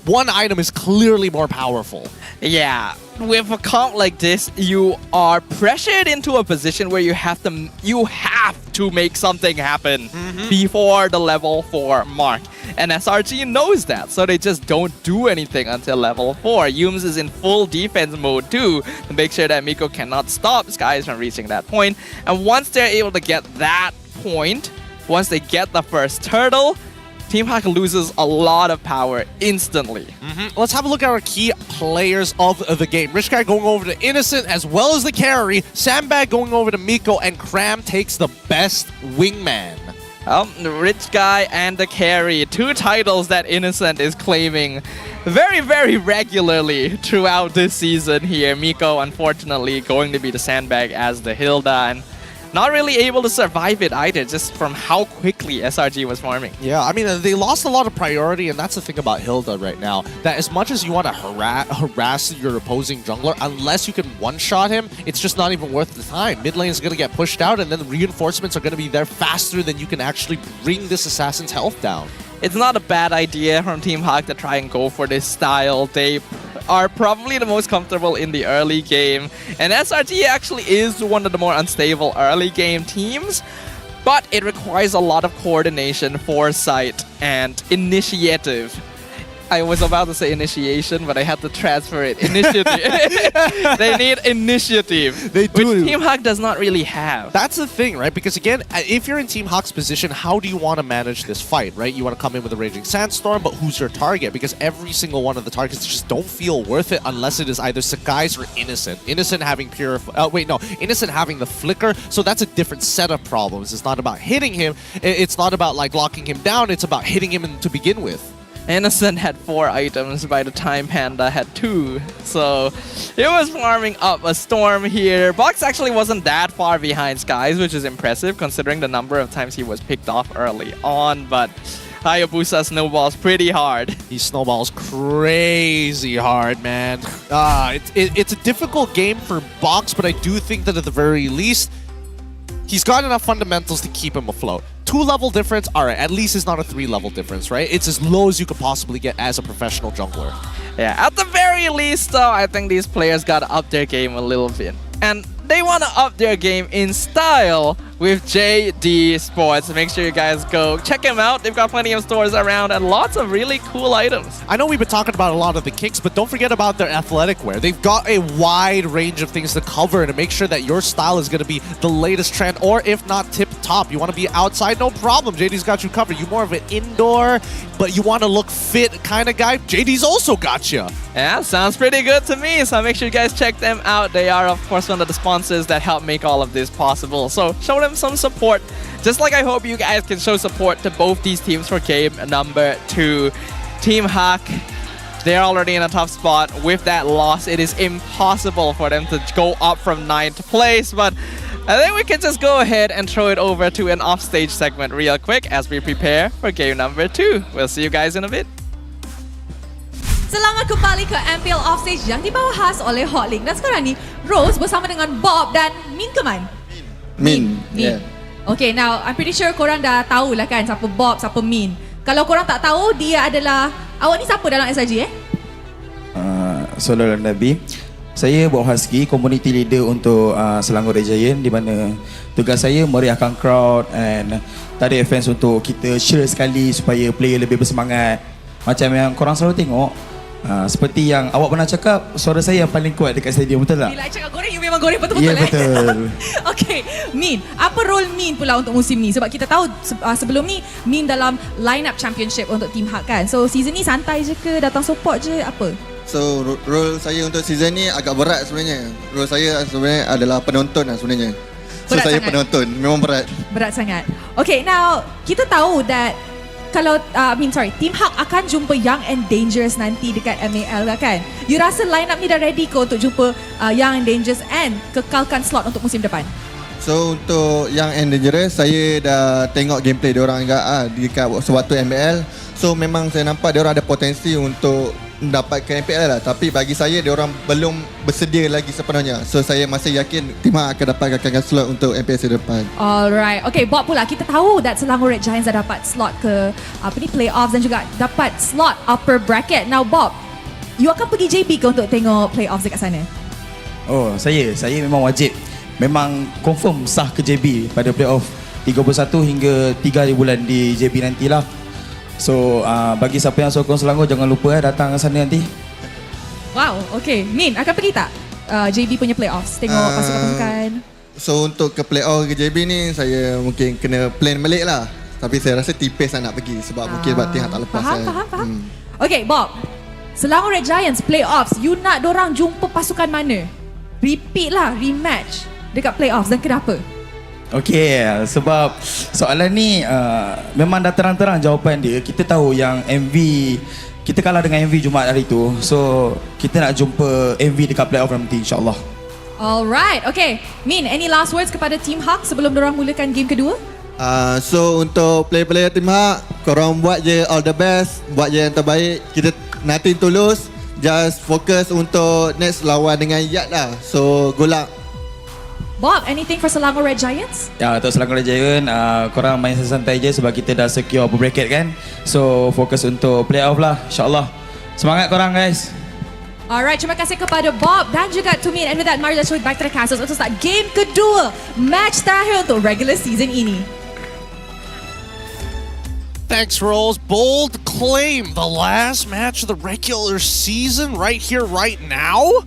one item is clearly more powerful. Yeah, with a comp like this, you are pressured into a position where you have to make something happen before the level 4 mark. And SRG knows that, so they just don't do anything until level 4. Yums is in full defense mode too, to make sure that Miko cannot stop Skies from reaching that point. And once they're able to get that point, once they get the first turtle, Team Hak loses a lot of power instantly. Let's have a look at our key players of the game. Rich Guy going over to Innocent as well as the carry. Sandbag going over to Miko, and Cram takes the best wingman. Rich Guy and the carry, 2 titles that Innocent is claiming very, very regularly throughout this season here. Miko, unfortunately, going to be the Sandbag as the Hilda, and not really able to survive it either, just from how quickly SRG was farming. Yeah, I mean, they lost a lot of priority, and that's the thing about Hilda right now, that as much as you want to harass your opposing jungler, unless you can one-shot him, it's just not even worth the time. Mid lane is going to get pushed out, and then the reinforcements are going to be there faster than you can actually bring this assassin's health down. It's not a bad idea from Team Hak to try and go for this style. They are probably the most comfortable in the early game, and SRG actually is one of the more unstable early game teams, but it requires a lot of coordination, foresight, and initiative. I was about to say initiation, but I had to transfer it. Initiative. They need initiative. They do. Which Team Hak does not really have. That's the thing, right? Because again, if you're in Team Hak's position, how do you want to manage this fight, right? You want to come in with a Raging Sandstorm, but who's your target? Because every single one of the targets just don't feel worth it unless it is either Sakai's or Innocent. Innocent having Innocent having the flicker, so that's a different set of problems. It's not about hitting him. It's not about like locking him down. It's about hitting him to begin with. Innocent had 4 items by the time Panda had 2, so he was farming up a storm here. Box actually wasn't that far behind Skies, which is impressive considering the number of times he was picked off early on, but Hayabusa snowballs pretty hard. He snowballs crazy hard, man. It's a difficult game for Box, but I do think that at the very least, he's got enough fundamentals to keep him afloat. 2-level difference, alright, at least it's not a 3-level difference, right? It's as low as you could possibly get as a professional jungler. Yeah, at the very least though, I think these players gotta up their game a little bit. And they want to up their game in style with JD Sports. Make sure you guys go check them out. They've got plenty of stores around and lots of really cool items. I know we've been talking about a lot of the kicks, but don't forget about their athletic wear. They've got a wide range of things to cover to make sure that your style is going to be the latest trend, or if not tip top. You want to be outside, no problem. JD's got you covered. You're more of an indoor, but you want to look fit kind of guy. JD's also got you. Yeah, sounds pretty good to me. So make sure you guys check them out. They are, of course, one of the sponsors that help make all of this possible. So show them some support. Just like I hope you guys can show support to both these teams for game number 2. Team Hak, they're already in a tough spot. With that loss, it is impossible for them to go up from 9th place. But I think we can just go ahead and throw it over to an offstage segment real quick as we prepare for game number 2. We'll see you guys in a bit. Selamat kembali ke MPL Offstage yang dibawa khas oleh Hotlink. Dan sekarang ni, Rose bersama dengan Bob dan Min ke Man? Min. Yeah. Okay, now I'm pretty sure korang dah tahu lah kan siapa Bob, siapa Min. Kalau korang tak tahu, dia adalah... Awak ni siapa dalam SRG Saudara Nabi. Saya Bob Husky, community leader untuk Selangor Red Giant, di mana tugas saya meriahkan crowd and tarik fans untuk kita cheer sekali supaya player lebih bersemangat. Macam yang korang selalu tengok, seperti yang awak pernah cakap, suara saya yang paling kuat dekat stadium, betul tak? Bila cakap goreng, you memang goreng betul-betul. Ya, betul. Okay, Min, apa role Min pula untuk musim ni? Sebab kita tahu sebelum ni Min dalam line-up championship untuk Team Hak kan. So season ni santai je ke? Datang support je? Apa? So role saya untuk season ni agak berat sebenarnya. Role saya sebenarnya adalah penonton lah sebenarnya. So Berat saya sangat. penonton, memang berat. Berat sangat. Okay, now kita tahu that kalau Team Hak akan jumpa Young and Dangerous nanti dekat MAL kan? You rasa line-up ni dah ready ke untuk jumpa Young and Dangerous and kekalkan slot untuk musim depan? So untuk Young and Dangerous, saya dah tengok gameplay diorang juga dekat sewaktu MPL. So memang saya nampak diorang ada potensi untuk mendapatkan MPL lah. Tapi bagi saya diorang belum bersedia lagi sepenuhnya. So saya masih yakin Team Hak akan dapatkan slot untuk MPL season depan. Alright. Okay, Bob pula. Kita tahu that Selangor Red Giants dah dapat slot ke playoffs dan juga dapat slot upper bracket. Now Bob, you akan pergi JB ke untuk tengok playoffs dekat sana? Oh, saya memang wajib. Memang confirm sah ke JB pada playoff 31 hingga 3 hari bulan di JB nantilah. So bagi siapa yang sokong Selangor, jangan lupa datang ke sana nanti. Wow, okay. Min, akan pergi tak JB punya playoffs? Tengok pasukan-pasukan. So untuk ke playoff ke JB ni, saya mungkin kena plan balik lah. Tapi saya rasa tipis nak pergi sebab mungkin sebab Tim Hak tak lepas. Faham. Okay, Bob. Selangor Red Giants playoffs, you nak dorang jumpa pasukan mana? Repeat lah, rematch dekat playoffs dan kenapa? Okay, sebab soalan ni memang dah terang-terang jawapan dia. Kita tahu yang MV, kita kalah dengan MV Jumaat hari tu. So, kita nak jumpa MV dekat playoff nanti insyaAllah. Alright, okay. Min, any last words kepada Team Hak sebelum dorang mulakan game kedua? So untuk player-player Tim Hak, korang buat je all the best, buat je yang terbaik. Kita nothing to lose, just fokus untuk next lawan dengan Yat lah. So good luck. Bob, anything for Selangor Red Giants? Ya, untuk Selangor Red Giant, korang main santai je sebab kita dah secure bracket kan. So fokus untuk playoff lah, insyaAllah. Semangat korang guys. Alright, terima kasih kepada Bob dan juga Tumin. And with that, mari kita back to the Castles untuk start game kedua, match terakhir untuk regular season ini. Thanks, Rolls. Bold claim. The last match of the regular season right here, right now?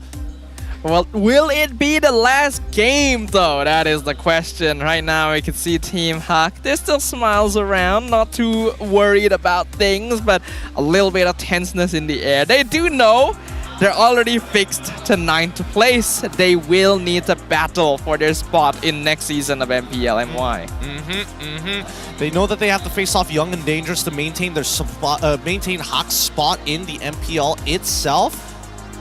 Well, will it be the last game though? That is the question. Right now we can see Team Hak. There's still smiles around, not too worried about things, but a little bit of tenseness in the air. They do know they're already fixed to 9th place. They will need to battle for their spot in next season of MPL MY. They know that they have to face off Young and Dangerous to maintain their maintain Hak's spot in the MPL itself.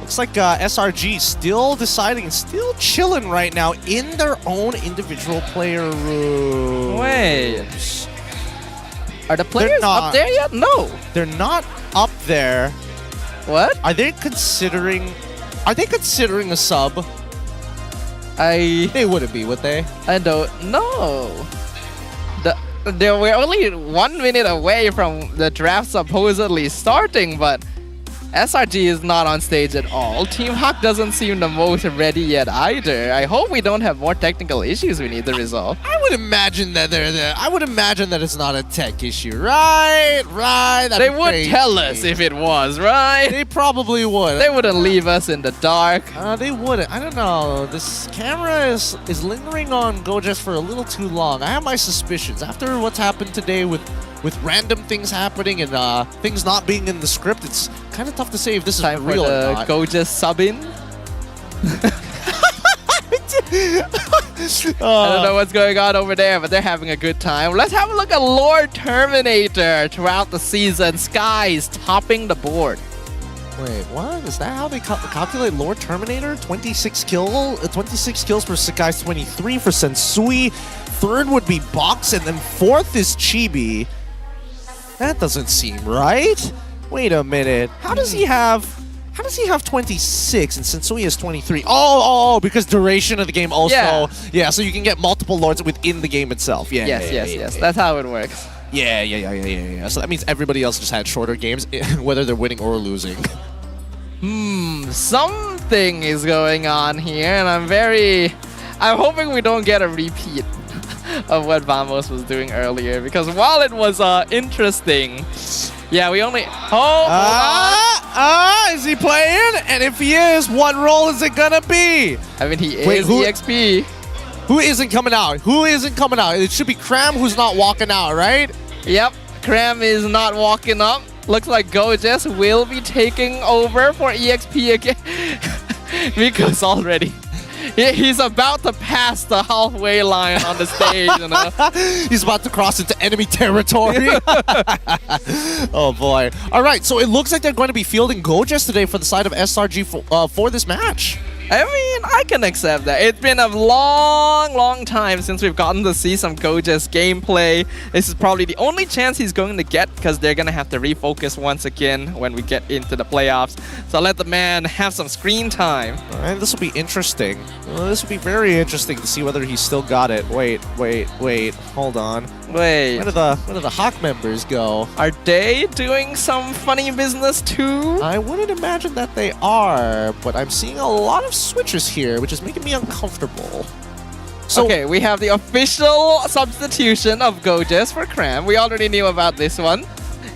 Looks like SRG still deciding, still chilling right now in their own individual player rooms. Wait, are the players up there yet? No, they're not up there. What? Are they considering a sub? They wouldn't be, would they? I don't know. They were only 1 minute away from the draft supposedly starting, but SRG is not on stage at all. Team Hak doesn't seem the most ready yet either. I hope we don't have more technical issues we need to resolve. I would imagine that I would imagine that it's not a tech issue, right? They would tell us if it was, right? They probably would. They wouldn't leave us in the dark. They wouldn't. I don't know. This camera is lingering on Gojes for a little too long. I have my suspicions. After what's happened today with random things happening and things not being in the script, it's kind of tough to say if this is real or not. Gojes sub-in? I don't know what's going on over there, but they're having a good time. Let's have a look at Lord Terminator throughout the season. Skies topping the board. Wait, what? Is that how they calculate Lord Terminator? 26 kills for Sakai's 23 for Sensui. Third would be Box, and then fourth is Chibi. That doesn't seem right. Wait a minute. How does he have 26 and Sensui has 23? Oh, because duration of the game also. Yeah, so you can get multiple lords within the game itself. Yes. That's how it works. Yeah. So that means everybody else just had shorter games, whether they're winning or losing. Something is going on here, and I'm hoping we don't get a repeat of what Vamos was doing earlier, because while it was interesting, we only... Is he playing? And if he is, what role is it gonna be? I mean, he is EXP. Who isn't coming out? It should be Cram who's not walking out, right? Yep, Cram is not walking up. Looks like Gojes will be taking over for EXP again. Because already he's about to pass the halfway line on the stage, you know. He's about to cross into enemy territory. Oh boy. All right, so it looks like they're going to be fielding Gojes today for the side of SRG for this match. I mean, I can accept that. It's been a long time since we've gotten to see some Gojes gameplay. This is probably the only chance he's going to get, because they're going to have to refocus once again when we get into the playoffs. So let the man have some screen time. All right, this will be interesting. This will be very interesting to see whether he's still got it. Wait. Hold on. Wait. Where do the Hawk members go? Are they doing some funny business too? I wouldn't imagine that they are, but I'm seeing a lot of switches here, which is making me uncomfortable. So, okay, we have the official substitution of Gojes for Cram. We already knew about this one.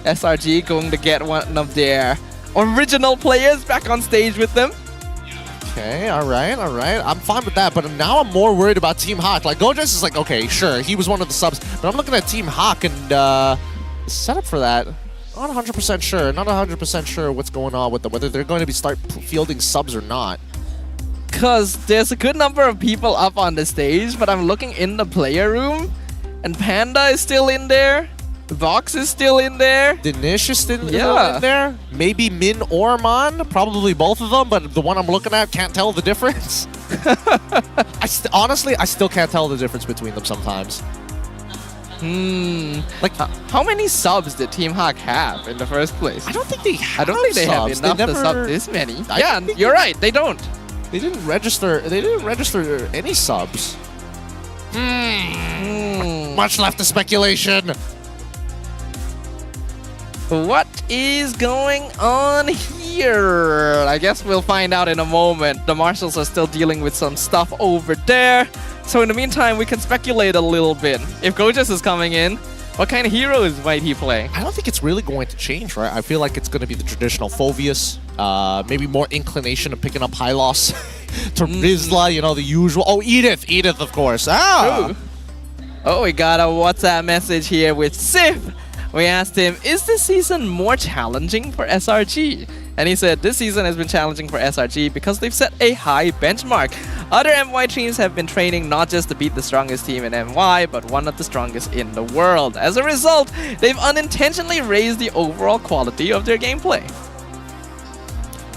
SRG going to get one of their original players back on stage with them. Okay, all right. I'm fine with that, but now I'm more worried about Team Hawk. Like, Gojas is like, okay, sure, he was one of the subs, but I'm looking at Team Hawk and set up for that. Not 100% sure. Not 100% sure what's going on with them, whether they're going to start fielding subs or not. Because there's a good number of people up on the stage, but I'm looking in the player room, and Panda is still in there. Vox is still in there. Danish is still in there. Maybe Min or Man. Probably both of them, but the one I'm looking at can't tell the difference. Honestly, I still can't tell the difference between them sometimes. Like, how many subs did Team Hawk have in the first place? I don't think they have they have enough to sub this many. Yeah, you're right. They don't. They didn't register. They didn't register any subs. Much left to speculation. What is going on here? I guess we'll find out in a moment. The Marshals are still dealing with some stuff over there. So in the meantime, we can speculate a little bit. If Gojas is coming in, what kind of heroes might he play? I don't think it's really going to change, right? I feel like it's going to be the traditional Phoveus. Maybe more inclination of picking up Hylos. To Rizla, you know, the usual. Oh, Edith. Edith, of course. Ah! Oh, we got a WhatsApp message here with Sif. We asked him, is this season more challenging for SRG? And he said, this season has been challenging for SRG because they've set a high benchmark. Other MY teams have been training not just to beat the strongest team in MY, but one of the strongest in the world. As a result, they've unintentionally raised the overall quality of their gameplay.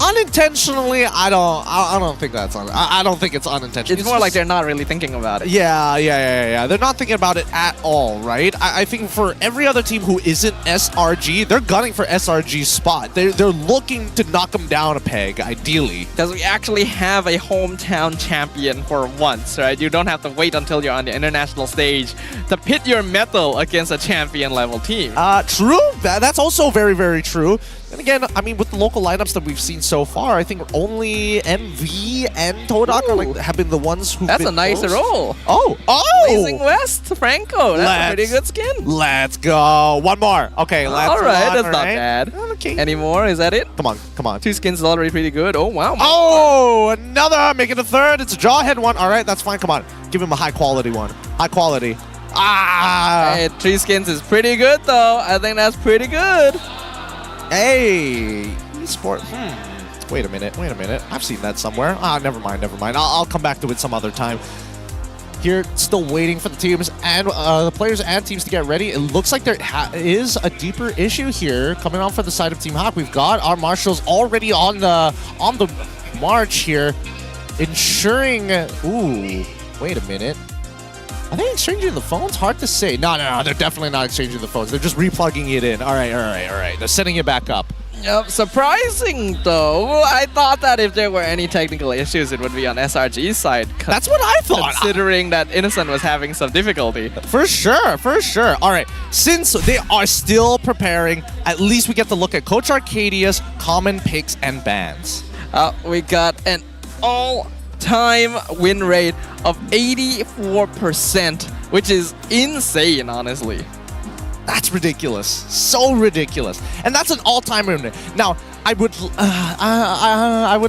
Unintentionally, I don't think that's I don't think it's unintentional. It's more like they're not really thinking about it. Yeah. They're not thinking about it at all, right? I think for every other team who isn't SRG, they're gunning for SRG's spot. They're looking to knock them down a peg, ideally. Because we actually have a hometown champion for once, right? You don't have to wait until you're on the international stage to pit your mettle against a champion level team. True. That's also very, very true. And again, I mean, with the local lineups that we've seen so far, I think only MV and Todak have been the ones who. That's a nice roll. Oh! Blazing West, Franco. That's a pretty good skin. Let's go. One more. Okay, let's go. All right, that's not bad. Okay. Any more? Is that it? Come on. 2 skins is already pretty good. Oh, wow. Oh, another. Make it a third. It's a jawhead one. All right, that's fine. Come on. Give him a high quality one. High quality. Hey, 3 skins is pretty good, though. I think that's pretty good. Hey, esport. Wait a minute. I've seen that somewhere. Never mind. I'll come back to it some other time. Here, still waiting for the teams and the players and teams to get ready. It looks like there is a deeper issue here coming on for the side of Team Hawk. We've got our marshals already on the march here, ensuring. Ooh, wait a minute. Are they exchanging the phones? Hard to say. No, they're definitely not exchanging the phones. They're just replugging it in. All right. They're setting it back up. Yep, surprising though. I thought that if there were any technical issues, it would be on SRG's side. That's what I thought. Considering that Innocent was having some difficulty. For sure. All right, since they are still preparing, at least we get to look at Coach Arcadia's common picks and bans. We got an all-time win rate of 84%, which is insane, honestly. That's ridiculous. So ridiculous. And that's an all-time win rate. Now, I would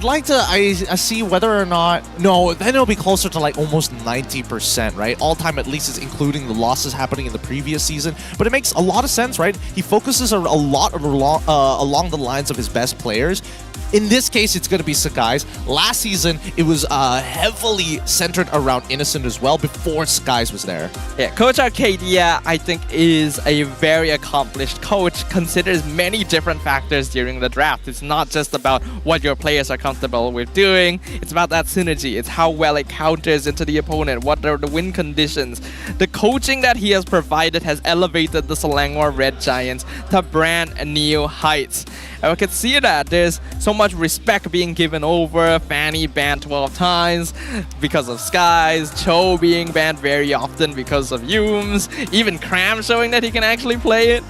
like to see whether or not... No, then it'll be closer to like almost 90%, right? All-time at least is including the losses happening in the previous season. But it makes a lot of sense, right? He focuses a lot along the lines of his best players. In this case, it's going to be Skies. Last season, it was heavily centered around Innocent as well before Skies was there. Yeah, Coach Arcadia, I think, is a very accomplished coach, considers many different factors during the draft. It's not just about what your players are comfortable with doing. It's about that synergy. It's how well it counters into the opponent. What are the win conditions? The coaching that he has provided has elevated the Selangor Red Giants to brand new heights. And we can see that there's so much respect being given over. Fanny banned 12 times because of Skies. Cho being banned very often because of Yums. Even Cram showing that he can actually play it.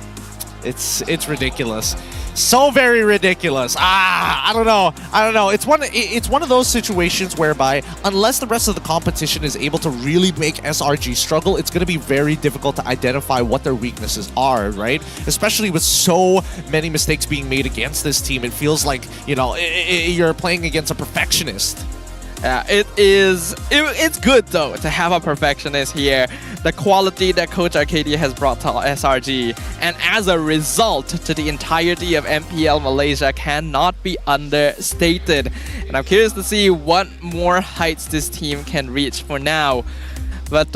It's ridiculous. So very ridiculous. I don't know. It's one of those situations whereby unless the rest of the competition is able to really make SRG struggle, it's going to be very difficult to identify what their weaknesses are, right? Especially with so many mistakes being made against this team. It feels like, you know, you're playing against a perfectionist. Yeah, it's good though to have a perfectionist here. The quality that Coach Arcadia has brought to SRG, and as a result to the entirety of MPL Malaysia, cannot be understated. And I'm curious to see what more heights this team can reach for now. But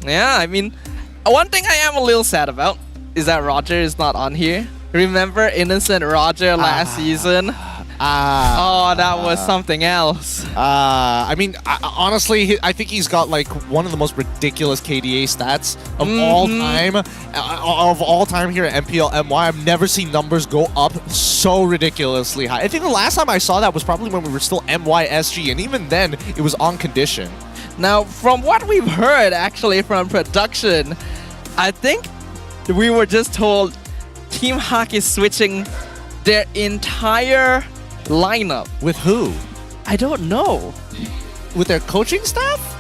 yeah, I mean, one thing I am a little sad about is that Roger is not on here. Remember Innocent Roger last season? Oh, that was something else. I mean, honestly, I think he's got like one of the most ridiculous KDA stats of all time here at MPL MY. I've never seen numbers go up so ridiculously high. I think the last time I saw that was probably when we were still MYSG, and even then, it was on condition. Now, from what we've heard actually from production, I think we were just told Team Hawk is switching their entire lineup. With who? I don't know. With their coaching staff?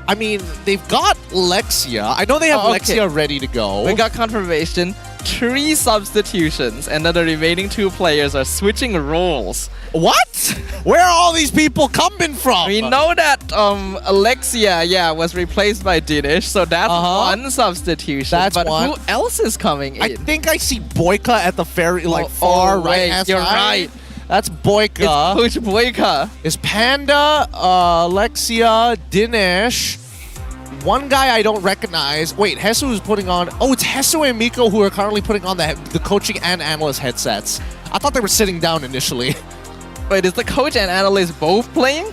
I mean, they've got Lexia. I know they have Lexia ready to go. We got confirmation. 3 substitutions, and then the remaining 2 players are switching roles. What? Where are all these people coming from? We know that Alexia, was replaced by Dinesh, so that's one substitution. That's but one. Who else is coming in? I think I see Boyka at the very far right hand side. You're right. That's Boyka. It's Coach Boyka. It's Panda, Lexia, Dinesh. One guy I don't recognize. Wait, Hesu is putting on... Oh, it's Hesu and Miko who are currently putting on the coaching and analyst headsets. I thought they were sitting down initially. Wait, is the coach and analyst both playing?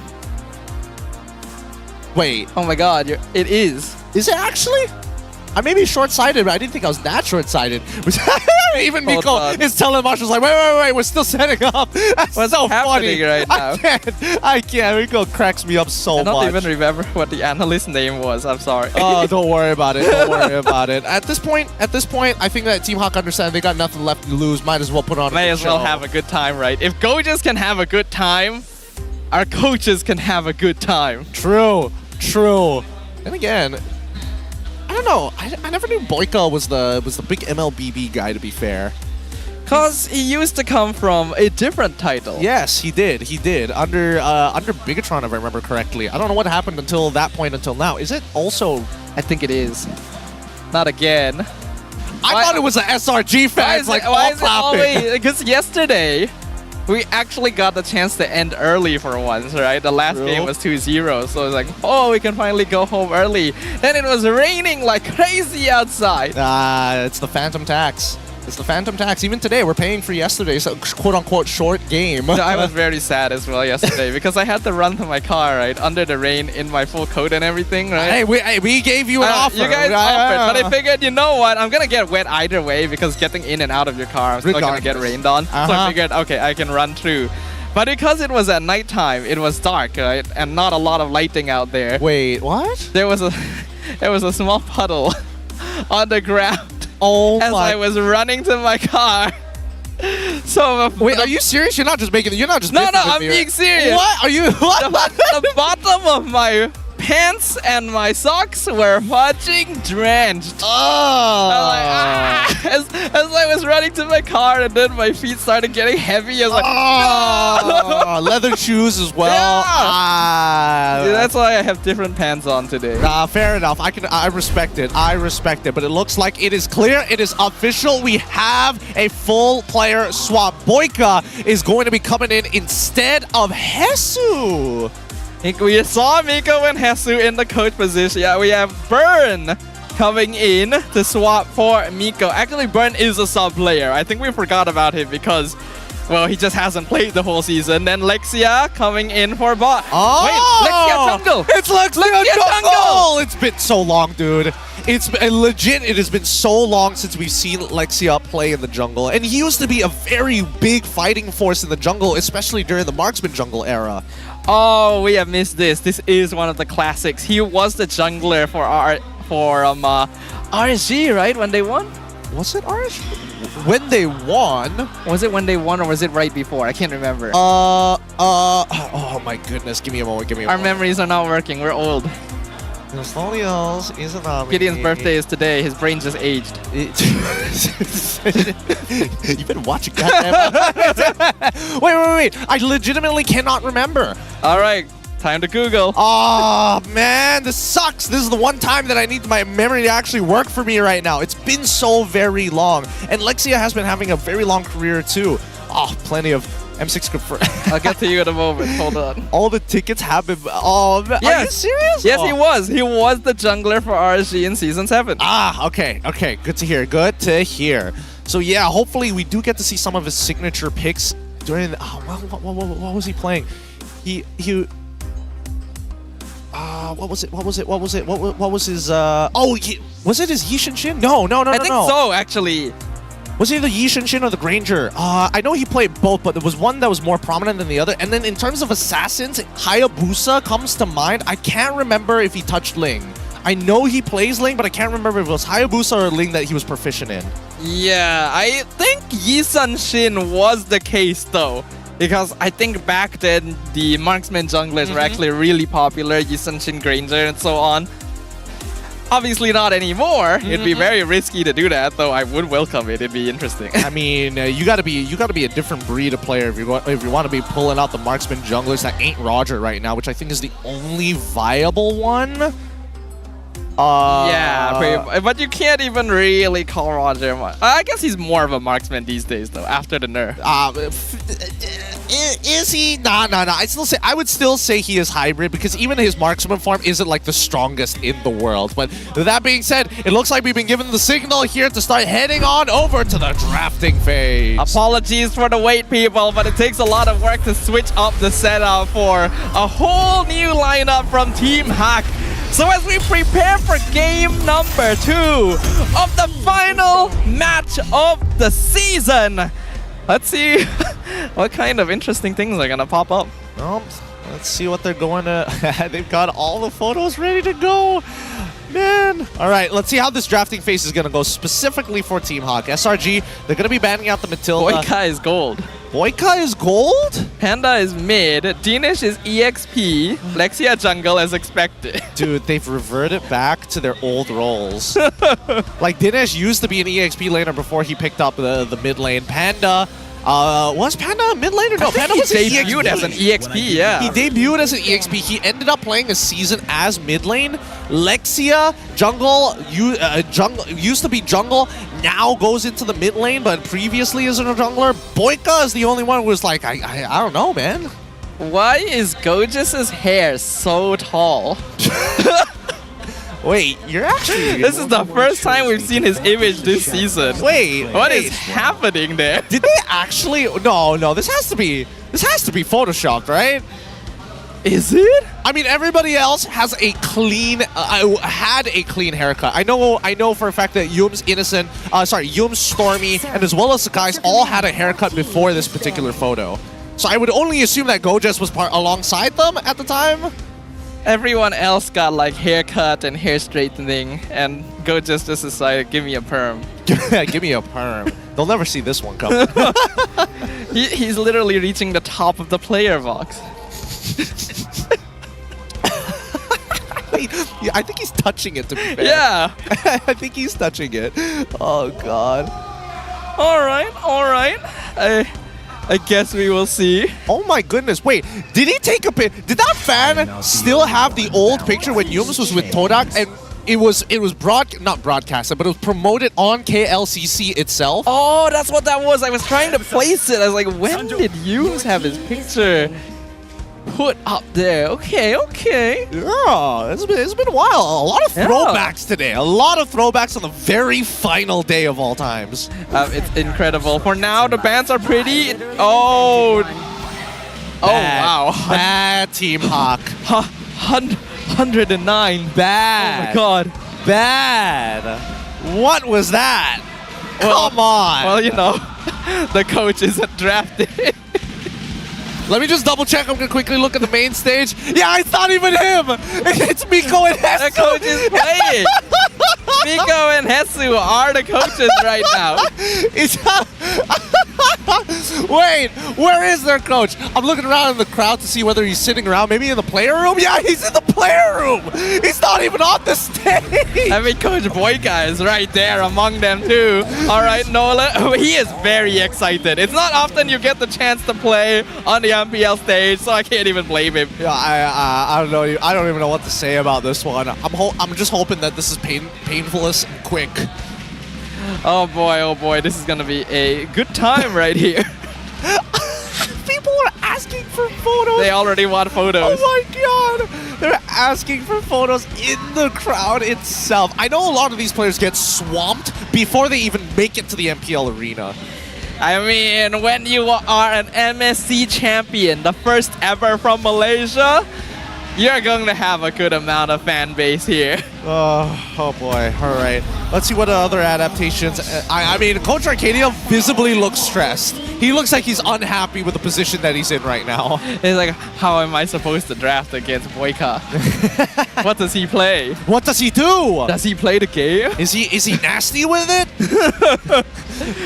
Wait. Oh my god, it is. Is it actually? I may be short-sighted, but I didn't think I was that short-sighted. Even Miko is telling Marshall's like, wait, we're still setting up. That's What's so happening funny. right now? I can't. Miko cracks me up so much. I don't even remember what the analyst name was. I'm sorry. Oh, don't worry about it. Don't worry about it. At this point, I think that Team Hawk understands they got nothing left to lose. Might as well put on a May good as well show. have a good time, right? If coaches can have a good time, our coaches can have a good time. True. And again, I don't know. I never knew Boyka was the big MLBB guy, to be fair. Cause he used to come from a different title. Yes, he did. Under Bigatron, if I remember correctly. I don't know what happened until that point until now. Is it also? I think it is. Not again. I thought it was an SRG fans all clapping. Because yesterday, we actually got the chance to end early for once, right? The last game was 2-0, so it's like, oh, we can finally go home early. Then it was raining like crazy outside. It's the Phantom Tax. It's the Phantom Tax. Even today, we're paying for yesterday's quote-unquote short game. No, I was very sad as well yesterday because I had to run to my car, right, under the rain in my full coat and everything, right? Hey, we gave you an offer. You guys offered, but I figured, you know what, I'm going to get wet either way because getting in and out of your car, I'm still going to get rained on. So I figured, okay, I can run through. But because it was at nighttime, it was dark, right, and not a lot of lighting out there. Wait, what? There was a small puddle on the ground. Oh as I was running to my car. So wait, are you serious? You're not just making it. You're not just. No, I'm being serious. What are you? What? The bottom of my pants and my socks were watching drenched. Oh! As I was running to my car, and then my feet started getting heavy. I was like, no! Leather shoes as well. Yeah. Dude, that's why I have different pants on today. Fair enough. I respect it. But it looks like it is clear. It is official. We have a full player swap. Boyka is going to be coming in instead of Hesu. We saw Miko and Hesu in the coach position. Yeah, we have Burn coming in to swap for Miko. Actually, Burn is a sub player. I think we forgot about him because, well, he just hasn't played the whole season. Then Lexia coming in for bot. Oh! Wait, Lexia jungle. It's Lexia jungle. It's been so long, dude. It's been, legit, it has been so long since we've seen Lexia play in the jungle. And he used to be a very big fighting force in the jungle, especially during the Marksman jungle era. Oh, we have missed this. This is one of the classics. He was the jungler for RSG, right? When they won? Was it RSG? When they won? Was it when they won or was it right before? I can't remember. Oh my goodness. Give me a moment. Our memories are not working. We're old. Gideon's birthday is today. His brain just aged. You've been watching that. Wait. I legitimately cannot remember. All right. Time to Google. Oh man, this sucks. This is the one time that I need my memory to actually work for me right now. It's been so very long. And Lexia has been having a very long career too. Oh, plenty of M6 confirmed. I'll get to you in a moment. Hold on. All the tickets have been... Oh, yes. Are you serious? Yes, oh. he was. He was the jungler for RSG in Season 7. Ah, okay. Okay, good to hear. Good to hear. So yeah, hopefully we do get to see some of his signature picks during the... Oh, what was he playing? What was it? What was his... was it his Yishin Shin? No. I think so, actually. Was it the Yishin Shin or the Granger? I know he played both, but there was one that was more prominent than the other. And then in terms of assassins, Hayabusa comes to mind. I can't remember if he touched Ling. I know he plays Ling, but I can't remember if it was Hayabusa or Ling that he was proficient in. Yeah, I think Yisun Shin was the case though. Because I think back then, the marksman junglers were actually really popular. Yisun Shin, Granger, and so on. Obviously not anymore. It'd be very risky to do that, though I would welcome it. It'd be interesting. I mean, you gotta be a different breed of player if you want to be pulling out the marksman junglers that ain't Roger right now, which I think is the only viable one. Yeah, but you can't even really call Roger. I guess he's more of a marksman these days, though. After the nerf. Is he? Nah. I would still say he is hybrid because even his marksman form isn't like the strongest in the world. But that being said, it looks like we've been given the signal here to start heading on over to the drafting phase. Apologies for the wait, people, but it takes a lot of work to switch up the setup for a whole new lineup from Team Hack. So as we prepare for game number 2 of the final match of the season, let's see what kind of interesting things are gonna pop up. Well, let's see what they're going to... They've got all the photos ready to go. Man. All right, let's see how this drafting phase is going to go specifically for Team Hawk. SRG, they're going to be banning out the Matilda. Boyka is gold. Boyka is gold? Panda is mid. Dinesh is EXP. Lexia jungle as expected. Dude, they've reverted back to their old roles. Like, Dinesh used to be an EXP laner before he picked up the mid lane. Panda... was Panda a mid laner? No, Panda was debuted as an EXP, yeah. He debuted as an EXP. He ended up playing a season as mid lane. Lexia, jungle, used to be jungle, now goes into the mid lane, but previously as a jungler. Boyka is the only one who was like, I don't know, man. Why is Gojus's hair so tall? Wait, you're actually... This is the first time we've seen his image this season. Wait, what is happening there? Did they actually... No, this has to be photoshopped, right? Is it? I mean, everybody else has a clean... had a clean haircut. I know for a fact that Yum's Innocent... Yum's Stormy, and as well as the guys all had a haircut before this particular photo. So I would only assume that Gojus was alongside them at the time. Everyone else got like haircut and hair straightening, and Gojus just decided, give me a perm. Give me a perm. They'll never see this one coming. He's literally reaching the top of the player box. I think he's touching it, to be fair. Yeah. I think he's touching it. Oh, God. All right. I guess we will see. Oh my goodness, wait, did he take a pic? Did that fan still have the old picture when Yums was with Todak and it was not broadcasted, but it was promoted on KLCC itself? Oh, that's what that was. I was trying to place it. I was like, when did Yums have his picture put up there? Okay. Yeah, it's been a while. A lot of throwbacks today. A lot of throwbacks on the very final day of all times. It's incredible. For now, the bands are pretty. Oh, wow. Bad Team Hawk. 109. Bad. Oh my God. Bad. What was that? Come on. Well, you know, the coach isn't drafted. Let me just double check. I'm going to quickly look at the main stage. Yeah, it's not even him. It's Miko and Hesu. The coach is playing. Miko and Hesu are the coaches right now. Wait, where is their coach? I'm looking around in the crowd to see whether he's sitting around, maybe in the player room. Yeah, he's in the player room. He's not even on the stage. I mean, Coach Boyka is right there among them too. All right, Nola, he is very excited. It's not often you get the chance to play on the MPL stage, so I can't even blame him. Yeah, I don't know. I don't even know what to say about this one. I'm just hoping that this is painful and quick. Oh boy, this is gonna be a good time right here. People are asking for photos. They already want photos. Oh my god! They're asking for photos in the crowd itself. I know a lot of these players get swamped before they even make it to the MPL arena. I mean, when you are an MSC champion, the first ever from Malaysia, you're going to have a good amount of fan base here. Oh boy. All right. Let's see what other adaptations. I mean, Coach Arcadia visibly looks stressed. He looks like he's unhappy with the position that he's in right now. It's like, how am I supposed to draft against Boyka? What does he play? What does he do? Does he play the game? Is he nasty with it?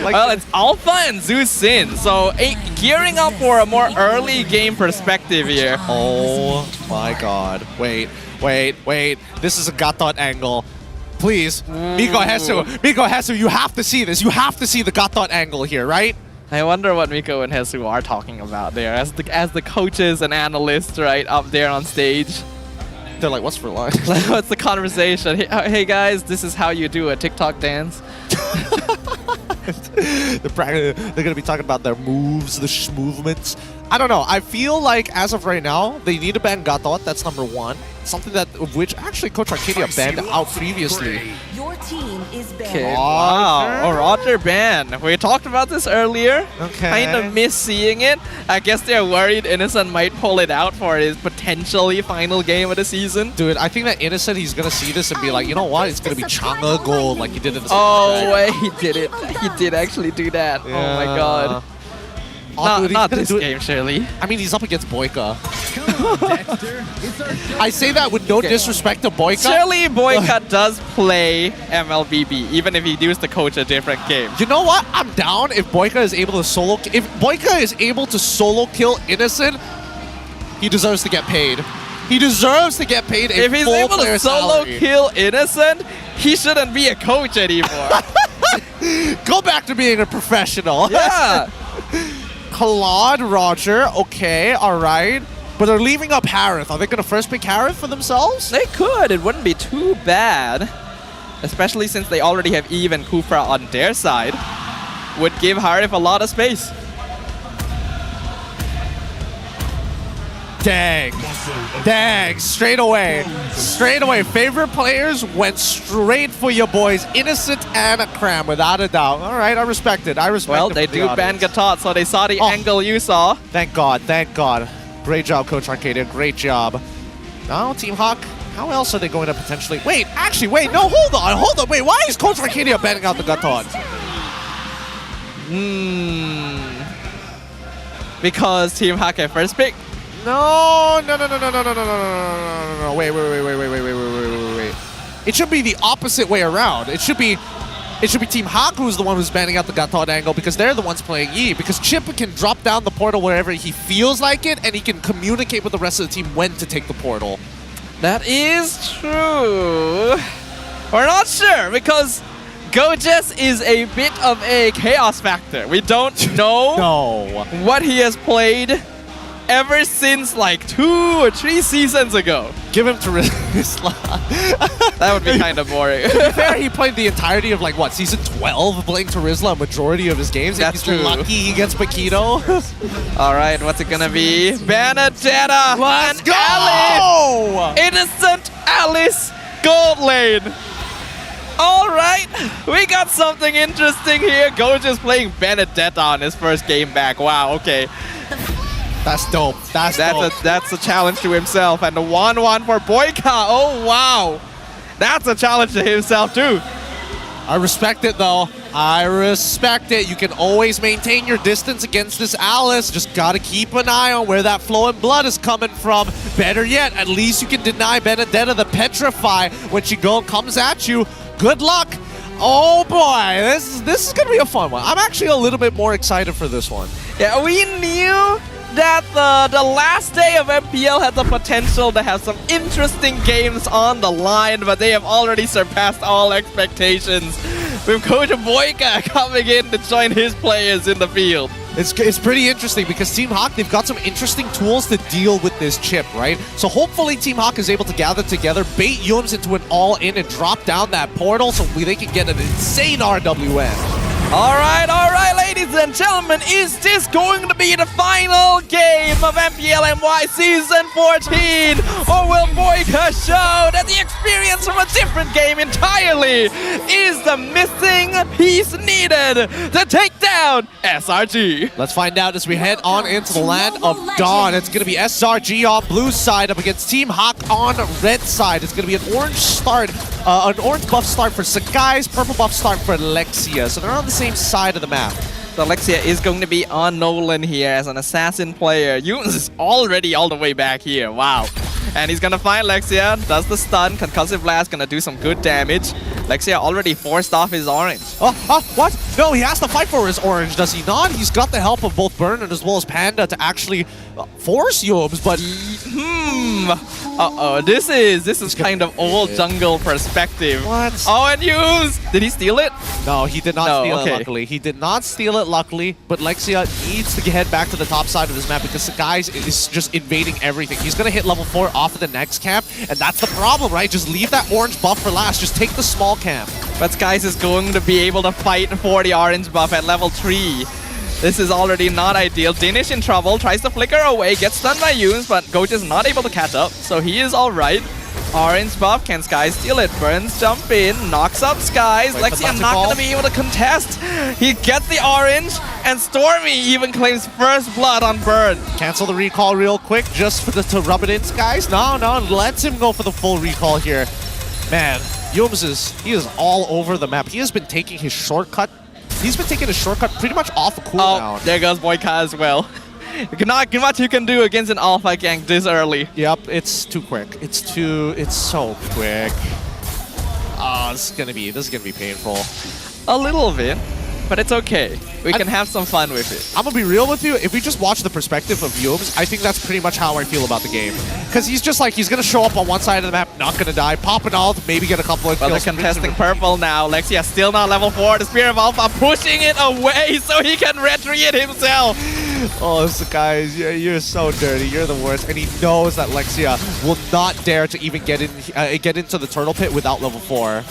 Well, it's Alpha and Zeus Sin, so gearing up for a more early game perspective here. Oh my god. Wait. This is a Gatot angle. Please, Miko Hesu, you have to see this. You have to see the Gatot angle here, right? I wonder what Miko and Hesu are talking about there as the coaches and analysts right up there on stage. They're like, what's for lunch? What's the conversation? Hey guys, this is how you do a TikTok dance. They're going to be talking about their moves, the movements. I don't know. I feel like as of right now, they need to ban Gatot. That's number one. Something that which actually Coach Arcadia banned out previously. Your team is banned. Okay, wow. Roger ban. We talked about this earlier. Okay. Kind of miss seeing it. I guess they're worried Innocent might pull it out for his potentially final game of the season. Dude, I think that Innocent, he's going to see this and be like, you know what? It's going to be Chang'e gold like he did in the Oh, wait, he did it. He did actually do that. Yeah. Oh my god. Not this game, surely. I mean, he's up against Boyka. I say that with no disrespect to Boyka. Surely Boyka does play MLBB, even if he used to coach a different game. You know what? I'm down if Boyka is able to solo. If Boyka is able to solo kill Innocent, he deserves to get paid. He deserves to get paid a If he's full able player to solo salary. kill Innocent, he shouldn't be a coach anymore. Go back to being a professional. Yeah. Claude, Roger, okay, all right. But they're leaving up Harith. Are they going to first pick Harith for themselves? They could. It wouldn't be too bad. Especially since they already have Eve and Kufra on their side. Would give Harith a lot of space. Dang, straight away. Favorite players went straight for your boys, Innocent and Cram, without a doubt. All right, I respect it. Well, they do ban Gatot, so they saw the angle you saw. Thank God. Great job, Coach Arcadia. Great job. Now, Team Hawk, how else are they going to potentially... Wait, no, hold on. Wait, why is Coach Arcadia banning out the Gatot? Because Team Hawk at first pick. No. Wait. It should be the opposite way around. It should be Team Hawk who's the one who's banning out the Gatot angle because they're the ones playing E. Because Chip can drop down the portal wherever he feels like it, and he can communicate with the rest of the team when to take the portal. That is true. We're not sure because Gojes is a bit of a chaos factor. We don't know what he has played ever since like 2 or 3 seasons ago. Give him to Rizla. That would be kind of boring. To be fair, he played the entirety of like what, season 12 playing Rizla a majority of his games. That's if he's true. lucky he gets Paquito. All right, what's it gonna be? Benedetta. Let's and go! Alice. Innocent Alice Gold Lane. All right, we got something interesting here. Gojes playing Benedetta on his first game back. Wow, okay. That's dope. That's a challenge to himself. And the 1-1 for Boyka. Oh, wow. That's a challenge to himself, too. I respect it, though. I respect it. You can always maintain your distance against this Alice. Just got to keep an eye on where that flowing blood is coming from. Better yet, at least you can deny Benedetta the Petrify when she comes at you. Good luck. Oh, boy. This is going to be a fun one. I'm actually a little bit more excited for this one. Yeah, we knew that the last day of MPL had the potential to have some interesting games on the line, but they have already surpassed all expectations, with Coach Boyka coming in to join his players in the field. It's pretty interesting because Team Hawk, they've got some interesting tools to deal with this chip, right? So hopefully Team Hawk is able to gather together, bait Yums into an all-in and drop down that portal so they can get an insane RWN. All right, ladies and gentlemen, is this going to be the final game of MPL MY Season 14? Or will Boyka show that the experience from a different game entirely is the missing piece needed to take down SRG? Let's find out as we head on into the land of Dawn. It's going to be SRG on blue side up against Team Hawk on red side. It's going to be an orange start, an orange buff start for Sakai's, purple buff start for Lexia. So they're on the same side of the map. So Lexia is going to be on Nolan here as an assassin player. Yums is already all the way back here. Wow. And he's gonna find Lexia, does the stun, concussive blast, gonna do some good damage. Lexia already forced off his orange. What? No, he has to fight for his orange, does he not? He's got the help of both Burn and as well as Panda to actually force Yums, but... Uh-oh, this is kind of old jungle perspective. What? Oh, and Yums! Did he steal it? No, he did not steal it, luckily. He did not steal it, luckily, but Lexia needs to head back to the top side of this map because Sakai's is just invading everything. He's gonna hit level 4 off of the next camp, and that's the problem, right? Just leave that orange buff for last. Just take the small camp. But Skies is going to be able to fight for the orange buff at level 3. This is already not ideal. Danish in trouble, tries to flicker away, gets stunned by Yums, but Goat is not able to catch up, so he is alright. Orange buff, can Skies steal it? Burns jump in, knocks up Skies. Lexia not going to be able to contest. He gets the orange, and Stormy even claims first blood on Burn. Cancel the recall real quick just for to rub it in, Skies. No, lets him go for the full recall here. Man, Yums he is all over the map. He has been taking his shortcut. He's been taking a shortcut pretty much off of cooldown. Oh, there goes Boyka as well. Not much you can do against an alpha gank this early. Yep, it's too quick. It's so quick. Oh, this is gonna be painful. A little bit, but it's okay. We can have some fun with it. I'm gonna be real with you. If we just watch the perspective of Yums, I think that's pretty much how I feel about the game. Because he's just like, he's gonna show up on one side of the map, not gonna die, pop an ult, maybe get a couple of kills. Well, they're contesting purple now. Lexia still not level 4. The Spear of Alpha pushing it away so he can retry it himself. Oh, guys, you're so dirty. You're the worst. And he knows that Lexia will not dare to even get into the turtle pit without level 4.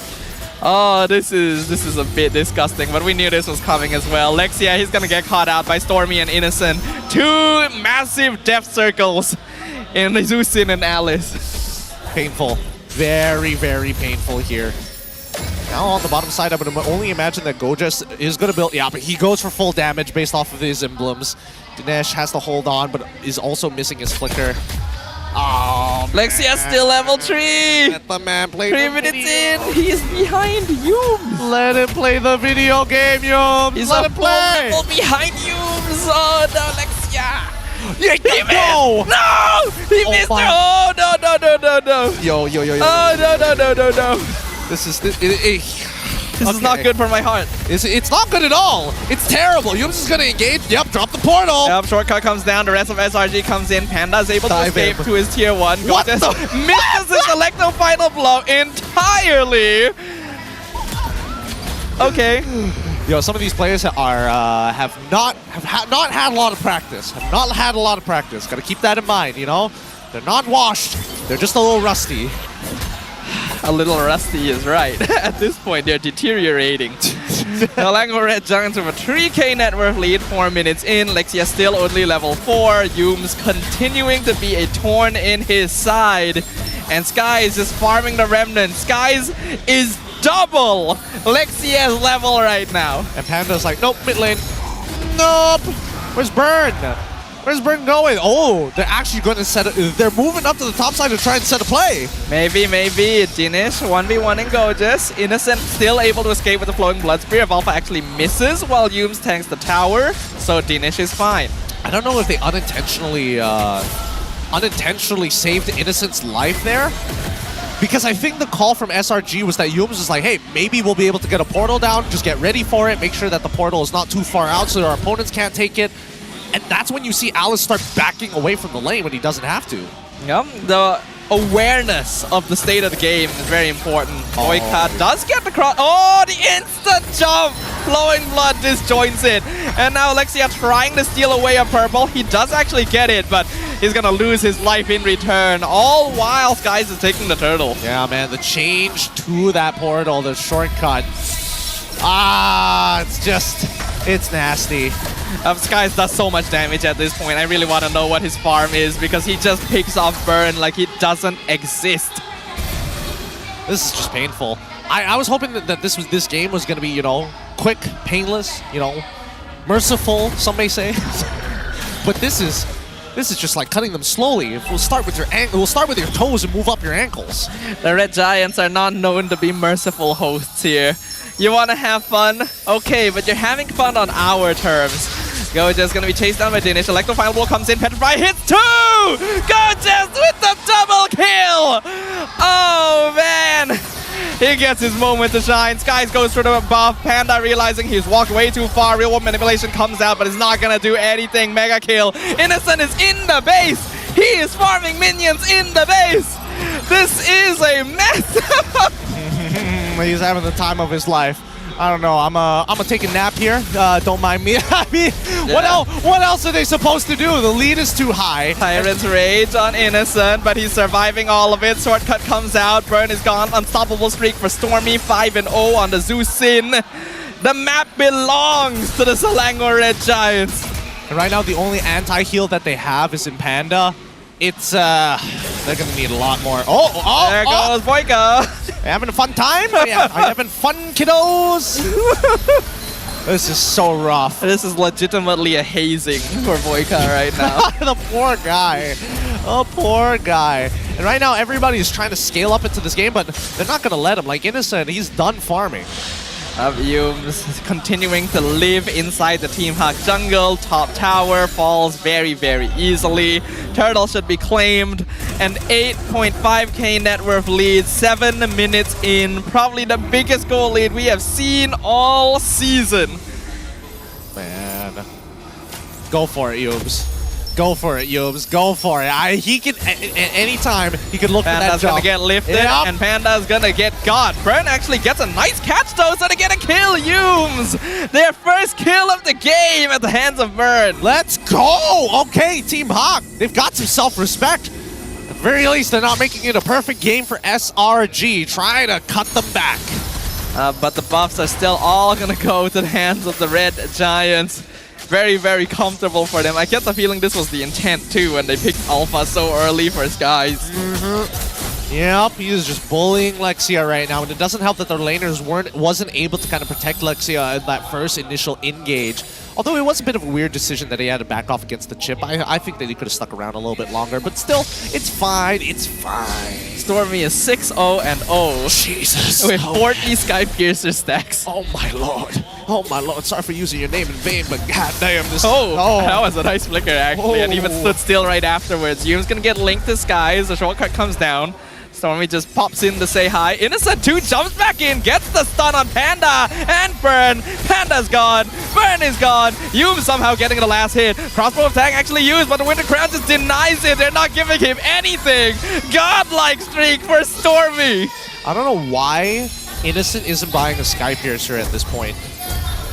Oh, this is a bit disgusting, but we knew this was coming as well. Lexia, he's gonna get caught out by Stormy and Innocent. 2 massive death circles in Zeusin and Alice. Painful. Very, very painful here. Now on the bottom side, I would only imagine that Gojas is going to build... Yeah, but he goes for full damage based off of his emblems. Dinesh has to hold on, but is also missing his flicker. Oh, Lexia still level 3! Let the man play 3 minutes in, he's behind Yums! Let him play the video game, Yums! He's Let him play! Level behind Yums! Oh no, Lexia! Yeah, no! No! He missed her! Oh no! Yo. Oh no! This is not good for my heart. It's not good at all. It's terrible. Yums is gonna engage. Yep, drop the portal. Yep, shortcut comes down. The rest of SRG comes in. Panda is able to escape to his tier 1. What misses his electro final blow entirely. Okay. Yo, some of these players have not had a lot of practice. Got to keep that in mind. You know, they're not washed. They're just a little rusty. A little rusty is right. At this point, they're deteriorating. Nalango Red Giants with a 3k net worth lead, 4 minutes in. Lexia still only level 4. Yums continuing to be a thorn in his side. And Skies is farming the remnant. Skies is double Lexia's level right now. And Panda's like, nope, mid lane. Nope. Where's Burn? Where's Burn going? Oh, they're actually going to set it. They're moving up to the top side to try and set a play. Maybe. Dinesh 1v1 in Gojas. Innocent still able to escape with the flowing blood. Spear of Alpha actually misses while Yums tanks the tower. So Dinesh is fine. I don't know if they unintentionally saved Innocent's life there. Because I think the call from SRG was that Yums is like, hey, maybe we'll be able to get a portal down. Just get ready for it. Make sure that the portal is not too far out so our opponents can't take it. And that's when you see Alice start backing away from the lane when he doesn't have to. Yep, the awareness of the state of the game is very important. Boyka does get the cross. Oh, the instant jump! Flowing blood disjoins it. And now Alexia trying to steal away a purple. He does actually get it, but he's gonna lose his life in return. All while Skies is taking the turtle. Yeah, man, the change to that portal, the shortcut. It's just, it's nasty. Skies does so much damage at this point. I really want to know what his farm is because he just picks off Burn like he doesn't exist. This is just painful. I was hoping that this game was going to be, you know, quick, painless, you know, merciful, some may say. But this is just like cutting them slowly. We'll start with your toes and move up your ankles. The Red Giants are not known to be merciful hosts here. You want to have fun? Okay, but you're having fun on our terms. Gorgeous gonna be chased down by Danish. Electro Final Ball comes in. Petrify hits 2! Gorgeous with the double kill! Oh, man! He gets his moment to shine. Skies goes for the buff. Panda realizing he's walked way too far. Real world manipulation comes out, but it's not gonna do anything. Mega kill. Innocent is in the base. He is farming minions in the base. This is a mess. He's having the time of his life. I don't know. I'm gonna take a nap here. Don't mind me. I mean, Yeah. what else are they supposed to do? The lead is too high. Tyrant's Rage on Innocent, but he's surviving all of it. Shortcut comes out. Burn is gone. Unstoppable streak for Stormy. 5-0 on the Zeus Sin. The map belongs to the Selangor Red Giants. And right now, the only anti-heal that they have is in Panda. It's, they're gonna need a lot more. There goes Boyka. Having a fun time? Are you having fun, kiddos? This is so rough. This is legitimately a hazing for Boyka right now. The poor guy. Oh, poor guy. And right now, everybody is trying to scale up into this game, but they're not gonna let him. Like Innocent, he's done farming. Yumes continuing to live inside the Team Hawk jungle. Top tower falls very, very easily. Turtle should be claimed. An 8.5k net worth lead, 7 minutes in. Probably the biggest goal lead we have seen all season. Man. Go for it, Yumes. Go for it, Yumes. Go for it. He can, anytime, he could look for that Panda's jump. gonna get lifted, Yep. and Panda's gonna get got. Burn actually gets a nice catch though, so they get a kill, Yumes! Their first kill of the game at the hands of Burn. Let's go! Okay, Team Hawk, they've got some self-respect. At the very least, they're not making it a perfect game for SRG. Try to cut them back. But the buffs are still all gonna go to the hands of the Red Giants. Very, very comfortable for them. I get the feeling this was the intent too when they picked Alpha so early for Skies. Yep, he is just bullying Lexia right now, and it doesn't help that their laners wasn't able to kind of protect Lexia in that first initial engage. Although it was a bit of a weird decision that he had to back off against the chip. I think that he could have stuck around a little bit longer, but still, it's fine. It's fine. Stormy is 6-0-0. Jesus. With 40 Sky Piercer stacks. Oh my lord. Oh my lord. Sorry for using your name in vain, but goddamn this. That was a nice flicker actually, and even stood still right afterwards. Yume's gonna get linked to Skies. The shortcut comes down. Stormy just pops in to say hi. Innocent 2 jumps back in, gets the stun on Panda and Burn. Panda's gone. Burn is gone. Yume somehow getting the last hit. Crossbow attack actually used, but the Winter Crown just denies it. They're not giving him anything. Godlike streak for Stormy. I don't know why Innocent isn't buying a Sky Piercer at this point.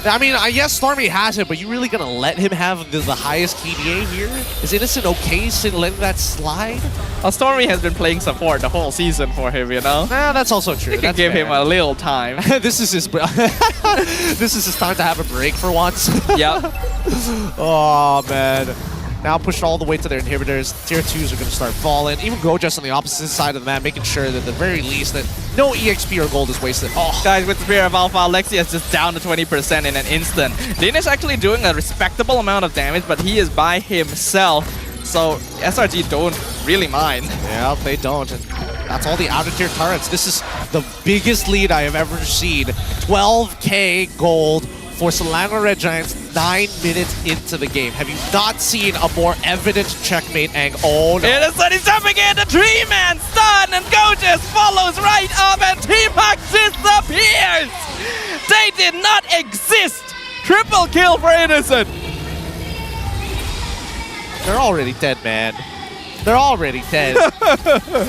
I mean, I guess Stormy has it, but you really gonna let him have the highest KDA here? Is Innocent okay letting that slide? Well, Stormy has been playing support the whole season for him, you know? Nah, that's also true. You can give him a little time. This is his this is his time to have a break for once. Yep. Oh, man. Now pushed all the way to their inhibitors. Tier 2s are going to start falling. Even Gojas on the opposite side of the map, making sure that at the very least that no EXP or gold is wasted. Oh, guys, with the Spear of Alpha, Alexia is just down to 20% in an instant. Din is actually doing a respectable amount of damage, but he is by himself. So SRG don't really mind. Yeah, they don't. And that's all the outer tier turrets. This is the biggest lead I have ever seen. 12k gold for Selangor Red Giants 9 minutes into the game. Have you not seen a more evident checkmate angle? Oh no. Innocent is jumping in, the 3-man stun, and Gojas follows right up, and Team Hawk disappears! They did not exist! Triple kill for Innocent! They're already dead, man. They're already dead.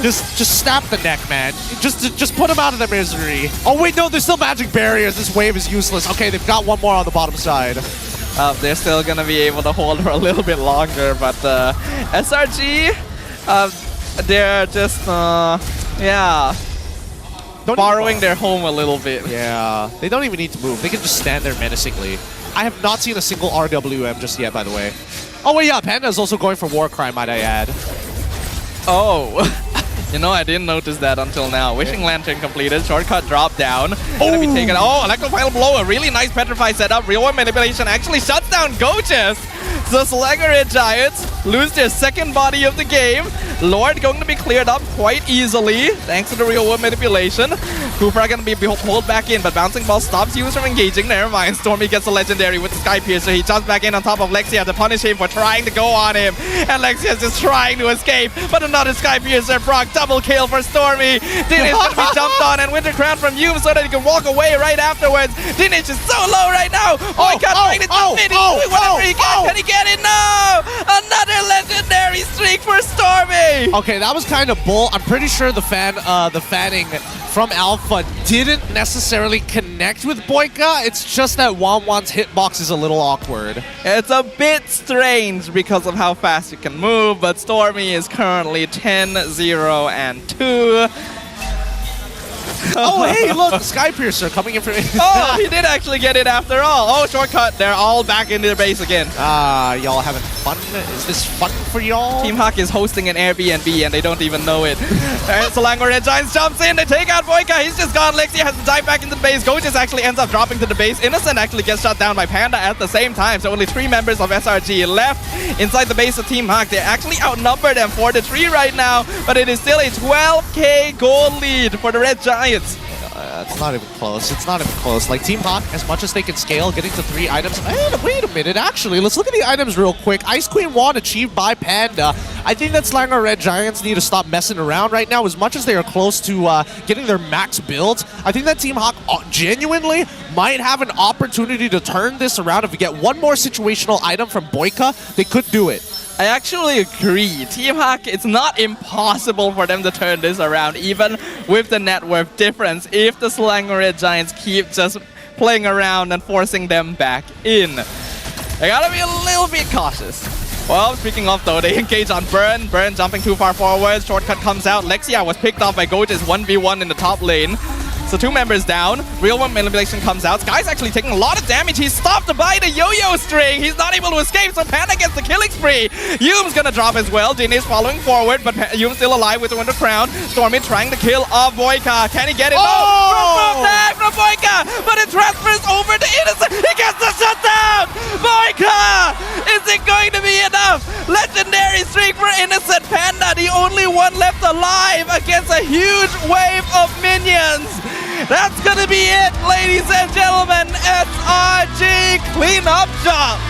just snap the neck, man. Just put them out of their misery. Oh wait, no, there's still magic barriers. This wave is useless. Okay, they've got one more on the bottom side. They're still gonna be able to hold for a little bit longer, but SRG, they're just yeah, borrowing their home a little bit. Yeah, they don't even need to move. They can just stand there menacingly. I have not seen a single RWM just yet, by the way. Oh wait, yeah, Panda is also going for war crime, might I add. Oh, you know, I didn't notice that until now. Wishing Lantern completed, shortcut drop down. Gonna be taken. Oh, Electro Blow, a really nice Petrify setup. Real World Manipulation actually shuts down Goches. The Sluggerhead Giants lose their second body of the game. Lord going to be cleared up quite easily thanks to the Real World Manipulation. Kufra going to be pulled back in, but Bouncing Ball stops Hughes from engaging. Never mind, Stormy gets the Legendary with the Sky Piercer. He jumps back in on top of Lexia to punish him for trying to go on him. And Lexia's just trying to escape, but another Sky Piercer proc. Double kill for Stormy. Dinesh going to be jumped on, and Winter Crown from Hume so that he can walk away right afterwards. Dinesh is so low right now. Oh, he can't find it. He's doing whatever he can. Can he get it? No! Another Legendary streak for Stormy. Okay, that was kind of bull. I'm pretty sure the fanning from Alpha didn't necessarily connect with Boyka. It's just that Wanwan's hitbox is a little awkward. It's a bit strange because of how fast you can move, but Stormy is currently 10-0 and 2. Oh, hey, look, Sky Piercer coming in for... Oh, he did actually get it after all. Oh, shortcut. They're all back into their base again. Y'all having fun? Is this fun for y'all? Team Hawk is hosting an Airbnb and they don't even know it. Alright, Selangor Red Giants jumps in. They take out Boyka. He's just gone. Lexi has to dive back into the base. Goches actually ends up dropping to the base. Innocent actually gets shot down by Panda at the same time. So only 3 members of SRG left inside the base of Team Hawk. They're actually outnumbered them 4-3 right now, but it is still a 12k goal lead for the Red Giants. It's not even close. It's not even close. Like, Team Hawk, as much as they can scale, getting to 3 items. And wait a minute, actually. Let's look at the items real quick. Ice Queen Wand achieved by Panda. I think that Selangor Red Giants need to stop messing around right now. As much as they are close to getting their max builds, I think that Team Hawk genuinely might have an opportunity to turn this around. If we get one more situational item from Boyka, they could do it. I actually agree. Team Hawk, it's not impossible for them to turn this around, even with the net worth difference, if the Selangor Red Giants keep just playing around and forcing them back in. They gotta be a little bit cautious. Well, speaking of though, they engage on Burn. Burn jumping too far forward. Shortcut comes out. Lexia was picked off by Goches 1v1 in the top lane. So 2 members down. Real World Manipulation comes out. Sky's actually taking a lot of damage. He's stopped by the yo-yo string. He's not able to escape, so Panda gets the killing spree. Yume's gonna drop as well. Din is following forward, but Yume's still alive with the Winter Crown. Stormy trying to kill off Boyka. Can he get it? Oh! No! Tag from Boyka, but it transfers over to Innocent. He gets the shutdown! Boyka! Is it going to be enough? Legendary streak for Innocent. Panda, the only one left alive against a huge wave of minions. That's gonna be it, ladies and gentlemen. SRG cleanup job.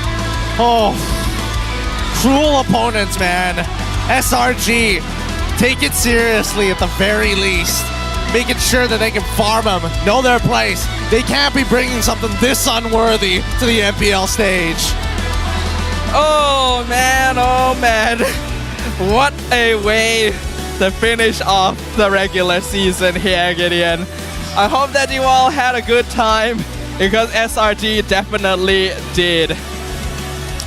Oh, cruel opponents, man. SRG, take it seriously at the very least. Making sure that they can farm them, know their place. They can't be bringing something this unworthy to the MPL stage. Oh man, oh man. What a way to finish off the regular season here, Gideon. I hope that you all had a good time, because SRG definitely did.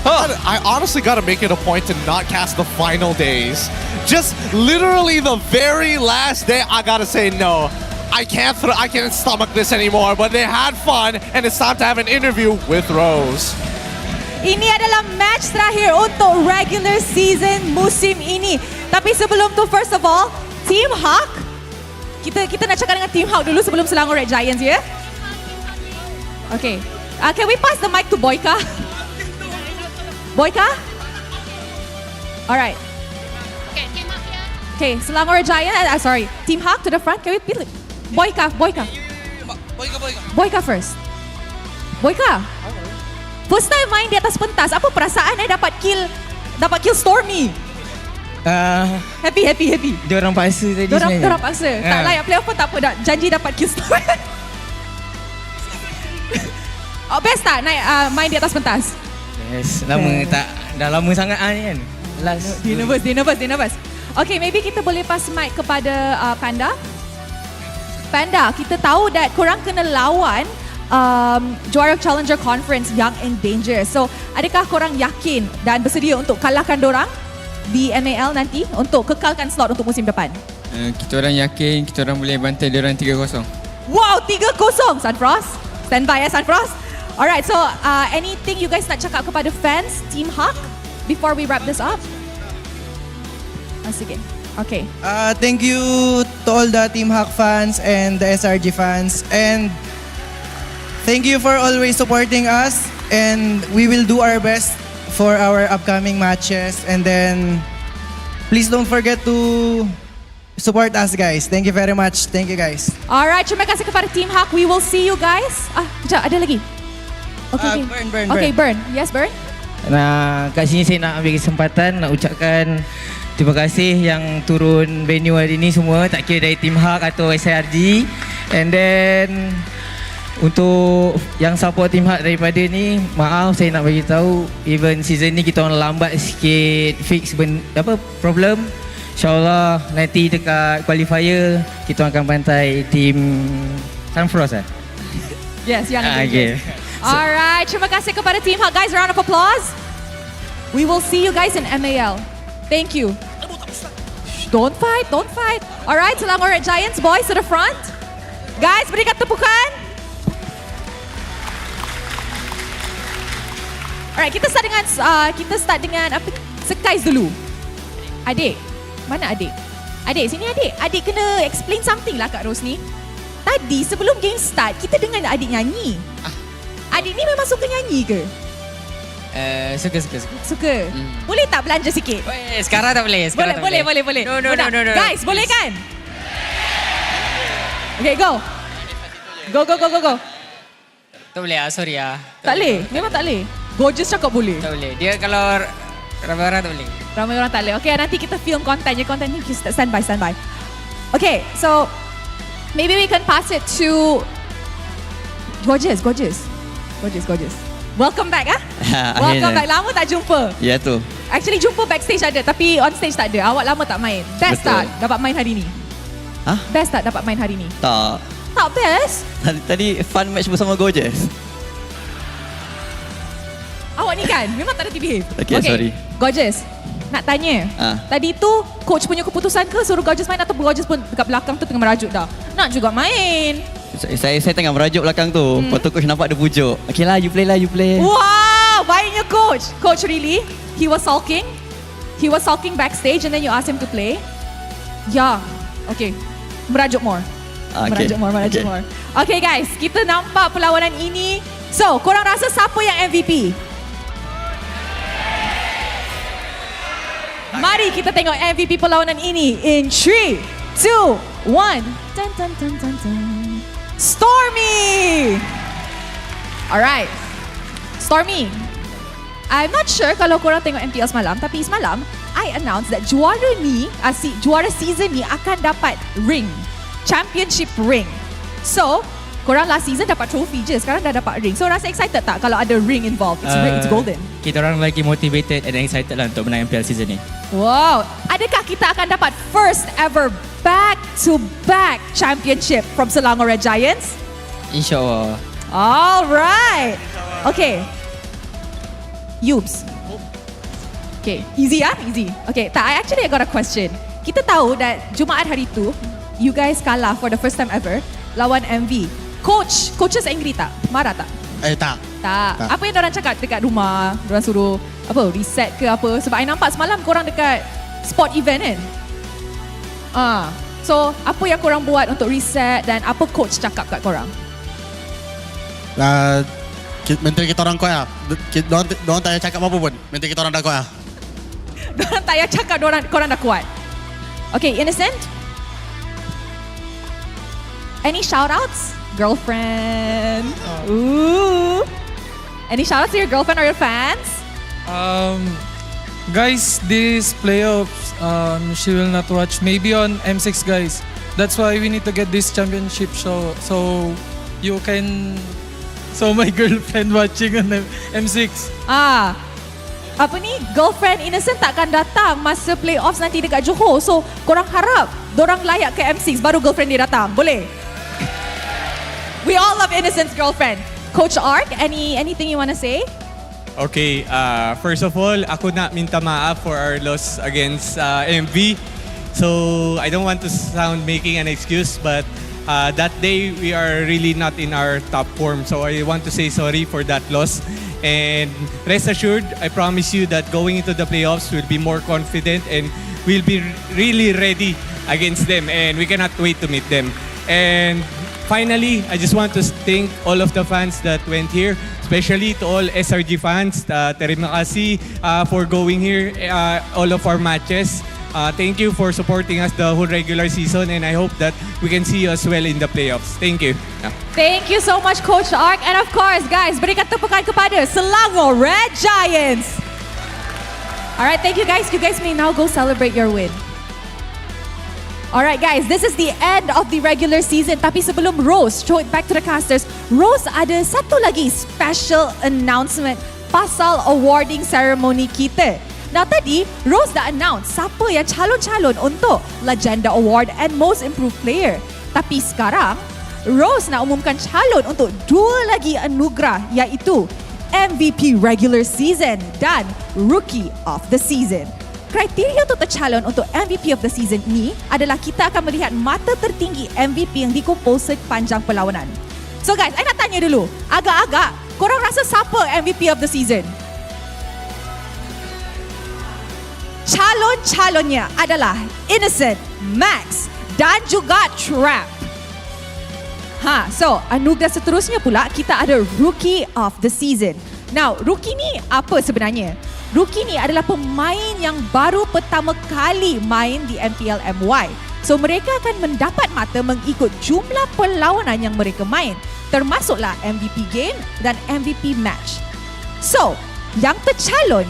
I honestly gotta make it a point to not cast the final days. Just literally the very last day, I gotta say no. I can't stomach this anymore, but they had fun, and it's time to have an interview with Rose. Ini adalah match terakhir untuk regular season musim ini. Tapi sebelum tu, first of all, Team Hawk, kita nak cakap dengan Team Hawk dulu sebelum Selangor Red Giants, ya? Okay. Can we pass the mic to Boyka? Boyka? Alright. Okay, Selangor Red Giants, sorry, Team Hawk to the front. Can we pilih? Boyka. Boyka first. Boyka. First time main di atas pentas, apa perasaan dapat kill Stormy? Happy. Dia orang paksa tadi sebenarnya. Dia orang paksa. Tak layak play apa tak apa, janji dapat kill Stormy. Best tak naik main di atas pentas? Yes, dah lama sangat ni kan. Last. Dia nervous. Okay, maybe kita boleh pass mic kepada Panda. Panda, kita tahu that korang kena lawan juara Challenger Conference yang in danger. So, adakah korang yakin dan bersedia untuk kalahkan dorang di MAL nanti untuk kekalkan slot untuk musim depan? Kita orang yakin kita orang boleh bantai diorang 3-0. Wow, 3-0 Sunfrost. Stand by ya Sunfrost. Alright, so anything you guys nak cakap kepada fans Team Hawk before we wrap this up? Sige. Okay. Thank you to all the Team Hawk fans and the SRG fans, and thank you for always supporting us, and we will do our best for our upcoming matches, and then please don't forget to support us guys. Thank you very much. Thank you guys. Alright, terima kasih kepada Team Hawk. We will see you guys. Kejap, ada lagi. Okay, Burn. Yes, Burn. Nah, kat sini saya nak ambil kesempatan nak ucapkan terima kasih yang turun venue hari ini semua, tak kira dari Team Hawk atau SRG. And then untuk yang support Team Hawk daripada ni, maaf saya nak bagi tahu even season ni kita orang lambat sikit fix problem. InsyaAllah nanti dekat qualifier kita akan bantai Team Sunfrost Yes, yang okay. Alright, terima kasih kepada Team Hawk. Guys, round of applause. We will see you guys in MAL. Thank you. Don't fight. Alright, Selangor Red Giants boys to the front. Guys, berikan tepukan. Alright, kita start dengan apa? Sekais dulu. Adik, mana adik? Adik, sini adik. Adik kena explain something lah Kak Ros ni. Tadi sebelum game start, kita dengar adik nyanyi. Adik ni memang suka nyanyi ke? Suka. Boleh tak belanja sikit? Sekarang tak boleh. Boleh. No. Guys, boleh kan? Okay, go. Tak boleh sorry Tak boleh? Memang tak boleh? Gorgeous cakap boleh? Tak boleh. Dia kalau ramai orang tak boleh. Ramai orang tak boleh. Okay, nanti kita film konten ni. Stand by. Okay, so maybe we can pass it to Gorgeous. Welcome back Welcome back. Lama tak jumpa. Ya tu. Actually jumpa backstage ada, tapi on stage tak ada. Awak lama tak main. Best tak dapat main hari ni? Best tak dapat main hari ni? Tak best? Tadi fun match bersama Gorgeous. Awak ni kan memang tak ada behave. Okay, sorry. Gorgeous, nak tanya. Tadi tu coach punya keputusan ke suruh Gorgeous main, atau Gorgeous pun dekat belakang tu tengah merajuk dah nak juga main? Saya tengah merajuk belakang tu. Lepas tu coach nampak dia pujuk. Okay lah, you play. Wow, baiknya coach. Coach really? He was sulking backstage and then you asked him to play? Yeah. Okay. Merajuk more. Merajuk more. Okay guys, kita nampak perlawanan ini. So, korang rasa siapa yang MVP? Mari kita tengok MVP perlawanan ini in 3, 2, 1. Stormy! Alright. Stormy, I'm not sure kalau korang tengok MPL semalam, tapi semalam I announced that juara season ni akan dapat ring. Championship ring. So, korang last season dapat trophy je, sekarang dah dapat ring. So, rasa excited tak kalau ada ring involved? It's golden. Kita orang lagi motivated and excited lah untuk menang MPL season ni. Wow. Adakah kita akan dapat first ever back-to-back championship from Selangor Red Giants? InsyaAllah. Alright. Okay. Yubs. Okay, easy. Okay, I actually got a question. Kita tahu that Jumaat hari tu, you guys kalah for the first time ever lawan MV. Coaches angry tak? Marah tak? Tak. Apa yang diorang cakap dekat rumah? Diorang suruh reset ke apa? Sebab I nampak semalam korang dekat sport event kan? So, apa yang korang buat untuk reset dan apa coach cakap kat korang? Menteri kita orang kuat lah. Diorang tak payah cakap apa pun. Menteri kita orang dah kuat lah. Diorang tak payah cakap korang dah kuat. Okay, Innocent? Any shout-outs? Girlfriend? Ooh. Any shout-outs to your girlfriend or your fans? Guys, this playoffs, she will not watch. Maybe on M6, guys. That's why we need to get this championship show. So you can... So my girlfriend watching on M6. apa ni, girlfriend Innocent takkan datang masa playoffs nanti dekat Johor. So korang harap dorang layak ke M6 baru girlfriend dia datang. Boleh? We all love Innocent's girlfriend. Coach Ark, anything you want to say? Okay, first of all, ako na minta maaf for our loss against MV. So I don't want to sound making an excuse, but that day we are really not in our top form. So I want to say sorry for that loss. And rest assured, I promise you that going into the playoffs, we'll be more confident and we'll be really ready against them. And we cannot wait to meet them. And finally, I just want to thank all of the fans that went here, especially to all SRG fans. Terima kasih for going here, all of our matches. Thank you for supporting us the whole regular season, and I hope that we can see you as well in the playoffs. Thank you. Thank you so much, Coach Ark. And of course, guys, berikan tepukan kepada Selangor Red Giants. Alright, thank you guys. You guys may now go celebrate your win. Alright guys, this is the end of the regular season. Tapi sebelum Rose throw it back to the casters, Rose ada satu lagi special announcement pasal awarding ceremony kita. Now tadi, Rose dah announce siapa yang calon-calon untuk Legenda Award and Most Improved Player. Tapi sekarang, Rose nak umumkan calon untuk dua lagi anugerah, iaitu MVP Regular Season dan Rookie of the Season. Kriteria untuk tercalon untuk MVP of the Season ni adalah kita akan melihat mata tertinggi MVP yang dikumpul sepanjang perlawanan. So guys, I nak tanya dulu, agak-agak, korang rasa siapa MVP of the Season? Calon-calonnya adalah Innocent, Max dan juga Trap. So anugerah seterusnya pula kita ada Rookie of the Season. Now, rookie ni apa sebenarnya? Rookie ni adalah pemain yang baru pertama kali main di MPL MY. So mereka akan mendapat mata mengikut jumlah perlawanan yang mereka main, termasuklah MVP game dan MVP match. So, yang tercalon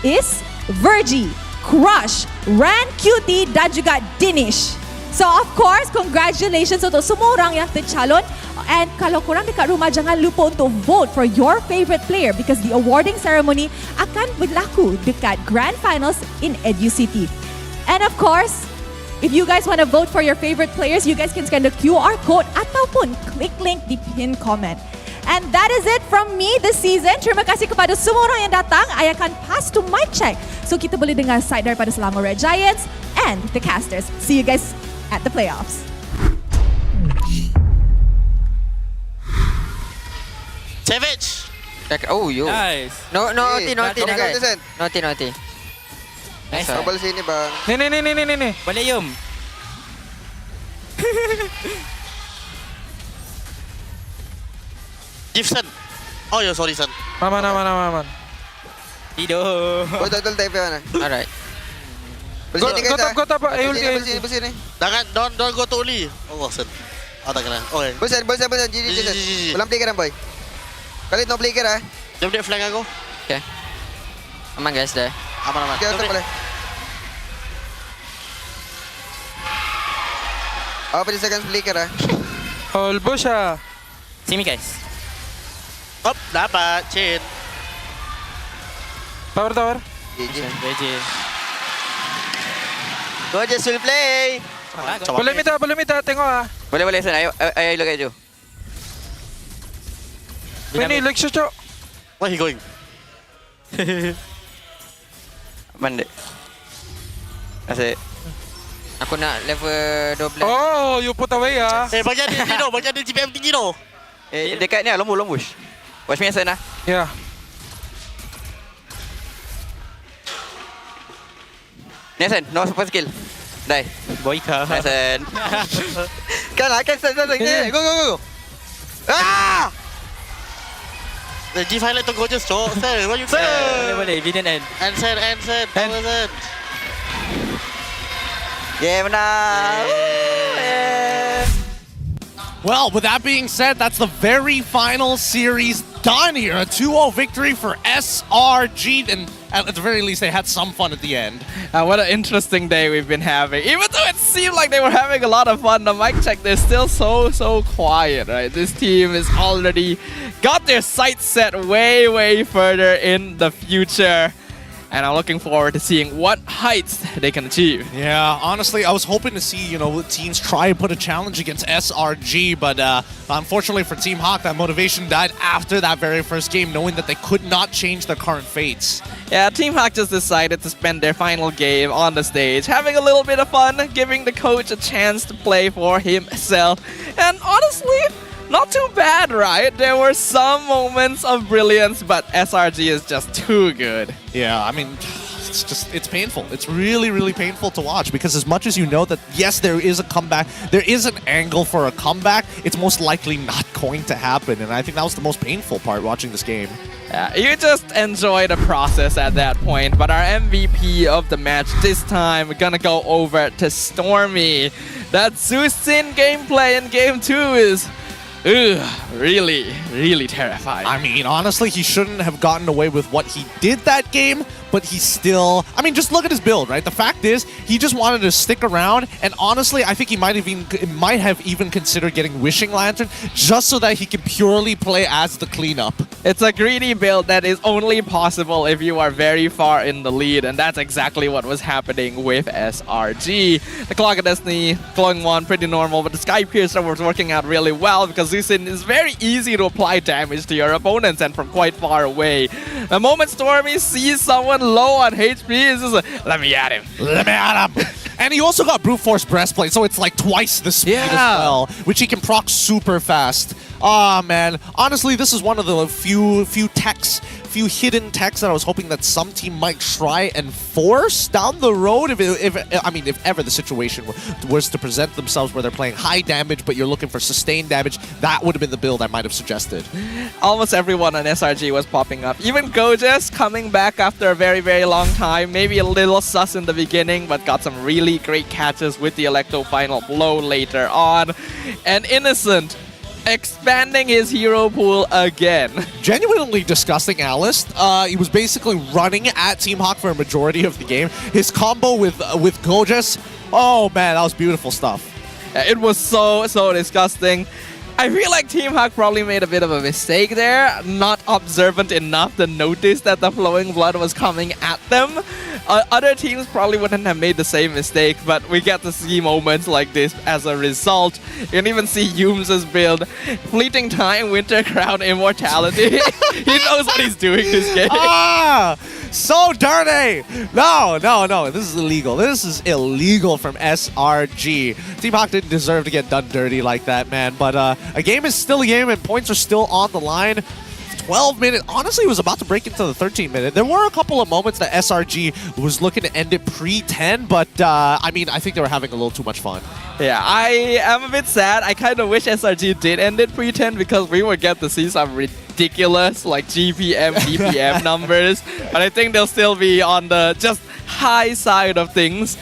is Virgie, Crush, Ran Cutie dan juga Dinish. So of course, congratulations untuk semua orang yang tercalon. And kalau korang dekat rumah, jangan lupa untuk vote for your favorite player because the awarding ceremony akan berlaku dekat Grand Finals in Edu City. And of course, if you guys want to vote for your favorite players, you guys can scan the QR code ataupun klik link di pin comment. And that is it from me this season. Terima kasih kepada semua orang yang datang. I akan pass to mic check so kita boleh dengar side daripada Selangor Red Giants and the casters. See you guys at the playoffs. Savage. Oh, yo. Nice. Naughty. Nice. Bubble sini bang. Ni. Balik Yum. Gibson. Oh, yo, sorry, son. Aman. Tidur. Betul type mana? Alright. Go top. Bersini. Don't go to Uli. Oh, son. Tak kena. Okay. Bersini. Jadi. Ulang play kan, boy. Kali no play kan? Jom dia flank aku. Okay. Aman guys dah. Aman. Okay, boleh. Apa dia second play kan? Hold bush ah. Sini guys. Hop, dapat chain. Tower. GG. Go just will play. Boleh minta tengok ah. Boleh sen. Ayo look at you. Ini leg shot. Where he going? Mandek. Asyik. Aku nak level 12. Oh, you put away ah. Bagian dia GPM tinggi tu. Dekat ni long bush. Watch me Sen lah. Yeah. Ni Sen, no super skill. Die. Boyka. Sen. Kan Sen. Go. Ah! The G highlight to gorgeous cok. Sen, what you say? Boleh, Vidian end. And Sen. Yeah, menang. Well, with that being said, that's the very final series done here. A 2-0 victory for SRG, and at the very least, they had some fun at the end. What an interesting day we've been having. Even though it seemed like they were having a lot of fun, the mic check, they're still so quiet, right? This team is already got their sights set way further in the future. and I'm looking forward to seeing what heights they can achieve. Yeah, honestly, I was hoping to see, teams try and put a challenge against SRG, but unfortunately for Team Hawk, that motivation died after that very first game, knowing that they could not change their current fates. Yeah, Team Hawk just decided to spend their final game on the stage, having a little bit of fun, giving the coach a chance to play for himself. And honestly, not too bad, right? There were some moments of brilliance, but SRG is just too good. Yeah, I mean, it's painful. It's really, really painful to watch because as much as you know that, yes, there is a comeback, there is an angle for a comeback, it's most likely not going to happen. And I think that was the most painful part watching this game. Yeah, you just enjoy the process at that point. But our MVP of the match this time, we're gonna go over to Stormy. That Zusin gameplay in Game 2 is really, really terrifying. I mean, honestly, he shouldn't have gotten away with what he did that game, but he still... I mean, just look at his build, right? The fact is, he just wanted to stick around, and honestly, I think he might have even considered getting Wishing Lantern just so that he can purely play as the cleanup. It's a greedy build that is only possible if you are very far in the lead, and that's exactly what was happening with SRG. The Clock of Destiny, glowing one, pretty normal, but the Sky Piercer was working out really well because Zusin is very easy to apply damage to your opponents and from quite far away. The moment Stormy sees someone low on HP, it's just like, let me at him. Let me at him. And he also got Brute Force Breastplate, so it's like twice the speed as well, which he can proc super fast. Ah, man. Honestly, this is one of the few hidden techs that I was hoping that some team might try and force down the road if ever the situation was to present themselves where they're playing high damage but you're looking for sustained damage. That would have been the build I might have suggested. Almost everyone on SRG was popping up. Even Gojas coming back after a very, very long time. Maybe a little sus in the beginning, but got some really great catches with the Electro Final Blow later on. And Innocent expanding his hero pool again. Genuinely disgusting Alice. He was basically running at Team Hawk for a majority of the game. His combo with Gojas, oh man, that was beautiful stuff. It was so disgusting. I feel like Team Hawk probably made a bit of a mistake there, not observant enough to notice that the flowing blood was coming at them. Other teams probably wouldn't have made the same mistake, but we get to see moments like this as a result. You can even see Yums' build, Fleeting Time, Winter Crown, Immortality. He knows what he's doing this game. Ah! So dirty! No, this is illegal. This is illegal from SRG. Team Hawk didn't deserve to get done dirty like that, man. But a game is still a game and points are still on the line. 12 minutes. Honestly, it was about to break into the 13 minute. There were a couple of moments that SRG was looking to end it pre-10, but I mean, I think they were having a little too much fun. Yeah, I am a bit sad. I kind of wish SRG did end it pre-10 because we would get to see some ridiculous like GPM, DPM numbers, but I think they'll still be on the just high side of things.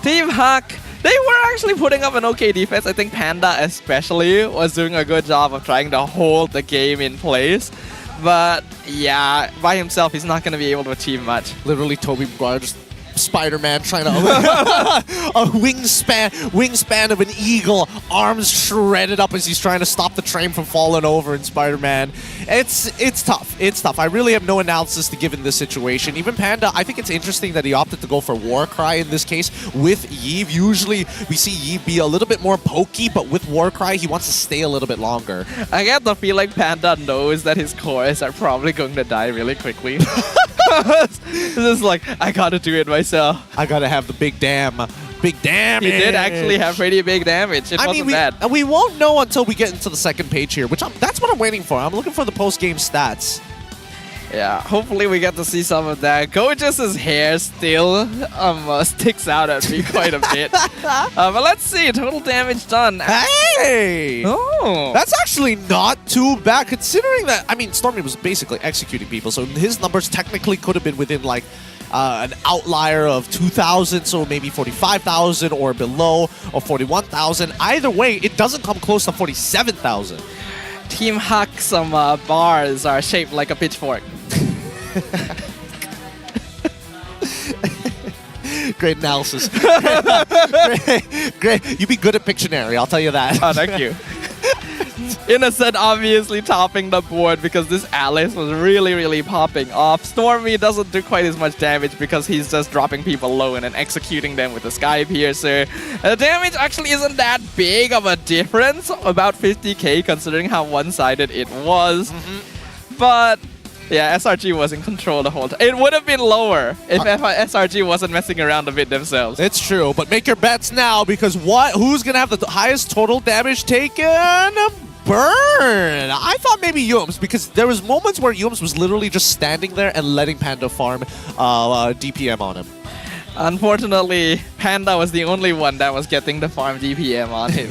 Team Hawk, they were actually putting up an okay defense. I think Panda especially was doing a good job of trying to hold the game in place. But yeah, by himself, he's not going to be able to achieve much. Literally, Tobey Maguire just Spider-Man trying to a wingspan of an eagle, arms shredded up as he's trying to stop the train from falling over in Spider-Man. It's tough. It's tough. I really have no analysis to give in this situation. Even Panda, I think it's interesting that he opted to go for Warcry in this case with Yves. Usually we see Yves be a little bit more pokey, but with Warcry, he wants to stay a little bit longer. I get the feeling Panda knows that his cores are probably going to die really quickly. This is like, I gotta do it myself. I gotta have the big damage. He did actually have pretty big damage. It wasn't bad. We won't know until we get into the second page here, that's what I'm waiting for. I'm looking for the post-game stats. Yeah, hopefully we get to see some of that. Gojas' hair still sticks out at me quite a bit. But let's see, total damage done. Hey! Oh! That's actually not too bad, considering that, I mean, Stormy was basically executing people, so his numbers technically could have been within, like, an outlier of 2,000, so maybe 45,000 or below, or 41,000. Either way, it doesn't come close to 47,000. Team Hawk, some bars are shaped like a pitchfork. Great analysis. Great. You'd be good at Pictionary, I'll tell you that. Oh, thank you. Innocent obviously topping the board because this Alice was really popping off. Stormy doesn't do quite as much damage because he's just dropping people low and then executing them with the Sky Piercer. The damage actually isn't that big of a difference, about 50k considering how one-sided it was. But yeah, SRG was in control the whole time. It would have been lower if SRG wasn't messing around a bit themselves. It's true, but make your bets now because who's going to have the highest total damage taken? Burn! I thought maybe Yums, because there was moments where Yums was literally just standing there and letting Panda farm DPM on him. Unfortunately, Panda was the only one that was getting the farm DPM on him.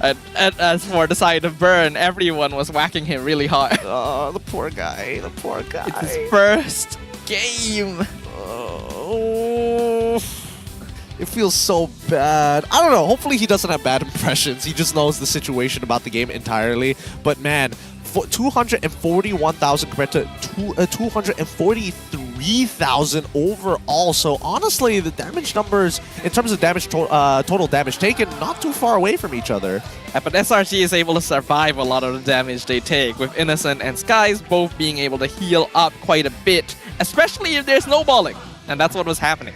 and as for the side of Burn, everyone was whacking him really hard. Oh, the poor guy, the poor guy. It's his first game. Oh, it feels so bad. I don't know. Hopefully he doesn't have bad impressions. He just knows the situation about the game entirely. But man, 241,000 compared to 243,000 overall. So honestly, the damage numbers in terms of damage total damage taken, not too far away from each other. Yeah, but SRG is able to survive a lot of the damage they take, with Innocent and Skies both being able to heal up quite a bit, especially if they're snowballing. And that's what was happening.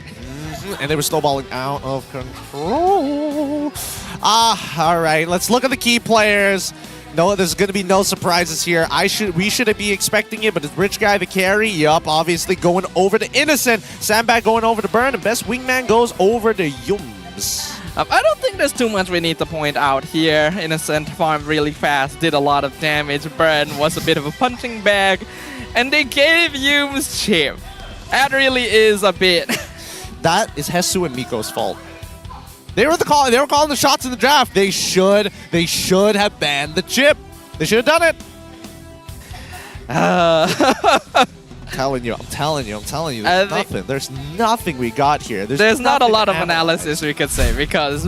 And they were snowballing out of control. All right. Let's look at the key players. No, there's going to be no surprises here. We shouldn't be expecting it, but it's Rich Guy the carry. Yup, obviously going over to Innocent. Sandbag going over to Burn, and Best Wingman goes over to Yums. I don't think there's too much we need to point out here. Innocent farmed really fast, did a lot of damage. Burn was a bit of a punching bag, and they gave Yums chip. That really is a bit. That is Hesu and Miko's fault. They were calling the shots in the draft. They should have banned the chip. They should have done it. I'm telling you. There's nothing we got here. There's not a lot of analysis we could say because...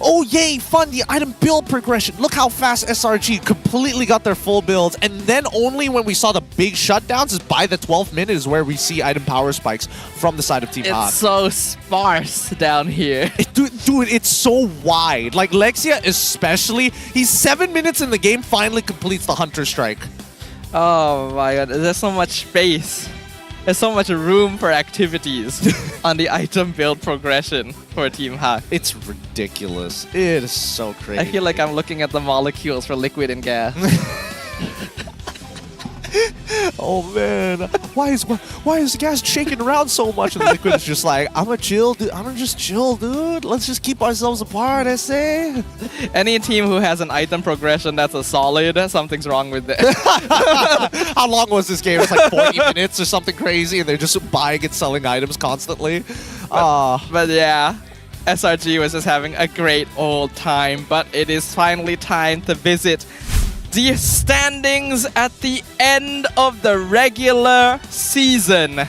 Oh, yay, fun, the item build progression. Look how fast SRG completely got their full builds. And then only when we saw the big shutdowns is by the 12th minute is where we see item power spikes from the side of Team Hawk. It's so sparse down here. Dude, it's so wide. Like, Lexia especially, he's 7 minutes in the game, finally completes the Hunter Strike. Oh my god, there's so much space. There's so much room for activities on the item build progression for Team Hawk. It's ridiculous. It is so crazy. I feel like I'm looking at the molecules for liquid and gas. Oh man, why is the gas shaking around so much? And the liquid is just like, I'm just chill, dude. Let's just keep ourselves apart, I say. Any team who has an item progression that's a solid, something's wrong with it. How long was this game? It's like 40 minutes or something crazy, and they're just buying and selling items constantly. But yeah, SRG was just having a great old time, but it is finally time to visit the standings at the end of the regular season.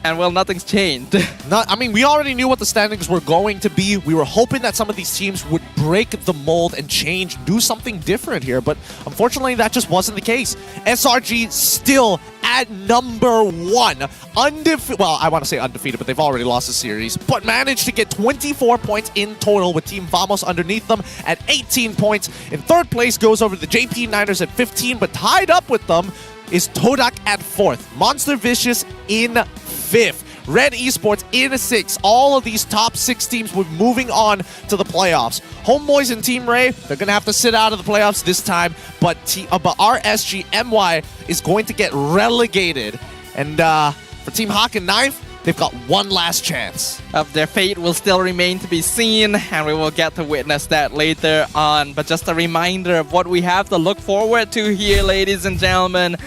And well, nothing's changed. I mean, we already knew what the standings were going to be. We were hoping that some of these teams would break the mold and change, do something different here. But unfortunately, that just wasn't the case. SRG still at number 1. Undefeated. Well, I want to say undefeated, but they've already lost the series. But managed to get 24 points in total with Team Vamos underneath them at 18 points. In third place goes over the JP Niners at 15, but tied up with them is Todak at 4th. Monster Vicious in 5th. Red Esports in 6th. All of these top 6 teams were moving on to the playoffs. Homeboys and Team Ray, they're going to have to sit out of the playoffs this time, but RSG MY is going to get relegated. And for Team Hawk in 9th, they've got one last chance. Their fate will still remain to be seen, and we will get to witness that later on. But just a reminder of what we have to look forward to here, ladies and gentlemen.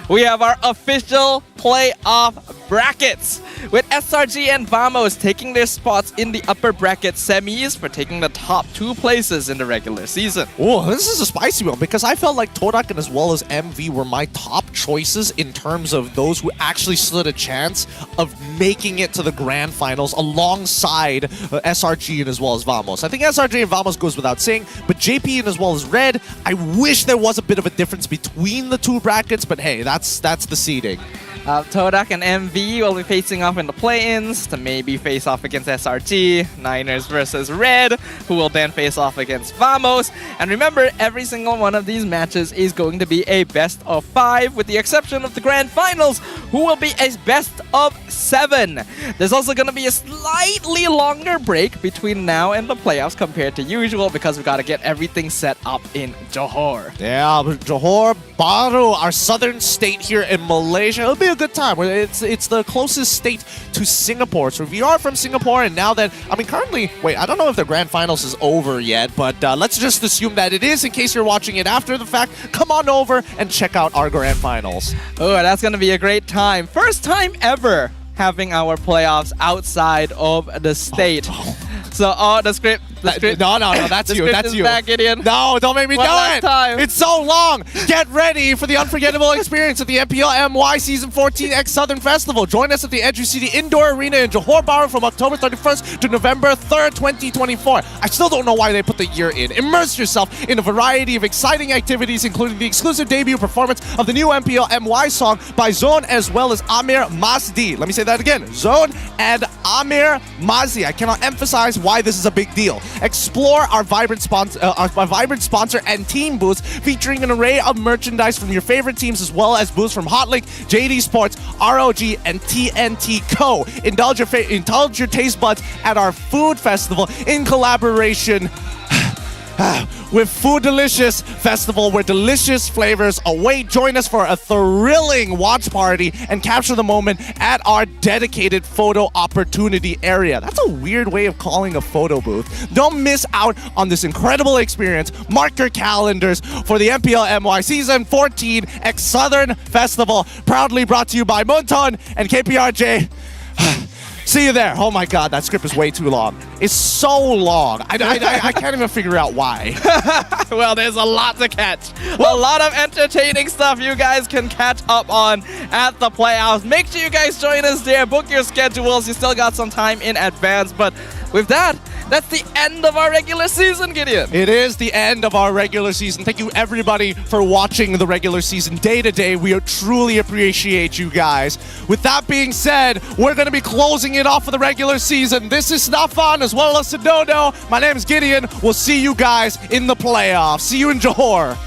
We have our official playoff brackets, with SRG and Vamos taking their spots in the upper bracket semis for taking the top 2 places in the regular season. Oh, this is a spicy one because I felt like Todak and as well as MV were my top choices in terms of those who actually stood a chance of making it to the grand finals alongside SRG and as well as Vamos. I think SRG and Vamos goes without saying, but JP and as well as Red, I wish there was a bit of a difference between the 2 brackets, but hey, that's the seeding. Todak and MV will be facing off in the play-ins to maybe face off against SRG, Niners versus Red, who will then face off against Vamos. And remember, every single one of these matches is going to be a best of 5, with the exception of the grand finals, who will be a best of 7. There's also going to be a slightly longer break between now and the playoffs compared to usual, because we've got to get everything set up in Johor. Yeah, Johor Bahru, our southern state here in Malaysia. It'll be a good time. It's the closest state to Singapore. So if you are from Singapore, and now that, I mean, currently, wait, I don't know if the grand finals is over yet, but let's just assume that it is in case you're watching it after the fact. Come on over and check out our grand finals. Oh, that's going to be a great time. First time ever having our playoffs outside of the state. So, the script. No, that's you. That's you. Back, Gideon. No, don't make me do it. Time. It's so long. Get ready for the unforgettable experience at the MPL MY Season 14 X Southern Festival. Join us at the Edru City Indoor Arena in Johor Bahru from October 31st to November 3rd, 2024. I still don't know why they put the year in. Immerse yourself in a variety of exciting activities, including the exclusive debut performance of the new MPL MY song by Zone as well as Amir Mazdi. Let me say that again. Zone and Amir Mazdi. I cannot emphasize why this is a big deal. Explore our vibrant sponsor and team booths, featuring an array of merchandise from your favorite teams, as well as booths from Hotlink, JD Sports, ROG, and TNT Co. Indulge your taste buds at our food festival in collaboration with Food Delicious Festival, where delicious flavors await. Join us for a thrilling watch party and capture the moment at our dedicated photo opportunity area. That's a weird way of calling a photo booth. Don't miss out on this incredible experience. Mark your calendars for the MPL MY Season 14 X Southern Festival, proudly brought to you by Monton and KPRJ. See you there. Oh my God, that script is way too long. It's so long. I can't even figure out why. Well, there's a lot to catch. A lot of entertaining stuff you guys can catch up on at the playoffs. Make sure you guys join us there. Book your schedules. You still got some time in advance. But with that, that's the end of our regular season, Gideon. It is the end of our regular season. Thank you, everybody, for watching the regular season day to day. We truly appreciate you guys. With that being said, we're going to be closing it off for the regular season. This is Snafan as well as Sidodo. My name is Gideon. We'll see you guys in the playoffs. See you in Johor.